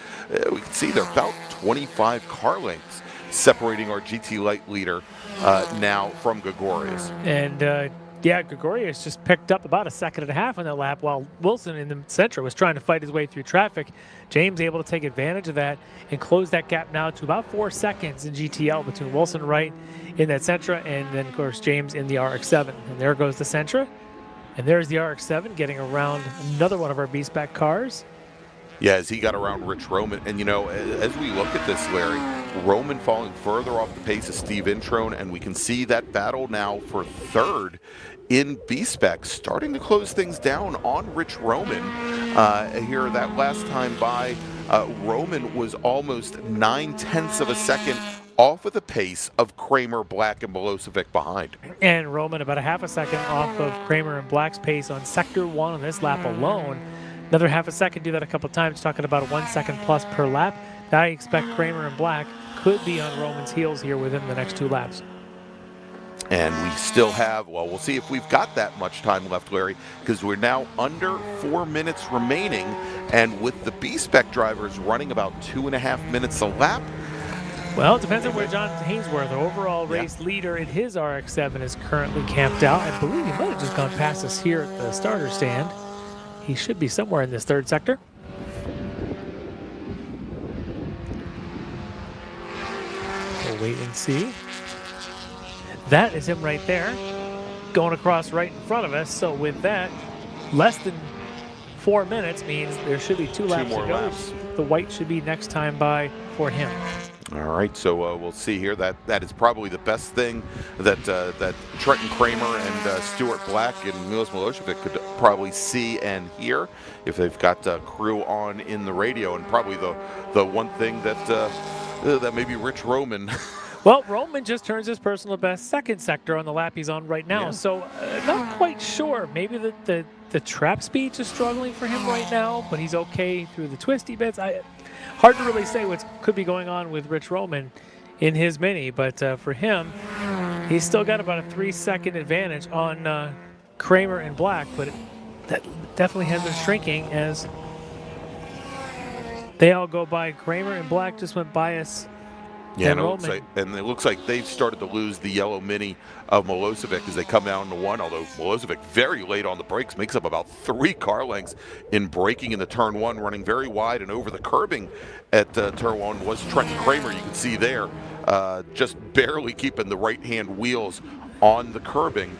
we can see they're about 25 car lengths separating our GT Light leader now from Gregorius. And yeah, Gregorius just picked up about a second and a half on that lap while Wilson in the Sentra was trying to fight his way through traffic. James able to take advantage of that and close that gap now to about 4 seconds in GTL between Wilson Wright in that Sentra and then, of course, James in the RX-7. And there goes the Sentra. And there's the RX-7 getting around another one of our B-Spec cars. Yeah, as he got around Rich Roman. And, you know, as we look at this, Larry, Roman falling further off the pace of Steve Introne, and we can see that battle now for third in B-Spec starting to close things down on Rich Roman. Here, that last time by, Roman was almost 9/10 of a second off of the pace of Kramer, Black, and Milosevic behind. And Roman about a half a second off of Kramer and Black's pace on Sector 1 on this lap alone. Another half a second, do that a couple times, talking about a 1 second plus per lap. I expect Kramer and Black could be on Roman's heels here within the next 2 laps. And we still have, well, we'll see if we've got that much time left, Larry, because we're now under 4 minutes remaining. And with the B-Spec drivers running about 2.5 minutes a lap. Well, it depends on where John Hainsworth, the overall race leader in his RX-7, is currently camped out. I believe he might have just gone past us here at the starter stand. He should be somewhere in this third sector. We'll wait and see. That is him right there, going across right in front of us. So with that, less than 4 minutes means there should be 2 laps to go. Laps. The white should be next time by for him. All right, so we'll see here. That is probably the best thing that that Trenton Kramer and Stuart Black and Milos Milosevic could probably see and hear if they've got crew on in the radio. And probably the one thing that maybe Rich Roman. Well, Roman just turns his personal best second sector on the lap he's on right now. Yeah. So not quite sure. Maybe the trap speed is struggling for him right now, but he's okay through the twisty bits. Hard to really say what could be going on with Rich Roman in his Mini, but for him, he's still got about a 3-second advantage on Kramer and Black, but that definitely has been shrinking as they all go by. Kramer and Black just went by us. Yeah, and it looks like they've started to lose the yellow Mini of Milosevic as they come down to 1, although Milosevic very late on the brakes, makes up about 3 car lengths in braking in the turn 1, running very wide and over the curbing at turn 1 was Trenton Kramer. You can see there just barely keeping the right-hand wheels on the curbing.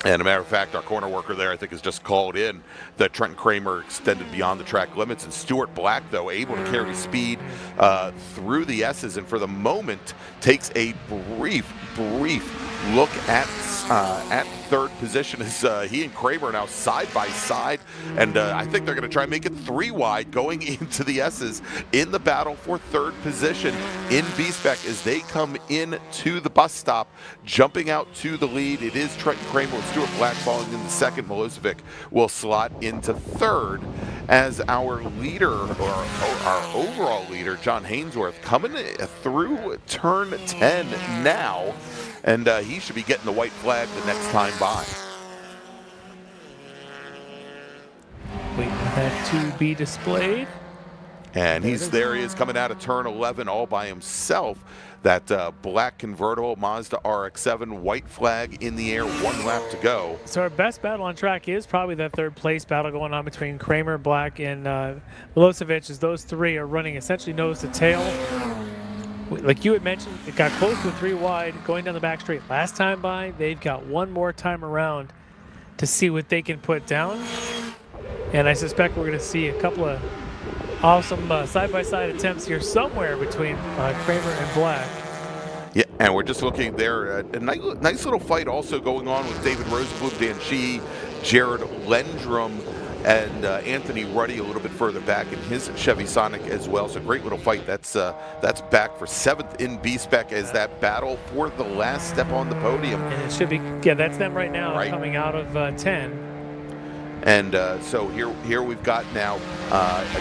And a matter of fact, our corner worker there, I think, has just called in that Trenton Kramer extended beyond the track limits. And Stuart Black, though, able to carry speed through the S's, and for the moment takes a brief look at third position as he and Kramer are now side by side. And I think they're going to try and make it 3 wide going into the S's in the battle for third position in B-Spec as they come in to the bus stop, jumping out to the lead. It is Trenton Kramer with Stuart Black falling in the second. Milosevic will slot into third as our leader, or our overall leader, John Hainsworth, coming through turn 10 now. And he should be getting the white flag the next time by. Waiting for that to be displayed. And he is coming out of turn 11 all by himself. That black convertible Mazda RX-7, white flag in the air, 1 lap to go. So our best battle on track is probably that third place battle going on between Kramer, Black, and Milosevic, as those 3 are running essentially nose to tail. Like you had mentioned, it got close to a 3 wide going down the back straight last time by. They've got one more time around to see what they can put down. And I suspect we're going to see a couple of awesome side-by-side attempts here somewhere between Kramer and Black. Yeah, and we're just looking there. A nice little fight also going on with David Rosenblum, Dan Shee, Jared Lendrum, and Anthony Ruddy a little bit further back in his Chevy Sonic as well. So great little fight. That's back for 7th in B-Spec as that battle for the last step on the podium. And it should be, yeah, that's them right now, coming out of 10. And so here we've got now,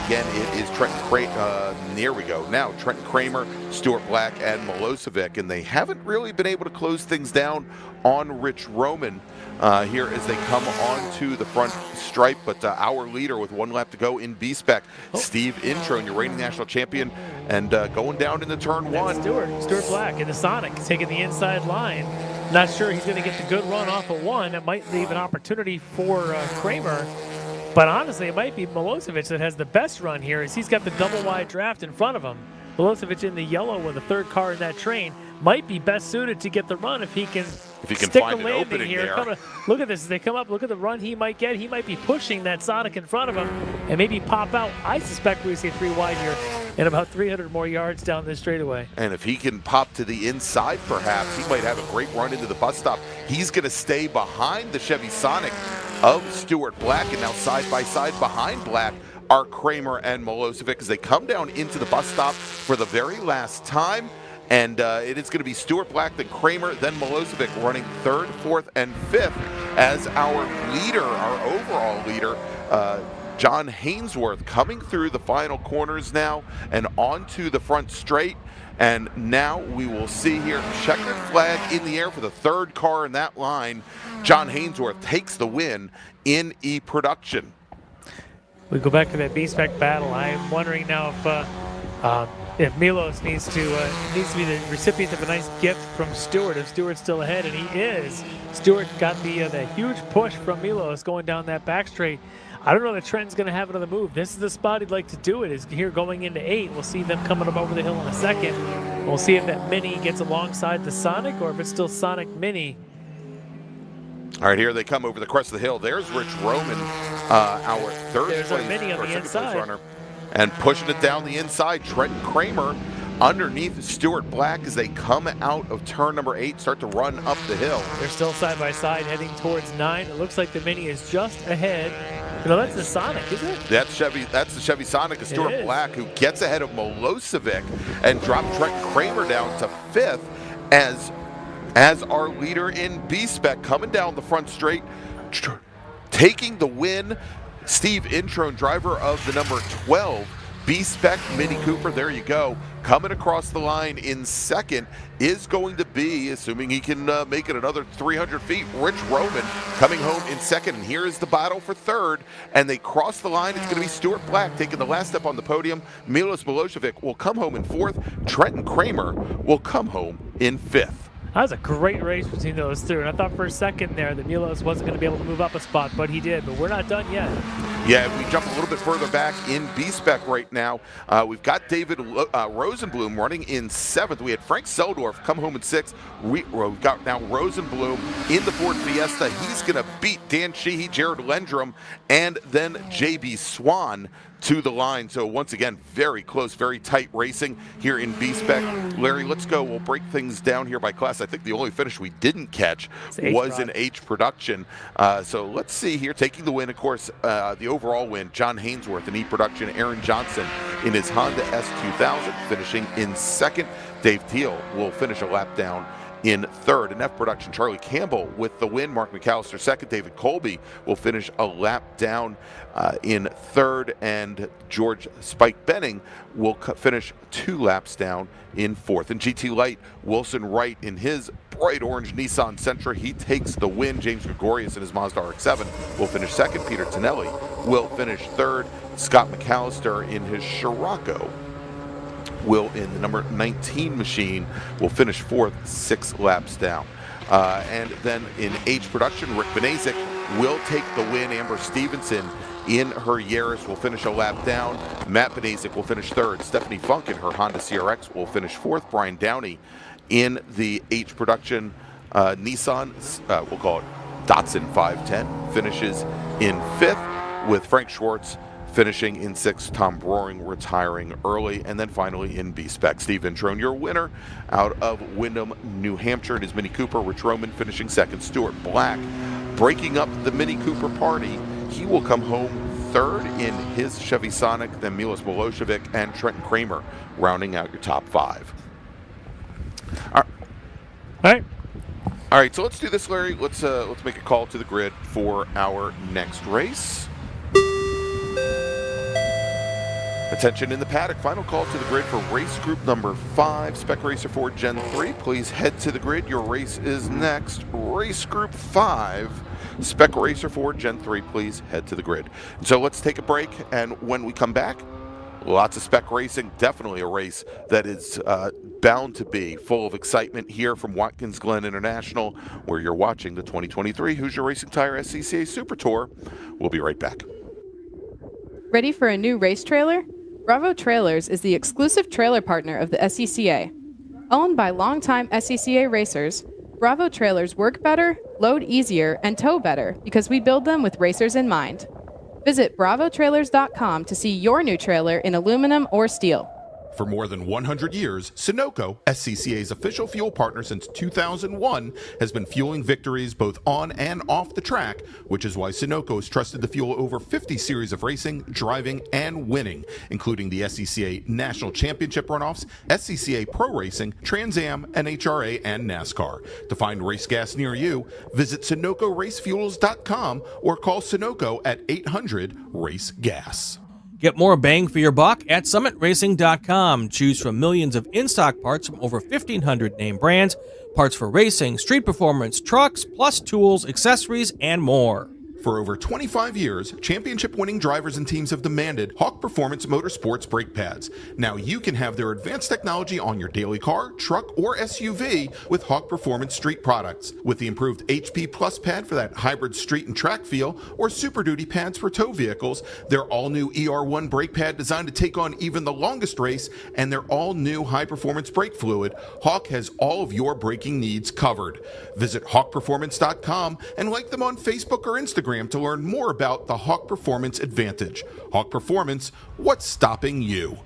again, it is Trenton Kramer. There we go. Now, Trenton Kramer, Stuart Black, and Milosevic. And they haven't really been able to close things down on Rich Roman here as they come onto the front stripe. But our leader with 1 lap to go in B-Spec, Steve Intron, your reigning national champion, and going down into turn 1. Stuart Black in the Sonic taking the inside line. Not sure he's going to get the good run off of 1. It might leave an opportunity for Kramer. But honestly, it might be Milosevic that has the best run here, as he's got the double wide draft in front of him. Milosevic in the yellow with the 3rd car in that train might be best suited to get the run if he can stick find a an landing opening here. there. Look at this. As they come up, look at the run he might get. He might be pushing that Sonic in front of him and maybe pop out. I suspect we see 3 wide here and about 300 more yards down this straightaway. And if he can pop to the inside, perhaps, he might have a great run into the bus stop. He's going to stay behind the Chevy Sonic of Stuart Black, and now side by side behind Black are Kramer and Milosevic as they come down into the bus stop for the very last time. And it is going to be Stuart Black, then Kramer, then Milosevic running 3rd, 4th, and 5th as our leader, our overall leader, John Hainsworth, coming through the final corners now and onto the front straight. And now we will see here, checkered flag in the air for the 3rd car in that line. John Hainsworth takes the win in E-Production. We go back to that B-Spec battle. I'm wondering now if Milos needs to be the recipient of a nice gift from Stewart. If Stewart's still ahead, and he is. Stewart got the huge push from Milos going down that back straight. I don't know that Trenton's going to have another move. This is the spot he'd like to do it, is here going into 8. We'll see them coming up over the hill in a second. We'll see if that Mini gets alongside the Sonic or if it's still Sonic Mini. All right, here they come over the crest of the hill. There's Rich Roman, our There's place, our Mini on the second place inside. runner, and pushing it down the inside. Trenton Kramer underneath Stuart Black as they come out of turn number 8, start to run up the hill. They're still side by side heading towards 9. It looks like the Mini is just ahead. No, that's the Sonic, isn't it? That's the Chevy Sonic of Stuart Black, who gets ahead of Milosevic and dropped Trenton Kramer down to 5th as our leader in B-Spec coming down the front straight, taking the win. Steve Intron, driver of the number 12 B-Spec Mini Cooper, there you go, coming across the line in 2nd is going to be, assuming he can make it another 300 feet, Rich Roman coming home in 2nd. And here is the battle for 3rd, and they cross the line. It's going to be Stuart Black taking the last step on the podium. Milos Milosevic will come home in 4th. Trenton Kramer will come home in 5th. That was a great race between those two, and I thought for a second there that Milos wasn't going to be able to move up a spot, but he did. But we're not done yet. Yeah, if we jump a little bit further back in B-Spec right now, we've got David Rosenblum running in 7th. We had Frank Seldorf come home in 6th. We've got now Rosenblum in the Ford Fiesta. He's going to beat Dan Sheehy, Jared Lendrum, and then JB Swan to the line. So once again, very close, very tight racing here in B-Spec. Larry, let's go. We'll break things down here by class. I think the only finish we didn't catch was in H production. So let's see here. Taking the win, of course, the overall win, John Hainsworth in E production. Aaron Johnson in his Honda S2000 finishing in 2nd. Dave Teal will finish a lap down in 3rd. In F production, Charlie Campbell with the win. Mark McAllister 2nd. David Colby will finish a lap down in 3rd. And George Spike Benning will finish 2 laps down in 4th. In GT Light, Wilson Wright in his bright orange Nissan Sentra, he takes the win. James Gregorius in his Mazda RX-7 will finish 2nd. Peter Tonelli will finish 3rd. Scott McAllister in his Scirocco will, in the number 19 machine, will finish 4th, 6 laps down. And then in H production, Rick Benazik will take the win. Amber Stevenson in her Yaris will finish a lap down. Matt Benazik will finish 3rd. Stephanie Funk in her Honda CRX will finish 4th. Brian Downey in the H production Nissan, we'll call it Datsun 510, finishes in 5th, with Frank Schwartz finishing in 6th, Tom Broering retiring early. And then finally in B-Spec, Steve Intron, your winner out of Windham, New Hampshire, in his Mini Cooper. Rich Roman finishing 2nd. Stuart Black breaking up the Mini Cooper party. He will come home 3rd in his Chevy Sonic, then Milos Milosevic and Trenton Kramer rounding out your top 5. All right. All right, so let's do this, Larry. Let's make a call to the grid for our next race. Attention in the paddock. Final call to the grid for race group number 5, Spec Racer 4 Gen 3. Please head to the grid. Your race is next. Race group 5, Spec Racer 4 Gen 3. Please head to the grid. So let's take a break, and when we come back, lots of spec racing. Definitely a race that is bound to be full of excitement here from Watkins Glen International, where you're watching the 2023 Hoosier Racing Tire SCCA Super Tour. We'll be right back. Ready for a new race trailer? Bravo Trailers is the exclusive trailer partner of the SCCA. Owned by longtime SCCA racers, Bravo Trailers work better, load easier, and tow better because we build them with racers in mind. Visit bravotrailers.com to see your new trailer in aluminum or steel. For more than 100 years, Sunoco, SCCA's official fuel partner since 2001, has been fueling victories both on and off the track, which is why Sunoco has trusted to fuel over 50 series of racing, driving, and winning, including the SCCA National Championship runoffs, SCCA Pro Racing, Trans Am, NHRA, and NASCAR. To find race gas near you, visit SunocoRaceFuels.com or call Sunoco at 800-RACE-GAS. Get more bang for your buck at SummitRacing.com. Choose from millions of in-stock parts from over 1,500 name brands, parts for racing, street performance, trucks, plus tools, accessories, and more. For over 25 years, championship-winning drivers and teams have demanded Hawk Performance Motorsports brake pads. Now you can have their advanced technology on your daily car, truck, or SUV with Hawk Performance Street products. With the improved HP Plus pad for that hybrid street and track feel, or Super Duty pads for tow vehicles, their all-new ER1 brake pad designed to take on even the longest race, and their all-new high-performance brake fluid, Hawk has all of your braking needs covered. Visit HawkPerformance.com and like them on Facebook or Instagram to learn more about the Hawk Performance Advantage. Hawk Performance, what's stopping you?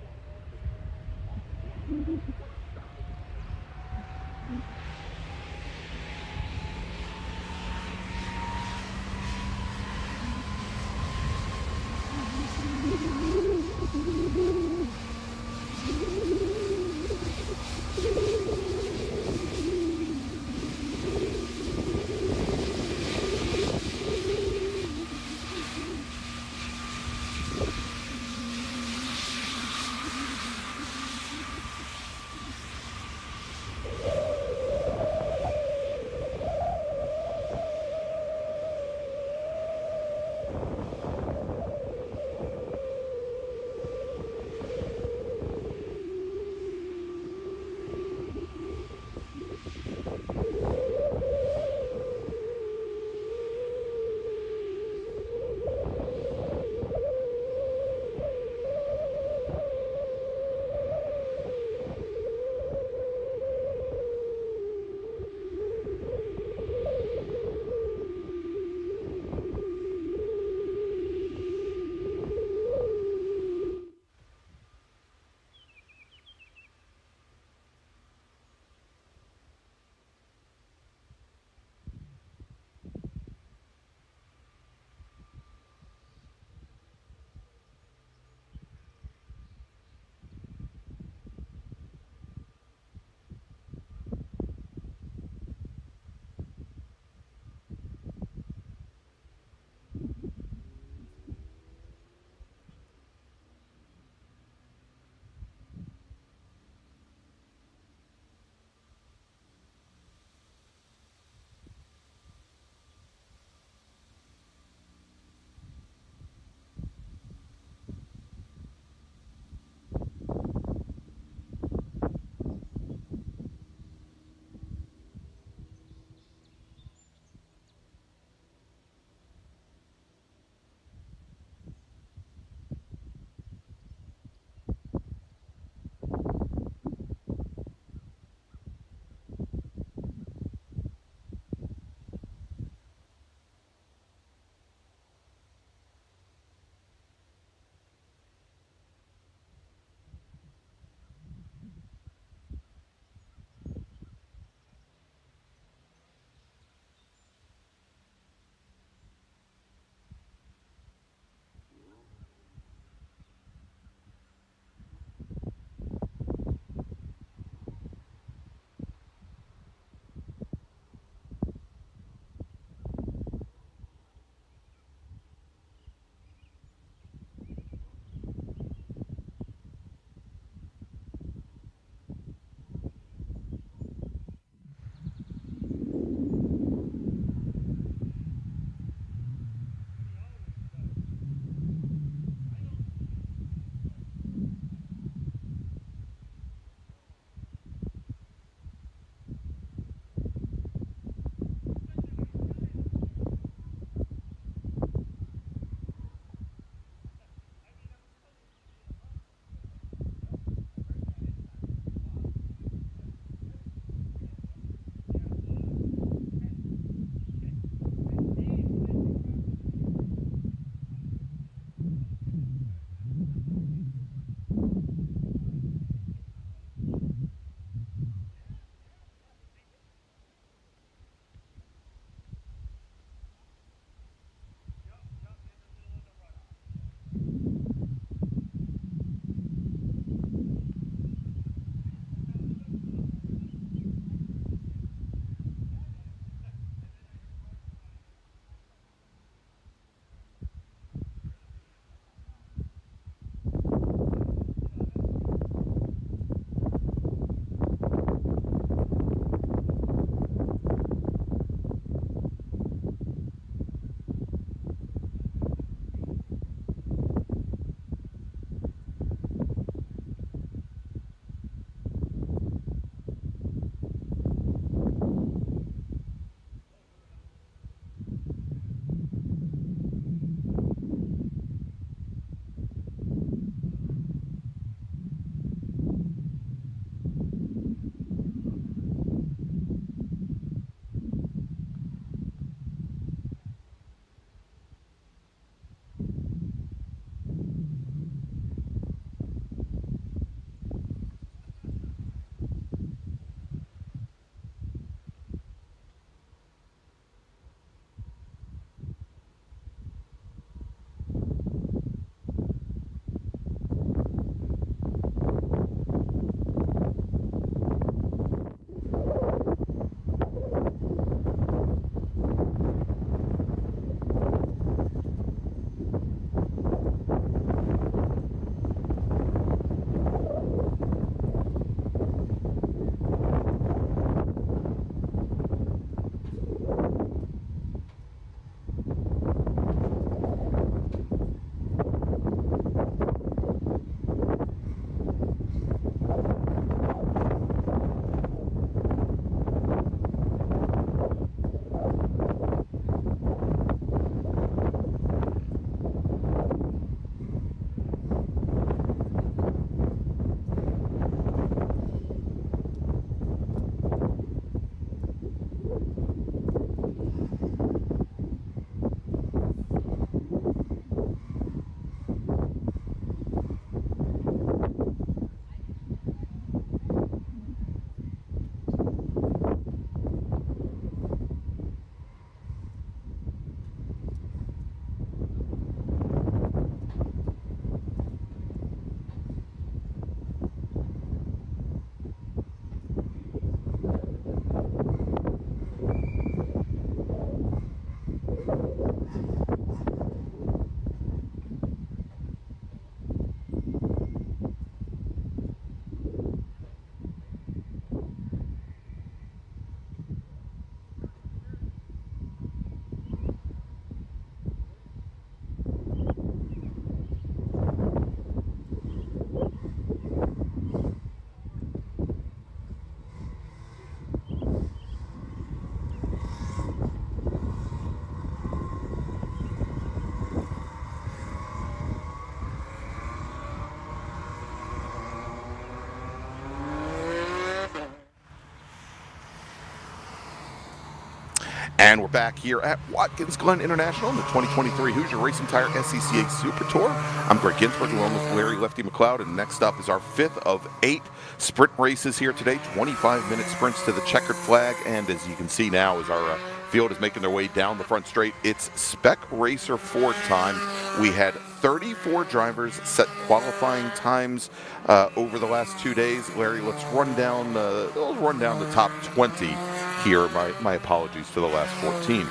And we're back here at Watkins Glen International in the 2023 Hoosier Racing Tire SCCA Super Tour. I'm Gregg Ginsberg along with Larry Lefty MacLeod, and next up is our 5th of 8 sprint races here today, 25-minute sprints to the checkered flag. And as you can see now, as our field is making their way down the front straight, it's Spec Racer Ford time. We had 34 drivers set qualifying times over the last 2 days. Larry, let's run down the top 20 here. My apologies to the last 14.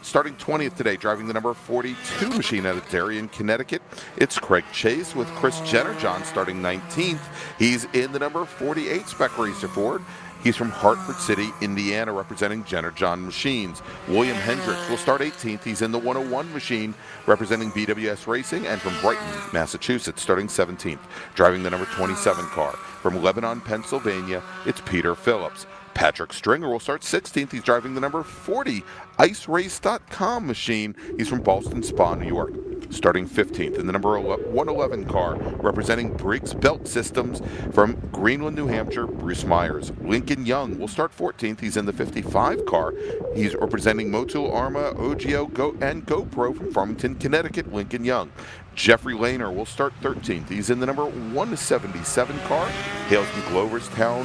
Starting 20th today, driving the number 42 machine out of Darien, Connecticut, it's Craig Chase with Chris Jennerjohn starting 19th. He's in the number 48 Spec Racer Ford. He's from Hartford City, Indiana, representing Jennerjohn Machines. William Hendricks will start 18th. He's in the 101 machine, representing BWS Racing, and from Brighton, Massachusetts, starting 17th. Driving the number 27 car. From Lebanon, Pennsylvania, it's Peter Phillips. Patrick Stringer will start 16th. He's driving the number 40 IceRace.com machine. He's from Ballston Spa, New York, starting 15th. In the number 111 car, representing Briggs Belt Systems from Greenland, New Hampshire, Bruce Myers. Lincoln Young will start 14th. He's in the 55 car. He's representing Motul Arma, OGO, and GoPro from Farmington, Connecticut, Lincoln Young. Jeffrey Lehner will start 13th. He's in the number 177 car. Hails from Gloversville,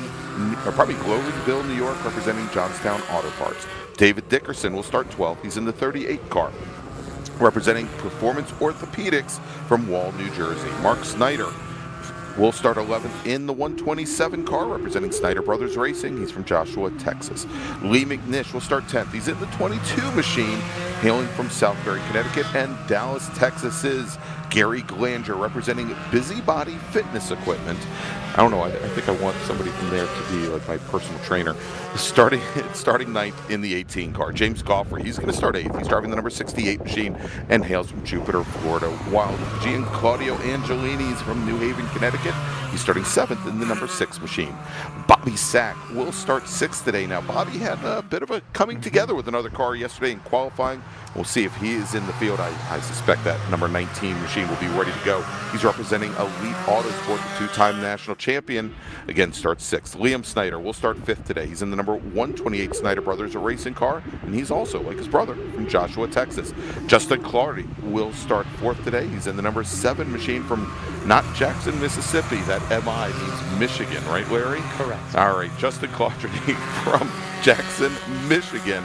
New York, representing Johnstown Auto Parts. David Dickerson will start 12th. He's in the 38 car, representing Performance Orthopedics from Wall, New Jersey. Mark Snyder will start 11th in the 127 car, representing Snyder Brothers Racing. He's from Joshua, Texas. Lee McNish will start 10th. He's in the 22 machine, hailing from Southbury, Connecticut, and Dallas, Texas is Gary Glanger, representing Busybody Fitness Equipment. I don't know, I think I want somebody from there to be like my personal trainer. Starting 9th in the 18 car. James Goffrey, he's going to start 8th. He's driving the number 68 machine and hails from Jupiter, Florida. While Claudio Angelini is from New Haven, Connecticut. He's starting 7th in the number 6 machine. Bobby Sack will start 6th today. Now, Bobby had a bit of a coming together with another car yesterday in qualifying. We'll see if he is in the field. I suspect that number 19 machine will be ready to go. He's representing Elite Autosport, the 2-time national champion. Again, starts 6th. Liam Snyder will start 5th today. He's in the number 128 Snyder Brothers, a racing car, and he's also, like his brother, from Joshua, Texas. Justin Clardy will start 4th today. He's in the number 7 machine from not Jackson, Mississippi. That MI means Michigan, right, Larry? Correct. All right, Justin Clardy from Jackson, Michigan,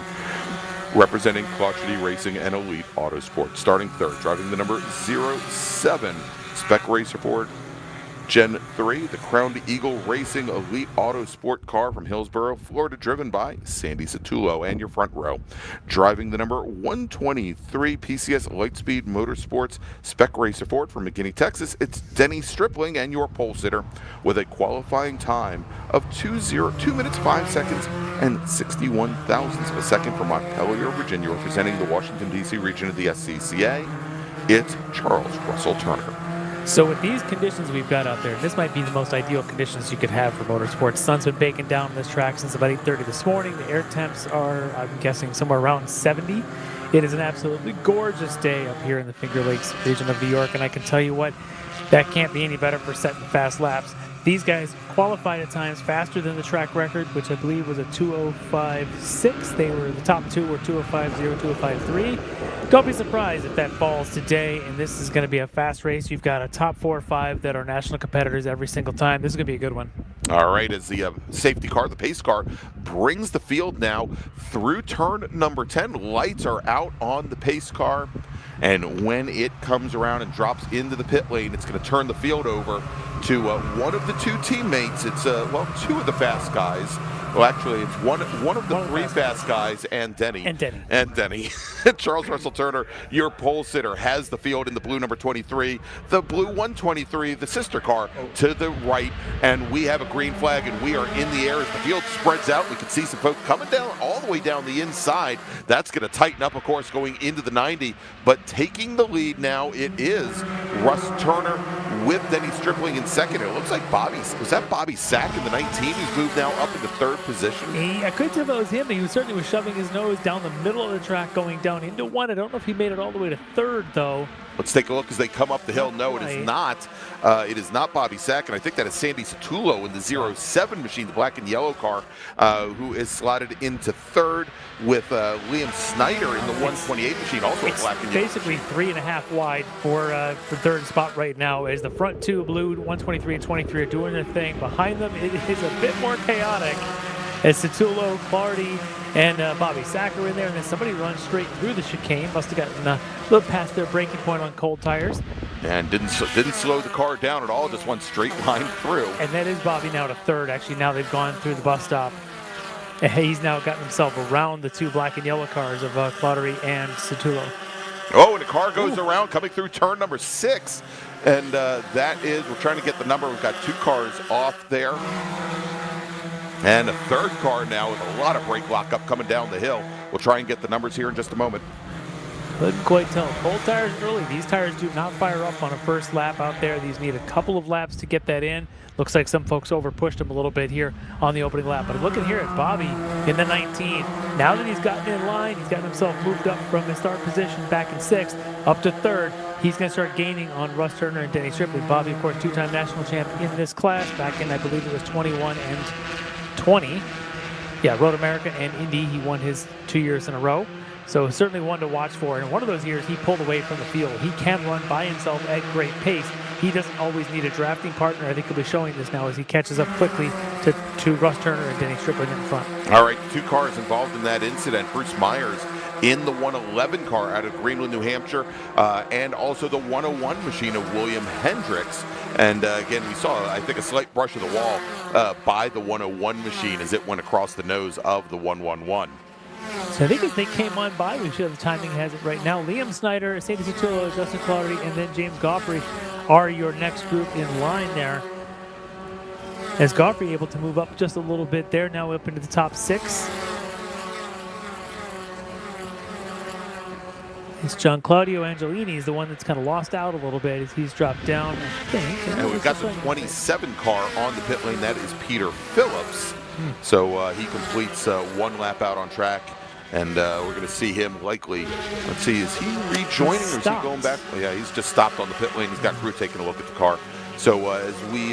representing Clardy Racing and Elite Autosport. Starting 3rd, driving the number 07 Spec Racer Ford Gen 3, the Crowned Eagle Racing Elite Autosport car from Hillsborough, Florida, driven by Sandy Satullo. And your front row, driving the number 123 PCS Lightspeed Motorsports Spec Racer Ford from McKinney, Texas, it's Denny Stripling. And your pole sitter with a qualifying time of 2 minutes 5 seconds and 61 thousandths of a second from Montpelier, Virginia, representing the Washington, D.C. region of the SCCA, it's Charles Russell Turner. So with these conditions we've got out there, this might be the most ideal conditions you could have for motorsports. Sun's been baking down on this track since about 8:30 this morning. The air temps are, I'm guessing, somewhere around 70. It is an absolutely gorgeous day up here in the Finger Lakes region of New York, and I can tell you what, that can't be any better for setting fast laps. These guys qualified at times faster than the track record, which I believe was a 2:05.6. They were, the top two were 2:05.0, 2:05.3. Don't be surprised if that falls today, and this is going to be a fast race. You've got a top 4 or 5 that are national competitors every single time. This is going to be a good one. All right, as the safety car, the pace car, brings the field now through turn number 10. Lights are out on the pace car, and when it comes around and drops into the pit lane, it's going to turn the field over to one of the 2 teammates. It's 2 of the fast guys. Well, actually, it's one of the 3 fast guys and Denny. Charles Russell Turner, your pole sitter, has the field in the blue number 23. The blue 123, the sister car, to the right. And we have a green flag, and we are in the air as the field spreads out. We can see some folks coming down all the way down the inside. That's going to tighten up, of course, going into the 90. But taking the lead now, it is Russ Turner with Denny Stripling in second. It looks like was that Bobby Sack in the 19 who's moved now up into third position? I couldn't tell if it was him, but he certainly was shoving his nose down the middle of the track going down into one. I don't know if he made it all the way to third, though. Let's take a look as they come up the hill. No, it is not. It is not Bobby Sack, and I think that is Sandy Satullo in the 07 machine, the black and yellow car, who is slotted into third with Liam Snyder in the 128 machine, also a black and yellow. Basically 3.5 wide for third spot right now, as the front two, blue 123 and 23, are doing their thing. Behind them, it is a bit more chaotic, as Satullo, Clardy, and Bobby Sack are in there, and then somebody runs straight through the chicane. Must have gotten a little past their braking point on cold tires. And didn't slow the car down at all, just went straight line through. And that is Bobby now to third. Actually, now they've gone through the bus stop. He's now gotten himself around the two black and yellow cars of Claudery and Satullo. Oh, and the car goes around coming through turn number 6. And that is, we're trying to get the number. We've got 2 cars off there. And a third car now with a lot of brake lockup coming down the hill. We'll try and get the numbers here in just a moment. Couldn't quite tell. Cold tires early. These tires do not fire up on a first lap out there. These need a couple of laps to get that in. Looks like some folks over-pushed him a little bit here on the opening lap. But looking here at Bobby in the 19. Now that he's gotten in line, he's gotten himself moved up from his start position back in 6th up to 3rd. He's going to start gaining on Russ Turner and Denny Stripling. Bobby, of course, 2-time national champ in this class back in, I believe it was 21 and 20. Yeah, Road America and Indy, he won his 2 years in a row. So certainly one to watch for. And one of those years, he pulled away from the field. He can run by himself at great pace. He doesn't always need a drafting partner. I think he'll be showing this now as he catches up quickly to Russ Turner and Denny Stripling in front. All right, 2 cars involved in that incident. Bruce Myers in the 111 car out of Greenwood, New Hampshire, and also the 101 machine of William Hendricks. And again, we saw, I think, a slight brush of the wall by the 101 machine as it went across the nose of the 111. So I think as they came on by, we should have the timing has it right now. Liam Snyder, Sandy Satullo, Justin Clardy, and then James Goffrey are your next group in line there. As Goffrey able to move up just a little bit there, now up into the top 6. It's John Claudio Angelini is the one that's kind of lost out a little bit as he's dropped down, I think. And we've got the 27 car on the pit lane. That is Peter Phillips. So he completes 1 lap out on track. And we're going to see him likely. Let's see, is he rejoining or is he going back? Oh, yeah, he's just stopped on the pit lane. He's got crew taking a look at the car. So as we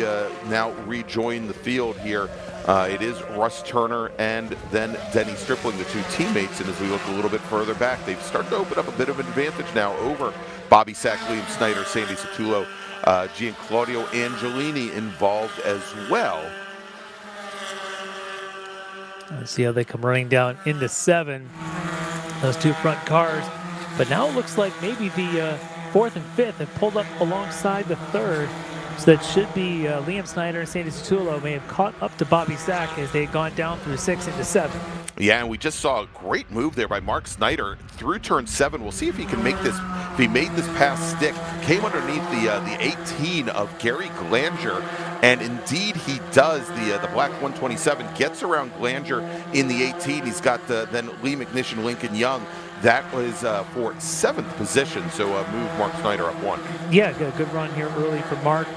now rejoin the field here, it is Russ Turner and then Denny Stripling, the 2 teammates. And as we look a little bit further back, they've started to open up a bit of an advantage now over Bobby Sack, Liam Snyder, Sandy Satullo, Gianclaudio Angelini involved as well. Let's see how they come running down into 7, those 2 front cars. But now it looks like maybe the 4th and 5th have pulled up alongside the 3rd. So that should be Liam Snyder and Sandy Satullo may have caught up to Bobby Sack as they had gone down through 6 into 7. Yeah, and we just saw a great move there by Mark Snyder through turn 7. We'll see if he can make this. If he made this pass stick, came underneath the 18 of Gary Glanger, and indeed he does. The black 127 gets around Glanger in the 18. He's got then Lee McNish, Lincoln Young. That was for 7th position. So move Mark Snyder up 1. Yeah, good run here early for Mark.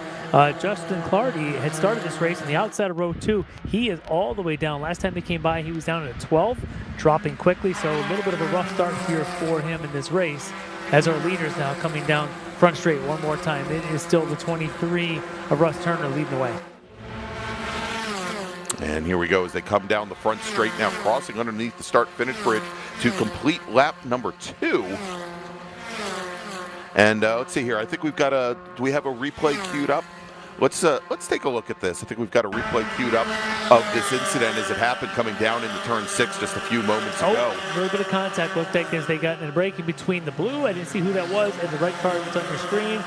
Justin Clardy had started this race on the outside of row 2. He is all the way down. Last time he came by, he was down at 12, dropping quickly. So a little bit of a rough start here for him in this race. As our leaders now coming down front straight one more time. It is still the 23 of Russ Turner leading the way. And here we go as they come down the front straight now, crossing underneath the start-finish bridge to complete lap number 2. And let's see here. I think we've got do we have a replay queued up? Let's take a look at this. I think we've got a replay queued up of this incident as it happened coming down into turn 6 just a few moments ago. A little bit of contact looked like as they got in a break in between the blue. I didn't see who that was, and the right car was on your screen.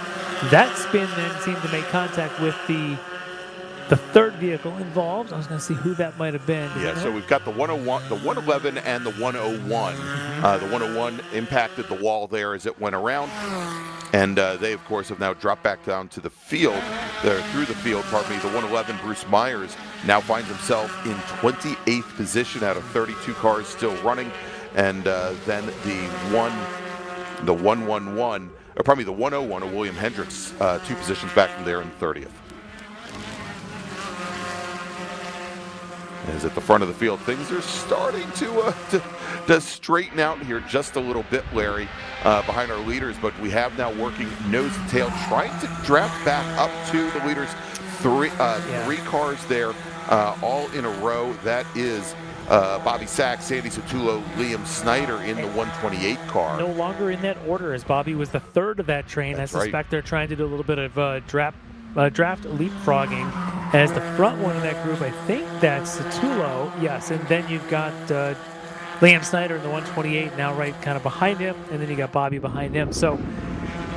That spin then seemed to make contact with the 3rd vehicle involved. I was going to see who that might have been. Yeah, so we've got the 101, the 111, and the 101. The 101 impacted the wall there as it went around. And they, of course, have now dropped back down to the field. They're through the field, pardon me. The 111, Bruce Myers, now finds himself in 28th position out of 32 cars still running. And then the 111, or probably the 101 of William Hendricks, 2 positions back from there in 30th. As at the front of the field, things are starting to straighten out here just a little bit, Larry, behind our leaders. But we have now working nose to tail, trying to draft back up to the leaders. Three cars there, all in a row. That is Bobby Sachs, Sandy Sotullo, Liam Snyder in the 128 car. No longer in that order, as Bobby was the third of that train. That's I suspect right. They're trying to do a little bit of draft leapfrogging. As the front one in that group, I think that's Sotullo, yes. And then you've got Liam Snyder in the 128 now right kind of behind him, and then you got Bobby behind him. So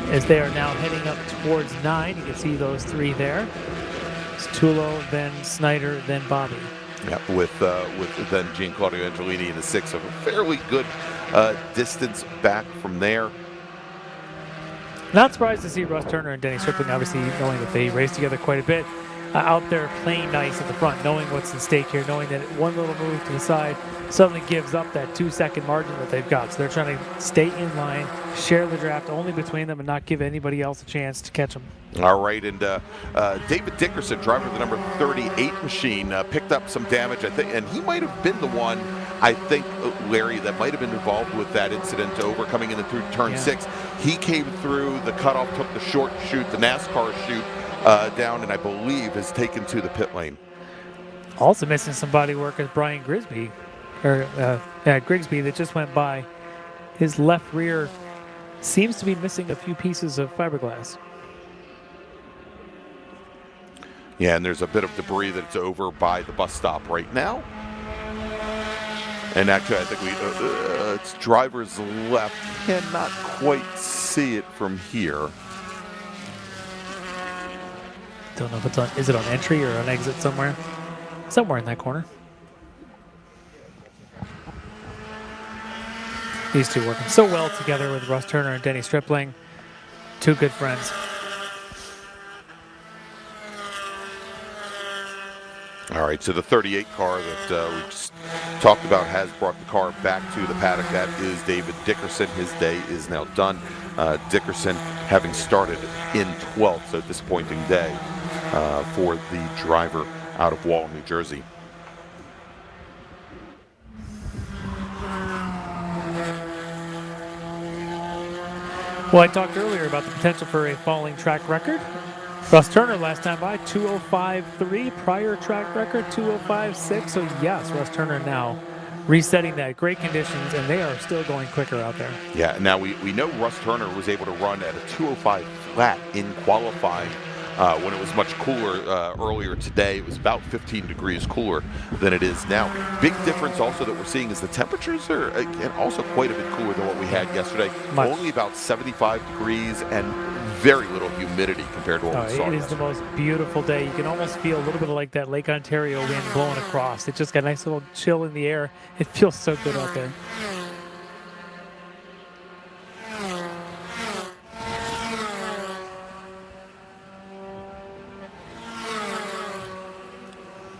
as they are now heading up towards 9, you can see those 3 there. Sotullo, then Snyder, then Bobby. Yeah, with then Giancarlo Angelini in the 6, so a fairly good distance back from there. Not surprised to see Russ Turner and Denny Stripling, obviously knowing that they race together quite a bit, out there playing nice at the front, knowing what's at stake here, knowing that one little move to the side suddenly gives up that 2-second margin that they've got. So they're trying to stay in line, share the draft only between them, and not give anybody else a chance to catch them. All right, and David Dickerson, driver of the number 38 machine, picked up some damage, I think, and he might have been the one, I think, Larry, that might have been involved with that incident over coming in through turn 6. He came through the cutoff, took the short chute, the NASCAR chute down, and I believe is taken to the pit lane. Also missing some body work is Brian Grigsby, Grigsby that just went by. His left rear seems to be missing a few pieces of fiberglass. Yeah, and there's a bit of debris that's over by the bus stop right now. And actually, I think it's driver's left. Cannot quite see it from here. Don't know if it's on. Is it on entry or on exit somewhere? Somewhere in that corner. These two working so well together with Russ Turner and Denny Stripling. 2 good friends. All right, so the 38 car that we just talked about has brought the car back to the paddock. That is David Dickerson. His day is now done. Dickerson having started in 12th, so disappointing day for the driver out of Wall, New Jersey. Well, I talked earlier about the potential for a falling track record. Russ Turner last time by 2:05.3, prior track record 2:05.6. So yes, Russ Turner now resetting that. Great conditions, and they are still going quicker out there. Yeah, now we know Russ Turner was able to run at a 2:05 flat in qualifying when it was much cooler earlier today. It was about 15 degrees cooler than it is now. Big difference also that we're seeing is the temperatures are again also quite a bit cooler than what we had yesterday. Much. Only about 75 degrees and very little humidity compared to what we saw It is yesterday. the most beautiful day. You can almost feel a little bit of like that Lake Ontario wind blowing across. It just got a nice little chill in the air. It feels so good out there.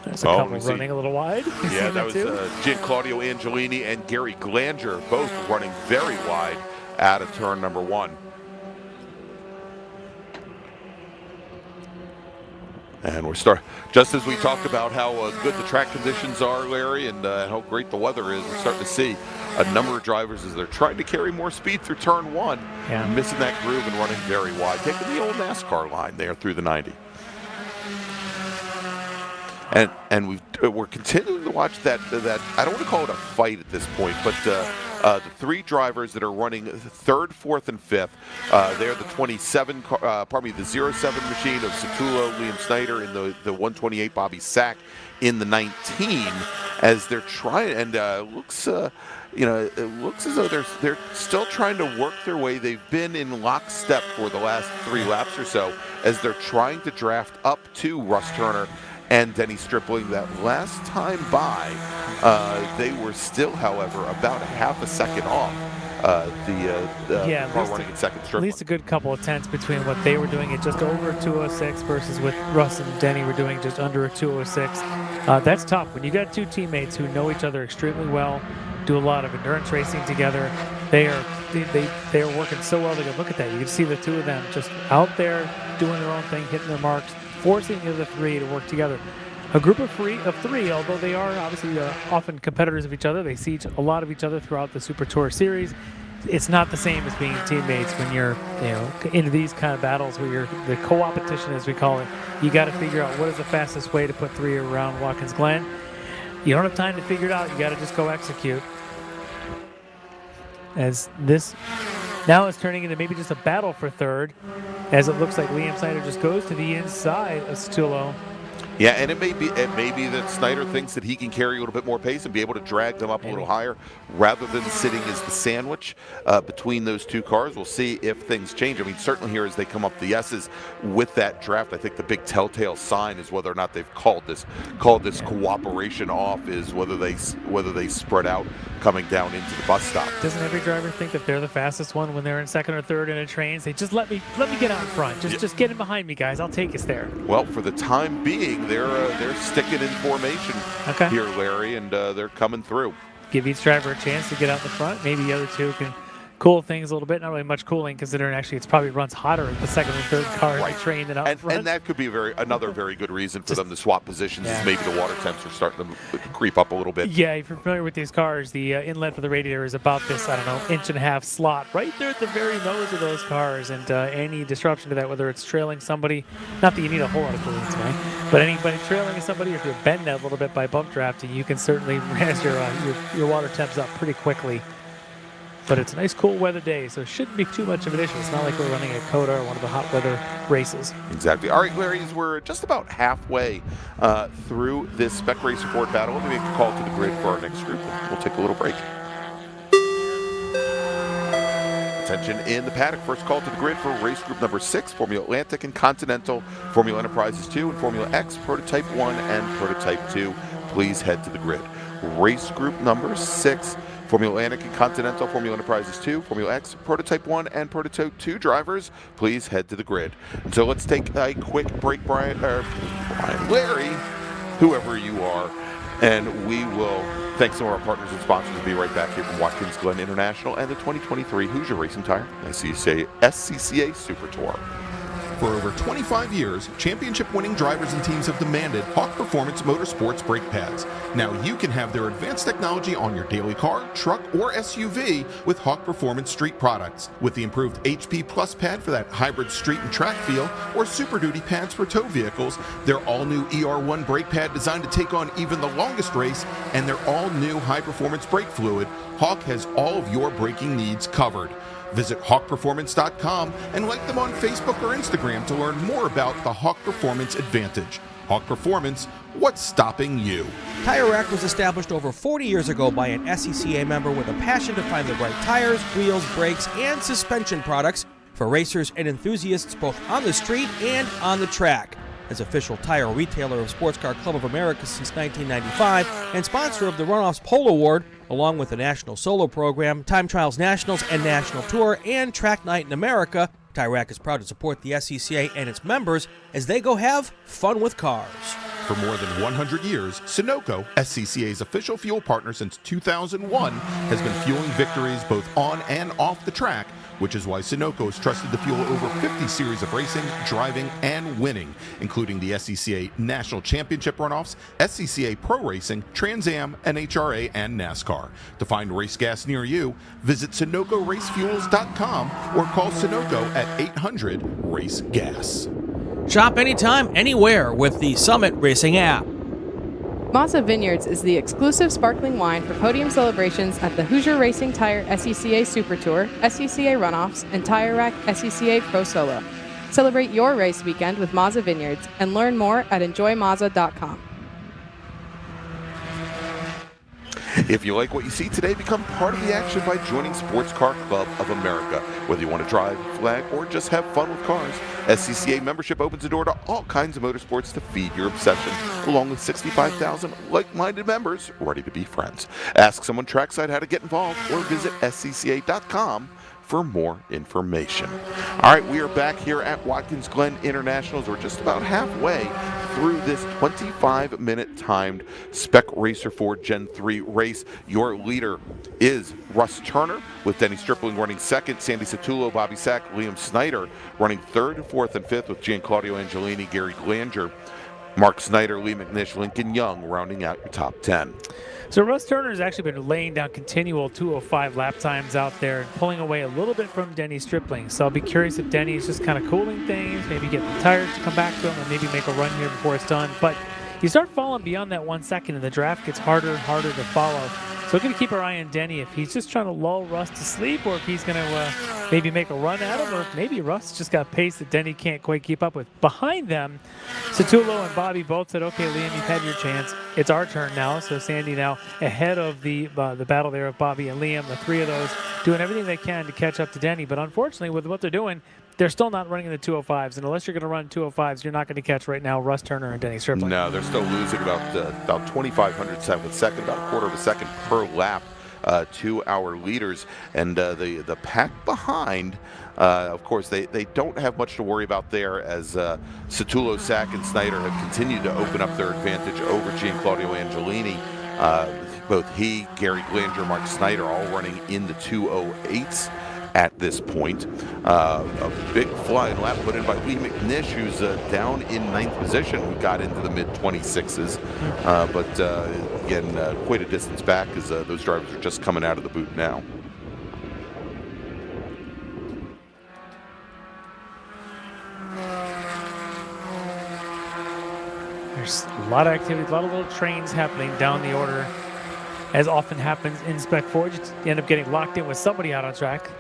There's a couple we see. running a little wide. You see Yeah, that was too? Giancarlo Angelini and Gary Glanger both running very wide out of turn number 1. And we're just as we talked about how good the track conditions are, Larry, and how great the weather is, we're starting to see a number of drivers as they're trying to carry more speed through turn 1, missing that groove and running very wide, taking the old NASCAR line there through the 90. And we're continuing to watch that I don't want to call it a fight at this point, but the 3 drivers that are running 3rd, 4th, and 5th. They're the 27, the 07 machine of Sotullo, Liam Snyder, in the 128 Bobby Sack in the 19, as they're trying, and it looks as though they're still trying to work their way. They've been in lockstep for the last 3 laps or so, as they're trying to draft up to Russ Turner and Denny Stripling. That last time by, they were still, however, about a half a second off the car running in second. At least a good couple of tenths between what they were doing at just over a 2:06 versus what Russ and Denny were doing just under a 2:06. That's tough when you got 2 teammates who know each other extremely well, do a lot of endurance racing together. They are they're working so well together. Look at that. You can see the two of them just out there doing their own thing, hitting their marks, forcing the other three to work together. A group of three, although they are obviously often competitors of each other, they see a lot of each other throughout the Super Tour series. It's not the same as being teammates when you're, into these kind of battles where you're the co-opetition, as we call it. You got to figure out what is the fastest way to put three around Watkins Glen. You don't have time to figure it out. You got to just go execute. As this now is turning into maybe just a battle for third, as it looks like Liam Snyder just goes to the inside of Stullo. Yeah, and it may be that Snyder thinks that he can carry a little bit more pace and be able to drag them up a little higher rather than sitting as the sandwich between those two cars. We'll see if things change. I mean, certainly here as they come up the S's with that draft, I think the big telltale sign is whether or not they've called this cooperation off, is whether they spread out coming down into the bus stop. Doesn't every driver think that they're the fastest one when they're in second or third in a train? Say, just let me get out in front. Just get in behind me, guys. I'll take us there. Well, for the time being, they're sticking in formation here, Larry, and they're coming through. Give each driver a chance to get out the front. Maybe the other two can cool things a little bit. Not really much cooling, considering actually it's probably runs hotter in the second and third car in the train than out front. And that could be another very good reason for them to swap positions. Is maybe the water temps are starting to creep up a little bit. Yeah, if you're familiar with these cars, the inlet for the radiator is about this, 1.5-inch slot right there at the very nose of those cars. And any disruption to that, whether it's trailing somebody, not that you need a whole lot of cooling today, but anybody trailing somebody, if you're bending that a little bit by bump drafting, you can certainly raise your water temps up pretty quickly. But it's a nice cool weather day, so it shouldn't be too much of an issue. It's not like we're running at COTA or one of the hot weather races. Exactly. All right, Larry, we're just about halfway through this Spec Race Report battle. We'll make a call to the grid for our next group. We'll take a little break. Attention in the paddock. First call to the grid for race group number 6, Formula Atlantic and Continental, Formula Enterprises 2, and Formula X, Prototype 1 and Prototype 2. Please head to the grid. Race group number 6, Formula Atlantic and Continental, Formula Enterprises 2, Formula X, Prototype 1, and Prototype 2 drivers, please head to the grid. And so let's take a quick break, Larry, whoever you are, and we will thank some of our partners and sponsors and be right back here from Watkins Glen International and the 2023 Hoosier Racing Tire SCCA Super Tour. For over 25 years, championship-winning drivers and teams have demanded Hawk Performance Motorsports brake pads. Now you can have their advanced technology on your daily car, truck, or SUV with Hawk Performance Street products. With the improved HP Plus pad for that hybrid street and track feel, or Super Duty pads for tow vehicles, their all-new ER1 brake pad designed to take on even the longest race, and their all-new high-performance brake fluid, Hawk has all of your braking needs covered. Visit hawkperformance.com and like them on Facebook or Instagram to learn more about the Hawk Performance Advantage. Hawk Performance, what's stopping you? Tire Rack was established over 40 years ago by an SCCA member with a passion to find the right tires, wheels, brakes, and suspension products for racers and enthusiasts both on the street and on the track. As official tire retailer of Sports Car Club of America since 1995 and sponsor of the Runoffs Pole Award, along with the National Solo Program, Time Trials Nationals and National Tour, and Track Night in America, Tire Rack is proud to support the SCCA and its members as they go have fun with cars. For more than 100 years, Sunoco, SCCA's official fuel partner since 2001, has been fueling victories both on and off the track, which is why Sunoco has trusted to fuel over 50 series of racing, driving, and winning, including the SCCA National Championship runoffs, SCCA Pro Racing, Trans Am, NHRA, and NASCAR. To find race gas near you, visit SunocoRaceFuels.com or call Sunoco at 800-RACE-GAS. Shop anytime, anywhere with the Summit Racing app. Mazza Vineyards is the exclusive sparkling wine for podium celebrations at the Hoosier Racing Tire SCCA Super Tour, SCCA Runoffs, and Tire Rack SCCA Pro Solo. Celebrate your race weekend with Mazza Vineyards and learn more at enjoymazza.com. If you like what you see today, become part of the action by joining Sports Car Club of America. Whether you want to drive, flag, or just have fun with cars, SCCA membership opens the door to all kinds of motorsports to feed your obsession, along with 65,000 like-minded members ready to be friends. Ask someone trackside how to get involved or visit scca.com for more information. All right, we are back here at Watkins Glen International. We're just about halfway through this 25-minute timed Spec Racer 4 Gen 3 race. Your leader is Russ Turner, with Denny Stripling running second, Sandy Satullo, Bobby Sack, Liam Snyder running third, fourth, and fifth, with Gianclaudio Angelini, Gary Glanger, Mark Snyder, Lee McNish, Lincoln Young rounding out your top 10. So Russ Turner has actually been laying down continual 2:05 lap times out there, pulling away a little bit from Denny Stripling. So I'll be curious if Denny is just kind of cooling things, maybe getting the tires to come back to him and maybe make a run here before it's done. But you start falling beyond that 1 second and the draft gets harder and harder to follow. So we're going to keep our eye on Denny if he's just trying to lull Russ to sleep, or if he's going to maybe make a run at him, or maybe Russ just got pace that Denny can't quite keep up with. Behind them, Satullo and Bobby both said, okay, Liam, you've had your chance. It's our turn now. So Sandy now ahead of the battle there of Bobby and Liam, the three of those doing everything they can to catch up to Denny. But unfortunately, with what they're doing, they're still not running in the 205s, and unless you're going to run 205s, you're not going to catch right now Russ Turner and Denny Stripling. No, they're still losing about 2,500 of a second, about a quarter of a second per lap to our leaders. And the pack behind, of course, they don't have much to worry about there, as Satullo, Sack, and Snyder have continued to open up their advantage over Gianclaudio Angelini. Both he, Gary Glanger, Mark Snyder all running in the 208s. At this point, a big flying lap put in by Lee McNish, who's down in 9th position, who got into the mid-26s, but again, quite a distance back, as those drivers are just coming out of the boot now. There's a lot of activity, a lot of little trains happening down the order, as often happens in Spec 4. You end up getting locked in with somebody out on track.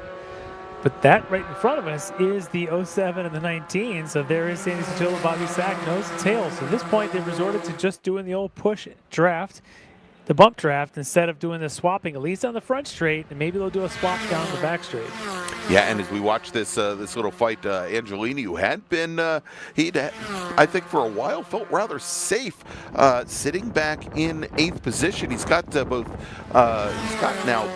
But that right in front of us is the 07 and the 19. So there is Sandy Satullo, Bobby Sack, nose and tail. So at this point, they've resorted to just doing the old push draft, the bump draft, instead of doing the swapping, at least on the front straight, and maybe they'll do a swap down the back straight. Yeah, and as we watch this this little fight, Angelini, who had been, I think for a while, felt rather safe sitting back in 8th position. He's got now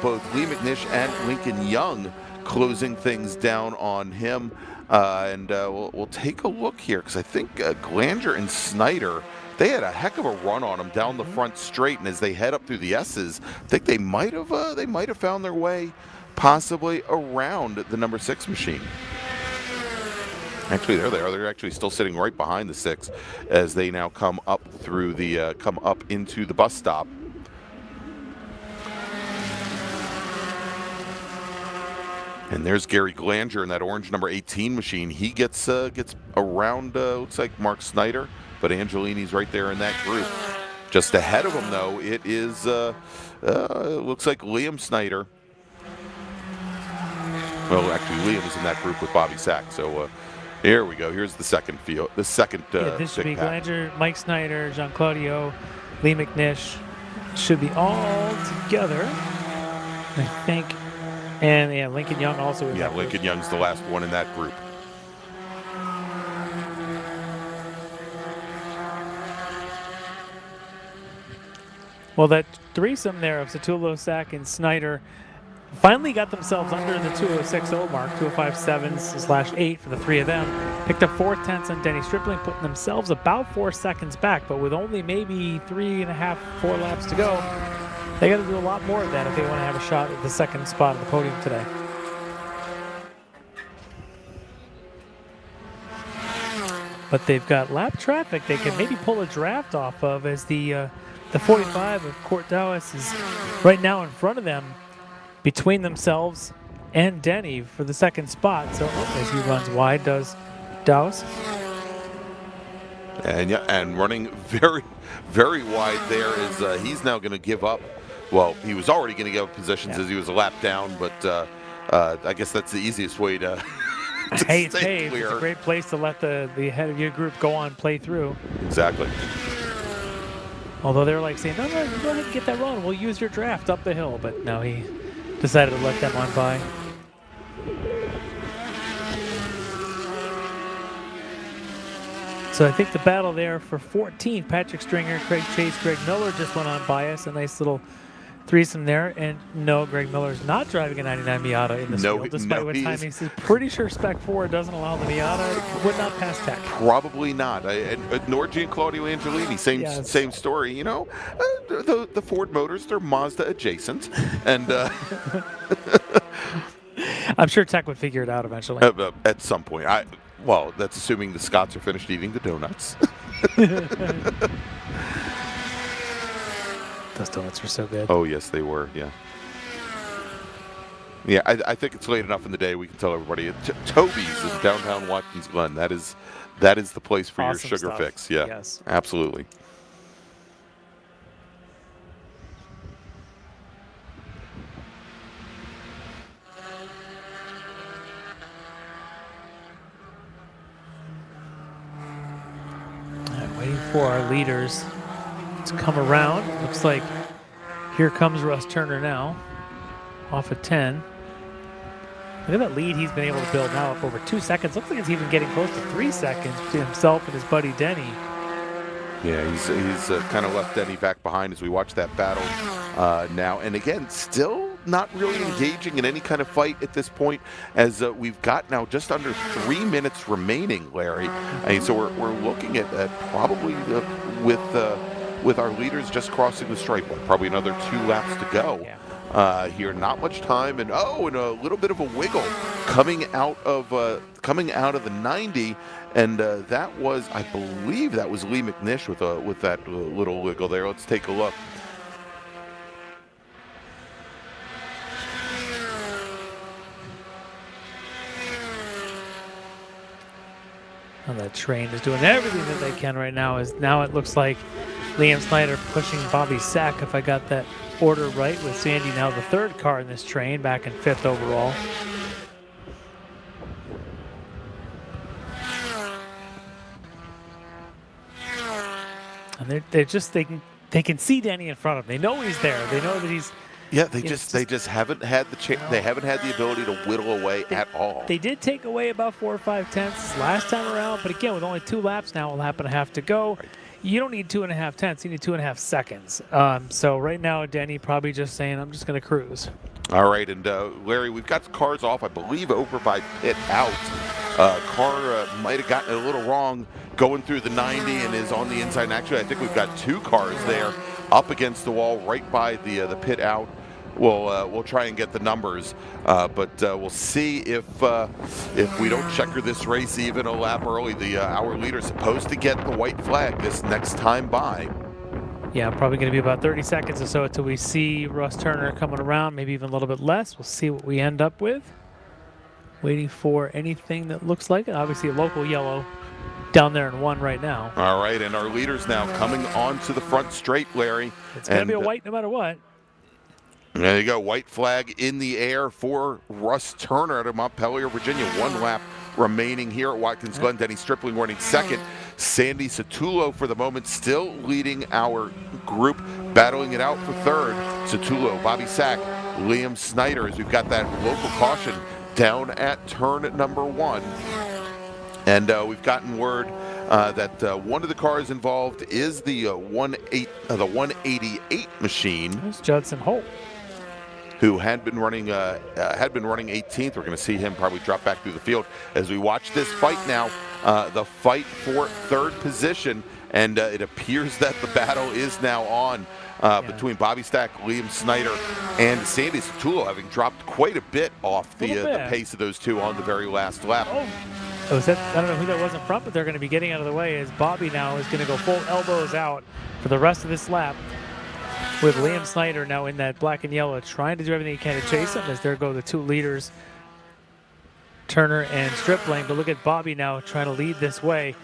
both Lee McNish and Lincoln Young closing things down on him, and we'll take a look here, because I think Glanger and Snyder, they had a heck of a run on him down the front straight, and as they head up through the S's, I think they might have found their way possibly around the number 6 machine. Actually, there they are. They're actually still sitting right behind the 6 as they now come up through the come up into the bus stop. And there's Gary Glanger in that orange number 18 machine. He gets around, looks like Mark Snyder, but Angelini's right there in that group. Just ahead of him, though, it is, looks like Liam Snyder. Well, actually, Liam is in that group with Bobby Sack. So here we go. Here's the second field, the second this should be Glanger, Mike Snyder, Gianclaudio, Lee McNish. Should be all together, I think. And yeah, Lincoln Young also is. Yeah, Lincoln Young's the last one in that group. Well, that threesome there of Satullo, Sack, and Snyder finally got themselves under the 206.0 mark, 205.7/8 for the three of them. Picked up 4/10 on Denny Stripling, putting themselves about 4 seconds back, but with only maybe 3.5, 4 laps to go. They got to do a lot more of that if they want to have a shot at the second spot on the podium today. But they've got lap traffic they can maybe pull a draft off of, as the 45 of Court Dowis is right now in front of them, between themselves and Denny for the second spot. So as he runs wide, does Dowis. And yeah, and running very, very wide there is he's now going to give up. Well, he was already going to give up positions as he was a lap down, but I guess that's the easiest way to, hey, it's paved. It's a great place to let the head of your group go on, play through. Exactly. Although they're like saying, no, go ahead and get that run. We'll use your draft up the hill. But no, he decided to let them on by. So I think the battle there for 14, Patrick Stringer, Craig Chase, Greg Miller just went on by us. A nice little threesome there, and no, Greg Miller's not driving a 99 Miata in this field, despite what timing. He's pretty sure Spec 4 doesn't allow the Miata, would not pass tech. Probably not. Nor Giancarlo Angelini, same story. You know, the Ford Motors, they're Mazda adjacent, and I'm sure tech would figure it out eventually. At some point. Well, that's assuming the Scots are finished eating the donuts. Those donuts were so good. Oh, yes, they were, yeah. Yeah, I think it's late enough in the day we can tell everybody. Toby's in downtown Watkins Glen. That is the place for Awesome your sugar stuff. fix. Yeah, yes. Absolutely. Waiting for our leaders to come around. Looks like here comes Russ Turner now, off of 10. Look at that lead he's been able to build now up over 2 seconds. Looks like it's even getting close to 3 seconds to himself and his buddy Denny. Yeah, he's kind of left Denny back behind as we watch that battle now. And again, still not really engaging in any kind of fight at this point, as we've got now just under 3 minutes remaining, Larry. I mean, so we're looking at probably with our leaders just crossing the stripe line, probably another 2 laps to go. Yeah. Here, not much time, and a little bit of a wiggle coming out of the 90, and that was, I believe, that was Lee McNish with that little wiggle there. Let's take a look. And that train is doing everything that they can right now. Now it looks like Liam Snyder pushing Bobby Sack, if I got that order right, with Sandy now the 3rd car in this train, back in 5th overall. And they can see Danny in front of them. They know he's there. They know that he's. Yeah, they just haven't had they haven't had the ability to whittle away at all. They did take away about 4 or 5 tenths last time around, but again, with only 2 laps now, we'll happen to have to go. Right. You don't need 2.5 tenths. You need 2.5 seconds. So right now, Denny probably just saying, I'm just going to cruise. All right, and Larry, we've got the cars off, I believe, over by pit out. Car might have gotten it a little wrong going through the 90 and is on the inside. And actually, I think we've got 2 cars there up against the wall right by the pit out. We'll try and get the numbers, but we'll see if we don't checker this race even a lap early. Our leader's supposed to get the white flag this next time by. Yeah, probably going to be about 30 seconds or so until we see Russ Turner coming around, maybe even a little bit less. We'll see what we end up with. Waiting for anything that looks like it. Obviously a local yellow down there in 1 right now. All right, and our leaders now coming onto the front straight, Larry. It's going to be a white no matter what. There you go, white flag in the air for Russ Turner out of Montpelier, Virginia. 1 lap remaining here at Watkins Glen. Denny Stripling running 2nd. Sandy Satullo for the moment still leading our group, battling it out for 3rd. Satullo, Bobby Sack, Liam Snyder, as we've got that local caution down at turn number 1. And we've gotten word that one of the cars involved is the 188 machine. There's Judson Holt, who had been running 18th. We're going to see him probably drop back through the field as we watch this fight now. The fight for 3rd position, and it appears that the battle is now on between Bobby Stack, Liam Snyder, and Sandy Satullo, having dropped quite a bit off the pace of those 2 on the very last lap. Oh, is that, I don't know who that was in front, but they're going to be getting out of the way as Bobby now is going to go full elbows out for the rest of this lap, with Liam Snyder now in that black and yellow trying to do everything he can to chase him, as there go the 2 leaders, Turner and Stripling. But look at Bobby now trying to lead this way.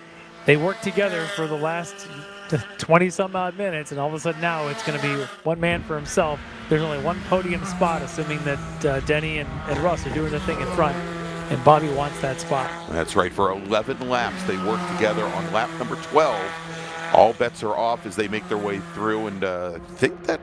They worked together for the last 20-some-odd minutes, and all of a sudden now it's going to be one man for himself. There's only 1 podium spot, assuming that Denny and Russ are doing the thing in front, and Bobby wants that spot. That's right. For 11 laps, they work together on lap number 12. All bets are off as they make their way through, and I think that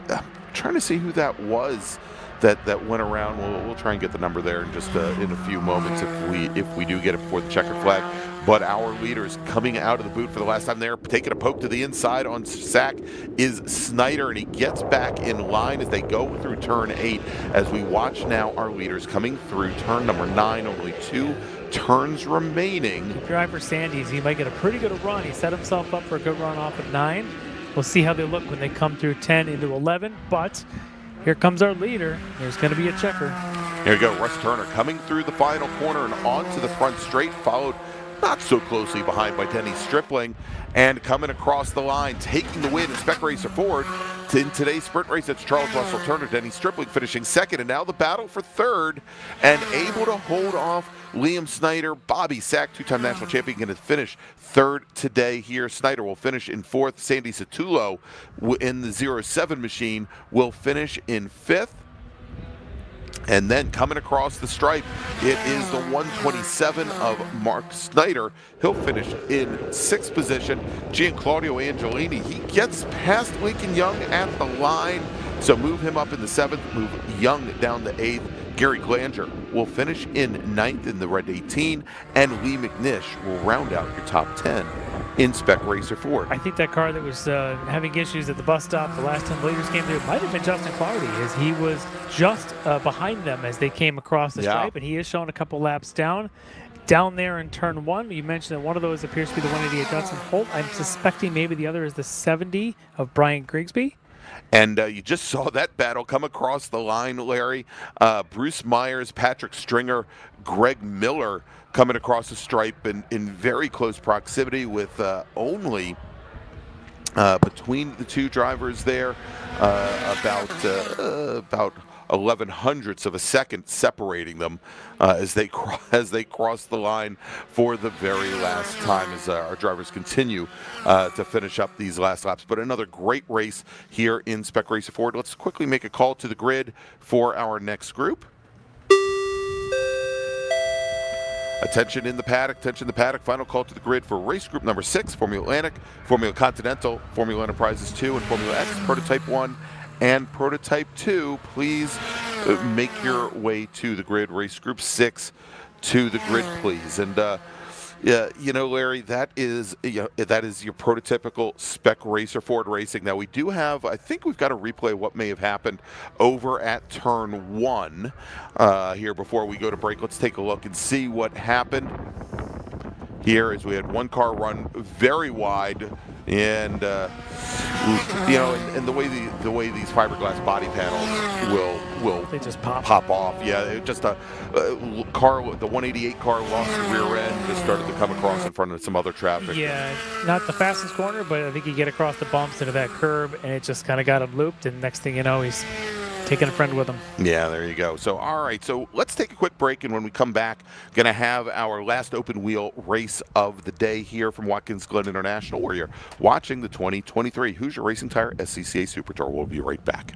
I'm trying to see who that was that went around. We'll try and get the number there in just in a few moments if we do get it before the checkered flag. But our leaders coming out of the boot for the last time there, taking a poke to the inside on Sack is Snyder, and he gets back in line as they go through turn 8. As we watch now our leaders coming through turn number 9, only 2 turns remaining. Driver Sandys, he might get a pretty good run. He set himself up for a good run off at 9. We'll see how they look when they come through 10 into 11, but here comes our leader. There's going to be a checker. Here we go, Russ Turner coming through the final corner and onto the front straight, followed not so closely behind by Denny Stripling, and coming across the line, taking the win in Spec Racer Ford. In today's sprint race, it's Charles Russell Turner, Denny Stripling finishing second, and now the battle for third, and able to hold off Liam Snyder. Bobby Sack, 2-time national champion, going to finish third today here. Snyder will finish in 4th. Sandy Satullo in the 07 machine will finish in 5th. And then coming across the stripe, it is the 127 of Mark Snyder. He'll finish in 6th position. Gianclaudio Angelini, he gets past Lincoln Young at the line. So move him up in the 7th, move Young down to 8th. Gary Glanger will finish in 9th in the red 18. And Lee McNish will round out your top 10 in Spec Racer Ford. I think that car that was having issues at the bus stop the last time the leaders came through might have been Justin Clardy, as he was just behind them as they came across the stripe, and he is showing a couple laps down there in turn 1. You mentioned that one of those appears to be the 188 Judson Holt. I'm suspecting maybe the other is the 70 of Brian Grigsby. And you just saw that battle come across the line, Larry. Bruce Myers, Patrick Stringer, Greg Miller coming across the stripe in very close proximity, with only between the two drivers there about 11 hundredths of a second separating them as they cross the line for the very last time, as our drivers continue to finish up these last laps. But another great race here in Spec Racer Ford. Let's quickly make a call to the grid for our next group. Attention in the paddock, final call to the grid for race group number 6, Formula Atlantic, Formula Continental, Formula Enterprises 2, and Formula X, Prototype 1 and Prototype 2. Please make your way to the grid. Race group 6 to the grid, please. And yeah, you know, Larry, that is your prototypical Spec Racer Ford racing. Now we do have, I think we've got a replay of what may have happened over at turn 1 here before we go to break. Let's take a look and see what happened here, as we had one car run very wide, and you know, and the way these fiberglass body panels will they just pop off. Yeah, it just a car, the 188 car lost the rear end, just started to come across in front of some other traffic. Yeah, not the fastest corner, but I think you get across the bumps into that curb, and it just kind of got him looped, and next thing you know, he's taking a friend with him. Yeah, there you go. So, all right, so let's take a quick break, and when we come back, going to have our last open wheel race of the day here from Watkins Glen International, where you're watching the 2023 Hoosier Racing Tire SCCA Super Tour. We'll be right back.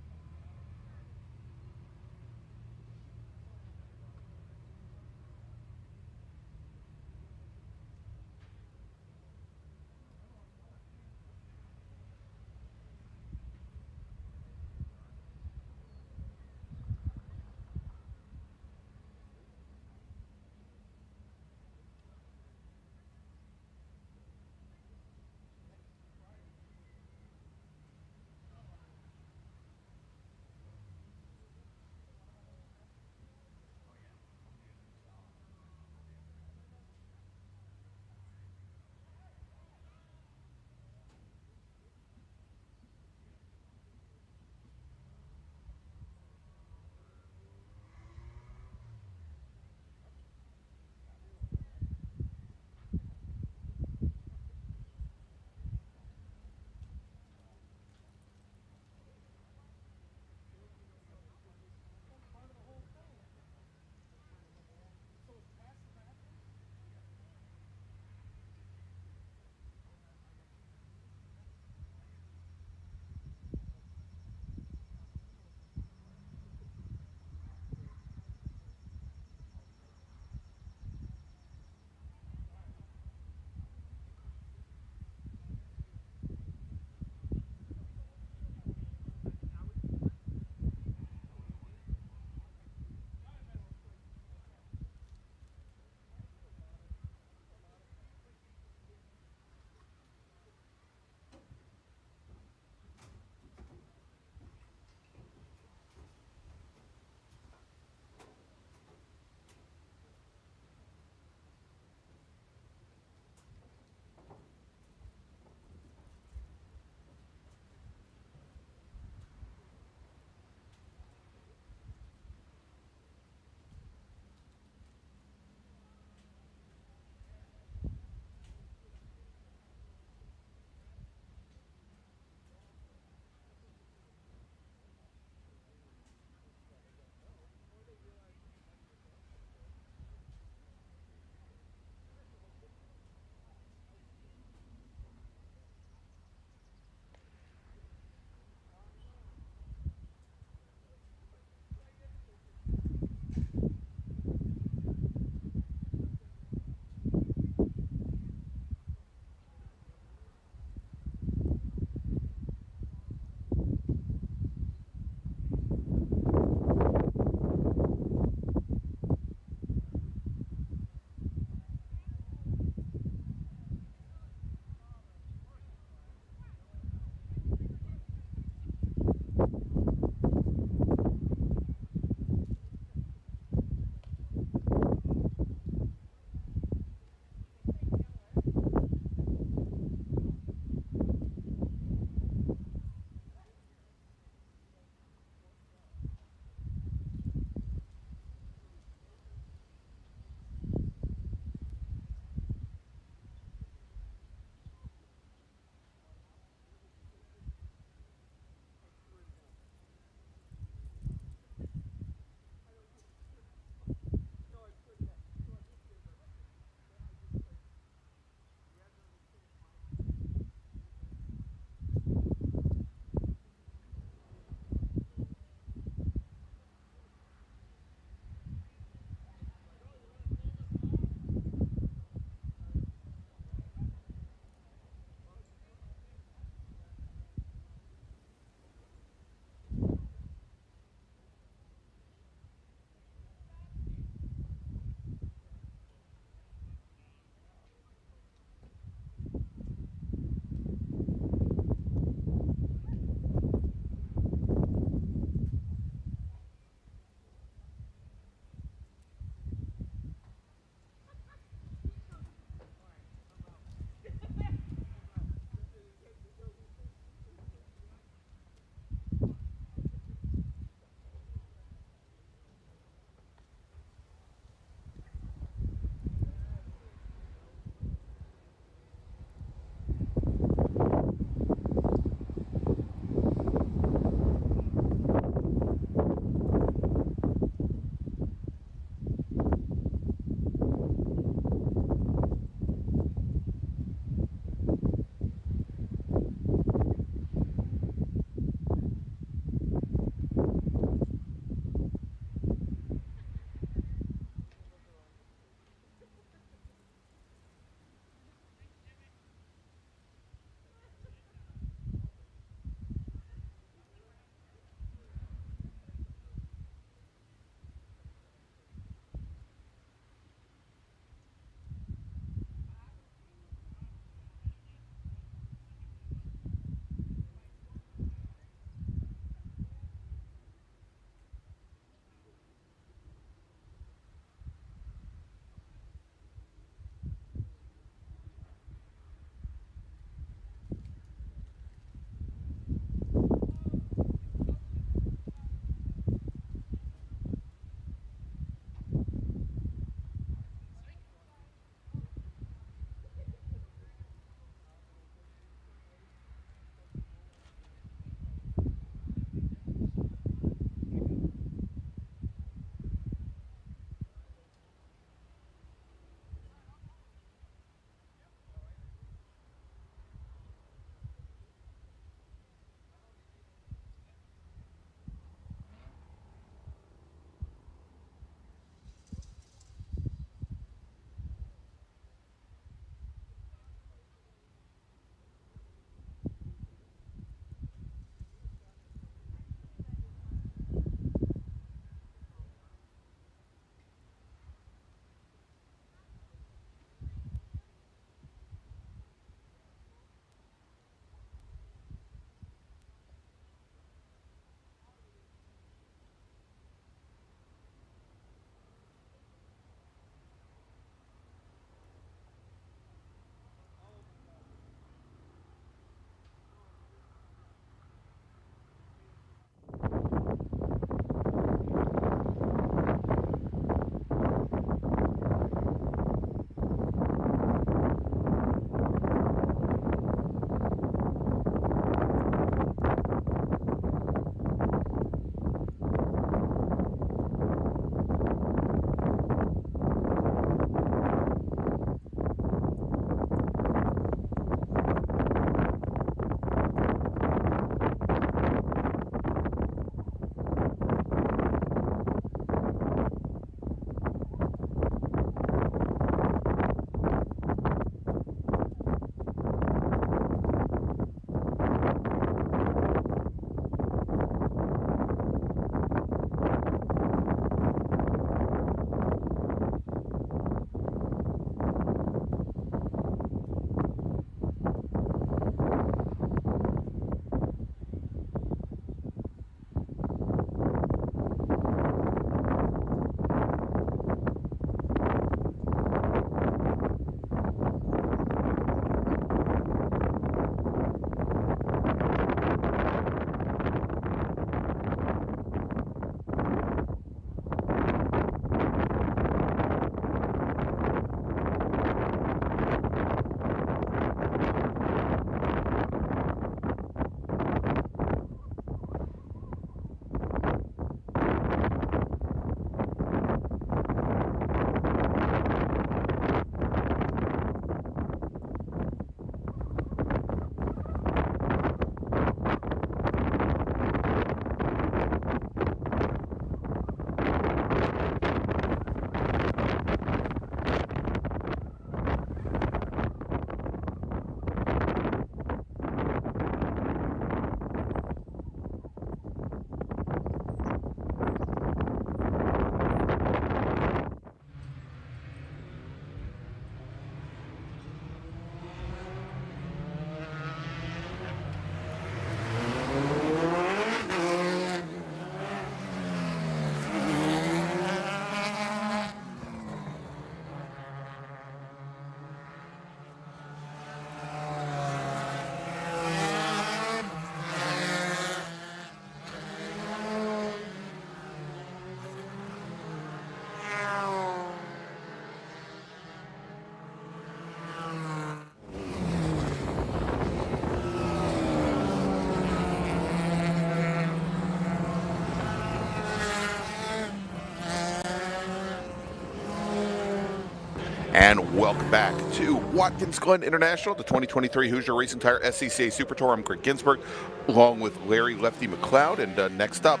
And welcome back to Watkins Glen International, the 2023 Hoosier Racing Tire SCCA Super Tour. I'm Gregg Ginsberg, along with Larry Lefty MacLeod. And next up,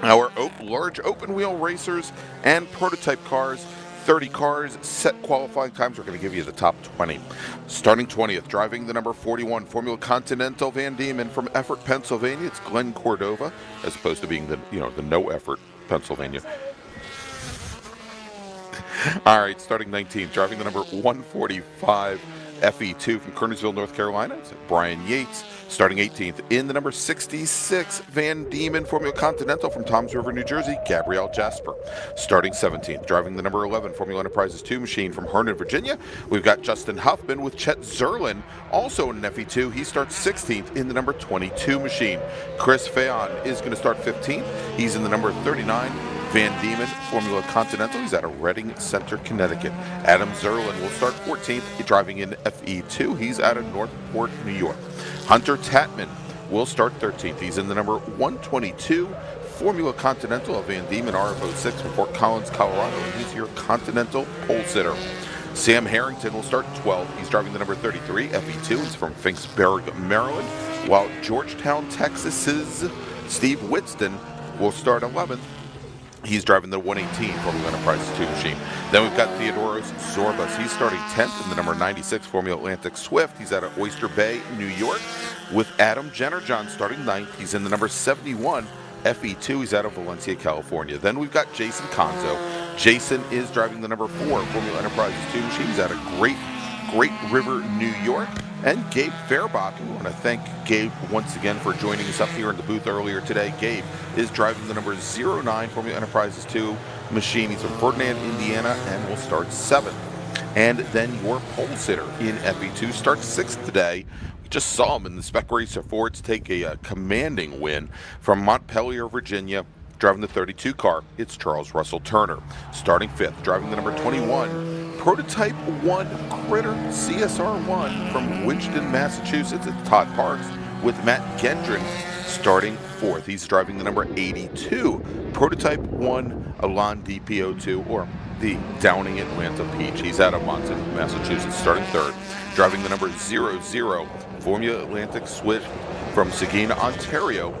our large open wheel racers and prototype cars. 30 cars, set qualifying times. We're going to give you the top 20. Starting 20th, driving the number 41 Formula Continental Van Diemen from Effort, Pennsylvania. It's Glenn Cordova, as opposed to being the no effort Pennsylvania. All right, starting 19th, driving the number 145 FE2 from Kernersville, North Carolina. It's Brian Yates. Starting 18th, in the number 66 Van Diemen Formula Continental from Toms River, New Jersey, Gabrielle Jasper. Starting 17th, driving the number 11 Formula Enterprises 2 machine from Herndon, Virginia, we've got Justin Huffman with Chet Zerlin, also in an FE2. He starts 16th in the number 22 machine. Chris Fayon is going to start 15th. He's in the number 39 Van Diemen Formula Continental. He's out of Reading Center, Connecticut. Adam Zerlin will start 14th, driving in FE2. He's out of Northport, New York. Hunter Tatman will start 13th. He's in the number 122 Formula Continental of Van Diemen RF06 from Fort Collins, Colorado, and he's your Continental pole sitter. Sam Harrington will start 12th. He's driving the number 33 FE2. He's from Finksburg, Maryland, while Georgetown, Texas's Steve Whitston will start 11th. He's driving the 118 Formula Enterprises 2 machine. Then we've got Theodoros Zorbas. He's starting 10th in the number 96 Formula Atlantic Swift. He's out of Oyster Bay, New York, with Adam Jennerjohn starting 9th. He's in the number 71 FE2. He's out of Valencia, California. Then we've got Jason Conzo. Jason is driving the number 4 Formula Enterprises 2 machine. He's out of Great River, New York. And Gabe Fairbach. We want to thank Gabe once again for joining us up here in the booth earlier today. Gabe is driving the number 09 Formula Enterprises 2 machine. He's from Ferdinand, Indiana, and will start 7th. And then your pole sitter in FE2 starts 6th today. We just saw him in the Spec Racer Fords take a commanding win from Montpelier, Virginia. Driving the 32 car, it's Charles Russell Turner. Starting 5th, driving the number 21 Prototype 1 Critter CSR1 from Winchendon, Massachusetts. It's Todd Parks with Matt Gendron starting 4th. He's driving the number 82 Prototype 1 Elan DPO2, or the Downing Atlanta Peach. He's out of Monson, Massachusetts, starting 3rd. Driving the number 00 Formula Atlantic Swift from Saginaw, Ontario.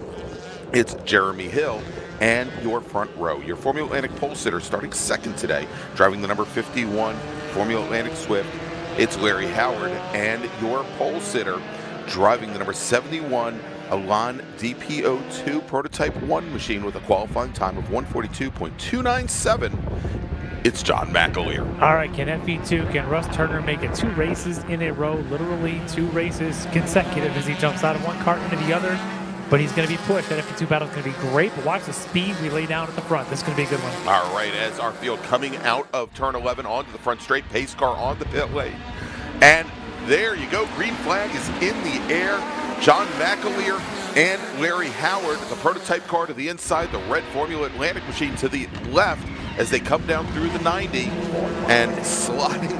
It's Jeremy Hill. And your front row, your Formula Atlantic pole sitter starting 2nd today, driving the number 51 Formula Atlantic Swift. It's Larry Howard. And your pole sitter driving the number 71 Elan DPO2 Prototype 1 machine with a qualifying time of 142.297. It's John MacLeod. All right, can Russ Turner make it 2 races in a row, literally 2 races consecutive as he jumps out of one cart into the other? But he's going to be pushed. That FE2 battle is going to be great, but watch the speed we lay down at the front. This is going to be a good one. All right, as our field coming out of turn 11 onto the front straight, pace car on the pit lane. And there you go, green flag is in the air. John MacLeod and Larry Howard, the prototype car to the inside, the red Formula Atlantic machine to the left as they come down through the 90, and sliding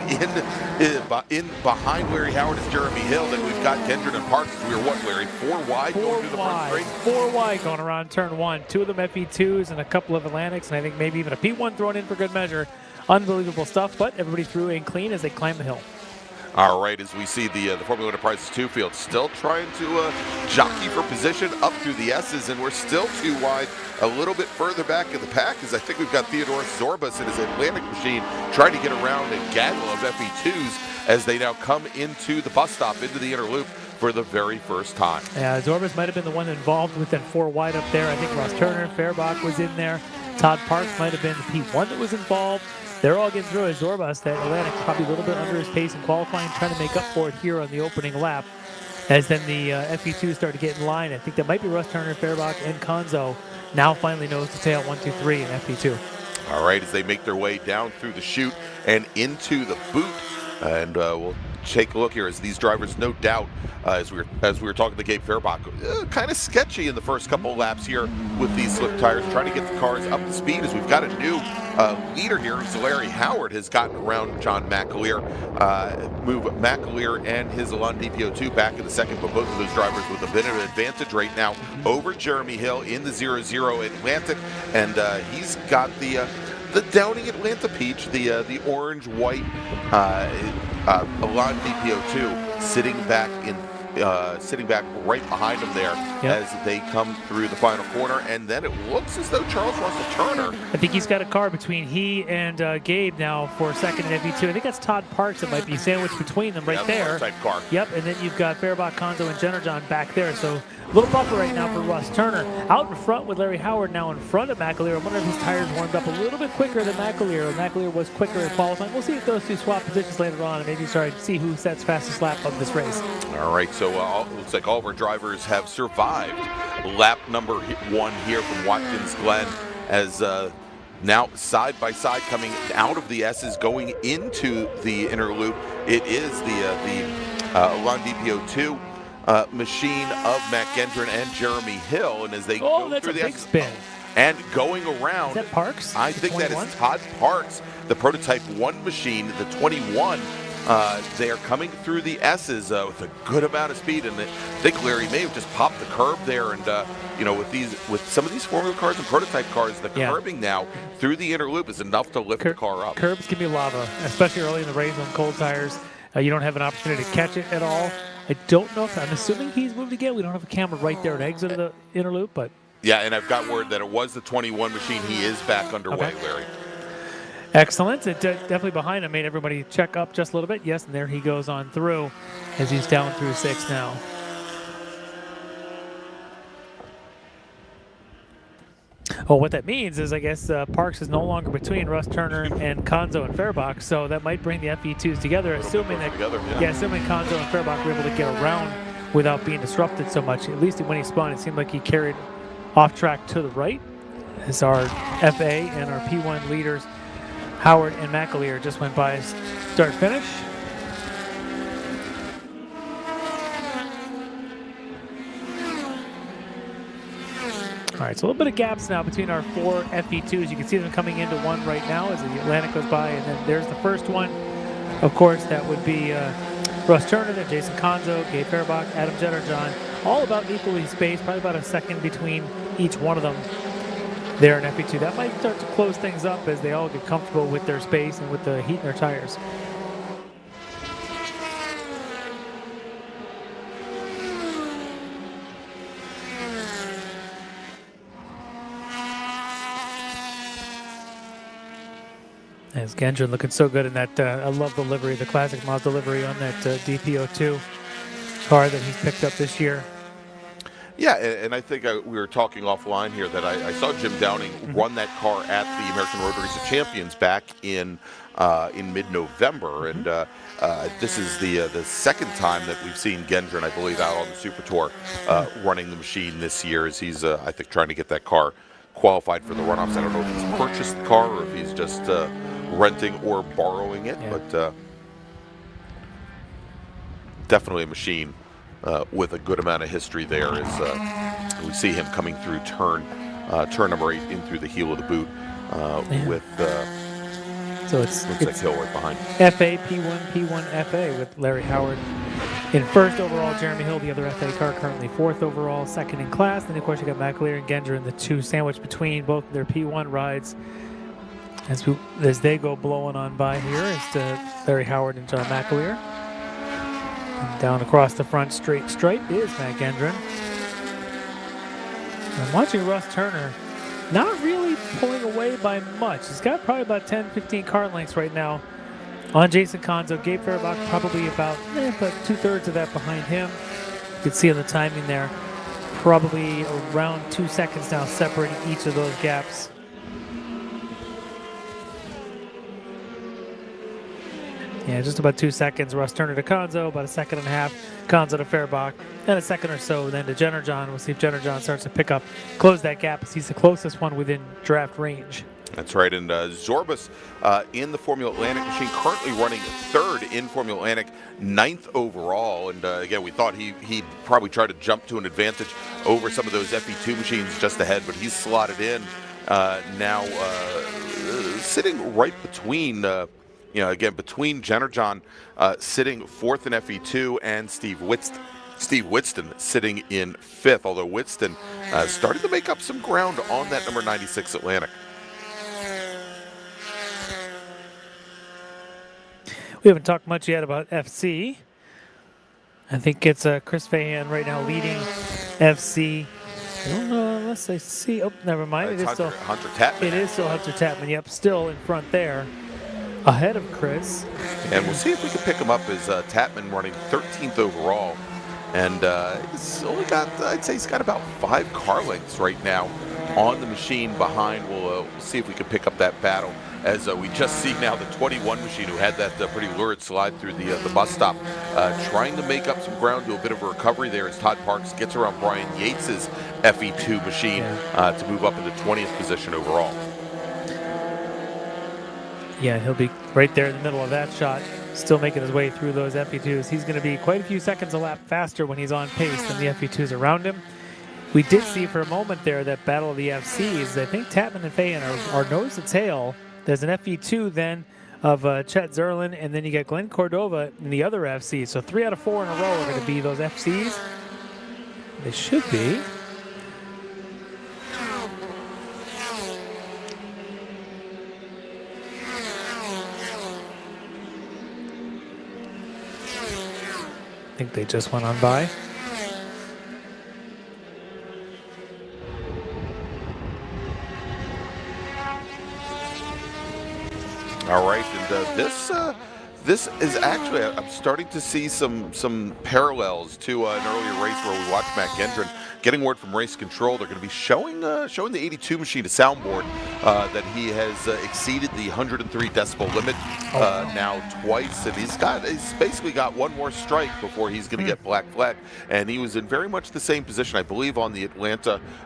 in behind Larry Howard is Jeremy Hill. Then we've got Gendron and Parks. We were what, Larry? 4 wide going through the front straight? 4 wide going around turn 1. 2 of them FE2s and a couple of Atlantics, and I think maybe even a P1 thrown in for good measure. Unbelievable stuff, but everybody threw in clean as they climb the hill. All right, as we see the Formula Enterprises 2 field still trying to jockey for position up through the S's, and we're still too wide, a little bit further back in the pack, as I think we've got Theodoros Zorbas and his Atlantic machine trying to get around a gaggle of FE2s as they now come into the bus stop, into the inner loop for the very first time. Yeah, Zorbas might have been the one involved with that 4 wide up there. I think Ross Turner, Fairbach was in there. Todd Parks might have been the P1 that was involved. They're all getting through. Zorbas, that Atlantic, probably a little bit under his pace in qualifying, trying to make up for it here on the opening lap. As then the FE2 start to get in line. I think that might be Russ Turner, Fairbach, and Conzo now finally nose to tail 1, 2, 3 in FE2. All right, as they make their way down through the chute and into the boot, and we'll take a look here as these drivers, no doubt, as we were talking to Gabe Fairbach, kind of sketchy in the first couple of laps here with these slip tires, trying to get the cars up to speed as we've got a new leader here. So Larry Howard has gotten around John MacLeod, move MacLeod and his Elan DPO2 back in the second, but both of those drivers with a bit of an advantage right now over Jeremy Hill in the 0-0 Atlantic, and he's got the the Downing Atlanta Peach, the orange-white Elan DPO2 sitting back right behind them there as they come through the final corner, and then it looks as though Charles Russell Turner. I think he's got a car between he and Gabe now for second in FE2. I think that's Todd Parks that might be sandwiched between them right there. Type car. Yep, and then you've got Fairbach, Konzo, and Jennerjohn back there. So a little buffer right now for Russ Turner. Out in front with Larry Howard now in front of MacLeod. I wonder if his tires warmed up a little bit quicker than MacLeod. MacLeod was quicker in qualifying. We'll see if those two swap positions later on and maybe start to see who sets fastest lap of this race. All right, so looks like all of our drivers have survived lap number 1 here from Watkins Glen, as now side by side coming out of the S's going into the inner loop. It is the Elan DPO2 machine of Matt Gendron and Jeremy Hill, and as they go that's through a the big S's spin. and going around. Is that Parks? I think that is Todd Parks, the Prototype 1 machine, the 21. They are coming through the S's with a good amount of speed, and I think Larry may have just popped the curb there. And with some of these Formula cars and prototype cars, the curbing now through the inner loop is enough to lift the car up. Curbs can be lava, especially early in the race on cold tires. You don't have an opportunity to catch it at all. I don't know if I'm assuming he's moved again. We don't have a camera right there at exit of the inner loop, but yeah, and I've got word that it was the 21 machine. He is back underway, Larry. Excellent. It definitely behind him made everybody check up just a little bit. Yes, and there he goes on through as he's down through 6 now. Well, what that means is, I guess, Parks is no longer between Russ Turner and Konzo and Fairbach, so that might bring the FE2s together, assuming assuming Konzo and Fairbach were able to get around without being disrupted so much. At least when he spun, it seemed like he carried off track to the right. As our FA and our P1 leaders, Howard and MacLeod, just went by start-finish. All right, so a little bit of gaps now between our 4 FE2s. You can see them coming into one right now as the Atlantic goes by, and then there's the first one. Of course, that would be Russ Turner, then Jason Konzo, Gabe Fairbach, Adam Jennerjohn, all about equally spaced, probably about a second between each one of them there in FE2. That might start to close things up as they all get comfortable with their space and with the heat in their tires. As Gendron looking so good in that, I love the livery, the classic Mazda livery on that DPO2 car that he's picked up this year. Yeah, and I think we were talking offline here that I saw Jim Downing run that car at the American Road Race of Champions back in mid-November, and this is the second time that we've seen Gendron, I believe, out on the Super Tour running the machine this year, as he's, I think, trying to get that car qualified for the runoffs. I don't know if he's purchased the car or if he's just renting or borrowing it, but definitely a machine with a good amount of history there, as we see him coming through turn number 8 in through the heel of the boot with so it's like Hill right behind. FA, P1 FA with Larry Howard in first overall, Jeremy Hill, the other FA car, currently 4th overall, second in class. Then, of course, you got MacLeod and Gendron, the two sandwiched between both their P1 rides as they go blowing on by here as to Larry Howard and John MacLeod. And down across the front straight stripe is Matt Gendron. I'm watching Russ Turner, not really pulling away by much. He's got probably about 10, 15 car lengths right now on Jason Konzo. Gabe Fairbach probably about 2/3 of that behind him. You can see on the timing there, probably around 2 seconds now separating each of those gaps. Yeah, just about 2 seconds. Russ Turner to Konzo, about 1.5 seconds. Konzo to Fairbach, and a second or so then to Jennerjohn. We'll see if Jennerjohn starts to pick up, close that gap, as he's the closest one within draft range. That's right, and Zorbas in the Formula Atlantic machine, currently running 3rd in Formula Atlantic, 9th overall. And again, we thought he'd probably try to jump to an advantage over some of those FE2 machines just ahead, but he's slotted in now, sitting right between, between Jennerjohn sitting 4th in FE2 and Steve Whitston sitting in 5th, although Whitston started to make up some ground on that number 96 Atlantic. We haven't talked much yet about FC. I think it's Chris Fahan right now leading FC. I don't know unless I see. Oh, never mind. It's It is still Hunter Tapman. It is still Hunter Tapman. Yep, still in front there, ahead of Chris. And we'll see if we can pick him up as Tapman running 13th overall. And he's only got, I'd say he's got about 5 car lengths right now on the machine behind. We'll see if we can pick up that battle. As we just see now the 21 machine, who had that pretty lurid slide through the bus stop, trying to make up some ground, do a bit of a recovery there as Todd Parks gets around Brian Yates's FE2 machine to move up into 20th position overall. Yeah, he'll be right there in the middle of that shot, still making his way through those FE2s. He's going to be quite a few seconds a lap faster when he's on pace than the FE2s around him. We did see for a moment there that battle of the FCs. I think Tapman and Fahan are nose to tail. There's an FE2 then of Chet Zerlin, and then you get Glenn Cordova in the other FC. So 3 out of 4 in a row are going to be those FCs. They should be. I think they just went on by. All right, and this is actually, I'm starting to see some parallels to an earlier race where we watched Matt Gendron. Getting word from Race Control, they're going to be showing the 82 machine a soundboard that he has exceeded the 103 decibel limit now twice, and he's basically got one more strike before he's going to get black flag. And he was in very much the same position, I believe, on the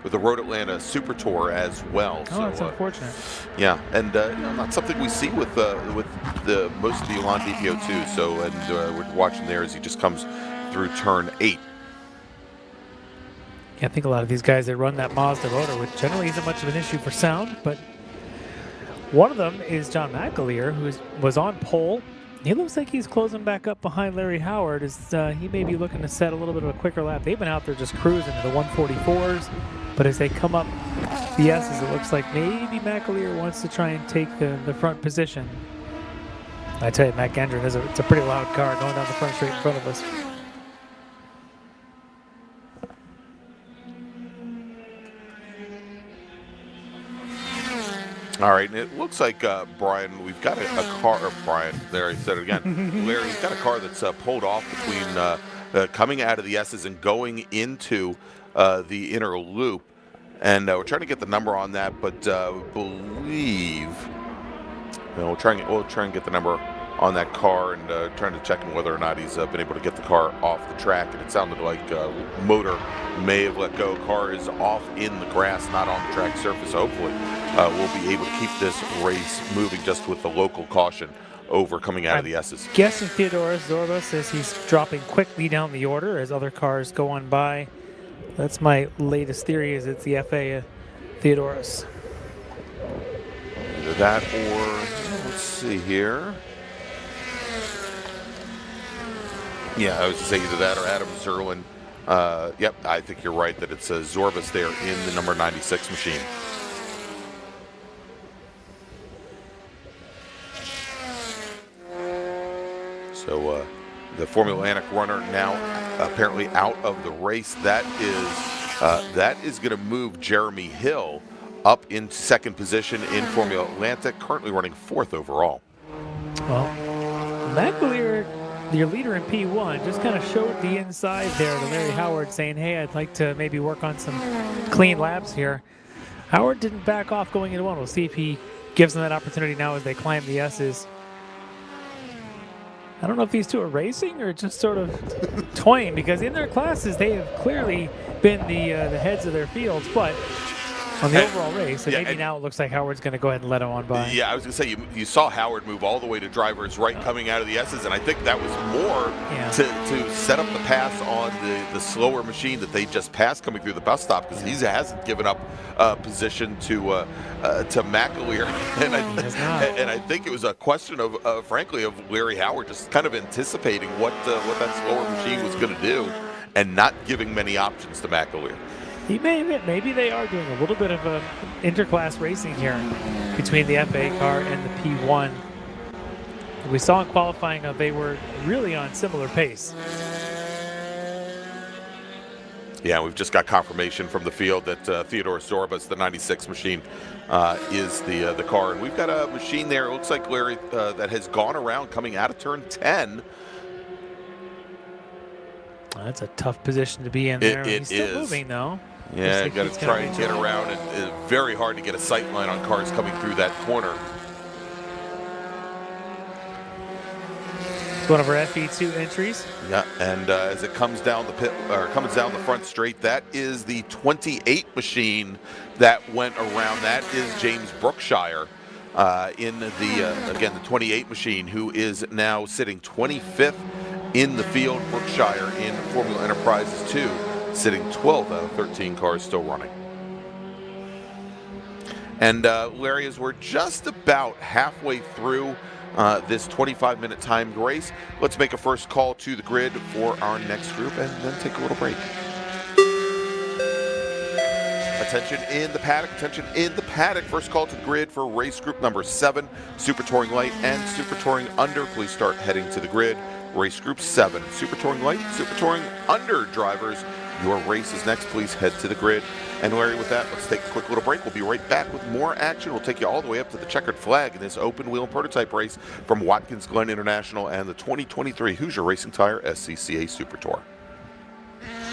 Road Atlanta Super Tour as well. Oh, that's unfortunate. Yeah, and not something we see with the most of the Elan DPO2. So, and we're watching there as he just comes through turn 8. I think a lot of these guys that run that Mazda motor, which generally isn't much of an issue for sound, but one of them is John McAleer, who was on pole. He looks like he's closing back up behind Larry Howard as he may be looking to set a little bit of a quicker lap. They've been out there just cruising the 144s, but as they come up the S's, it looks like maybe McAleer wants to try and take the front position. I tell you, Matt Gendron it's a pretty loud car going down the front straight in front of us. All right, and it looks like, Brian, we've got a car, or Brian, there I said it again. Larry, we've got a car that's pulled off between coming out of the S's and going into the inner loop. And we're trying to get the number on that, but we believe, we'll try and get the number on that car and trying to check in whether or not he's been able to get the car off the track. And it sounded like motor may have let go. Car is off in the grass, not on the track surface. So hopefully we'll be able to keep this race moving just with the local caution over coming out of the S's. Guessing Theodoros Zorba says he's dropping quickly down the order as other cars go on by. That's my latest theory, is it's the FA Theodoros. Either that or, let's see here. Yeah, I was to say either that or Adam Zerlin. Yep, I think you're right that it's Zorbas there in the number 96 machine. So the Formula Atlantic runner now apparently out of the race. That is going to move Jeremy Hill up in second position in Formula Atlantic, currently running 4th overall. Well, MacLeod, your leader in P1, just kind of showed the inside there to Larry Howard, saying, hey, I'd like to maybe work on some clean laps here. Howard didn't back off going into 1. We'll see if he gives them that opportunity now as they climb the S's. I don't know if these two are racing or just sort of toying, because in their classes they have clearly been the heads of their fields, but on the overall race, and maybe now it looks like Howard's going to go ahead and let him on by. Yeah, I was going to say, you saw Howard move all the way to driver's right coming out of the S's, and I think that was more to set up the pass on the slower machine that they just passed coming through the bus stop, because he hasn't given up position to MacAleer. And I think it was a question of, frankly, of Larry Howard just kind of anticipating what that slower machine was going to do and not giving many options to MacAleer. Maybe they are doing a little bit of interclass racing here between the FA car and the P1. We saw in qualifying they were really on similar pace. Yeah, we've just got confirmation from the field that Theodore Zorbas, the 96 machine, is the car. And we've got a machine there, it looks like, Larry, that has gone around coming out of turn 10. That's a tough position to be in there. It He's still is. moving, though. Yeah, Looks like got he's to gonna try and be get doing- around. It's very hard to get a sight line on cars coming through that corner. It's one of our FE2 entries. Yeah, and as it comes down the pit, or comes down the front straight, that is the 28 machine that went around. That is James Brookshire in the again the 28 machine, who is now sitting 25th in the field. Brookshire in Formula Enterprises 2, sitting 12th out of 13 cars still running. And Larry, as we're just about halfway through this 25-minute timed race, let's make a first call to the grid for our next group and then take a little break. Attention in the paddock, attention in the paddock. First call to the grid for race group number 7, Super Touring Light and Super Touring Under. Please start heading to the grid. Race group 7, Super Touring Light, Super Touring Under drivers. Your race is next. Please head to the grid. And Larry, with that, let's take a quick little break. We'll be right back with more action. We'll take you all the way up to the checkered flag in this open wheel and prototype race from Watkins Glen International and the 2023 Hoosier Racing Tire SCCA Super Tour.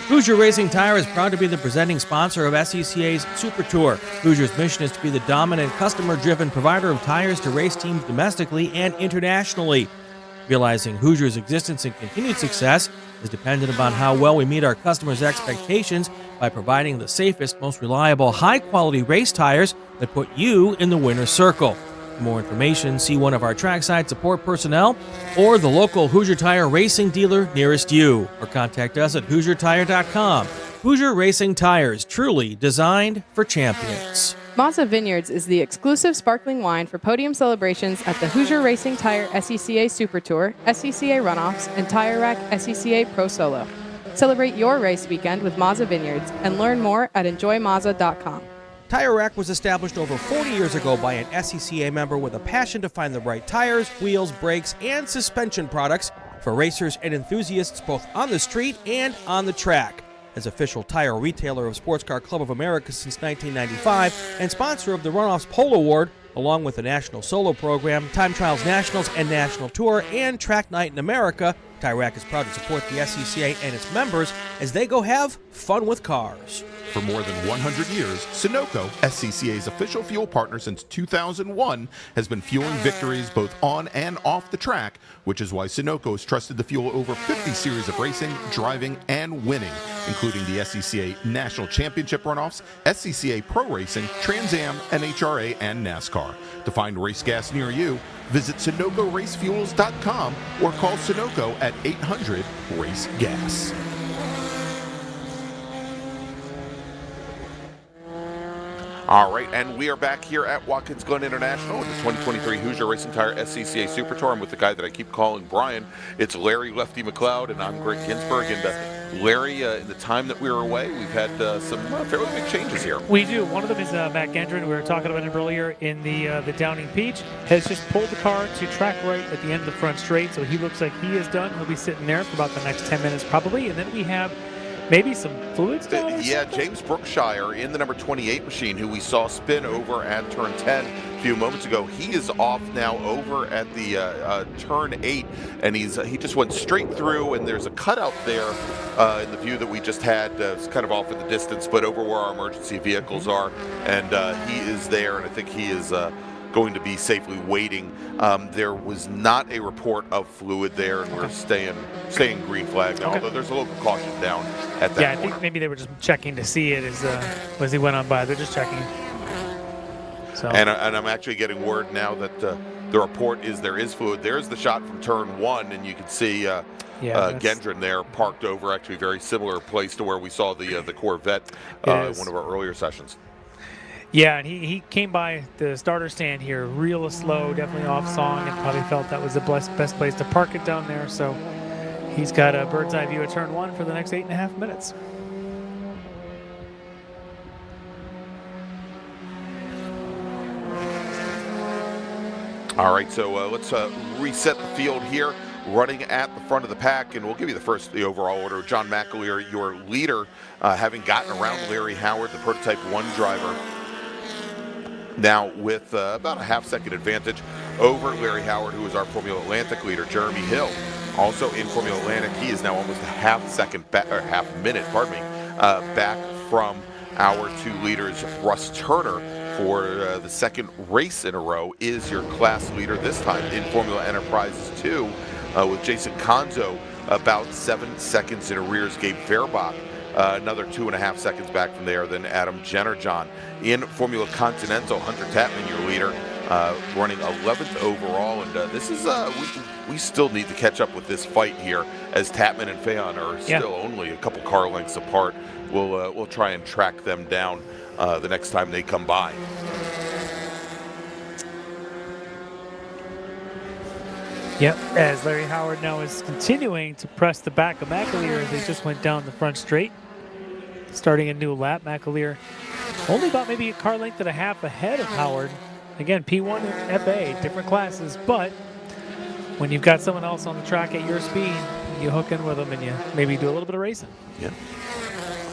Hoosier Racing Tire is proud to be the presenting sponsor of SCCA's Super Tour. Hoosier's mission is to be the dominant, customer-driven provider of tires to race teams domestically and internationally. Realizing Hoosier's existence and continued success is dependent upon how well we meet our customers' expectations by providing the safest, most reliable, high-quality race tires that put you in the winner's circle. For more information, see one of our trackside support personnel or the local Hoosier Tire racing dealer nearest you, or contact us at HoosierTire.com. Hoosier Racing Tires, truly designed for champions. Mazza Vineyards is the exclusive sparkling wine for podium celebrations at the Hoosier Racing Tire SCCA Super Tour, SCCA Runoffs, and Tire Rack SCCA Pro Solo. Celebrate your race weekend with Mazza Vineyards and learn more at enjoymazza.com. Tire Rack was established over 40 years ago by an SCCA member with a passion to find the right tires, wheels, brakes, and suspension products for racers and enthusiasts both on the street and on the track. As official tire retailer of Sports Car Club of America since 1995 and sponsor of the Runoffs Pole Award, along with the National Solo Program, Time Trials Nationals and National Tour, and Track Night in America, Tire Rack is proud to support the SCCA and its members as they go have fun with cars. For more than 100 years, Sunoco, SCCA's official fuel partner since 2001, has been fueling victories both on and off the track, which is why Sunoco has trusted to fuel over 50 series of racing, driving, and winning, including the SCCA National Championship Runoffs, SCCA Pro Racing, Trans Am, NHRA, and NASCAR. To find race gas near you, visit SunocoRaceFuels.com or call Sunoco at 800-RACE-GAS. All right, and we are back here at Watkins Glen International with the 2023 Hoosier Racing Tire SCCA Super Tour. I'm with the guy that I keep calling Brian. It's Larry Lefty MacLeod, and I'm Gregg Ginsberg. And Larry, in the time that we were away, we've had some fairly big changes here. We do. One of them is Matt Gendron. We were talking about him earlier in the Downing Peach. Has just pulled the car to track right at the end of the front straight, so he looks like he is done. He'll be sitting there for about the next 10 minutes probably, and then we have maybe some fluids down or Yeah, something? James Brookshire in the number 28 machine, who we saw spin over at turn 10 a few moments ago. He is off now over at the turn 8, and he just went straight through, and there's a cutout there in the view that we just had. It's kind of off in the distance, but over where our emergency vehicles are, and he is there, and I think he is going to be safely waiting. There was not a report of fluid there, and we're staying green flag now, although there's a little caution down at that Yeah, I corner. think maybe they were just checking to see it as he went on by. They're just checking. So. And I'm actually getting word now that the report is there is fluid. There's the shot from turn 1, and you can see Gendron there parked over, actually very similar place to where we saw the Corvette in one of our earlier sessions. Yeah, and he came by the starter stand here real slow, definitely off song, and probably felt that was the best place to park it down there. So he's got a bird's eye view of turn 1 for the next 8.5 minutes. All right, so let's reset the field here. Running at the front of the pack, and we'll give you the overall order. John MacLeod, your leader, having gotten around Larry Howard, the Prototype 1 driver, now with about a half-second advantage over Larry Howard, who is our Formula Atlantic leader. Jeremy Hill, also in Formula Atlantic, he is now almost a half minute, back from our 2 leaders. Russ Turner, for the second race in a row, is your class leader, this time in Formula Enterprises 2, with Jason Conzo about 7 seconds in arrears. Gabe Fairbach, another 2.5 seconds back from there, then Adam Jennerjohn. In Formula Continental, Hunter Tapman, your leader, running 11th overall, and this is we still need to catch up with this fight here, as Tapman and Fehan are still only a couple car lengths apart. We'll try and track them down the next time they come by. Yep, as Larry Howard now is continuing to press the back of MacLeod as they just went down the front straight. Starting a new lap, MacLeod only about maybe a car length and a half ahead of Howard. Again, P1 and FA, different classes, but when you've got someone else on the track at your speed, you hook in with them and you maybe do a little bit of racing. Yeah.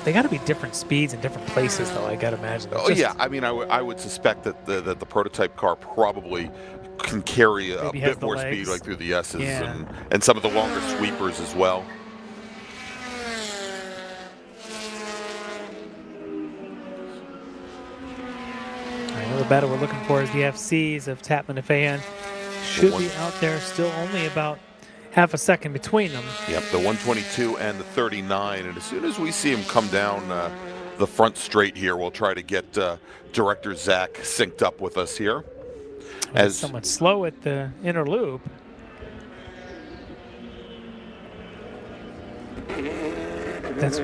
They got to be different speeds in different places, though, I got to imagine. Oh, yeah. I mean, I would suspect that the prototype car probably can carry a bit more speed, like through the S's and some of the longer sweepers as well. The battle we're looking for is the FCs of Tapman and Fehan. Should be out there, still only about half a second between them. Yep, the 122 and the 39. And as soon as we see him come down the front straight here, we'll try to get Director Zach synced up with us here. As someone slow at the inner loop. Is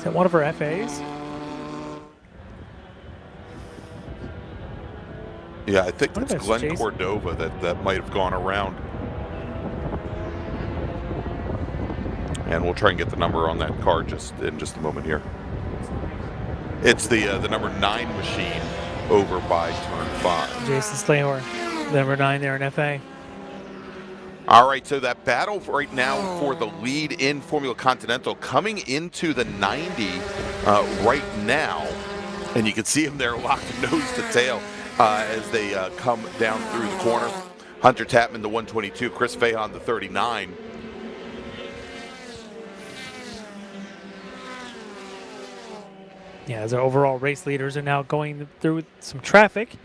that one of our FAs? Yeah, I think it's Glenn Jason Cordova that might have gone around. And we'll try and get the number on that car in just a moment here. It's the number 9 machine over by turn 5. Jason Slahor, number 9 there in FA. All right, so that battle right now for the lead in Formula Continental coming into the 90 right now. And you can see him there locked nose to tail as they come down through the corner. Hunter Tapman, the 122, Chris Fehan, the 39. Yeah, as our overall race leaders are now going through some traffic.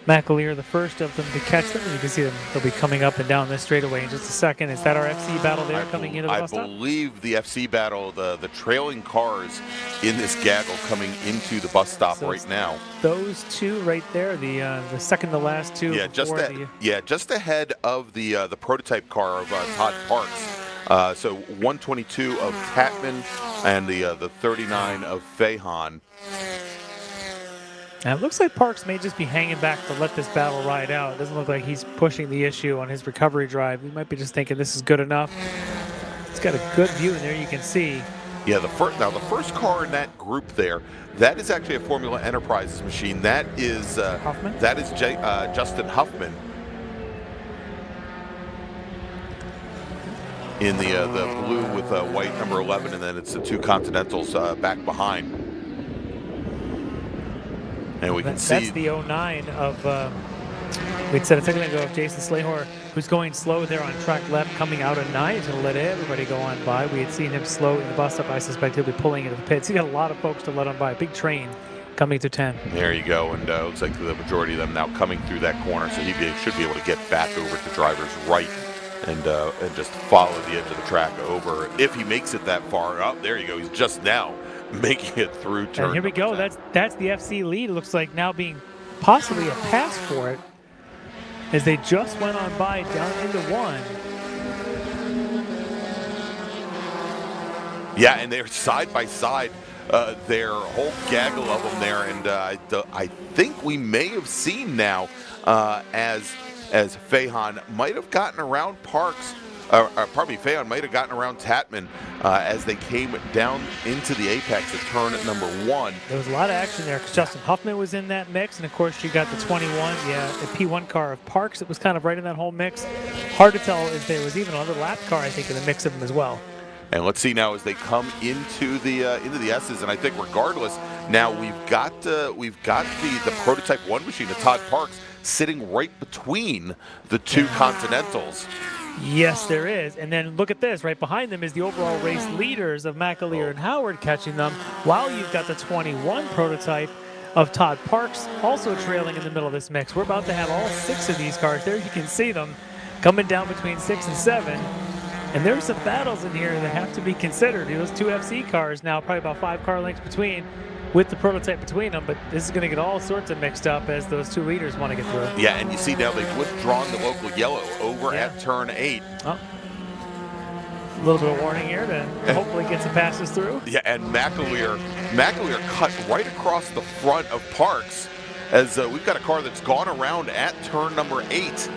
MacLeod, the first of them to catch them. And you can see them; they'll be coming up and down this straightaway in just a second. Is that our FC battle there coming into the bus stop? I believe the FC battle, the trailing cars in this gaggle coming into the bus stop right now. Those two right there, the second to last two. Yeah, just ahead of the prototype car of Todd Parks. So 122 of Tapman and the 39 of Fehan. And it looks like Parks may just be hanging back to let this battle ride out. It doesn't look like he's pushing the issue on his recovery drive. He might be just thinking this is good enough. He's got a good view in there, you can see. Yeah, the first car in that group there, that is actually a Formula Enterprises machine. That is Huffman? That is Justin Huffman in the blue with white number 11, and then it's the 2 Continentals back behind. And we can see that's the 09 of we'd said a second ago of Jason Slahor, who's going slow there on track left, coming out of 9 to let everybody go on by. We had seen him slow in the bus stop. I suspect he'll be pulling into the pits. He's got a lot of folks to let on by. Big train coming to 10. There you go, and looks like the majority of them now coming through that corner, so he should be able to get back over to driver's right and just follow the edge of the track over. If he makes it that far up, there you go. He's just now making it through turn. And here we go. 10. That's the FC lead. It looks like now being possibly a pass for it, as they just went on by down into 1. Yeah, and they're side by side. Their whole gaggle of them there, and I think we may have seen now as Fehan might have gotten around Parks pardon me, Phaon might have gotten around Tatman as they came down into the apex at turn number 1. There was a lot of action there because Justin Huffman was in that mix, and of course you got the 21, the P1 car of Parks that was kind of right in that whole mix. Hard to tell if there was even another lap car, I think, in the mix of them as well. And let's see now as they come into the S's, and I think regardless, now we've got the prototype 1 machine, the Todd Parks, sitting right between the two Continentals. Yes, there is. And then look at this. Right behind them is the overall race leaders of MacLeod and Howard catching them, while you've got the 21 prototype of Todd Parks also trailing in the middle of this mix. We're about to have all 6 of these cars there. You can see them coming down between 6 and 7. And there's some battles in here that have to be considered. Those 2 FC cars now, probably about 5 car lengths between, with the prototype between them, but this is going to get all sorts of mixed up as those 2 leaders want to get through. Yeah, and you see now they've withdrawn the local yellow over at turn 8. Oh. A little bit of warning here to hopefully get some passes through. Yeah, and MacLeod cut right across the front of Parks as we've got a car that's gone around at turn number 8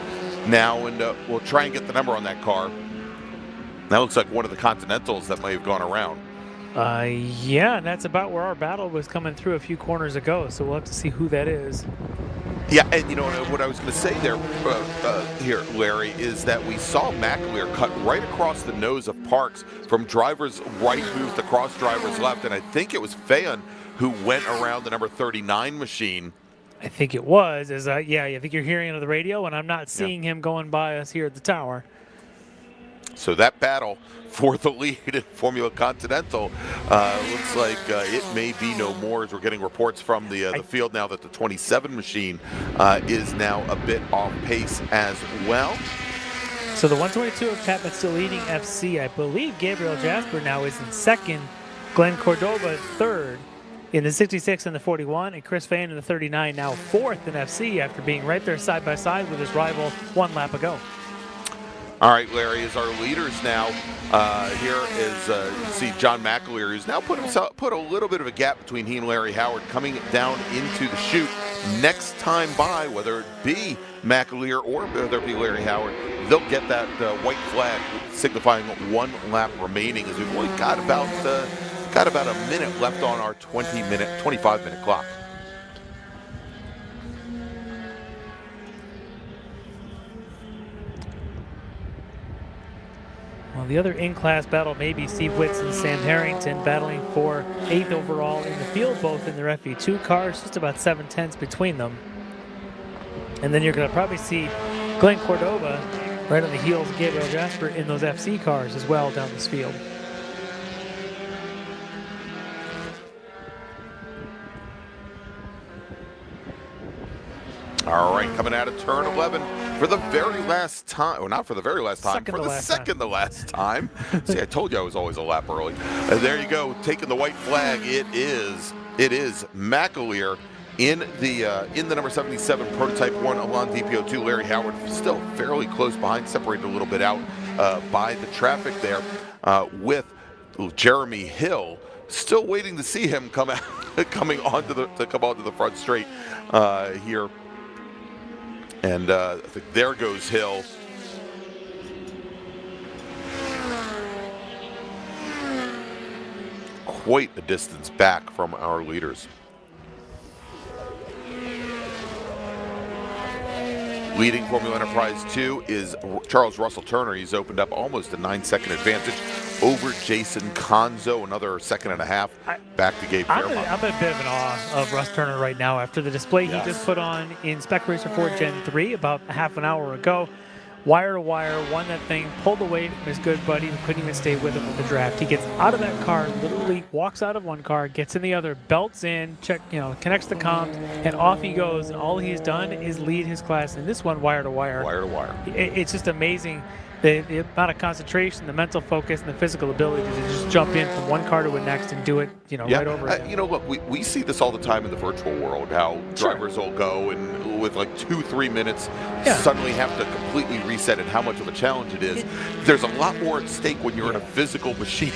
now, and we'll try and get the number on that car. That looks like one of the Continentals that may have gone around. Yeah, and that's about where our battle was coming through a few corners ago, so we'll have to see who that is. Yeah, and you know what I was going to say there here, Larry, is that we saw MacLeod cut right across the nose of Parks from driver's right booth across driver's left, and I think it was Phaon who went around the number 39 machine. I think it was. Yeah, I think you're hearing it on the radio, and I'm not seeing him going by us here at the tower. So that battle for the lead in Formula Continental looks like it may be no more, as we're getting reports from the field now that the 27 machine is now a bit off pace as well. So the 122 of Tatman still leading FC. I believe Gabriel Jasper now is in second, Glenn Cordova third in the 66 and the 41, and Chris Phaon in the 39 now fourth in FC after being right there side by side with his rival 1 lap ago. All right, Larry, as our leaders now, here is you see John MacLeod, who's now put a little bit of a gap between he and Larry Howard coming down into the chute. Next time by, whether it be MacLeod or whether it be Larry Howard, they'll get that white flag signifying 1 lap remaining, as we've only got about a minute left on our 25-minute clock. Well, the other in-class battle may be Steve Witts and Sam Harrington battling for 8th overall in the field, both in their FE2 cars, just about 7/10 between them. And then you're going to probably see Glenn Cordova right on the heels of Gabriel Jasper in those FC cars as well down this field. All right, coming out of turn 11 for the very last time. Well, not for the very last time, for the second to last time. See, I told you I was always a lap early. There you go, taking the white flag. It is MacLeod in the number 77 prototype 1 Elan DPO2. Larry Howard still fairly close behind, separated a little bit out by the traffic there, with Jeremy Hill still waiting to see him come out, coming onto the front straight here. And I think there goes Hill. Quite a distance back from our leaders. Leading Formula Enterprise 2 is Charles Russell Turner. He's opened up almost a 9-second advantage over Jason Conzo, another 1.5 seconds back to Gabe Fairmont. I'm in a bit of an awe of Russ Turner right now after the display he just put on in Spec Racer 4 Gen 3 about half an hour ago. Wire to wire, won that thing, pulled away from his good buddy who couldn't even stay with him with the draft. He gets out of that car, literally walks out of one car, gets in the other, belts in, connects the comms, and off he goes. And all he's done is lead his class in this one wire to wire. Wire to wire. It's just amazing. The amount of concentration, the mental focus, and the physical ability to just jump in from one car to the next and do it, right over again. Look, we see this all the time in the virtual world, how drivers will go and with like 2-3 minutes suddenly have to completely reset, and how much of a challenge it is. There's a lot more at stake when you're in a physical machine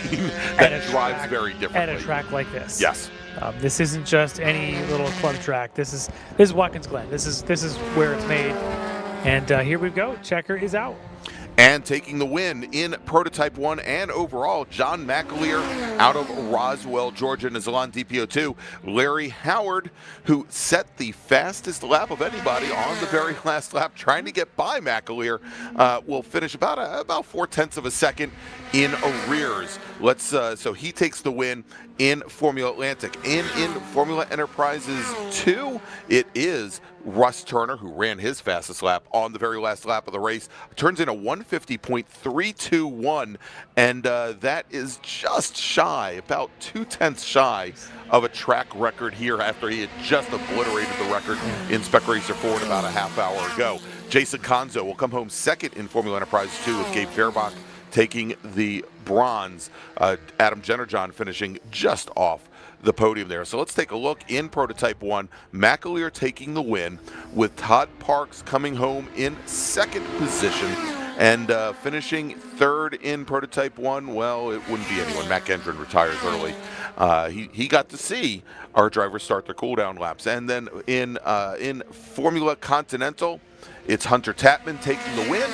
that drives very differently. At a track like this. Yes. This isn't just any little club track. This is Watkins Glen. This is where it's made. And here we go. Checker is out. And taking the win in Prototype 1 and overall, John MacLeod out of Roswell, Georgia, in his Elan DPO2. Larry Howard, who set the fastest lap of anybody on the very last lap, trying to get by MacLeod, will finish about 0.4 of a second in arrears. So he takes the win in Formula Atlantic. In Formula Enterprises 2, it is Russ Turner, who ran his fastest lap on the very last lap of the race, turns in a 150.321, and that is just shy, about 0.2 shy of a track record here after he had just obliterated the record in Spec Racer 4 about a half hour ago. Jason Conzo will come home second in Formula Enterprises 2 with Gabe Fairbach taking the bronze. Adam Jennerjohn finishing just off the podium there. So let's take a look in Prototype 1. MacLeod taking the win with Todd Parks coming home in second position and finishing third in Prototype 1. Well, it wouldn't be anyone. Matt Gendron retires early. He got to see our drivers start their cooldown laps. And then in Formula Continental, it's Hunter Tapman taking the win,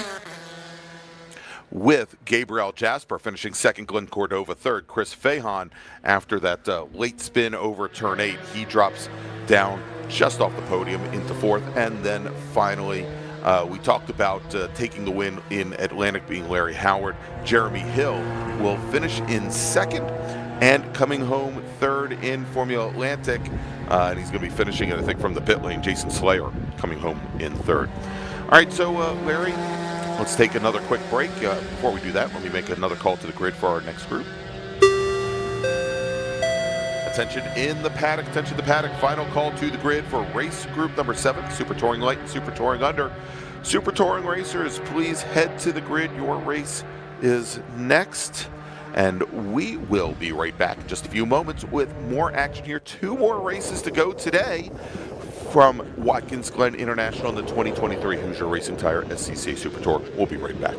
with Gabriel Jasper finishing second, Glenn Cordova third. Chris Fahan, after that late spin over turn 8, he drops down just off the podium into fourth. And then finally, we talked about taking the win in Atlantic being Larry Howard. Jeremy Hill will finish in second and coming home third in Formula Atlantic. And he's going to be finishing it, I think, from the pit lane. Jason Slayer coming home in third. All right, so Larry, let's take another quick break. Before we do that, let me make another call to the grid for our next group. Attention in the paddock, attention the paddock. Final call to the grid for race group number 7, Super Touring Light and Super Touring Under. Super Touring racers, please head to the grid. Your race is next. And we will be right back in just a few moments with more action here. 2 more races to go today from Watkins Glen International in the 2023 Hoosier Racing Tire SCCA Super Tour. We'll be right back.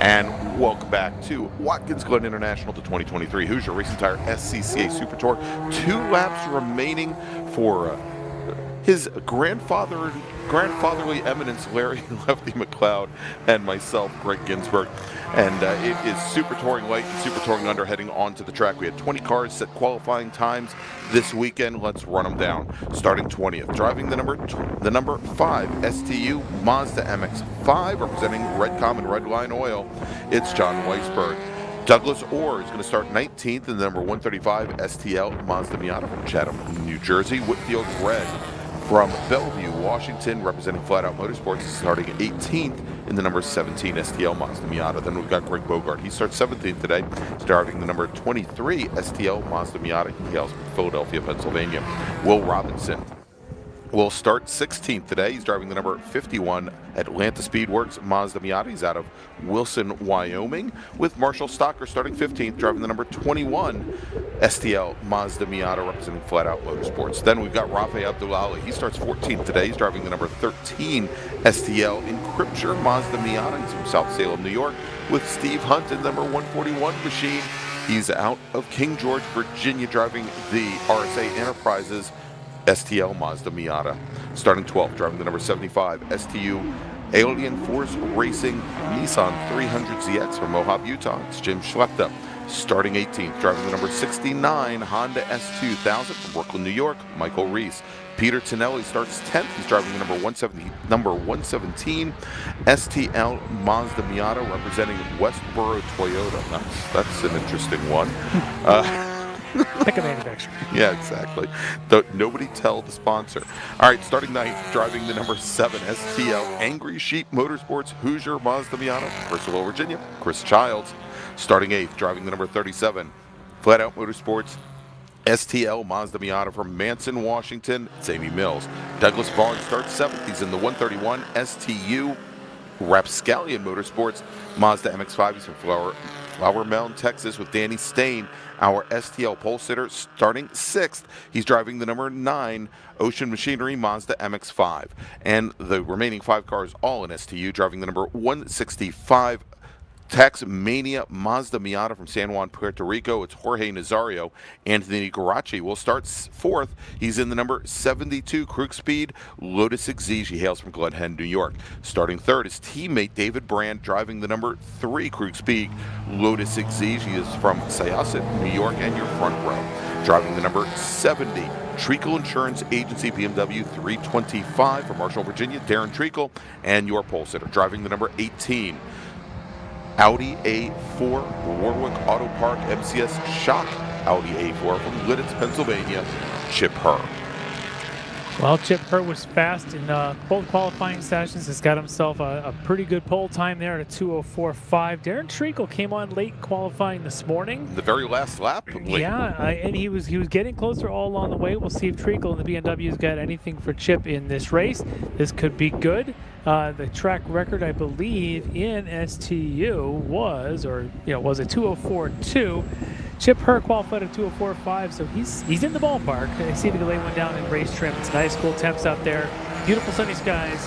And welcome back to Watkins Glen International, the 2023 Hoosier Racing Tire SCCA Super Tour. 2 laps remaining for his grandfatherly eminence, Larry Lefty MacLeod, and myself, Gregg Ginsberg. And it is Super Touring Light and Super Touring Under heading onto the track. We had 20 cars set qualifying times this weekend. Let's run them down. Starting 20th, driving the number 5 STU Mazda MX-5, representing Redcom and Redline Oil. It's John Weisberg. Douglas Orr is going to start 19th in the number 135 STL Mazda Miata from Chatham, New Jersey. Whitfield Red from Bellevue, Washington, representing Flat Out Motorsports, is starting 18th in the number 17 STL Mazda Miata. Then we've got Greg Bogart. He starts 17th today, starting the number 23 STL Mazda Miata. He hails from Philadelphia, Pennsylvania. Will Robinson will start 16th today. He's driving the number 51 Atlanta Speedworks Mazda Miata. He's out of Wilson, Wyoming, with Marshall Stocker starting 15th, driving the number 21 STL Mazda Miata, representing Flat Out Motorsports. Then we've got Rafe Abdulali. He starts 14th today. He's driving the number 13 STL Encrypture Mazda Miata. He's from South Salem, New York, with Steve Hunt in the number 141 machine. He's out of King George, Virginia, driving the RSA Enterprises STL Mazda Miata. Starting 12th, driving the number 75 STU Alien Force Racing Nissan 300ZX from Moab, Utah. It's Jim Schlepta. Starting 18th, driving the number 69 Honda S2000 from Brooklyn, New York, Michael Reese. Peter Tonelli starts 10th. He's driving the number 117 STL Mazda Miata, representing Westboro Toyota. That's an interesting one. Pick a manufacturer. Yeah, exactly. Nobody tell the sponsor. All right, starting 9th, driving the number 7 STL Angry Sheep Motorsports Hoosier Mazda Miata, Bristol, Virginia, Chris Childs. Starting 8th, driving the number 37 Flat Out Motorsports STL Mazda Miata from Manson, Washington, it's Amy Mills. Douglas Vaughn starts 7th. He's in the 131 STU Rapscallion Motorsports Mazda MX-5. He's from Flower Mound, Texas, with Danny Stain, our STL pole sitter, starting 6th. He's driving the number 9 Ocean Machinery Mazda MX-5. And the remaining 5 cars, all in STU, driving the number 165 Taxmania Mazda Miata from San Juan, Puerto Rico. It's Jorge Nazario. Anthony Garaci will start 4th. He's in the number 72 Krug Speed Lotus Exige. He hails from Glen Henne, New York. Starting 3rd is teammate David Brand, driving the number 3 Krug Speed Lotus Exige. He is from Syosset, New York, and your front row. Driving the number 70 Treacle Insurance Agency BMW 325 from Marshall, Virginia, Darren Treacle, and your pole sitter. Driving the number 18 Audi A4 Warwick Auto Park MCS Shock Audi A4 from Lidditz, Pennsylvania, Chip Herr. Well, Chip Herr was fast in both qualifying sessions. Has got himself a pretty good pole time there at a 2:04.5. Darren Treacle came on late qualifying this morning. The very last lap. Yeah, and he was getting closer all along the way. We'll see if Treacle and the BMW's got anything for Chip in this race. This could be good. The track record, I believe, in STU was a 2:04.2. Chip Herr qualified at 2:04.5, so he's in the ballpark. I see if he can lay one down in race trim. It's nice, cool temps out there, beautiful sunny skies.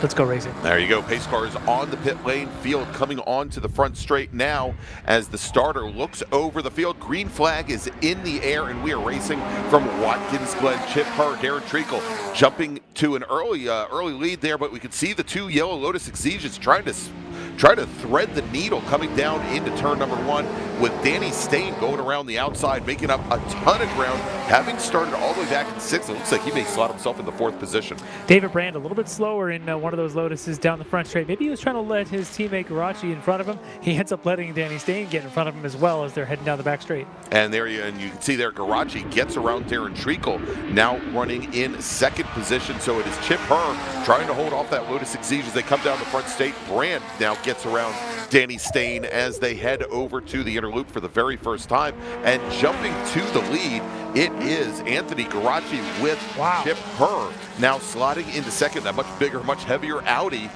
Let's go racing. There you go. Pace cars on the pit lane. Field coming on to the front straight now as the starter looks over the field. Green flag is in the air, and we are racing from Watkins Glen. Chip Herr, Darren Treacle jumping to an early lead there, but we can see the 2 yellow Lotus Exiges trying to thread the needle coming down into turn number 1, with Danny Stain going around the outside, making up a ton of ground. Having started all the way back in 6th, it looks like he may slot himself in the 4th position. David Brand a little bit slower in one of those Lotuses down the front straight. Maybe he was trying to let his teammate Garaci in front of him. He ends up letting Danny Stain get in front of him as well as they're heading down the back straight. And you can see there Garaci gets around Darren Treacle, now running in 2nd position. So it is Chip Herr trying to hold off that Lotus Exige as they come down the front straight. Brand now gets around Danny Stain as they head over to the inner loop for the very first time, and jumping to the lead It is Anthony Garacci with Chip Herr now slotting into second. That much bigger, much heavier Audi,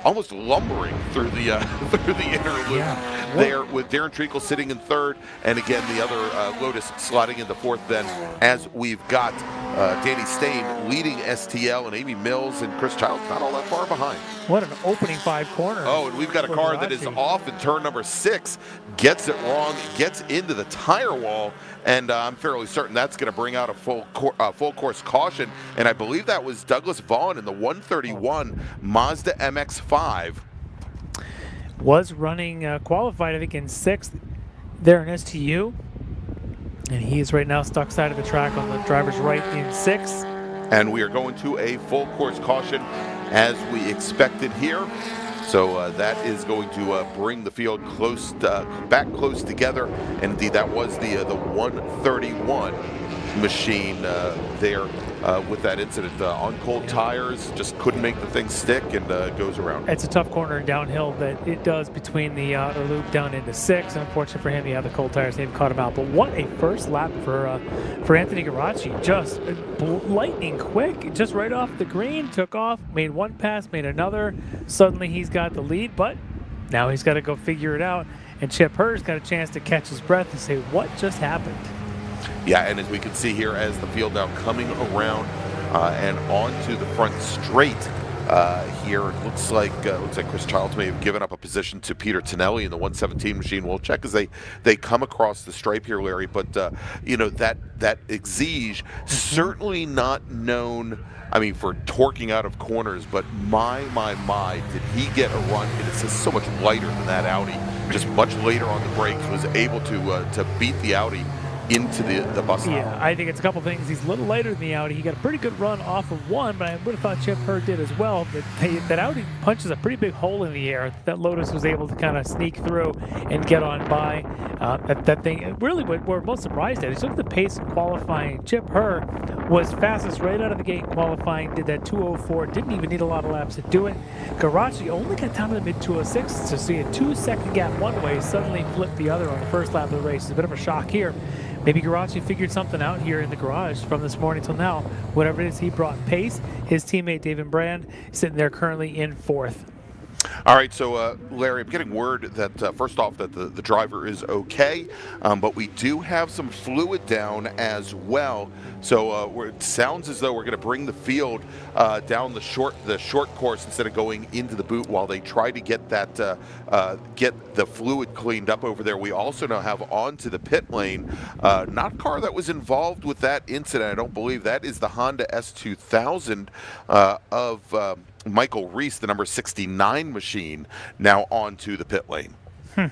almost lumbering through the through the inner loop there, with Darren Treacle sitting in third, and again the other Lotus slotting into fourth. Then, as we've got Danny Stain leading STL, and Amy Mills and Chris Childs not all that far behind. What an opening 5 corner. Oh, and we've got a car that is off in turn number 6, gets it wrong, gets into the tire wall, and I'm fairly certain that's going to bring out a full course caution. And I believe that was Douglas Vaughn in the 131 Mazda MX-5. Was running qualified, I think, in 6th there in STU. And he is right now stuck side of the track on the driver's right in 6th. And we are going to a full course caution as we expected here. So that is going to bring the field close back close together. And indeed, that was the 131 machine there with that incident. On cold tires, just couldn't make the thing stick, and goes around. It's a tough corner and downhill that it does between the outer loop down into 6. Unfortunately for him, the cold tires they've caught him out. But what a first lap for Anthony Garacci. Just lightning quick, just right off the green, took off, made one pass, made another. Suddenly he's got the lead, but now he's got to go figure it out. And Chip Herr's got a chance to catch his breath and say, what just happened? Yeah, and as we can see here, as the field now coming around and onto the front straight here, it looks like Chris Childs may have given up a position to Peter Tonelli in the 117 machine. We'll check as they come across the stripe here, Larry. But you know, that Exige, certainly not known, I mean, for torquing out of corners, but my, did he get a run? It is just so much lighter than that Audi. Just much later on the brakes, was able to beat the Audi into the bus stop. Yeah, I think it's a couple things. He's a little lighter than the Audi. He got a pretty good run off of one, but I would have thought Chip Herr did as well. But that Audi punches a pretty big hole in the air. That Lotus was able to kind of sneak through and get on by. That thing, really what we're most surprised at is look at the pace in qualifying. Chip Herr was fastest right out of the gate in qualifying, did that 204, didn't even need a lot of laps to do it. Garacci only got down to the mid-206, so see a 2-second gap one way, suddenly flipped the other on the first lap of the race. It's a bit of a shock here. Maybe Garacci figured something out here in the garage from this morning till now. Whatever it is, he brought pace. His teammate David Brand sitting there currently in 4th. All right, so Larry, I'm getting word that first off that the driver is okay, but we do have some fluid down as well. So it sounds as though we're going to bring the field down the short course instead of going into the boot while they try to get that get the fluid cleaned up over there. We also now have onto the pit lane, not a car that was involved with that incident. I don't believe that is the Honda S2000 of Michael Reese, the number 69 machine, now onto the pit lane. Yeah,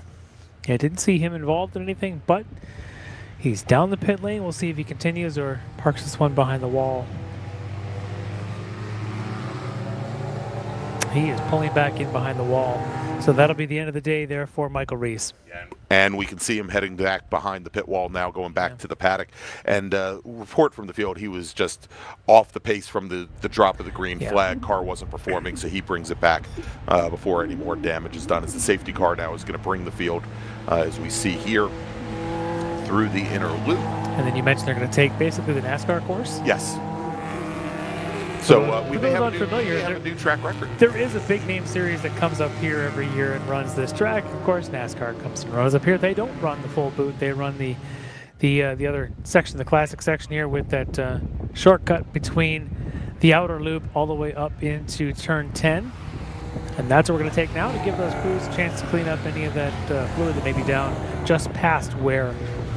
didn't see him involved in anything, but he's down the pit lane. We'll see if he continues or parks this one behind the wall. He is pulling back in behind the wall. So that'll be the end of the day there for Michael Reese. And we can see him heading back behind the pit wall now, going back to the paddock. And report from the field, he was just off the pace from the drop of the green flag. Car wasn't performing, so he brings it back before any more damage is done. As the safety car now is going to bring the field, as we see here, through the inner loop. And then you mentioned they're going to take basically the NASCAR course? Yes. So we may have a new track record. There is a big name series that comes up here every year and runs this track. Of course, NASCAR comes and runs up here. They don't run the full boot. They run the other section, the classic section here, with that shortcut between the outer loop all the way up into turn 10. And that's what we're going to take now to give those crews a chance to clean up any of that fluid that may be down just past where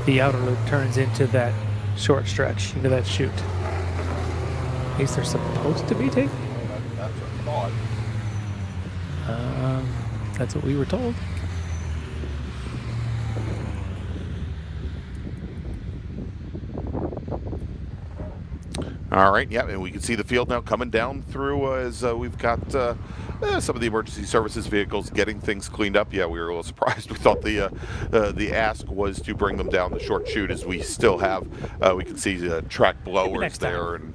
the outer loop turns into that short stretch, into that chute. At least they're supposed to be taking. That's what I thought. That's what we were told. All right, yeah, and we can see the field now coming down through as we've got some of the emergency services vehicles getting things cleaned up. Yeah, we were a little surprised. We thought the ask was to bring them down the short chute, as we still have. We can see track blowers there. And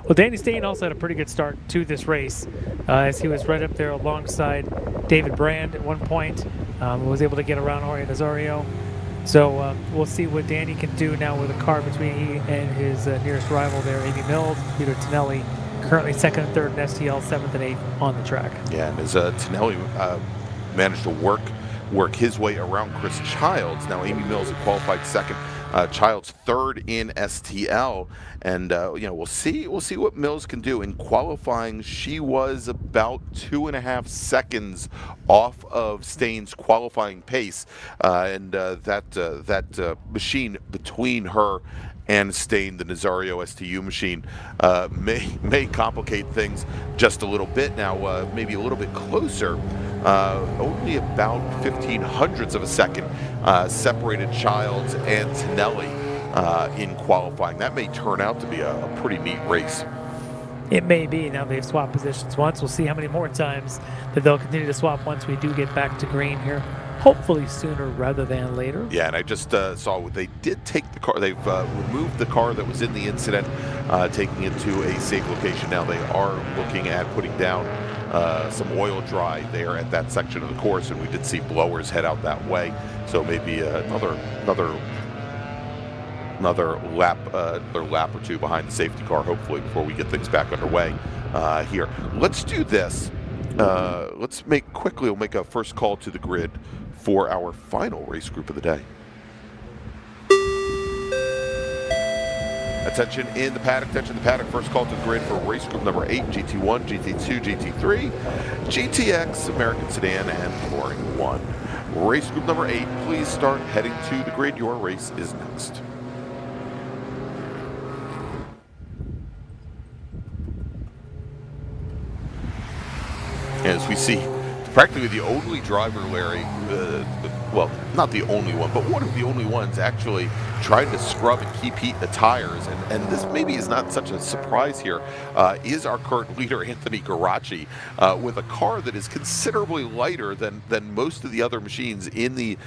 well, Danny Stain also had a pretty good start to this race as he was right up there alongside David Brand at one point. Was able to get around Jorge Nazario. So we'll see what Danny can do now with a car between he and his nearest rival there, Amy Mills, Peter Tonelli, currently 2nd and 3rd in STL, 7th and 8th on the track. Yeah, and as Tonelli managed to work his way around Chris Childs. Now Amy Mills had qualified 2nd. Childs 3rd in STL, and we'll see what Mills can do. In qualifying, she was about 2.5 seconds off of Stain's qualifying pace, and that machine between her and Stain, the Nazario STU machine, may complicate things just a little bit. Now, maybe a little bit closer. Only about 0.15 of a second separated Childs and Tonelli in qualifying. That may turn out to be a pretty neat race. It may be. Now they've swapped positions once. We'll see how many more times that they'll continue to swap once we do get back to green here. Hopefully sooner rather than later. Yeah, and I just saw they did take the car. They've removed the car that was in the incident, taking it to a safe location. Now they are looking at putting down some oil dry there at that section of the course, and we did see blowers head out that way. So maybe another lap or two behind the safety car, hopefully, before we get things back underway here. Let's do this. We'll make a first call to the grid for our final race group of the day. Attention in the paddock, first call to the grid for race group number 8, GT1, GT2, GT3, GTX, American Sedan, and Touring 1. Race group number 8, please start heading to the grid. Your race is next. As we see, practically the only driver, Larry, well, not the only one, but one of the only ones actually trying to scrub and keep heat in the tires, and this maybe is not such a surprise here, is our current leader, Anthony Garacci, with a car that is considerably lighter than most of the other machines in the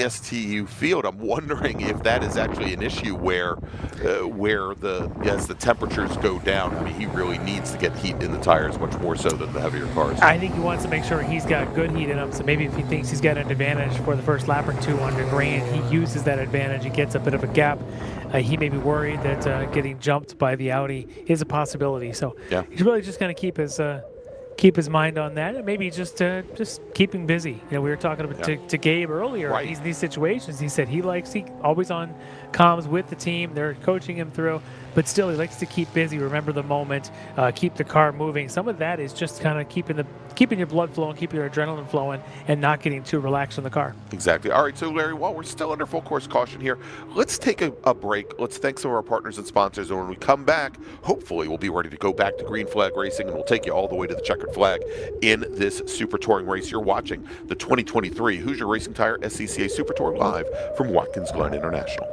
STU field. I'm wondering if that is actually an issue where as the temperatures go down, I mean, he really needs to get heat in the tires much more so than the heavier cars. I think he wants to make sure he's got good heat in him, so maybe if he thinks he's got an advantage for the first lap or two under green, he uses that advantage and gets a bit of a gap. He may be worried that getting jumped by the Audi is a possibility, so yeah, he's really just going to keep his mind on that, and maybe just keeping busy. You know, we were talking about to Gabe earlier. Right. In these situations, he said he always on comms with the team. They're coaching him through, but still he likes to keep busy, remember the moment, keep the car moving. Some of that is just kind of keeping your blood flowing, keeping your adrenaline flowing, and not getting too relaxed in the car. Exactly. All right, so Larry, while we're still under full course caution here, let's take a break. Let's thank some of our partners and sponsors, and when we come back, hopefully we'll be ready to go back to green flag racing, and we'll take you all the way to the checkered flag in this Super Touring race. You're watching the 2023 Hoosier Racing Tire SCCA Super Tour live from Watkins Glen International.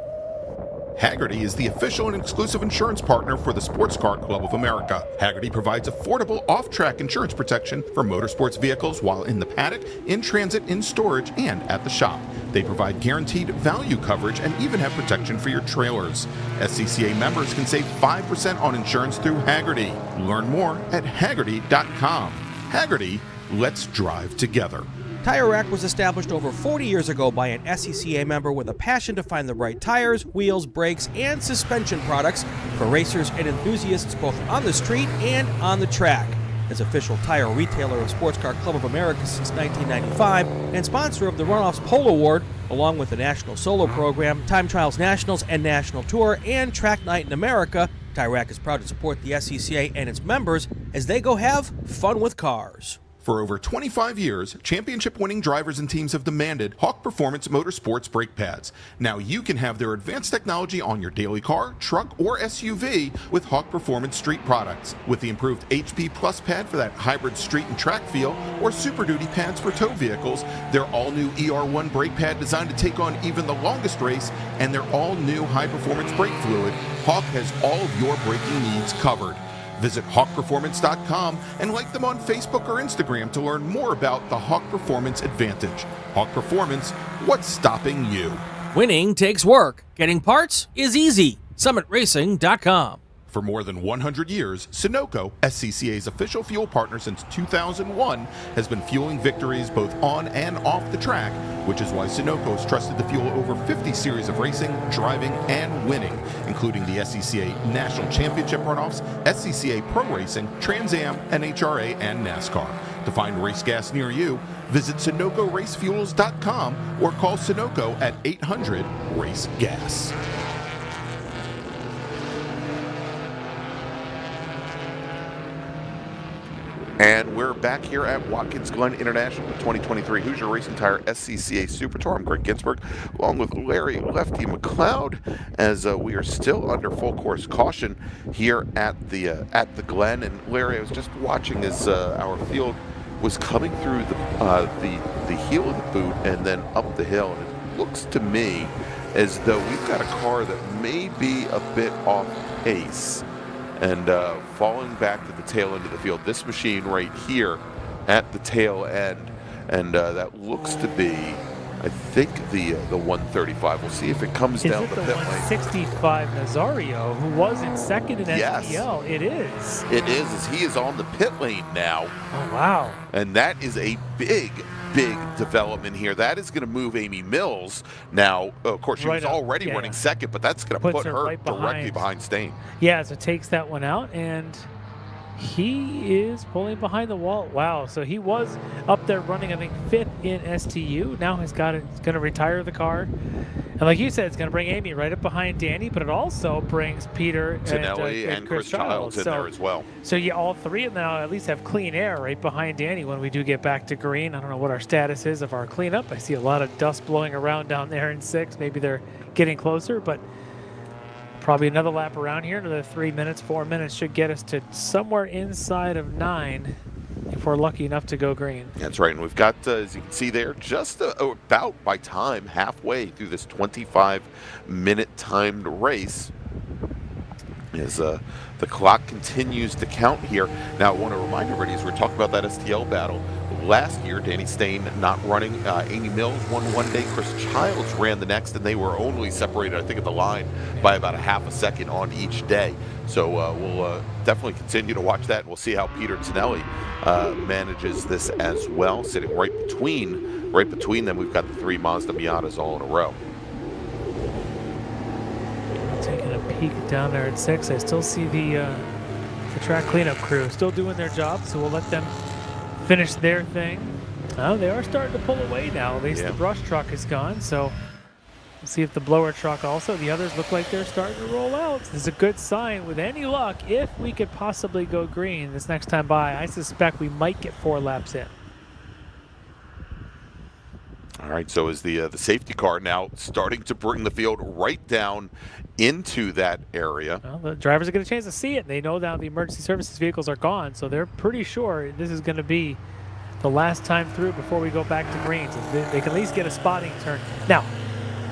Hagerty is the official and exclusive insurance partner for the Sports Car Club of America. Hagerty provides affordable off-track insurance protection for motorsports vehicles while in the paddock, in transit, in storage, and at the shop. They provide guaranteed value coverage and even have protection for your trailers. SCCA members can save 5% on insurance through Hagerty. Learn more at Hagerty.com. Hagerty, let's drive together. Tire Rack was established over 40 years ago by an SCCA member with a passion to find the right tires, wheels, brakes, and suspension products for racers and enthusiasts both on the street and on the track. As official tire retailer of Sports Car Club of America since 1995 and sponsor of the Runoffs Pole Award, along with the National Solo Program, Time Trials Nationals and National Tour, and Track Night in America, Tire Rack is proud to support the SCCA and its members as they go have fun with cars. For over 25 years, championship-winning drivers and teams have demanded Hawk Performance Motorsports brake pads. Now you can have their advanced technology on your daily car, truck, or SUV with Hawk Performance Street products. With the improved HP Plus pad for that hybrid street and track feel, or Super Duty pads for tow vehicles, their all-new ER1 brake pad designed to take on even the longest race, and their all-new high-performance brake fluid, Hawk has all of your braking needs covered. Visit HawkPerformance.com and like them on Facebook or Instagram to learn more about the Hawk Performance Advantage. Hawk Performance, what's stopping you? Winning takes work. Getting parts is easy. SummitRacing.com. For more than 100 years, Sunoco, SCCA's official fuel partner since 2001, has been fueling victories both on and off the track, which is why Sunoco has trusted to fuel over 50 series of racing, driving, and winning, including the SCCA National Championship runoffs, SCCA Pro Racing, Trans Am, NHRA, and NASCAR. To find race gas near you, visit SunocoRaceFuels.com or call Sunoco at 800-RACE-GAS. And we're back here at Watkins Glen International, the 2023 Hoosier Racing Tire SCCA Super Tour. I'm Gregg Ginsberg, along with Larry Lefty MacLeod, as we are still under full course caution here at the Glen. And Larry, I was just watching as our field was coming through the heel of the boot and then up the hill, and it looks to me as though we've got a car that may be a bit off pace and falling back to the tail end of the field. This machine right here at the tail end, and that looks to be, I think, the 135. We'll see if it comes down the pit lane. Is it the 165 Nazario, who was in second in Yes. SPL? It is. It is, as he is on the pit lane now. Oh, wow. And that is a big development here. That is going to move Amy Mills. Now, of course, she was already running second, but that's going to put her right directly behind Stain. Yeah, so takes that one out, and he is pulling behind the wall. Wow, so he was up there running, I think, 5th in STU. Now he's going to retire the car. And like you said, it's going to bring Amy right up behind Danny, but it also brings Peter Tinelli and Chris Childs in there as well. So yeah, all three of them now at least have clean air right behind Danny when we do get back to green. I don't know what our status is of our cleanup. I see a lot of dust blowing around down there in 6. Maybe they're getting closer, but probably another lap around here. Another 3 minutes, 4 minutes should get us to somewhere inside of 9 if we're lucky enough to go green. That's right, and we've got, as you can see there, just about by time halfway through this 25-minute timed race as the clock continues to count here. Now, I want to remind everybody, as we're talking about that STL battle, last year, Danny Stain not running. Amy Mills won one day. Chris Childs ran the next, and they were only separated, I think, at the line by about a half a second on each day. So we'll definitely continue to watch that, and we'll see how Peter Tinelli manages this as well. Sitting right between them, we've got the 3 Mazda Miatas all in a row. Taking a peek down there at 6. I still see the track cleanup crew still doing their job, so we'll let them finish their thing. Oh, they are starting to pull away now. At least the brush truck is gone, so we'll see if the blower truck also. The others look like they're starting to roll out. This is a good sign. With any luck, if we could possibly go green this next time by, I suspect we might get 4 laps in. All right, so is the safety car now starting to bring the field right down into that area. Well, the drivers are going to chance to see it. They know now the emergency services vehicles are gone, so they're pretty sure this is going to be the last time through before we go back to green. So they can at least get a spotting turn. Now,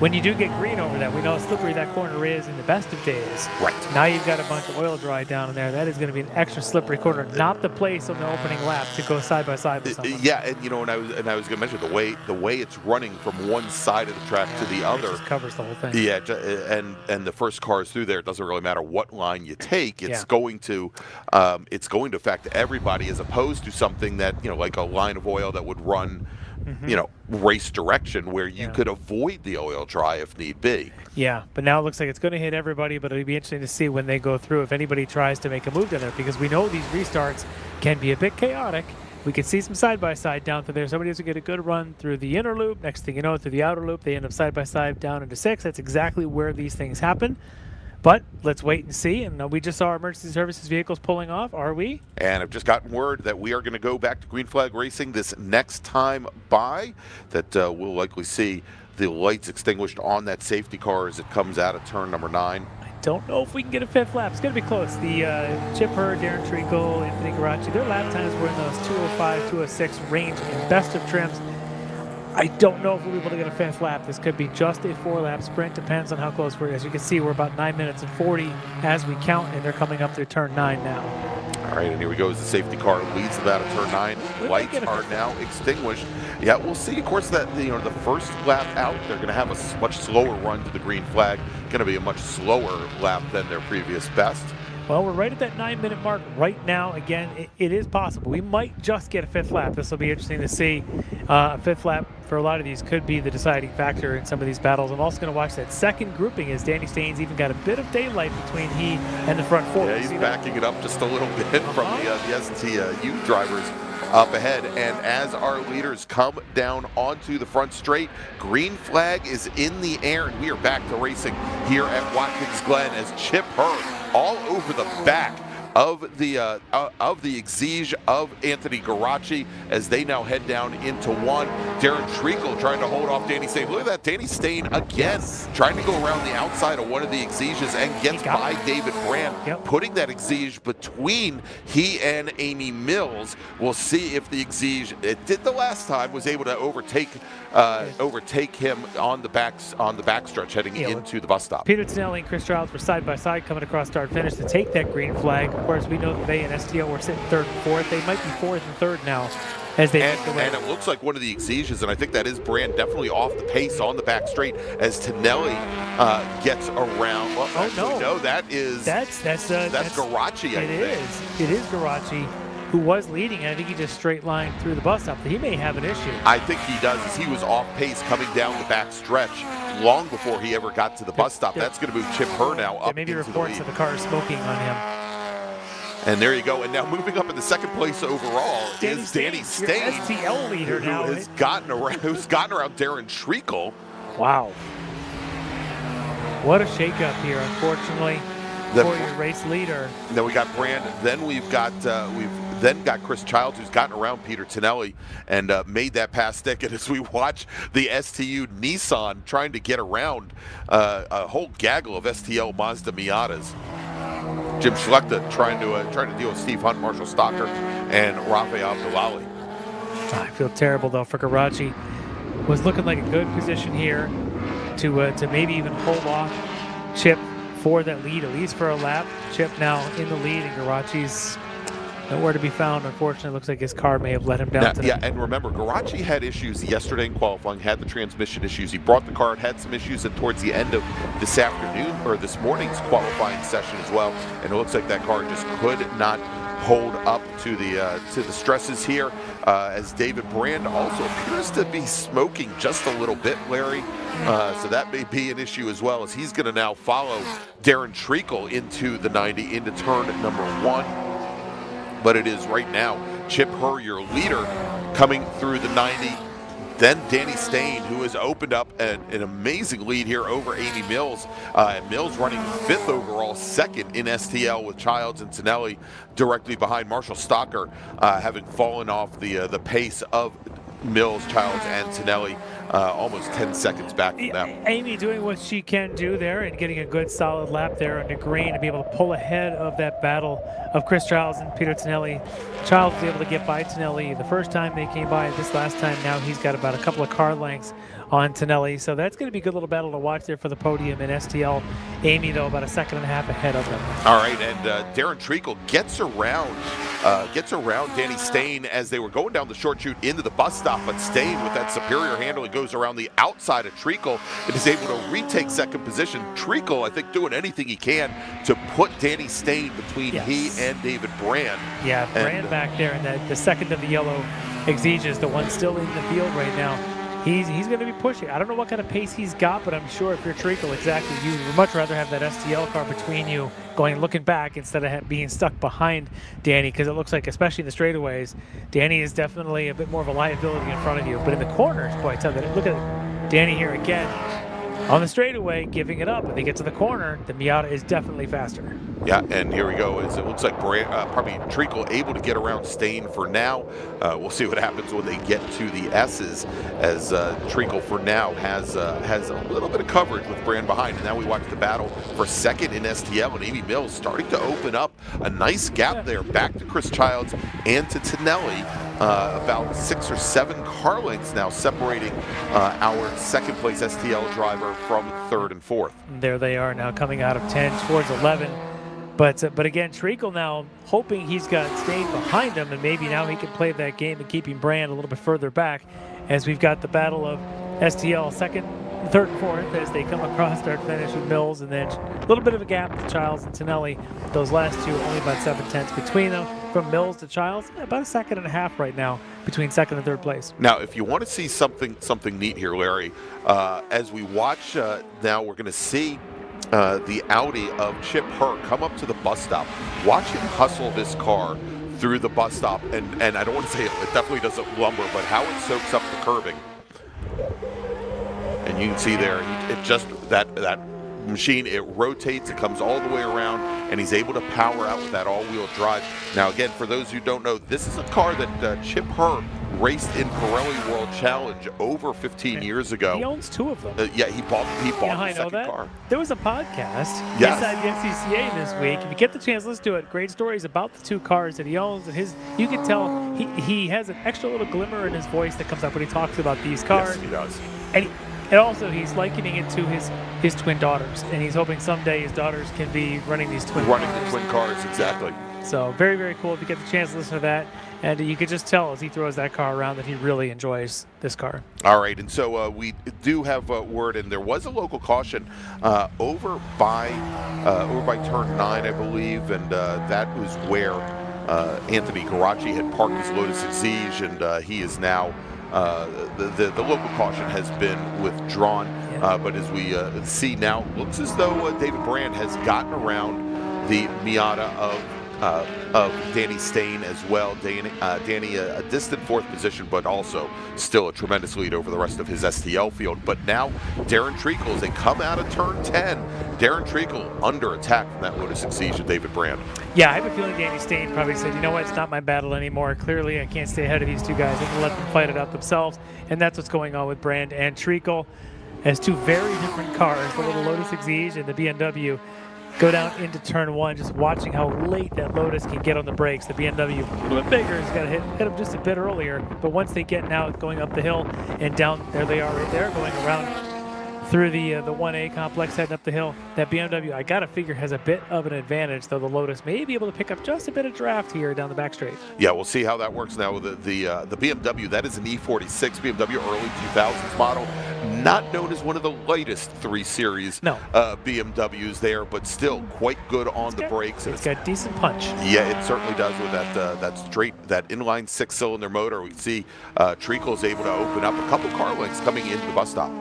when you do get green over that, we know how slippery that corner is in the best of days. Right. Now you've got a bunch of oil dry down in there. That is going to be an extra slippery corner. Not the place on the opening lap to go side by side with someone. Yeah, and you know, and I was going to mention the way it's running from one side of the track to the other. It just covers the whole thing. Yeah, and the first cars through there, it doesn't really matter what line you take. It's going to affect everybody, as opposed to something that, you know, like a line of oil that would run, you know, race direction where you could avoid the oil dry if need be. Yeah, but now it looks like it's going to hit everybody, but it'll be interesting to see when they go through if anybody tries to make a move down there, because we know these restarts can be a bit chaotic. We could see some side-by-side down through there. Somebody has to get a good run through the inner loop. Next thing you know, through the outer loop, they end up side-by-side down into 6. That's exactly where these things happen. But let's wait and see. And we just saw our emergency services vehicles pulling off. Are we? And I've just gotten word that we are going to go back to green flag racing this next time by, that we'll likely see the lights extinguished on that safety car as it comes out of turn number 9. I don't know if we can get a 5th lap. It's going to be close. The Chip Hurd, Darren Treacle, Anthony Garaci, their lap times were in those 205, 206 range in best of trims. I don't know if we'll be able to get a 5th lap. This could be just a 4-lap sprint. Depends on how close we're. As you can see, we're about 9 minutes and 40 as we count, and they're coming up through turn 9 now. All right, and here we go as the safety car leads them out of turn 9. Lights are now extinguished. Yeah, we'll see, of course, that the first lap out, they're going to have a much slower run to the green flag. Going to be a much slower lap than their previous best. Well, we're right at that 9-minute mark right now. Again, it is possible. We might just get a 5th lap. This will be interesting to see. A 5th lap for a lot of these could be the deciding factor in some of these battles. I'm also going to watch that second grouping as Danny Staines even got a bit of daylight between he and the front 4. Yeah, he's backing it up just a little bit from the STU drivers up ahead. And as our leaders come down onto the front straight, green flag is in the air, and we are back to racing here at Watkins Glen as Chip Hurd all over the back of the Exige of Anthony Garaci as they now head down into 1. Darren Treacle trying to hold off Danny Stain. Look at that, Danny Stain again trying to go around the outside of one of the Exiges and gets by David Brand, putting that Exige between he and Amy Mills. We'll see if the Exige, it did the last time, was able to overtake him on the backstretch heading into the bus stop. Peter Tonelli and Chris Childs were side by side coming across start finish to take that green flag. Of course, we know that they and STO were sitting 3rd and 4th. They might be 4th and 3rd now as they make the way. And it looks like one of the Exiges, and I think that is Brand, definitely off the pace on the back straight as Tonelli gets around. Well, no, that's Garaci. It is Garaci who was leading, and I think he just straight lined through the bus stop. He may have an issue. I think he does, as he was off pace coming down the back stretch long before he ever got to the bus stop. That's going to move Chip Hurd now up. Maybe reports of the car smoking on him. And there you go. And now moving up in the second place overall is Danny Stain, STL leader now, who's gotten around Darren Treacle. Wow. What a shakeup here, unfortunately, for your race leader. Then we got Brand. Then we've got Chris Childs, who's gotten around Peter Tonelli and made that pass stick. And as we watch the STU Nissan trying to get around a whole gaggle of STL Mazda Miatas. Jim Schlechter trying to deal with Steve Hunt, Marshall Stocker, and Rafael Abdullahi. I feel terrible though for Garaci. Was looking like a good position here to maybe even hold off Chip for that lead, at least for a lap. Chip now in the lead, and Garaci's nowhere to be found. Unfortunately, it looks like his car may have let him down today. Yeah, and remember, Garaci had issues yesterday in qualifying, had the transmission issues. He brought the car, had some issues, and towards the end of this afternoon, or this morning's qualifying session as well, and it looks like that car just could not hold up to the stresses here, as David Brand also appears to be smoking just a little bit, Larry. So that may be an issue as well, as he's going to now follow Darren Treacle into the 90, into turn number 1. But it is right now Chip Hurd, your leader, coming through the 90. Then Danny Stain, who has opened up an amazing lead here over Amy Mills. Mills running 5th overall, 2nd in STL with Childs and Tonelli directly behind. Marshall Stocker having fallen off the pace of Mills, Childs, and Tonelli, almost 10 seconds back from them. Amy doing what she can do there and getting a good solid lap there under green to be able to pull ahead of that battle of Chris Childs and Peter Tonelli. Childs was able to get by Tonelli the first time they came by. This last time now he's got about a couple of car lengths on Tonelli. So that's going to be a good little battle to watch there for the podium in STL. Amy, though, about a 1.5 seconds ahead of them. All right, and Darren Treacle gets around Danny Stain as they were going down the short chute into the bus stop, but Stain, with that superior handling, goes around the outside of Treacle and is able to retake second position. Treacle, I think, doing anything he can to put Danny Stain between he and David Brand. Yeah, Brand back there, and the second of the yellow Exiges, the one still in the field right now. He's going to be pushing. I don't know what kind of pace he's got, but I'm sure if you're Treacle, exactly, you would much rather have that STL car between you looking back instead of being stuck behind Danny, because it looks like, especially in the straightaways, Danny is definitely a bit more of a liability in front of you. But in the corners, boy, I tell you, look at Danny here again. On the straightaway, giving it up. When they get to the corner, the Miata is definitely faster. Yeah, and here we go. It looks like Treacle able to get around Stain for now. We'll see what happens when they get to the S's, as Treacle for now has a little bit of coverage with Brand behind. And now we watch the battle for second in STL, and Amy Mills starting to open up a nice gap there back to Chris Childs and to Tonelli. About 6 or 7 car lengths now separating our second place STL driver from 3rd and 4th. There they are now coming out of 10 towards 11. But again, Treacle now hoping he's got Stain behind him, and maybe now he can play that game and keeping Brand a little bit further back, as we've got the battle of STL third and fourth as they come across start finish with Mills, and then a little bit of a gap to Childs and Tonelli. Those last two only about 7/10 between them. From Mills to Childs, about a second and a half right now between second and third place. Now, if you want to see something neat here, Larry, as we watch now, we're going to see the Audi of Chip Herr come up to the bus stop. Watch him hustle this car through the bus stop, and I don't want to say it definitely doesn't lumber, but how it soaks up the curbing. And you can see there, it just that machine, it rotates, it comes all the way around, and he's able to power out with that all-wheel drive. Now, again, for those who don't know, this is a car that Chip Herr raced in Pirelli World Challenge over 15 years ago. He owns two of them. Yeah, he bought I the know second that. car. There was a podcast Yes. inside the SCCA this week. If you get the chance, listen to it. Great stories about the two cars that he owns, and you can tell he has an extra little glimmer in his voice that comes up when he talks about these cars. Yes, he does. And also, he's likening it to his twin daughters, and he's hoping someday his daughters can be running these twin Running cars. the twin cars, exactly. So very, very cool if you get the chance to listen to that. And you could just tell as he throws that car around that he really enjoys this car. All right, and so we do have word, and there was a local caution over by turn 9, I believe, and that was where Anthony Garaci had parked his Lotus Exige, and he is now the local caution has been withdrawn. But as we see now, it looks as though David Brand has gotten around the Miata of Danny Stain as well. Danny a distant fourth position, but also still a tremendous lead over the rest of his STL field. But now Darren Treacle, as they come out of turn 10, Darren Treacle under attack from that Lotus Exige of David Brand. Yeah, I have a feeling Danny Stain probably said, you know what, it's not my battle anymore. Clearly, I can't stay ahead of these two guys. I'm going to let them fight it out themselves. And that's what's going on with Brand and Treacle. As two very different cars, the little Lotus Exige and the BMW, go down into turn 1, just watching how late that Lotus can get on the brakes. The BMW, a little bit bigger, has got to hit them just a bit earlier. But once they get now going up the hill and down, there they are right there, going around through the 1A complex, heading up the hill. That BMW, I got to figure, has a bit of an advantage, though the Lotus may be able to pick up just a bit of draft here down the back straight. Yeah, we'll see how that works now with the BMW. That is an E46 BMW early 2000s model. Not known as one of the latest 3 Series BMWs there, but still quite good on the brakes. It's got decent punch. Yeah, it certainly does with that inline 6-cylinder motor. We see Treacle is able to open up a couple car lengths coming into the bus stop.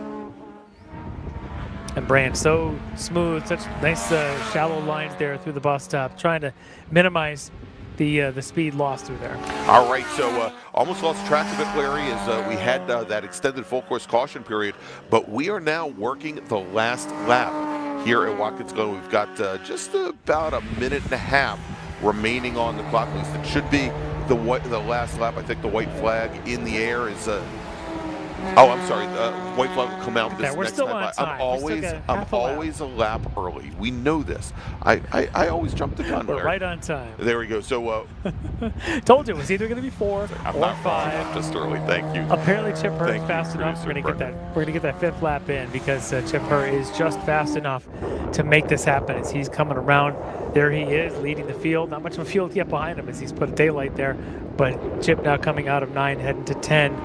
And Brand so smooth, such nice shallow lines there through the bus stop, trying to minimize the speed loss through there. All right, so almost lost track of it, Larry, as we had that extended full course caution period, but we are now working the last lap here at Watkins Glen. We've got just about a minute and a half remaining on the clock. At least it should be the last lap. I think the white flag in the air is oh, I'm sorry. White flag will come out this we're next still time. on time. I'm always a lap early. We know this. I always jump the gun. We're right on time. There we go. So told you it was either going to be 4 I'm or not 5. wrong. I'm just early. Thank you. Apparently, Chip Herr is Thank fast you, enough. We're producer going to get that 5th lap in because Chip Herr is just fast enough to make this happen. As he's coming around, there he is leading the field. Not much of a field yet behind him as he's put a daylight there, but Chip now coming out of 9, heading to 10.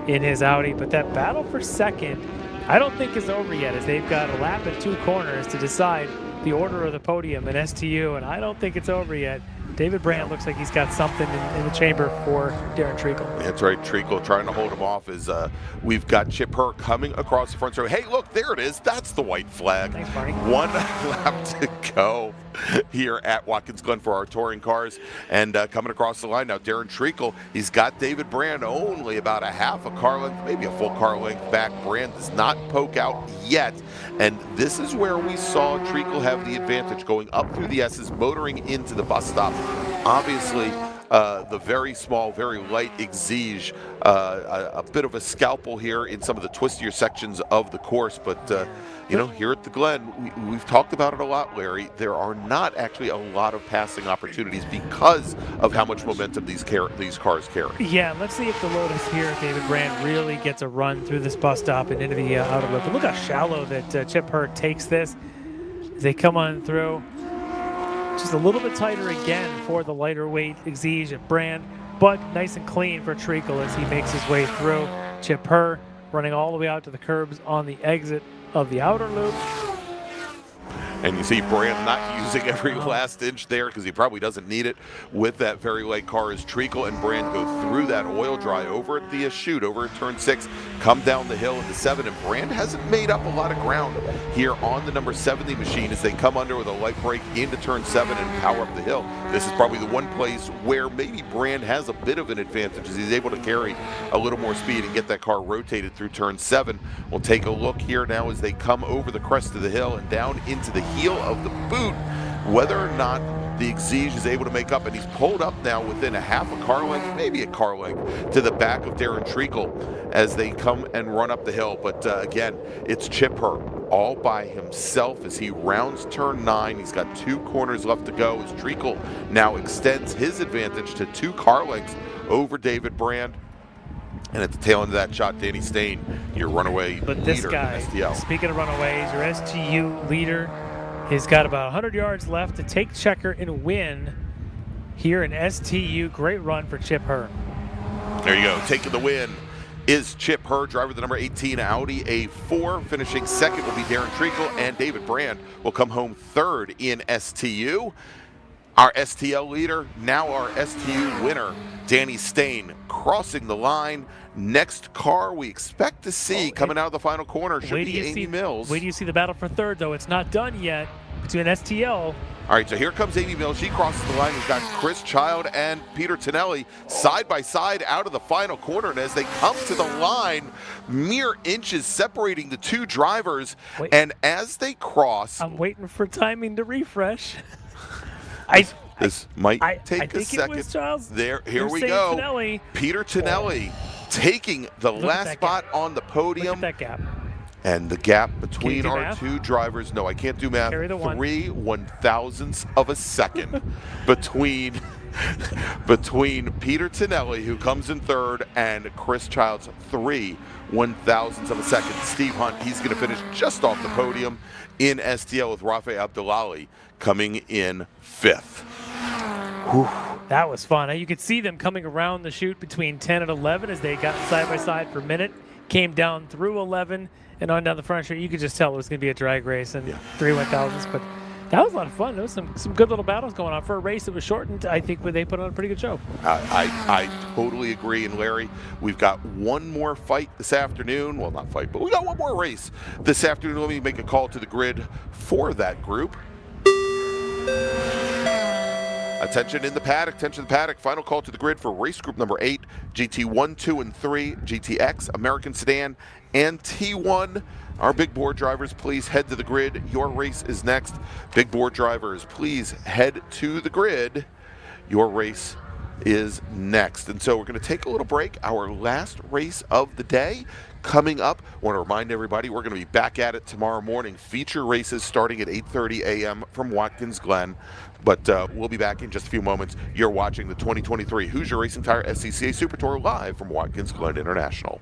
In his Audi, but that battle for second, I don't think is over yet, as they've got a lap and 2 corners to decide the order of the podium in STU, and I don't think it's over yet. David Brand looks like he's got something in the chamber for Darren Treacle. That's right, Treacle trying to hold him off as we've got Chip Herr coming across the front row. Hey, look, there it is. That's the white flag. Thanks, Barney. 1 lap to go here at Watkins Glen for our touring cars. And coming across the line now, Darren Treacle, he's got David Brand only about a half a car length, maybe a full car length back. Brand does not poke out yet. And this is where we saw Treacle have the advantage, going up through the S's, motoring into the bus stop. Obviously, the very small, very light Exige, a bit of a scalpel here in some of the twistier sections of the course. But, here at the Glen, we've talked about it a lot, Larry. There are not actually a lot of passing opportunities because of how much momentum these cars carry. Yeah, let's see if the Lotus here, David Brand, really gets a run through this bus stop and into the outer loop. But look how shallow that Chip Herr takes this as they come on through. Just a little bit tighter again for the lighter weight Exige and Brand, but nice and clean for Treacle as he makes his way through. Chip Herr running all the way out to the curbs on the exit of the outer loop. And you see Brand not using every last inch there because he probably doesn't need it with that very light car as Treacle and Brand go through that oil dry over at the chute, over at turn 6, come down the hill into 7, and Brand hasn't made up a lot of ground here on the number 70 machine as they come under with a light brake into turn 7 and power up the hill. This is probably the one place where maybe Brand has a bit of an advantage as he's able to carry a little more speed and get that car rotated through turn 7. We'll take a look here now as they come over the crest of the hill and down into the heel of the boot, whether or not the Exige is able to make up, and he's pulled up now within a half a car length, maybe a car length, to the back of Darren Treacle as they come and run up the hill. But again, it's Chip Hurt all by himself as he rounds turn 9. He's got 2 corners left to go as Treacle now extends his advantage to 2 car lengths over David Brand. And at the tail end of that shot, Danny Stain, your runaway But this leader guy, in STL. speaking of runaways, your STU leader, he's got about 100 yards left to take checker and win here in STU. Great run for Chip Hurt. There you go. Taking the win is Chip Hurt, driver of the number 18 Audi A4. Finishing second will be Darren Treacle, and David Brand will come home third in STU. Our STL leader, now our STU winner, Danny Stain, crossing the line. Next car we expect to see coming out of the final corner should be Amy Mills. Wait till you see the battle for third, though. It's not done yet between STL. All right, so here comes Amy Mills. She crosses the line. We've got Chris Child and Peter Tonelli side by side out of the final corner. And as they come to the line, mere inches separating the 2 drivers. Wait. And as they cross, I'm waiting for timing to refresh. this might take I a think second. it was Charles. Here You're we saying go. Tonelli. Peter Tonelli taking the Look at last that spot gap. on the podium. Look at that gap. And the gap between do our math? 2 drivers, no, I can't do math. Carry the 3 1,000ths of a second between Peter Tonelli, who comes in third, and Chris Childs, 3 1,000ths of a second. Steve Hunt, he's going to finish just off the podium in STL with Rafe Abdullahi coming in 5th. Whew. That was fun. You could see them coming around the chute between 10 and 11 as they got side by side for a minute, came down through 11 and on down the front straight. You could just tell it was going to be a drag race and 3 1,000ths. But that was a lot of fun. There was some good little battles going on for a race that was shortened. I think they put on a pretty good show. I totally agree. And Larry, we've got one more fight this afternoon. Well, not fight, but we got one more race this afternoon. Let me make a call to the grid for that group. Attention in the paddock, attention in the paddock. Final call to the grid for race group number 8, GT 1, 2, and 3, GTX, American Sedan, and T1. Our big board drivers, please head to the grid. Your race is next. Big board drivers, please head to the grid. Your race is next. And so we're going to take a little break. Our last race of the day coming up. I want to remind everybody we're going to be back at it tomorrow morning. Feature races starting at 8:30 a.m. from Watkins Glen. But we'll be back in just a few moments. You're watching the 2023 Hoosier Racing Tire SCCA Super Tour live from Watkins Glen International.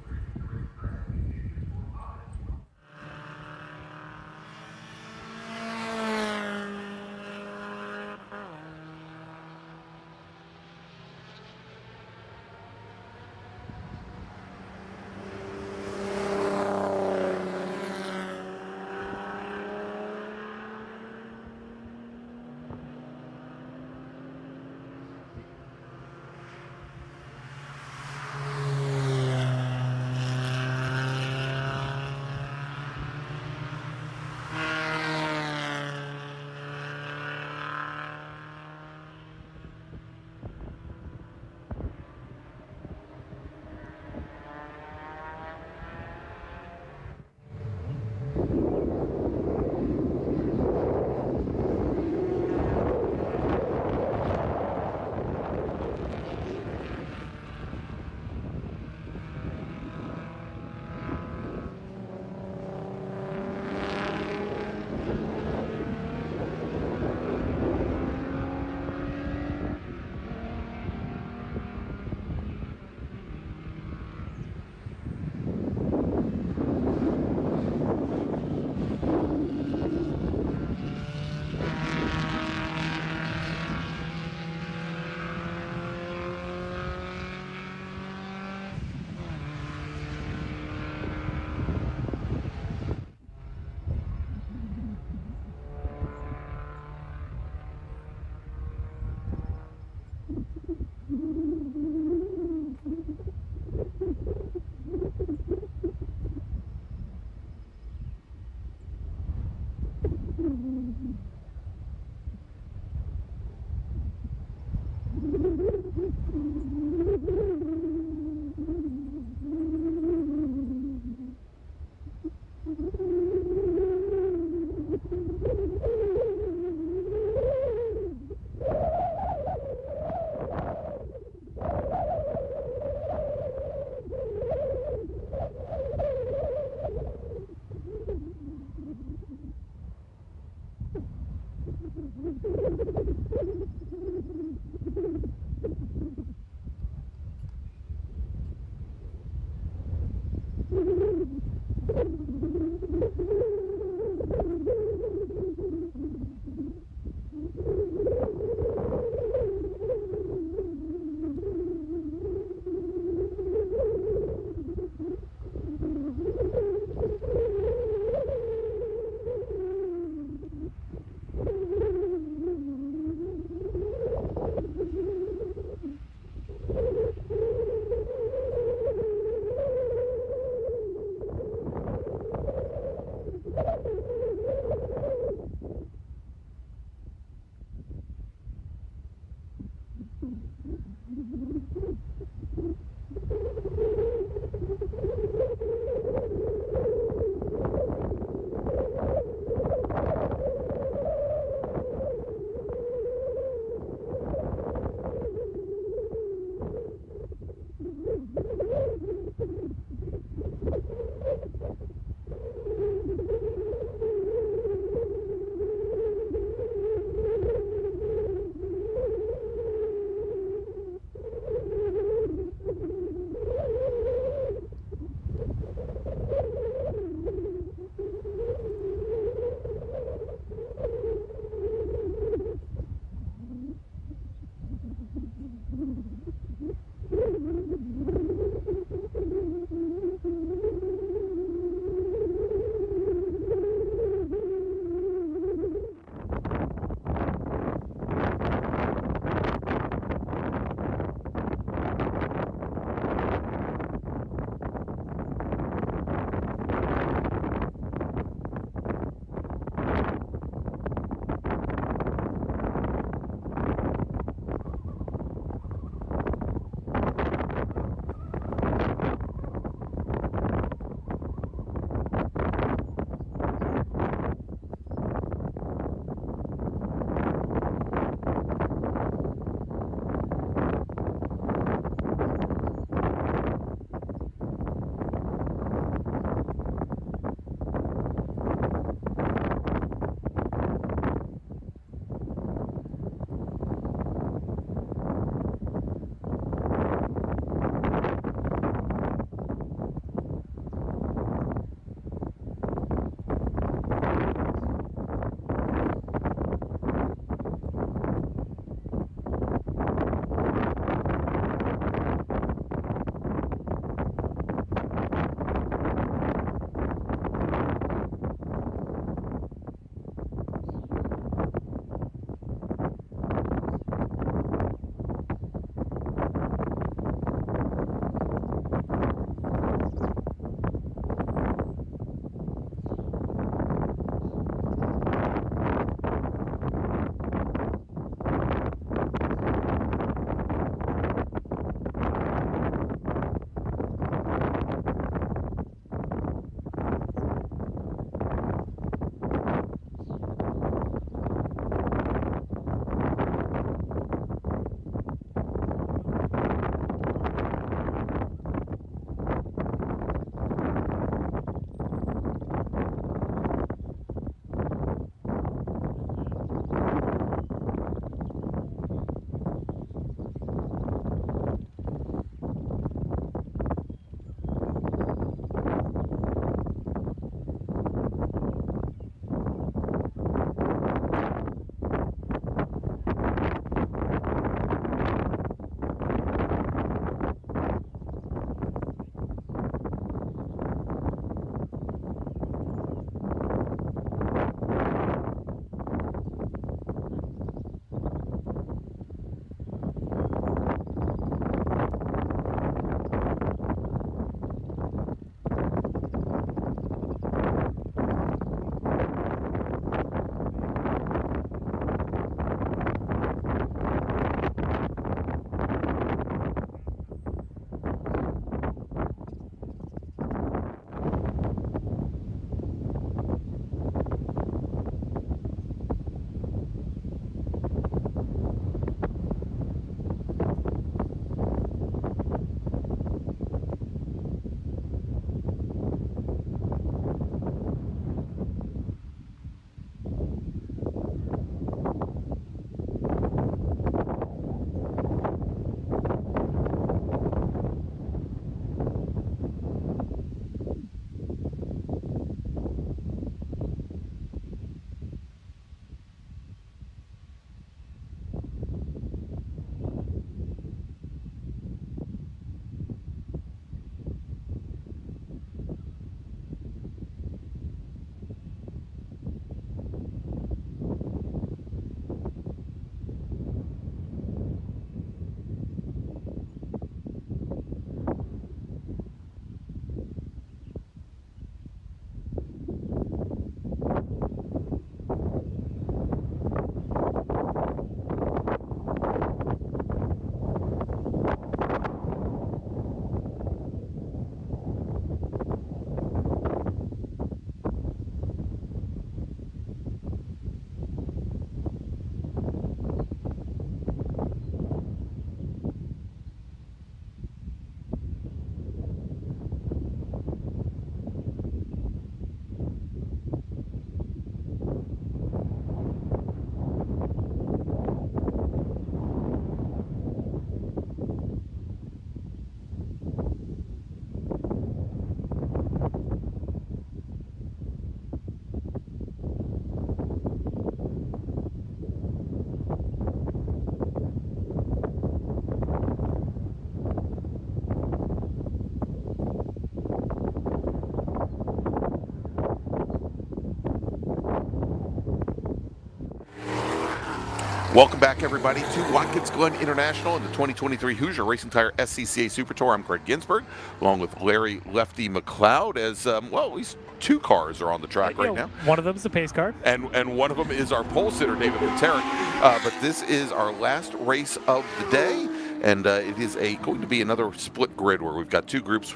Welcome back, everybody, to Watkins Glen International and the 2023 Hoosier Racing Tire SCCA Super Tour. I'm Gregg Ginsberg, along with Larry Lefty MacLeod, as, at least 2 cars are on the track right now. One of them is the pace car. And one of them is our pole sitter, David Paterick. But this is our last race of the day. And it is going to be another split grid where we've got 2 groups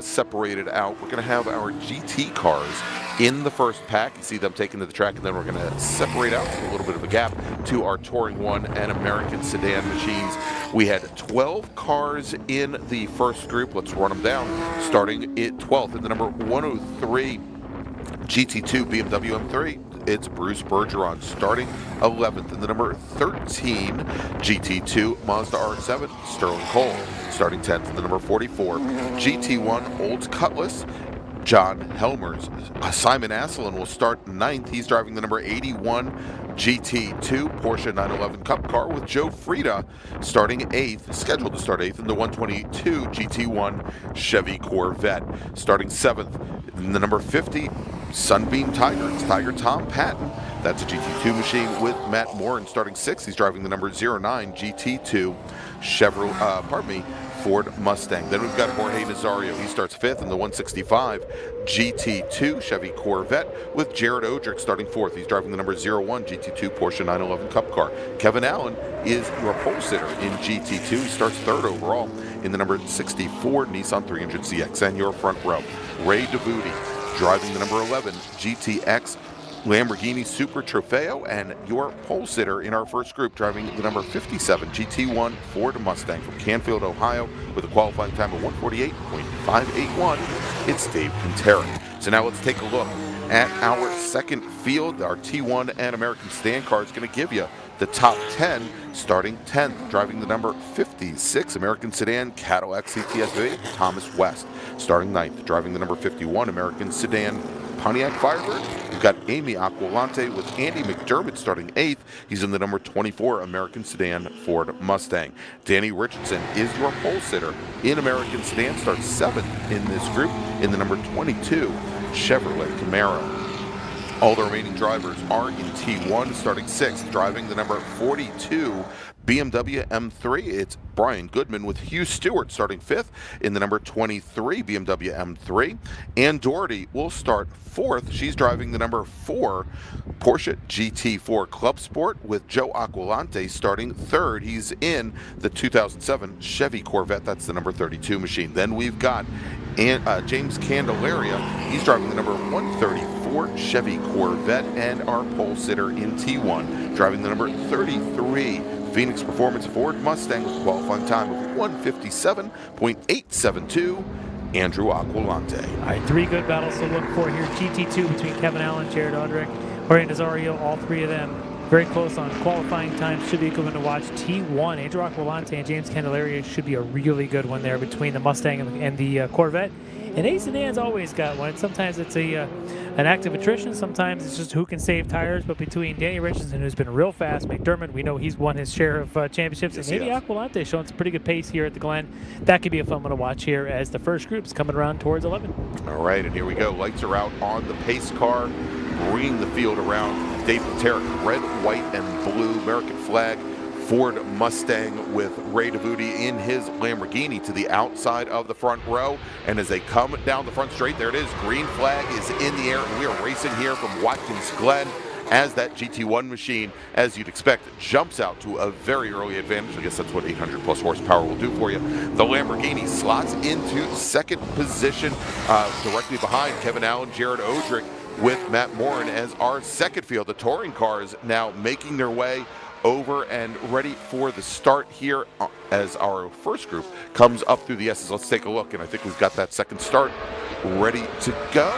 separated out. We're going to have our GT cars in the first pack. You see them taking to the track, and then we're going to separate out a little bit of a gap to our Touring 1 and American Sedan machines. We had 12 cars in the first group. Let's run them down, starting at 12th in the number 103 GT2 BMW M3. It's Bruce Bergeron. Starting 11th in the number 13 GT2 Mazda RX-7, Sterling Cole. Starting 10th in the number 44 GT1 Olds Cutlass, John Helmers. Simon Asselin will start 9th. He's driving the number 81 GT2 Porsche 911 Cup car, with Joe Frieda starting 8th, scheduled to start 8th in the 122 GT1 Chevy Corvette. Starting 7th in the number 50 Sunbeam Tiger. It's Tiger Tom Patton. That's a GT2 machine with Matt Moore. Starting 6th, he's driving the number 09 GT2 Ford Mustang. Then we've got Jorge Nazario. He starts 5th in the 165 GT2 Chevy Corvette, with Jared Odrick starting 4th. He's driving the number 01 GT2 Porsche 911 Cup car. Kevin Allen is your pole sitter in GT2. He starts 3rd overall in the number 64 Nissan 300CX. And your front row, Ray DeVuti, driving the number 11 GTX Lamborghini Super Trofeo, and your pole sitter in our first group, driving the number 57 GT1 Ford Mustang from Canfield, Ohio, with a qualifying time of 148.581. It's Dave Paterick. So now let's take a look at our second field. Our T1 and American Sedan car is going to give you the top 10, starting 10th, driving the number 56 American Sedan Cadillac CTS-V, Thomas West. Starting 9th, driving the number 51 American Sedan Pontiac Firebird. We've got Amy Aquilante with Andy McDermott starting 8th. He's in the number 24 American Sedan Ford Mustang. Danny Richardson is your pole sitter in American Sedan, starts 7th in this group in the number 22 Chevrolet Camaro. All the remaining drivers are in T1, starting 6th, driving the number 42 BMW M3. It's Brian Goodman with Hugh Stewart starting 5th in the number 23 BMW M3. Ann Doherty will start 4th. She's driving the number 4 Porsche GT4 Club Sport, with Joe Aquilante starting 3rd. He's in the 2007 Chevy Corvette. That's the number 32 machine. Then we've got James Candelaria. He's driving the number 134 Chevy Corvette, and our pole sitter in T1, driving the number 33 Phoenix Performance Ford Mustang, with a qualifying time of 157.872, Andrew Aquilante. All right, 3 good battles to look for here. GT2 between Kevin Allen, Jared Odrick, Jorge Nazario, all 3 of them very close on qualifying time. Should be equivalent to watch. T1, Andrew Aquilante and James Candelaria should be a really good one there between the Mustang and the Corvette. And A Sedan's always got one. Sometimes it's an active attrition. Sometimes it's just who can save tires. But between Danny Richardson, who's been real fast, McDermott, we know he's won his share of championships, yes, and maybe Aquilante showing some pretty good pace here at the Glen. That could be a fun one to watch here as the first group's coming around towards 11. All right, and here we go. Lights are out on the pace car, bringing the field around. Dave Paterick, red, white, and blue American flag Ford Mustang, with Ray DeVuti in his Lamborghini to the outside of the front row. And as they come down the front straight, there it is. Green flag is in the air, and we are racing here from Watkins Glen as that GT1 machine, as you'd expect, jumps out to a very early advantage. I guess that's what 800 plus horsepower will do for you. The Lamborghini slots into second position, directly behind Kevin Allen, Jared Odrick, with Matt Morin as our second field. The touring cars now making their way over and ready for the start here as our first group comes up through the S's. Let's take a look, and I think we've got that second start ready to go.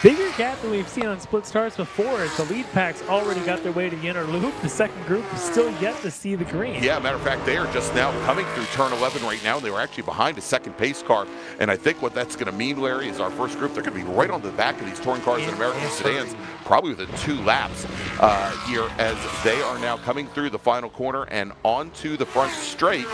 Bigger gap than we've seen on split starts before, as the lead packs already got their way to the inner loop. The second group is still yet to see the green. Yeah, matter of fact, they are just now coming through turn 11 right now. They were actually behind a second pace car, and I think what that's going to mean, Larry, is our first group, they're going to be right on the back of these touring cars and American sedans, probably within 2 laps here, as they are now coming through the final corner and onto the front straight.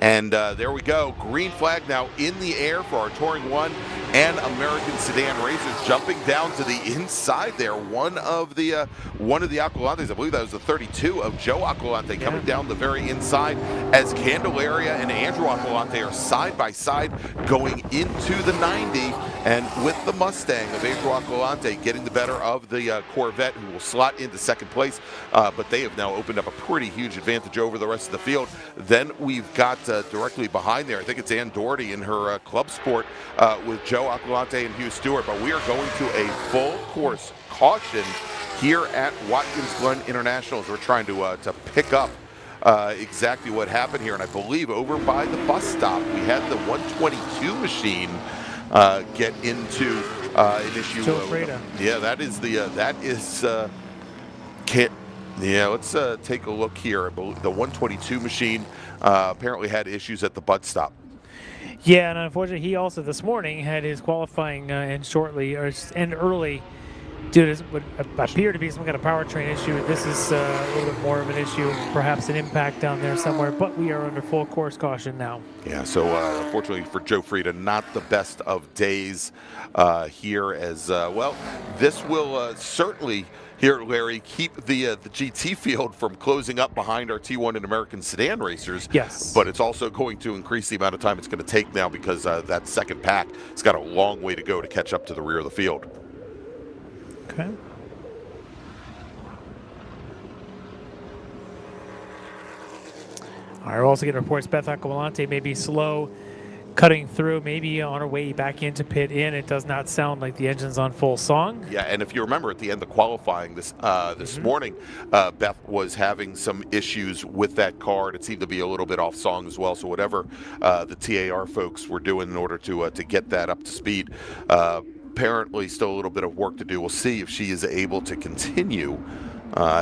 And there we go. Green flag now in the air for our Touring 1 and American Sedan racers jumping down to the inside there. One of the Aqualantes, I believe that was the 32 of Joe Aqualante, coming down the very inside as Candelaria and Andrew Aqualante are side by side going into the 90, and with the Mustang of Andrew Aqualante getting the better of the Corvette, who will slot into second place, but they have now opened up a pretty huge advantage over the rest of the field. Then we've got directly behind there, I think it's Ann Doherty in her Club Sport with Joe Aqualante and Hugh Stewart, but we are going to a full course caution here at Watkins Glen International as we're trying to pick up exactly what happened here. And I believe over by the bus stop we had the 122 machine get into an issue. Joe Freda. Yeah, that is let's take a look here. The 122 machine apparently had issues at the bus stop. Yeah, and unfortunately, he also this morning had his qualifying end early due to what appeared to be some kind of powertrain issue. This is a little bit more of an issue, perhaps an impact down there somewhere, but we are under full course caution now. Yeah, so unfortunately for Joe Frieda, not the best of days here as well. This will certainly, here, Larry, keep the GT field from closing up behind our T1 and American Sedan racers. Yes. But it's also going to increase the amount of time it's going to take now because that second pack has got a long way to go to catch up to the rear of the field. Okay. All right, we're also getting reports Beth Aquilante may be slow cutting through, maybe on her way back into pit in. It does not sound like the engine's on full song. Yeah, and if you remember at the end of qualifying this morning, Beth was having some issues with that car, and it seemed to be a little bit off song as well. So whatever the TAR folks were doing in order to get that up to speed, apparently still a little bit of work to do. We'll see if she is able to continue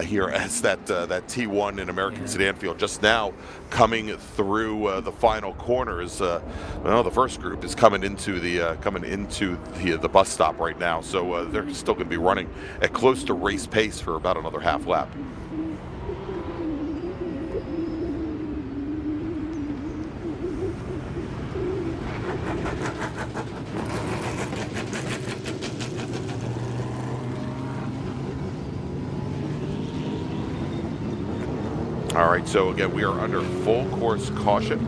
here as that T1 in American Sedan field just now coming through the final corners. The first group is coming into the bus stop right now, so they're still going to be running at close to race pace for about another half lap. All right, so again, we are under full course caution.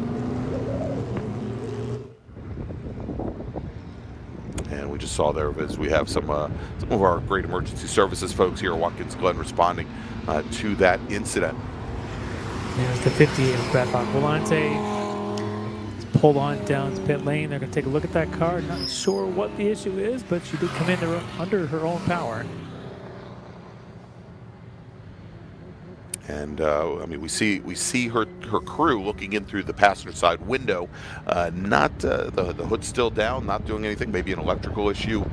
And we just saw there as we have some of our great emergency services folks here at Watkins Glen responding to that incident. There's the 50 of Beth Aquilante. It's pulled on down to pit lane. They're going to take a look at that car. Not sure what the issue is, but she did come in under her own power. And I mean, we see her crew looking in through the passenger side window. Not the hood's still down, not doing anything. Maybe an electrical issue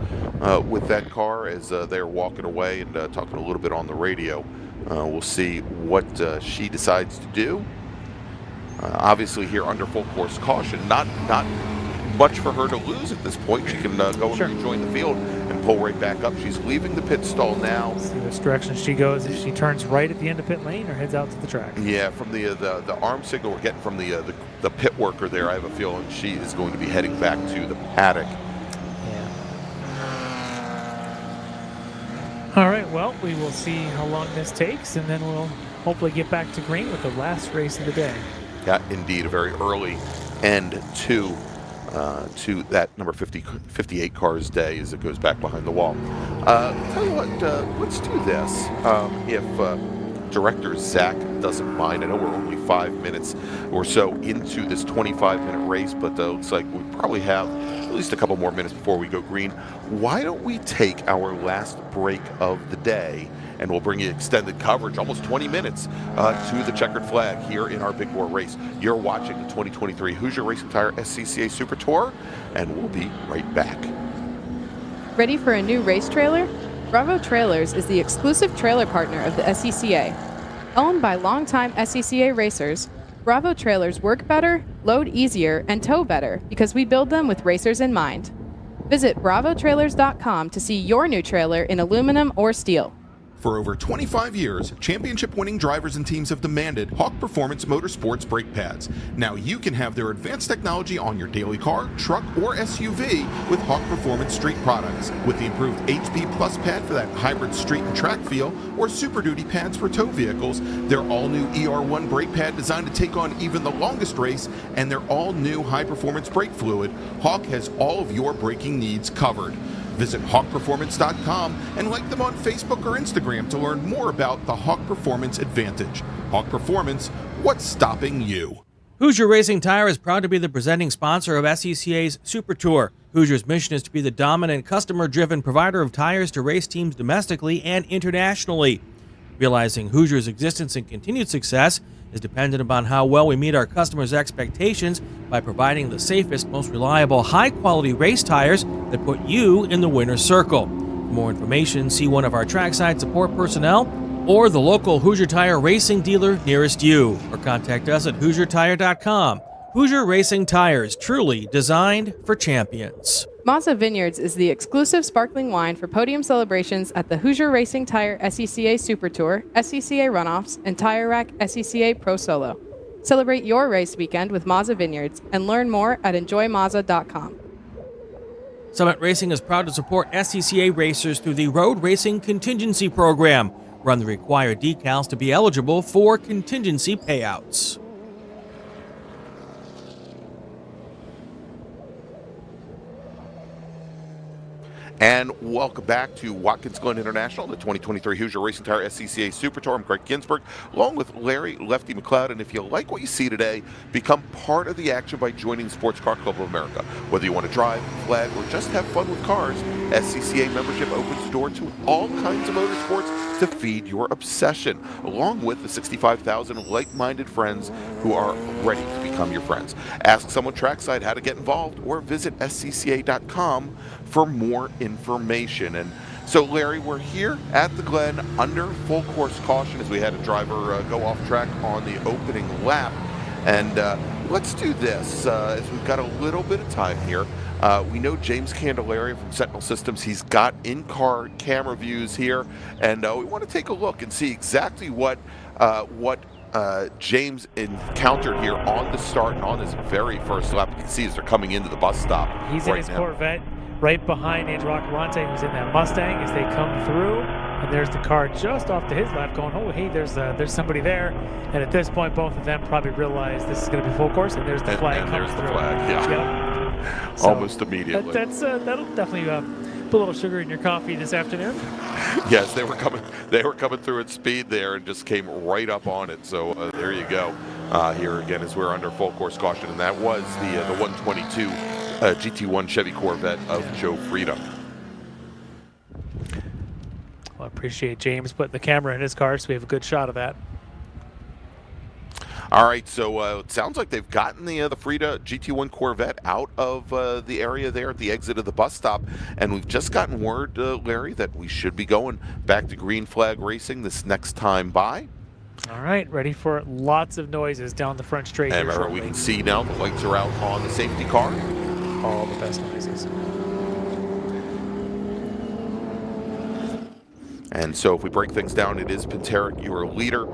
with that car as they're walking away and talking a little bit on the radio. We'll see what she decides to do. Obviously, here under full course caution, not much for her to lose at this point. She can go and rejoin the field and pull right back up. She's leaving the pit stall now. See which direction she goes. If she turns right at the end of pit lane or heads out to the track. Yeah, from the arm signal we're getting from the pit worker there, I have a feeling she is going to be heading back to the paddock. Yeah. All right, well, we will see how long this takes, and then we'll hopefully get back to green with the last race of the day. Yeah, indeed, a very early end to that number 58 cars day as it goes back behind the wall. Tell you what, let's do this. If Director Zach doesn't mind, I know we're only 5 minutes or so into this 25-minute race, but looks like we probably have at least a couple more minutes before we go green. Why don't we take our last break of the day, and we'll bring you extended coverage, almost 20 minutes, to the checkered flag here in our big board race. You're watching the 2023 Hoosier Racing Tire SCCA Super Tour, and we'll be right back. Ready for a new race trailer? Bravo Trailers is the exclusive trailer partner of the SCCA. Owned by longtime SCCA racers, Bravo Trailers work better, load easier, and tow better because we build them with racers in mind. Visit bravotrailers.com to see your new trailer in aluminum or steel. For over 25 years, championship-winning drivers and teams have demanded Hawk Performance Motorsports brake pads. Now you can have their advanced technology on your daily car, truck, or SUV with Hawk Performance Street products. With the improved HP Plus pad for that hybrid street and track feel, or Super Duty pads for tow vehicles, their all-new ER1 brake pad designed to take on even the longest race, and their all-new high-performance brake fluid, Hawk has all of your braking needs covered. Visit HawkPerformance.com and like them on Facebook or Instagram to learn more about the Hawk Performance Advantage. Hawk Performance, what's stopping you? Hoosier Racing Tire is proud to be the presenting sponsor of SCCA's Super Tour. Hoosier's mission is to be the dominant, customer-driven provider of tires to race teams domestically and internationally. Realizing Hoosier's existence and continued success is dependent upon how well we meet our customers' expectations by providing the safest, most reliable, high-quality race tires that put you in the winner's circle. For more information, see one of our trackside support personnel or the local Hoosier Tire racing dealer nearest you, or contact us at HoosierTire.com. Hoosier Racing Tires, truly designed for champions. Mazza Vineyards is the exclusive sparkling wine for podium celebrations at the Hoosier Racing Tire SCCA Super Tour, SCCA Runoffs, and Tire Rack SCCA Pro Solo. Celebrate your race weekend with Mazza Vineyards and learn more at enjoymazza.com. Summit Racing is proud to support SCCA racers through the Road Racing Contingency Program. Run the required decals to be eligible for contingency payouts. And welcome back to Watkins Glen International, the 2023 Hoosier Racing Tire SCCA Super Tour. I'm Gregg Ginsberg, along with Larry Lefty MacLeod. And if you like what you see today, become part of the action by joining the Sports Car Club of America. Whether you want to drive, flag, or just have fun with cars, SCCA membership opens the door to all kinds of motorsports to feed your obsession, along with the 65,000 like-minded friends who are ready to become your friends. Ask someone trackside how to get involved, or visit scca.com for more information. And so, Larry, we're here at the Glen under full course caution as we had a driver go off track on the opening lap. And let's do this as we've got a little bit of time here. We know James Candelaria from Sentinel Systems. He's got in-car camera views here, and we want to take a look and see exactly what James encountered here on the start and on his very first lap. You can see as they're coming into the bus stop. He's in his Corvette, right behind Andrew Aquilante, who's in that Mustang as they come through. And there's the car just off to his left going, oh, hey, there's somebody there. And at this point, both of them probably realize this is going to be full course, and there's the flag coming there's through. The flag, yeah. Yep. So almost immediately. That'll definitely put a little sugar in your coffee this afternoon. Yes, they were coming through at speed there and just came right up on it. So there you go. Here again as we're under full course caution, and that was the 122 GT1 Chevy Corvette of Joe Frieda. Well, I appreciate James putting the camera in his car so we have a good shot of that. All right, so it sounds like they've gotten the Frieda GT1 Corvette out of the area there at the exit of the bus stop, and we've just gotten word, Larry, that we should be going back to green flag racing this next time by. All right, ready for lots of noises down the front straight. And here we can see now the lights are out on the safety car. All the best noises. And so if we break things down, it is Pantera, your leader,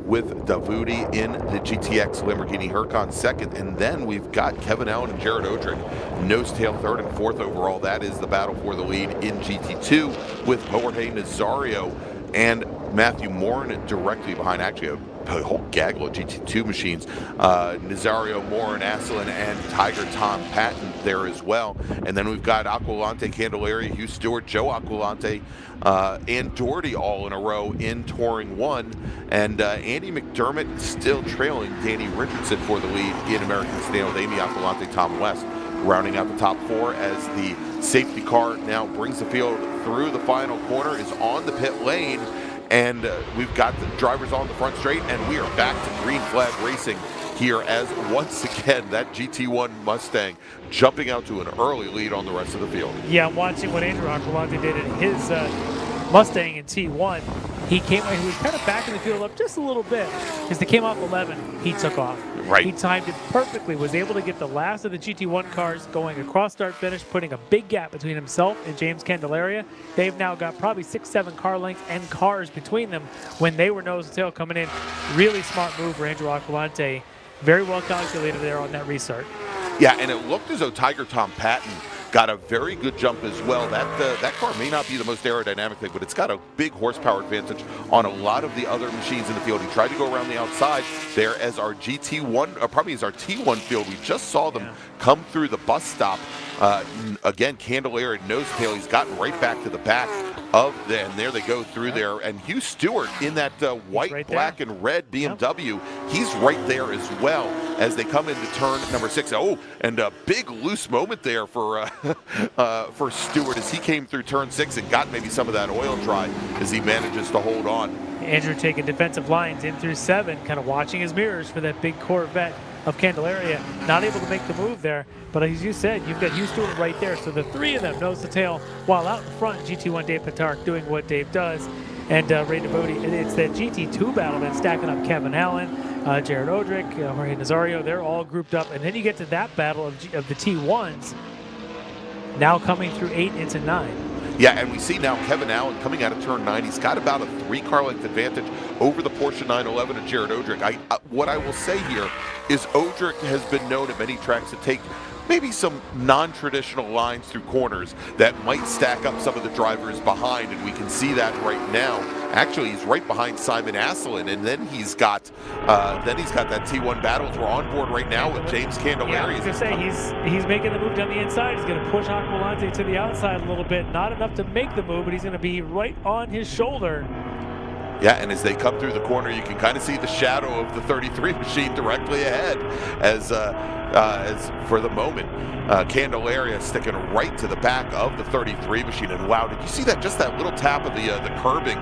with Davudi in the GTX Lamborghini Huracan second. And then we've got Kevin Allen and Jared Odrick, nose tail third and fourth overall. That is the battle for the lead in GT2 with Jorge Nazario and Matthew Morin directly behind. Actually, a whole gaggle of GT2 machines. Nazario, Morin, Asselin, and Tiger Tom Patton there as well. And then we've got Aquilante, Candelaria, Hugh Stewart, Joe Aquilante, and Doherty all in a row in Touring 1. And Andy McDermott still trailing Danny Richardson for the lead in American Sedan with Amy Aquilante, Tom West rounding out the top four as the safety car now brings the field through the final corner, is on the pit lane. And we've got the drivers on the front straight, and we are back to green flag racing here as once again that GT1 Mustang jumping out to an early lead on the rest of the field. Yeah, I'm watching what Andrew Aquilante did in his Mustang in T1. He was kind of backing the field up just a little bit. As they came off 11, he took off. Right. He timed it perfectly, was able to get the last of the GT1 cars going across start finish, putting a big gap between himself and James Candelaria. They've now got probably 6-7 car lengths and cars between them when they were nose to tail coming in. Really smart move for Andrew Aquilante. Very well calculated there on that restart. Yeah, and it looked as though Tiger Tom Patton got a very good jump as well. That car may not be the most aerodynamic thing, but it's got a big horsepower advantage on a lot of the other machines in the field. He tried to go around the outside there as our GT1, or probably as our T1 field. We just saw them come through the bus stop. Again, Candelaria nose tail. He's gotten right back to the back of them. And there they go through there. And Hugh Stewart in that white, right black, and red BMW, he's right there as well as they come into turn number 6. Oh, and a big loose moment there for Stewart as he came through turn 6 and got maybe some of that oil dry as he manages to hold on. Andrew taking defensive lines in through 7, kind of watching his mirrors for that big Corvette of Candelaria. Not able to make the move there, but as you said, you've got Hugh Stewart right there. So the three of them nose to tail, while out in front, GT1 Dave Petark doing what Dave does. And Ray Devoti, it's that GT2 battle that's stacking up Kevin Allen, Jared Odrick, Jorge Nazario. They're all grouped up. And then you get to that battle of the T1s, now coming through 8 into 9. Yeah, and we see now Kevin Allen coming out of turn 9. He's got about a 3 car length advantage over the Porsche 911 and Jared Odrick. What I will say here is Odrick has been known at many tracks to take maybe some non-traditional lines through corners that might stack up some of the drivers behind, and we can see that right now. Actually, he's right behind Simon Asselin, and then he's got that T1 battles. We're on board right now with James Candelaria. Yeah, I was going to say, he's making the move down the inside. He's going to push Aquilante to the outside a little bit. Not enough to make the move, but he's going to be right on his shoulder. Yeah, and as they come through the corner, you can kind of see the shadow of the 33 machine directly ahead as for the moment, Candelaria sticking right to the back of the 33 machine. And wow, did you see that? Just that little tap of the curbing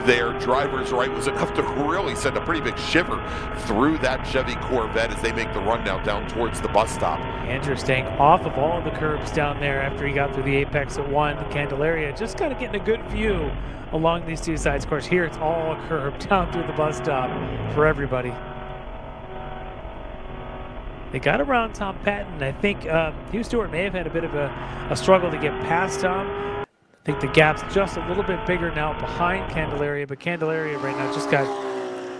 there, driver's right, was enough to really send a pretty big shiver through that Chevy Corvette as they make the run now down towards the bus stop. Andrew staying off of all the curbs down there after he got through the apex at 1. Candelaria just kind of getting a good view along these two sides. Of course, here it's all curved down through the bus stop for everybody. They got around Tom Patton. I think Hugh Stewart may have had a bit of a struggle to get past Tom. I think the gap's just a little bit bigger now behind Candelaria, but Candelaria right now just got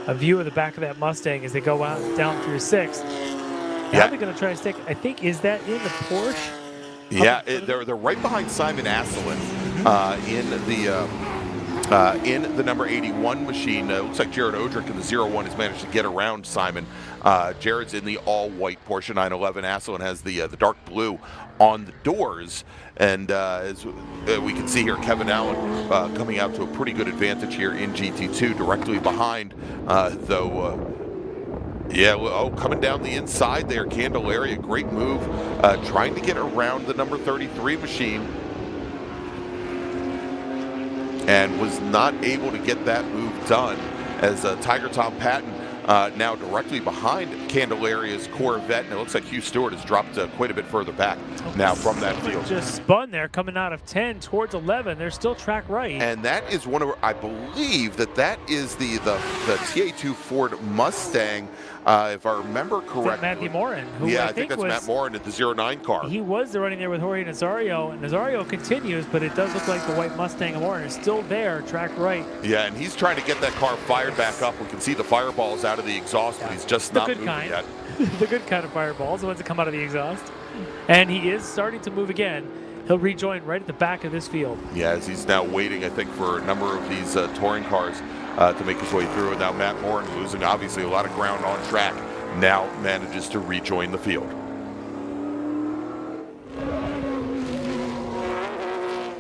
a view of the back of that Mustang as they go out down through 6. Now they're going to try to stick. I think, is that in the Porsche? Yeah, they're right behind Simon Asselin in the number 81 machine. Looks like Jared Odrick in the 01 has managed to get around Simon. Jared's in the all-white Porsche 911. Asselin has the dark blue on the doors. And as we can see here, Kevin Allen coming out to a pretty good advantage here in GT2, directly behind, coming down the inside there, Candelaria, great move, trying to get around the number 33 machine, and was not able to get that move done as Tiger Tom Patton now directly behind Candelaria's Corvette, and it looks like Hugh Stewart has dropped quite a bit further back now from that field. Just spun there, coming out of 10 towards 11. They're still track right. And that is one of, I believe that is the TA2 Ford Mustang, if I remember correctly. Matthew Morin. Who I think that's Matt Morin at the 09 car. He was running there with Jorge Nazario, and Nazario continues, but it does look like the white Mustang of Morin is still there, track right. Yeah, and he's trying to get that car fired back up. We can see the fireballs out of the exhaust, but he's just not moving yet. The good kind of fireballs, the ones that come out of the exhaust. And he is starting to move again. He'll rejoin right at the back of this field. Yeah, as he's now waiting, I think, for a number of these touring cars to make his way through. And now Matt Morin, losing obviously a lot of ground on track, now manages to rejoin the field.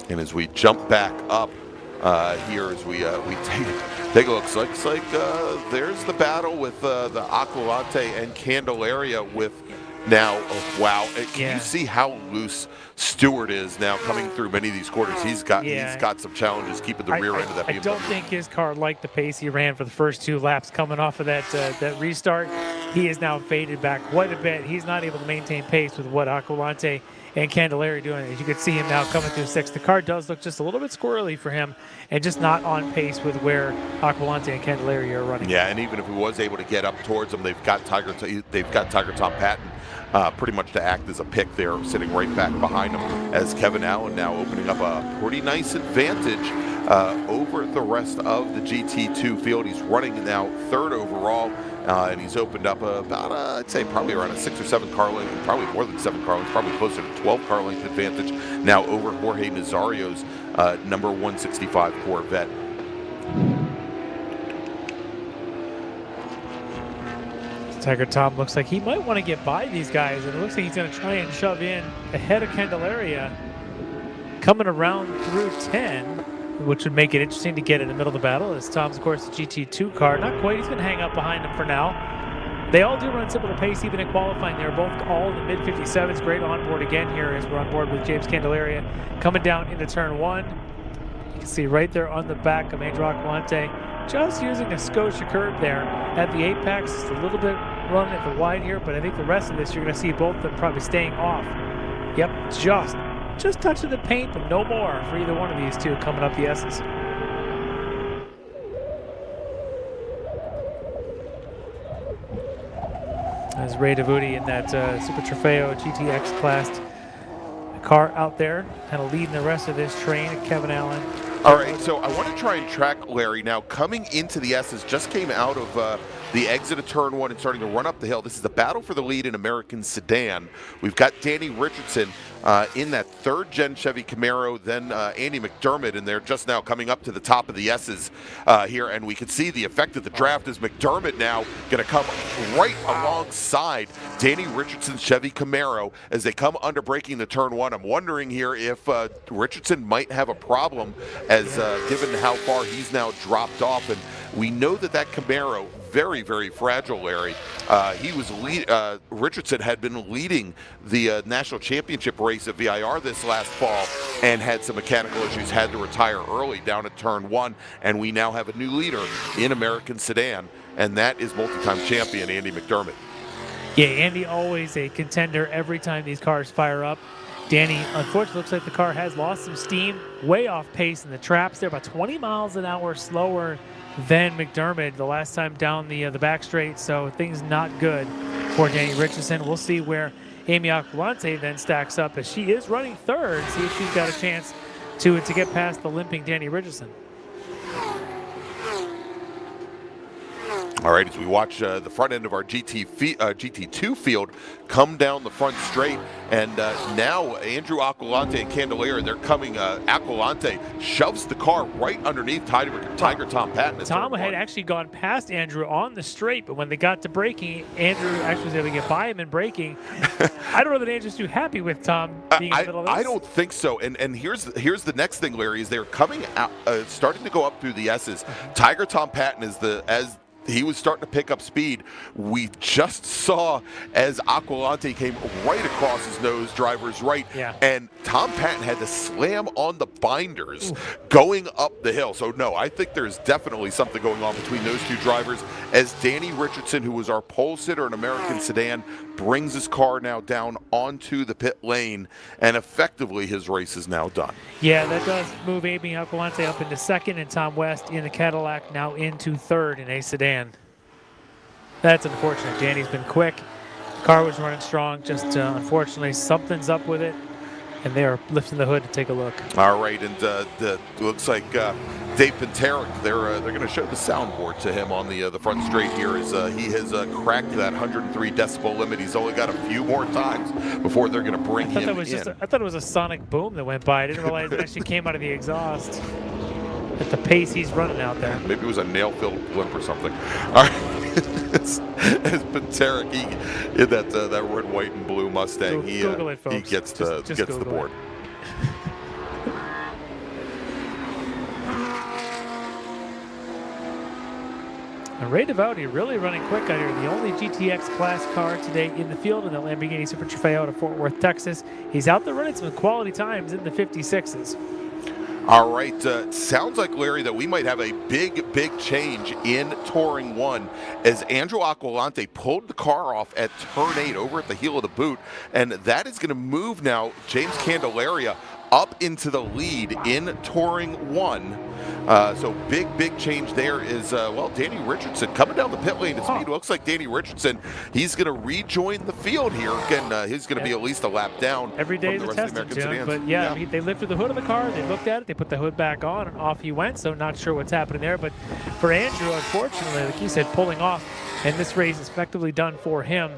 And as we jump back up here, as we take a look, looks like there's the battle with the Aquilante and Candelaria with now, can you see how loose Stewart is now coming through many of these quarters? He's got some challenges keeping the rear end of that BMW. I don't think his car liked the pace he ran for the first 2 laps coming off of that restart. He is now faded back quite a bit. He's not able to maintain pace with what Aquilante and Candelaria doing it. As you can see him now coming through 6th. The car does look just a little bit squirrely for him and just not on pace with where Aquilante and Candelaria are running. Yeah, and even if he was able to get up towards them, they've got Tiger Tom Patton pretty much to act as a pick there, sitting right back behind him, as Kevin Allen now opening up a pretty nice advantage over the rest of the GT2 field. He's running now 3rd overall, and he's opened up about, I'd say probably around a 6 or 7 car length, probably more than 7 car lengths, probably closer to 12 car length advantage now over Jorge Nazario's number 165 Corvette. Tiger Tom looks like he might want to get by these guys, and it looks like he's going to try and shove in ahead of Candelaria, coming around through 10, which would make it interesting to get in the middle of the battle, as Tom's, of course, the GT2 car. Not quite. He's going to hang up behind him for now. They all do run similar pace, even in qualifying. They're both all in the mid-57s. Great on board again here as we're on board with James Candelaria coming down into turn 1. You can see right there on the back of Andrew Aquilante, just using a Scotia curb there at the apex. Just a little bit running at the wide here, but I think the rest of this you're going to see both of them probably staying off. Yep, just touching the paint, but no more for either one of these two coming up the S's. As Ray Davuti in that Super Trofeo GTX class car out there, kind of leading the rest of this train. Kevin Allen. All right, so I want to try and track Larry now. Coming into the S's, just came out of the exit of turn 1 and starting to run up the hill. This is the battle for the lead in American Sedan. We've got Danny Richardson in that 3rd-gen Chevy Camaro, then Andy McDermott in there just now coming up to the top of the S's here. And we can see the effect of the draft as McDermott now going to come right alongside Danny Richardson's Chevy Camaro as they come under braking the turn 1. I'm wondering here if Richardson might have a problem as given how far he's now dropped off. And we know that Camaro, very, very fragile, Larry. Richardson had been leading the national championship race at VIR this last fall and had some mechanical issues, had to retire early down at turn 1, and we now have a new leader in American Sedan, and that is multi-time champion Andy McDermott. Yeah, Andy always a contender every time these cars fire up. Danny, unfortunately, looks like the car has lost some steam, way off pace in the traps. They're about 20 miles an hour slower than McDermott the last time down the back straight, so things not good for Danny Richardson. We'll see where Amy Aquilante then stacks up, as she is running 3rd, see if she's got a chance to get past the limping Danny Richardson. All right, as we watch the front end of our GT2 field come down the front straight, and now Andrew Aquilante and Candelaria, they're coming. Aquilante shoves the car right underneath Tiger Tom Patton. Tom had actually gone past Andrew on the straight, but when they got to braking, Andrew actually was able to get by him in braking. I don't know that Andrew's too happy with Tom being in the middle of this. I don't think so. And here's the next thing, Larry, is they're coming out, starting to go up through the S's. Tiger Tom Patton as he was starting to pick up speed. We just saw as Aquilante came right across his nose, driver's right, and Tom Patton had to slam on the binders going up the hill. So no, I think there's definitely something going on between those two drivers as Danny Richardson, who was our pole sitter in American Sedan, brings his car now down onto the pit lane, and effectively his race is now done. Yeah, that does move Amy Aquilante up into 2nd, and Tom West in the Cadillac now into 3rd in a sedan. That's unfortunate. Danny's been quick. The car was running strong. Just unfortunately, something's up with it, and they are lifting the hood to take a look. All right, and looks like Dave Pinteric, they're going to show the soundboard to him on the front straight here as he has cracked that 103 decibel limit. He's only got a few more times before they're going to bring him in. I thought it was a sonic boom that went by. I didn't realize it actually came out of the exhaust at the pace he's running out there. Maybe it was a nail-filled blimp or something. All right. As Pinteric, in that red, white, and blue Mustang, he gets the board. And Ray Davuti really running quick out here. The only GTX class car today in the field in the Lamborghini Super Trofeo out of Fort Worth, Texas. He's out there running some quality times in the 56s. All right, sounds like, Larry, that we might have a big change in Touring 1 as Andrew Aquilante pulled the car off at turn 8 over at the heel of the boot, and that is going to move now James Candelaria up into the lead in Touring 1. So big change there is, well, Danny Richardson coming down the pit lane at speed. Looks like Danny Richardson, he's going to rejoin the field here. Again, he's going to be at least a lap down. Every day is from a the rest of the testing to American him, but yeah, they lifted the hood of the car, they looked at it, they put the hood back on, and off he went, so not sure what's happening there. But for Andrew, unfortunately, like you said, pulling off, and this race is effectively done for him.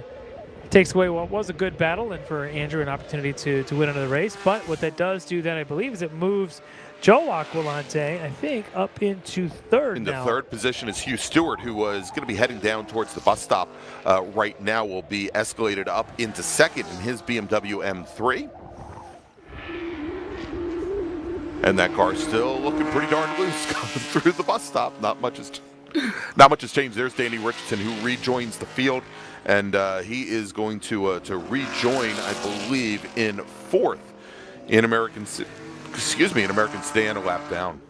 Takes away what was a good battle, and for Andrew an opportunity to win another race. But what that does do then, I believe, is it moves Joe Aquilante, I think, up into third in now. the third position is Hugh Stewart, who was going to be heading down towards the bus stop right now, will be escalated up into second in his BMW M3. And that car's still looking pretty darn loose coming through the bus stop. Not much has changed. There's Danny Richardson, who rejoins the field, and he is going to rejoin, I believe, in fourth in American Sedan, a lap down.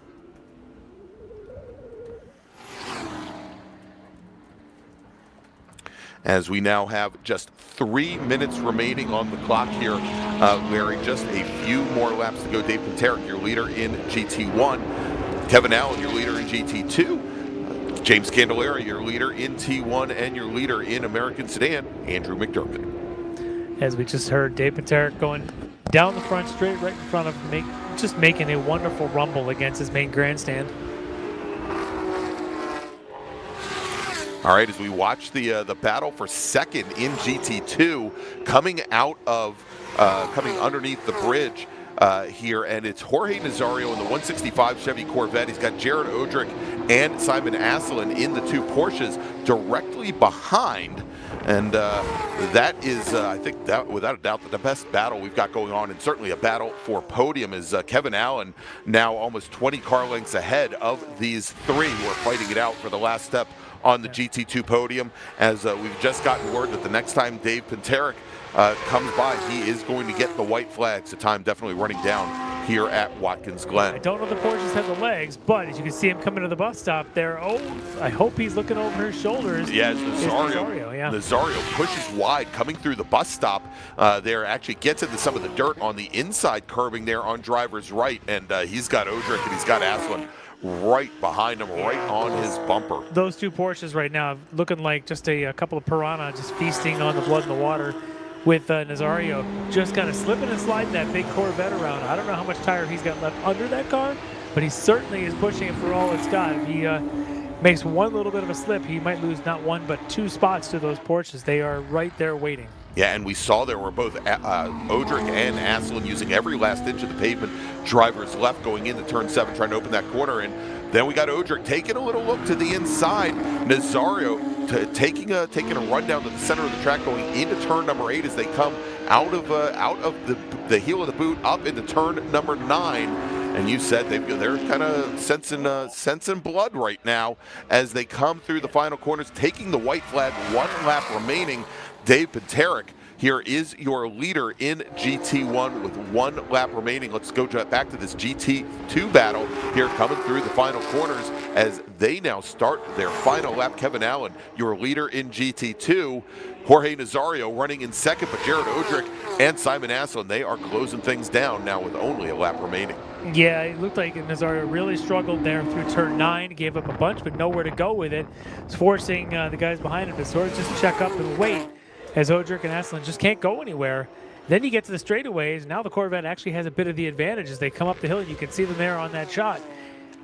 As we now have just 3 minutes remaining on the clock here, Larry, just a few more laps to go. Dave Panterick, your leader in GT1. Kevin Allen, your leader in GT2. James Candelaria, your leader in T1, and your leader in American Sedan, Andrew McDermott. As we just heard, Dave Panterick going down the front straight, right in front of me, just making a wonderful rumble against his main grandstand. All right, as we watch the battle for second in GT2, coming underneath the bridge here, and it's Jorge Nazario in the 165 Chevy Corvette. He's got Jared Odrick and Simon Asselin in the two Porsches directly behind. And that is, I think, that without a doubt, the best battle we've got going on, and certainly a battle for podium, is Kevin Allen now almost 20 car lengths ahead of these three who are fighting it out for the last step on the GT2 podium. As we've just gotten word that the next time Dave Panterick comes by, he is going to get the white flags. The time definitely running down here at Watkins Glen. I don't know if the Porsches have the legs, but as you can see him coming to the bus stop there, I hope he's looking over his shoulders. Yeah, Nazario pushes wide coming through the bus stop there, actually gets into some of the dirt on the inside curbing there on driver's right, and he's got Odrick and he's got Aslan right behind him, right on his bumper. Those two Porsches right now looking like just a couple of piranha just feasting on the blood and the water, with Nazario just kind of slipping and sliding that big Corvette around. I don't know how much tire he's got left under that car, but he certainly is pushing it for all it's got. If he makes one little bit of a slip, he might lose not one but two spots to those Porsches. They are right there waiting. Yeah, and we saw there were both Odrick and Aslan using every last inch of the pavement. Drivers left going into turn 7, trying to open that corner. And then we got Odrick taking a little look to the inside. Nazario taking a run down to the center of the track, going into turn number 8 as they come out of the heel of the boot up into turn number 9. And you said they're kind of sensing blood right now as they come through the final corners, taking the white flag. 1 lap remaining. Dave Panterick here is your leader in GT1 with 1 lap remaining. Let's go back to this GT2 battle here, coming through the final corners as they now start their final lap. Kevin Allen, your leader in GT2. Jorge Nazario running in second, but Jared Odrick and Simon Aslan, they are closing things down now with only a lap remaining. Yeah, it looked like Nazario really struggled there through turn 9, gave up a bunch, but nowhere to go with it. It's forcing the guys behind him to sort of just check up and wait, as Odrick and Aslan just can't go anywhere. Then you get to the straightaways. Now the Corvette actually has a bit of the advantage as they come up the hill, and you can see them there on that shot.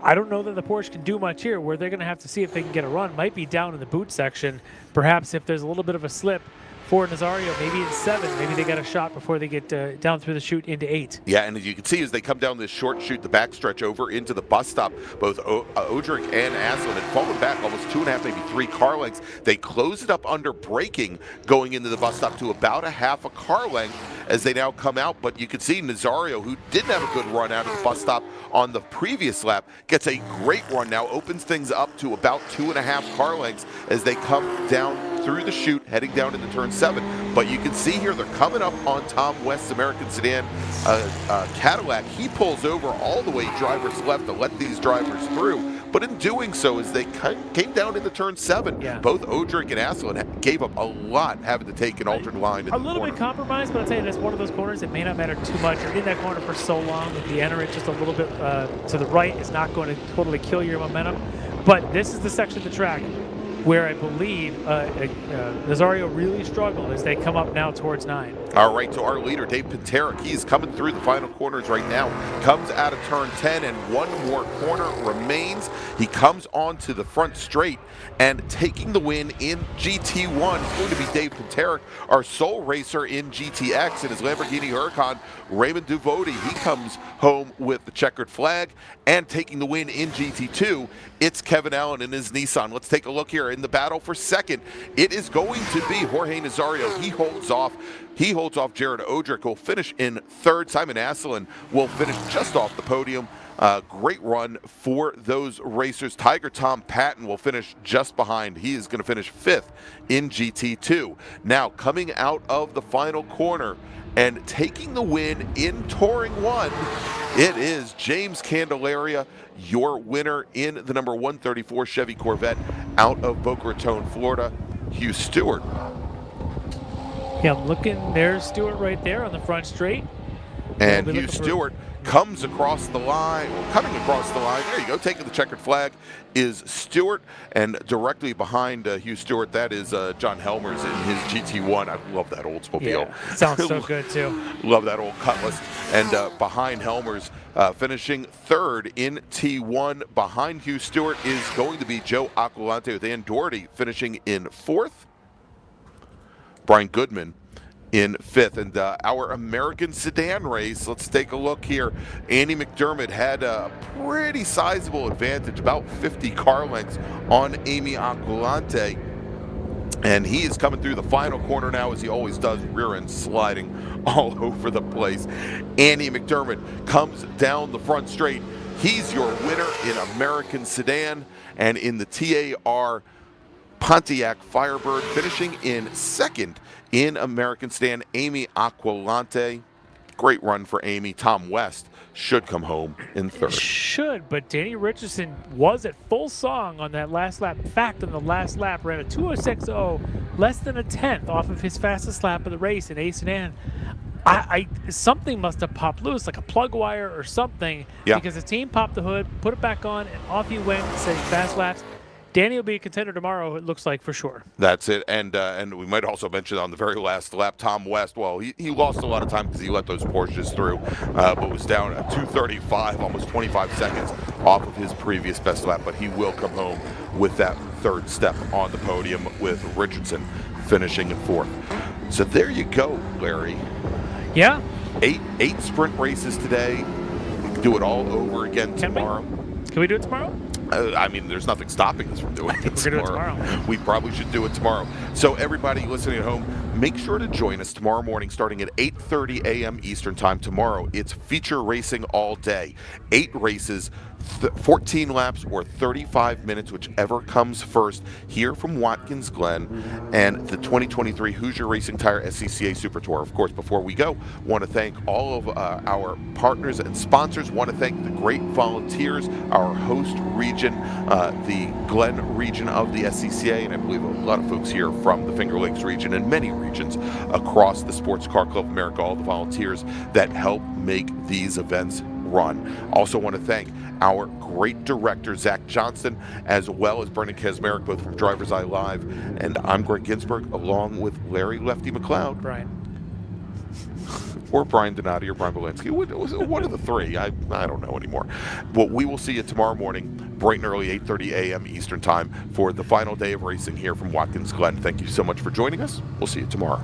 I don't know that the Porsche can do much here. Where they're going to have to see if they can get a run might be down in the boot section. Perhaps if there's a little bit of a slip for Nazario, maybe in 7, maybe they got a shot before they get down through the chute into 8. Yeah, and as you can see, as they come down this short chute, the backstretch over into the bus stop, both Odrick and Aslan had fallen back almost 2.5, maybe 3 car lengths. They close it up under braking going into the bus stop to about a half a car length as they now come out. But you can see Nazario, who didn't have a good run out of the bus stop on the previous lap, gets a great run now, opens things up to about 2.5 car lengths as they come down through the chute, heading down into turn 7. But you can see here they're coming up on Tom West's American Sedan Cadillac. He pulls over all the way driver's left to let these drivers through. But in doing so, as they came down into turn 7, both Odrick and Asselin gave up a lot, having to take an alternate line. A little bit compromised, but I'd say that's one of those corners that may not matter too much. You're in that corner for so long. If you enter it just a little bit to the right, it's not going to totally kill your momentum. But this is the section of the track where I believe Nazario really struggled as they come up now towards 9. All right, so our leader, Dave Panteric, he's coming through the final corners right now. Comes out of turn 10, and one more corner remains. He comes onto the front straight, and taking the win in GT1 is going to be Dave Panteric, our sole racer in GTX, and his Lamborghini Huracan, Raymond Duvody. He comes home with the checkered flag, and taking the win in GT2, it's Kevin Allen in his Nissan. Let's take a look here. In the battle for second, it is going to be Jorge Nazario. He holds off Jared Odrick, who will finish in third. Simon Asselin will finish just off the podium. Great run for those racers. Tiger Tom Patton will finish just behind. He is going to finish 5th in GT2. Now, coming out of the final corner and taking the win in Touring 1, it is James Candelaria, your winner in the number 134 Chevy Corvette out of Boca Raton, Florida. Hugh Stewart. Yeah, I'm looking. There's Stewart right there on the front straight. And Hugh Stewart comes across the line, coming across the line. There you go, taking the checkered flag is Stewart, and directly behind Hugh Stewart, that is John Helmers in his GT1. I love that Oldsmobile. Yeah, sounds so good too. Love that old Cutlass. And behind Helmers, finishing third in T1, behind Hugh Stewart is going to be Joe Aquilante with Ann Doherty finishing in 4th. Brian Goodman in 5th. And our American sedan race, let's take a look here. Andy McDermott had a pretty sizable advantage, about 50 car lengths on Amy Aquilante. And he is coming through the final corner now, as he always does, rear end sliding all over the place. Andy McDermott comes down the front straight. He's your winner in American sedan, and in the TAR Pontiac Firebird, finishing in 2nd in American sedan, Amy Aquilante. Great run for Amy. Tom West should come home in 3rd. Should, but Danny Richardson was at full song on that last lap. In fact, on the last lap, ran a 2:06.0, less than a 10th off of his fastest lap of the race in A sedan. Something must have popped loose, like a plug wire or something, because the team popped the hood, put it back on, and off he went, setting fast laps. Danny will be a contender tomorrow, it looks like, for sure. That's it. And we might also mention on the very last lap, Tom West, well, he lost a lot of time because he let those Porsches through, but was down at 2:35, almost 25 seconds off of his previous best lap. But he will come home with that 3rd step on the podium, with Richardson finishing in 4th. So there you go, Larry. Yeah. Eight sprint races today. We can do it all over again tomorrow. Can we do it tomorrow? I mean, there's nothing stopping us from doing it tomorrow. We're going to do it tomorrow. We probably should do it tomorrow. So everybody listening at home, make sure to join us tomorrow morning starting at 8:30 a.m. Eastern Time. Tomorrow, it's feature racing all day. 8 races, 14 laps or 35 minutes, whichever comes first, here from Watkins Glen and the 2023 Hoosier Racing Tire SCCA Super Tour. Of course, before we go, want to thank all of our partners and sponsors. Want to thank the great volunteers, our host region, the Glen region of the SCCA, and I believe a lot of folks here from the Finger Lakes region and many regions across the Sports Car Club of America, all the volunteers that help make these events run. Also want to thank our great director, Zach Johnston, as well as Brendan Kazmarek, both from DriversEye Live. And I'm Gregg Ginsberg, along with Larry Lefty MacLeod. Brian. Or Brian Donati or Brian Belinsky. One of the three. I don't know anymore. Well, we will see you tomorrow morning, bright and early, 8:30 a.m. Eastern Time, for the final day of racing here from Watkins Glen. Thank you so much for joining us. We'll see you tomorrow.